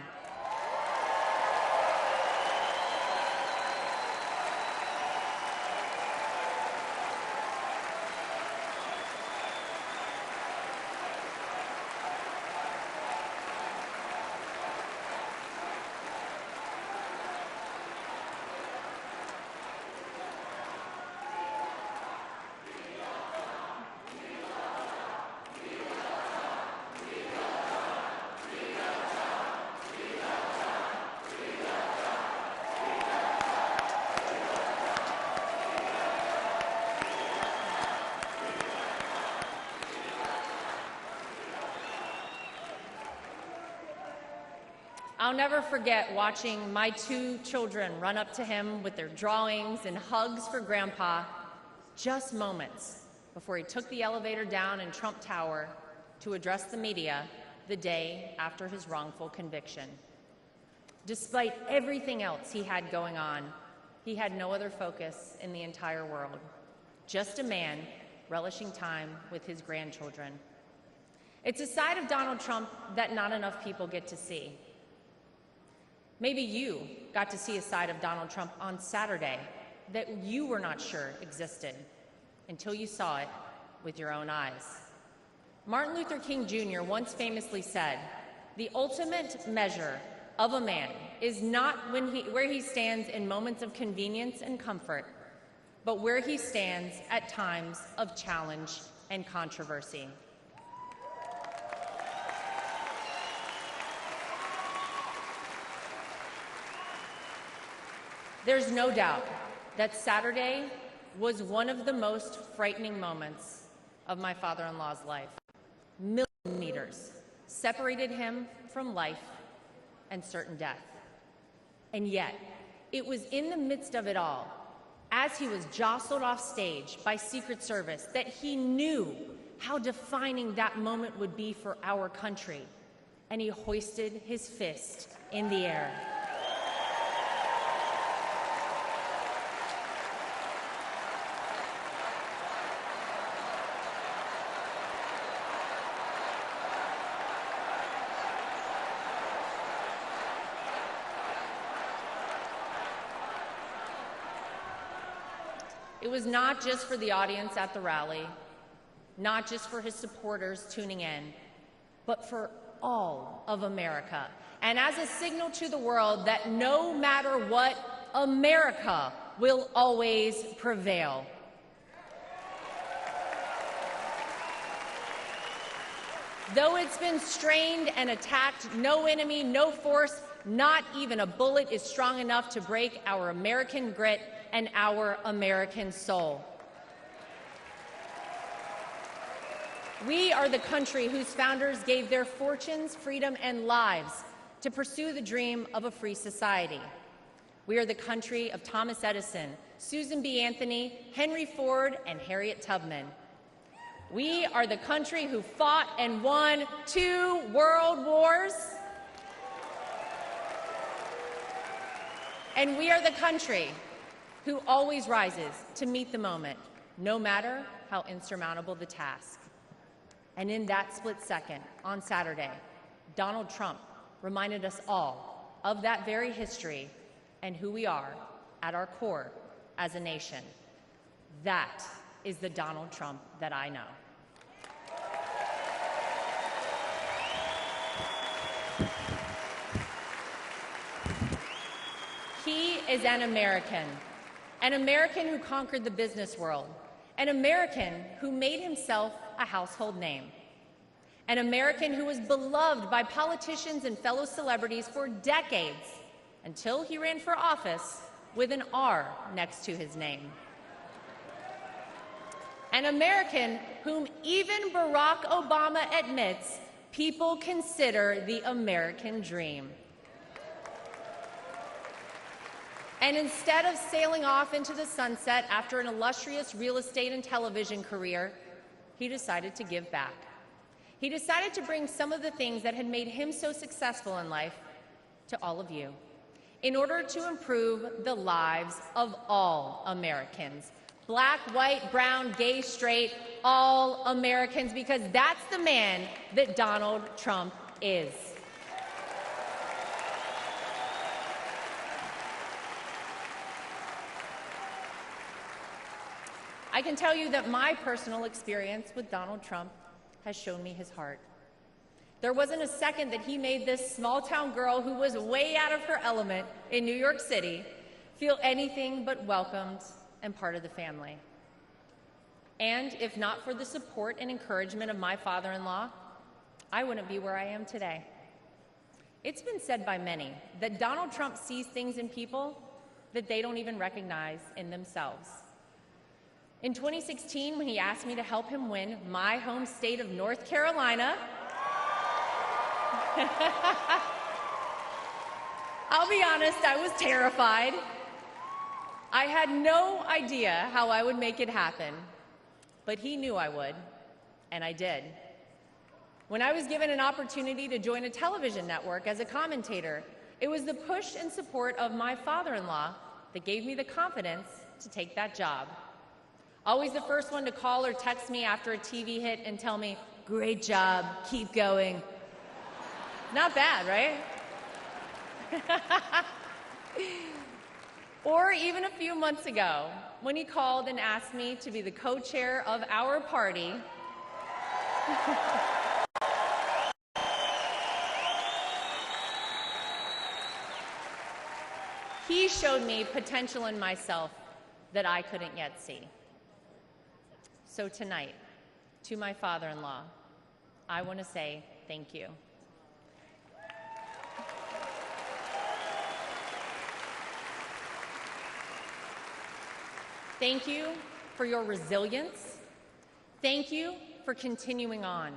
I'll never forget watching my two children run up to him with their drawings and hugs for Grandpa just moments before he took the elevator down in Trump Tower to address the media the day after his wrongful conviction. Despite everything else he had going on, he had no other focus in the entire world, just a man relishing time with his grandchildren. It's a side of Donald Trump that not enough people get to see. Maybe you got to see a side of Donald Trump on Saturday that you were not sure existed until you saw it with your own eyes. Martin Luther King Jr. once famously said, "The ultimate measure of a man is not where he stands in moments of convenience and comfort, but where he stands at times of challenge and controversy." There's no doubt that Saturday was one of the most frightening moments of my father-in-law's life. Millimeters separated him from life and certain death. And yet, it was in the midst of it all, as he was jostled off stage by Secret Service, that he knew how defining that moment would be for our country, and he hoisted his fist in the air. It was not just for the audience at the rally, not just for his supporters tuning in, but for all of America. And as a signal to the world that no matter what, America will always prevail. Though it's been strained and attacked, no enemy, no force, not even a bullet is strong enough to break our American grit and our American soul. We are the country whose founders gave their fortunes, freedom, and lives to pursue the dream of a free society. We are the country of Thomas Edison, Susan B. Anthony, Henry Ford, and Harriet Tubman. We are the country who fought and won 2 world wars. And we are the country who always rises to meet the moment, no matter how insurmountable the task. And in that split second, on Saturday, Donald Trump reminded us all of that very history and who we are at our core as a nation. That is the Donald Trump that I know. He is an American who conquered the business world, an American who made himself a household name, an American who was beloved by politicians and fellow celebrities for decades until he ran for office with an R next to his name. An American whom even Barack Obama admits people consider the American dream. And instead of sailing off into the sunset after an illustrious real estate and television career, he decided to give back. He decided to bring some of the things that had made him so successful in life to all of you, in order to improve the lives of all Americans. Black, white, brown, gay, straight, all Americans, because that's the man that Donald Trump is. I can tell you that my personal experience with Donald Trump has shown me his heart. There wasn't a second that he made this small-town girl who was way out of her element in New York City feel anything but welcomed and part of the family. And if not for the support and encouragement of my father-in-law, I wouldn't be where I am today. It's been said by many that Donald Trump sees things in people that they don't even recognize in themselves. In 2016, when he asked me to help him win my home state of North Carolina, I'll be honest, I was terrified. I had no idea how I would make it happen. but he knew I would, and I did. When I was given an opportunity to join a television network as a commentator, it was the push and support of my father-in-law that gave me the confidence to take that job. Always the first one to call or text me after a TV hit and tell me, "Great job, keep going." Not bad, right? Or even a few months ago, when he called and asked me to be the co-chair of our party, he showed me potential in myself that I couldn't yet see. So tonight, to my father-in-law, I want to say thank you. Thank you for your resilience. Thank you for continuing on.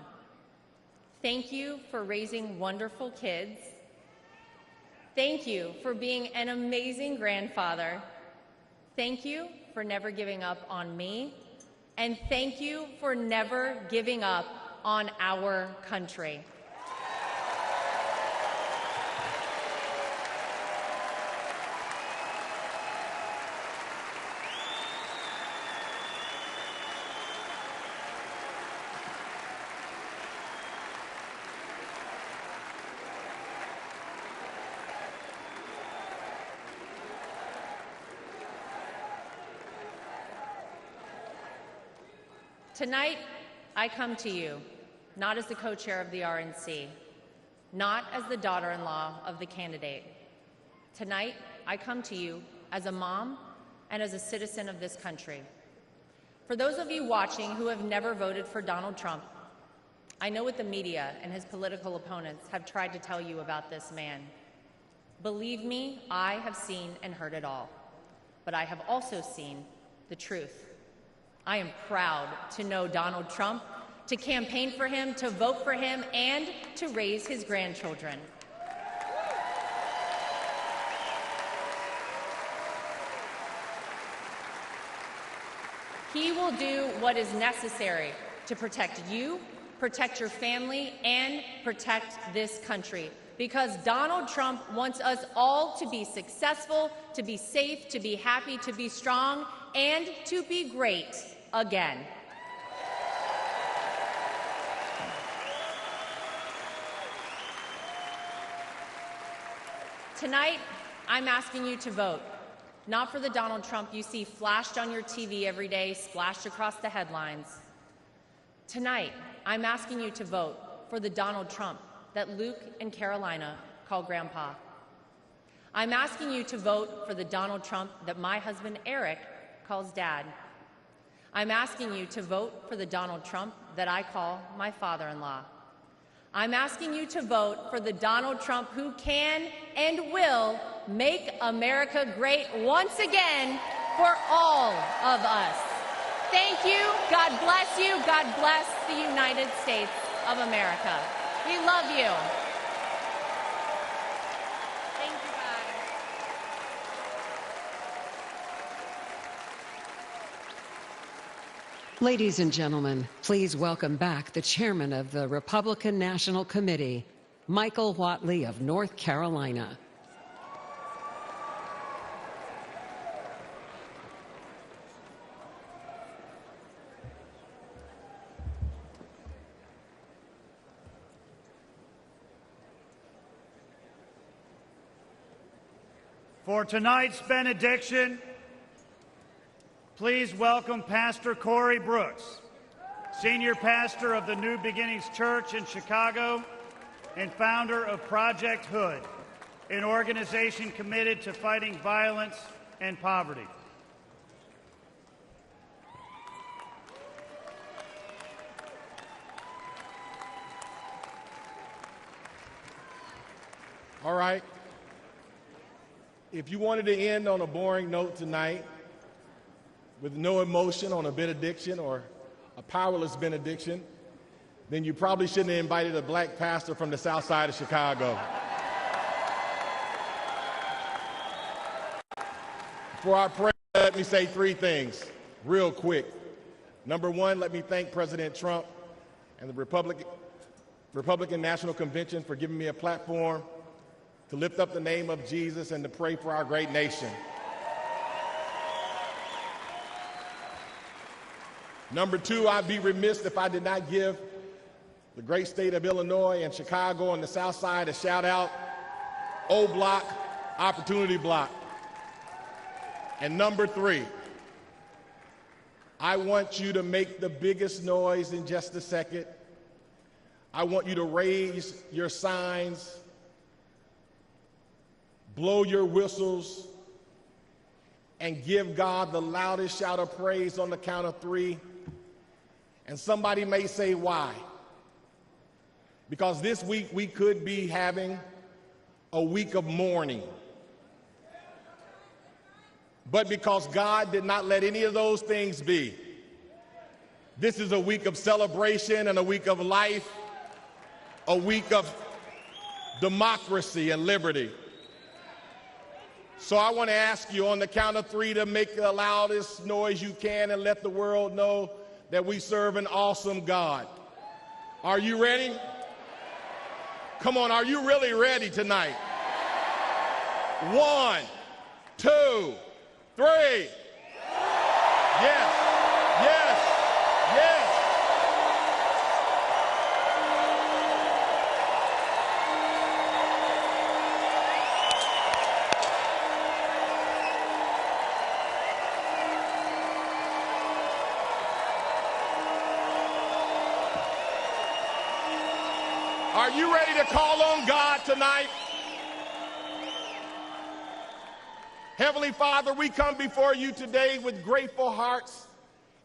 Thank you for raising wonderful kids. Thank you for being an amazing grandfather. Thank you for never giving up on me. And thank you for never giving up on our country. Tonight, I come to you, not as the co-chair of the RNC, not as the daughter-in-law of the candidate. Tonight, I come to you as a mom and as a citizen of this country. For those of you watching who have never voted for Donald Trump, I know what the media and his political opponents have tried to tell you about this man. Believe me, I have seen and heard it all, but I have also seen the truth. I am proud to know Donald Trump, to campaign for him, to vote for him, and to raise his grandchildren. He will do what is necessary to protect you, protect your family, and protect this country. Because Donald Trump wants us all to be successful, to be safe, to be happy, to be strong, and to be great again. Tonight, I'm asking you to vote, not for the Donald Trump you see flashed on your TV every day, splashed across the headlines. Tonight, I'm asking you to vote for the Donald Trump that Luke and Carolina call Grandpa. I'm asking you to vote for the Donald Trump that my husband Eric calls Dad. I'm asking you to vote for the Donald Trump that I call my father-in-law. I'm asking you to vote for the Donald Trump who can and will make America great once again for all of us. Thank you. God bless you. God bless the United States of America. We love you. Thank you, guys. Ladies and gentlemen, please welcome back the chairman of the Republican National Committee, Michael Whatley of North Carolina. For tonight's benediction, please welcome Pastor Corey Brooks, senior pastor of the New Beginnings Church in Chicago and founder of Project Hood, an organization committed to fighting violence and poverty. All right. If you wanted to end on a boring note tonight, with no emotion on a benediction or a powerless benediction, then you probably shouldn't have invited a black pastor from the south side of Chicago. Before I pray, let me say three things real quick. Number one, let me thank President Trump and the Republican National Convention for giving me a platform to lift up the name of Jesus and to pray for our great nation. Number two, I'd be remiss if I did not give the great state of Illinois and Chicago on the South Side a shout out. O Block, Opportunity Block. And number three, I want you to make the biggest noise in just a second. I want you to raise your signs, blow your whistles, and give God the loudest shout of praise on the count of three. And somebody may say, why? Because this week we could be having a week of mourning. But because God did not let any of those things be, this is a week of celebration and a week of life, a week of democracy and liberty. So I want to ask you on the count of three to make the loudest noise you can and let the world know that we serve an awesome God. Are you ready? Come on, are you really ready tonight? 1, 2, 3. Yes, yes, yes. Are you ready to call on God tonight? Heavenly Father, we come before you today with grateful hearts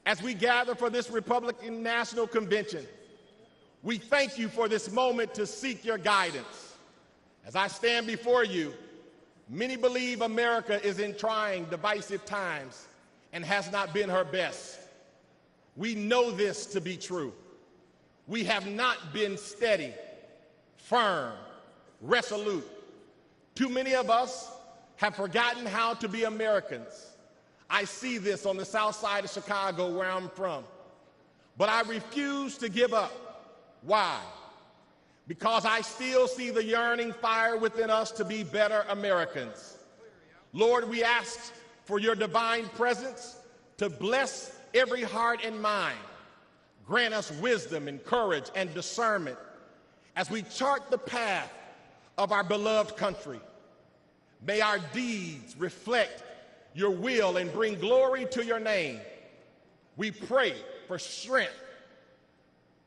as we gather for this Republican National Convention. We thank you for this moment to seek your guidance. As I stand before you, many believe America is in trying, divisive times and has not been her best. We know this to be true. We have not been steady, firm, resolute. Too many of us have forgotten how to be Americans. I see this on the south side of Chicago where I'm from. But I refuse to give up. Why? Because I still see the yearning fire within us to be better Americans. Lord, we ask for your divine presence to bless every heart and mind. Grant us wisdom and courage and discernment as we chart the path of our beloved country. May our deeds reflect your will and bring glory to your name. We pray for strength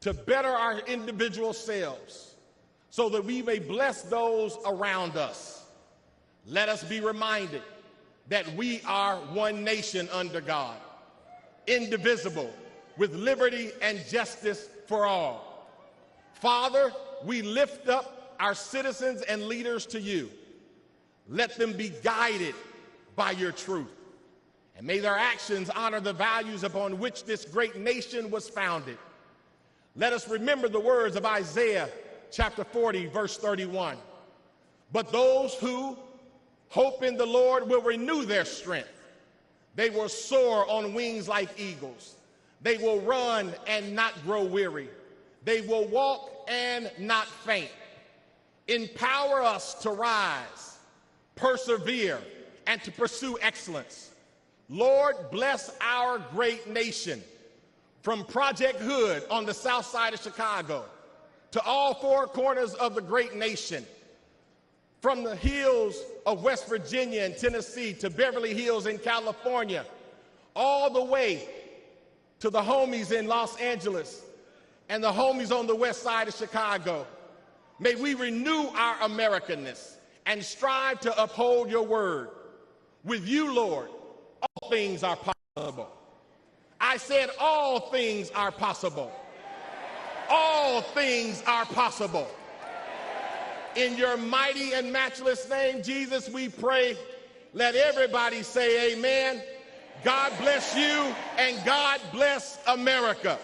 to better our individual selves so that we may bless those around us. Let us be reminded that we are one nation under God, indivisible, with liberty and justice for all. Father, we lift up our citizens and leaders to you. Let them be guided by your truth. And may their actions honor the values upon which this great nation was founded. Let us remember the words of Isaiah chapter 40, verse 31. But those who hope in the Lord will renew their strength. They will soar on wings like eagles. They will run and not grow weary. They will walk and not faint. Empower us to rise, persevere, and to pursue excellence. Lord, bless our great nation, from Project Hood on the south side of Chicago to all four corners of the great nation, from the hills of West Virginia and Tennessee to Beverly Hills in California, all the way to the homies in Los Angeles and the homies on the west side of Chicago. May we renew our Americanness and strive to uphold your word. With you, Lord, all things are possible. I said all things are possible. All things are possible. In your mighty and matchless name, Jesus, we pray. Let everybody say amen. God bless you and God bless America.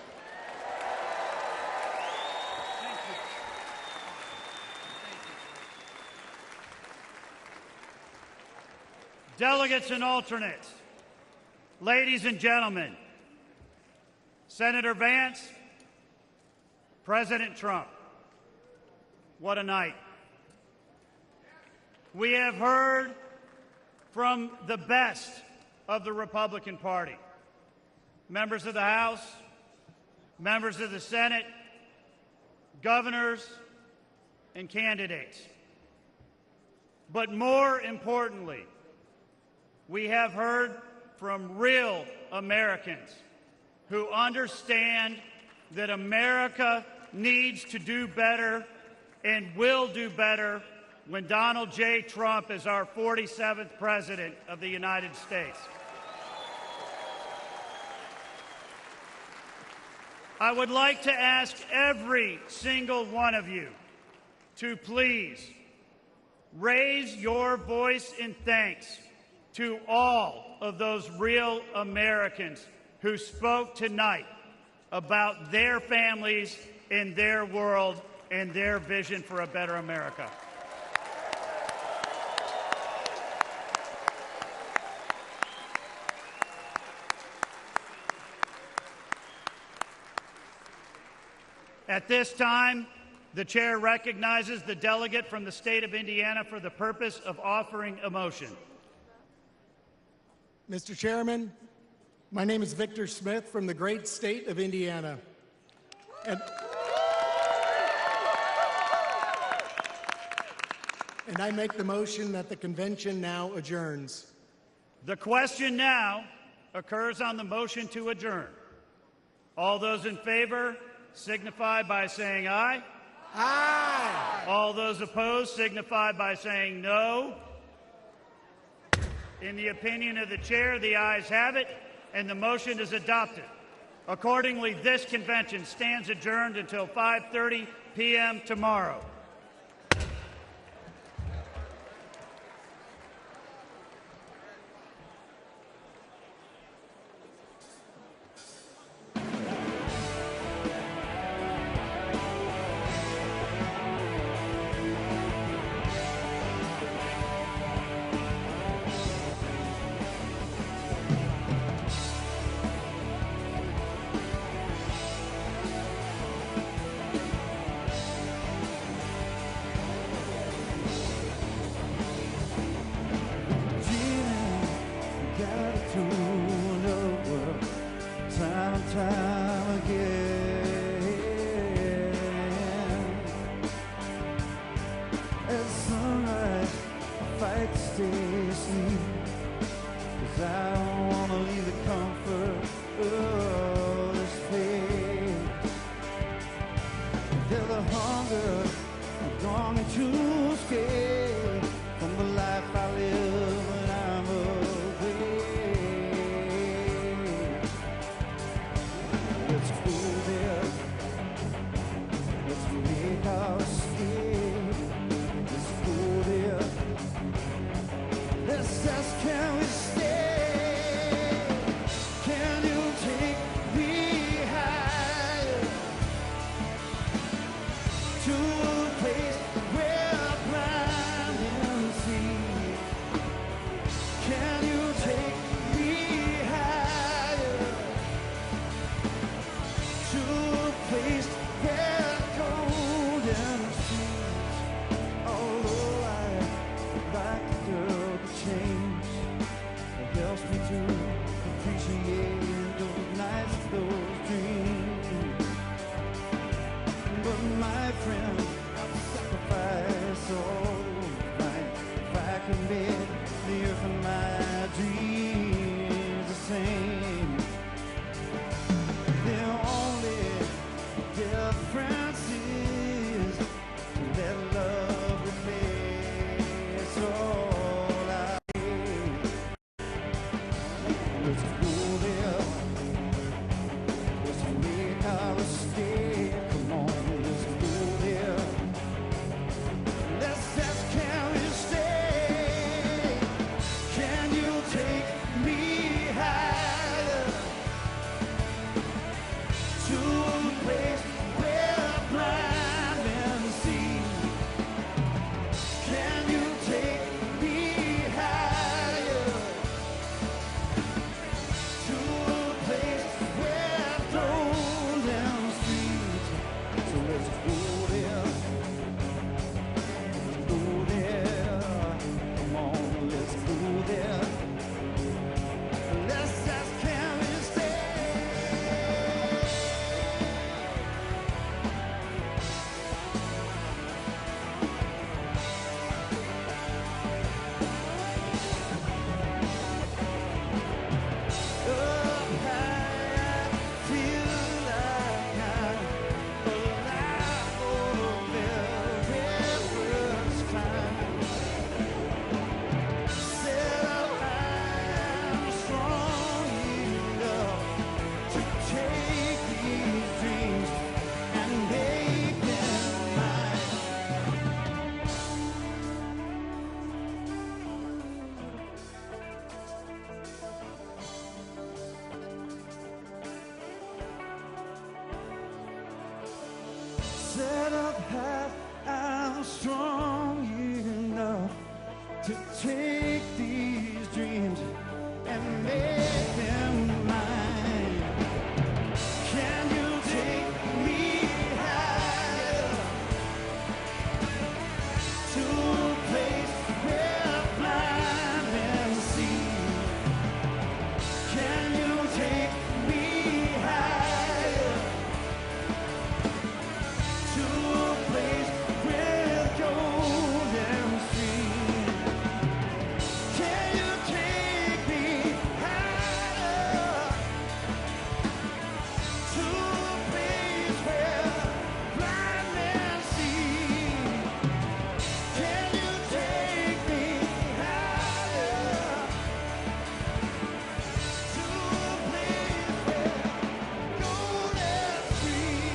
Delegates and alternates, ladies and gentlemen, Senator Vance, President Trump, what a night. We have heard from the best of the Republican Party, members of the House, members of the Senate, governors, and candidates. But more importantly, we have heard from real Americans who understand that America needs to do better and will do better when Donald J. Trump is our 47th President of the United States. I would like to ask every single one of you to please raise your voice in thanks to all of those real Americans who spoke tonight about their families and their world and their vision for a better America. At this time, the chair recognizes the delegate from the state of Indiana for the purpose of offering a motion. Mr. Chairman, my name is Victor Smith from the great state of Indiana. And I make the motion that the convention now adjourns. The question now occurs on the motion to adjourn. All those in favor signify by saying aye. Aye. All those opposed signify by saying no. In the opinion of the chair, the ayes have it, and the motion is adopted. Accordingly, this convention stands adjourned until 5:30 p.m. tomorrow. Time again, as sunrise, I fight to stay asleep, 'cause I don't want to leave the comfort of this place. Feel the hunger, I'm longing to escape from the life I live when I'm away. Let's go there, let's make our escape. Let's go there, let's ask, can we stay? Can you take me higher to a place where set a path, I'm strong enough to take these dreams and make them mine. Can you take me higher to a place where blind men see? Can you take me higher to a place with golden streams? Can you take me higher to a place where blind men see? Can you take me higher to a place where golden streams?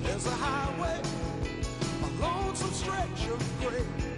There's a highway, a lonesome stretch of gray.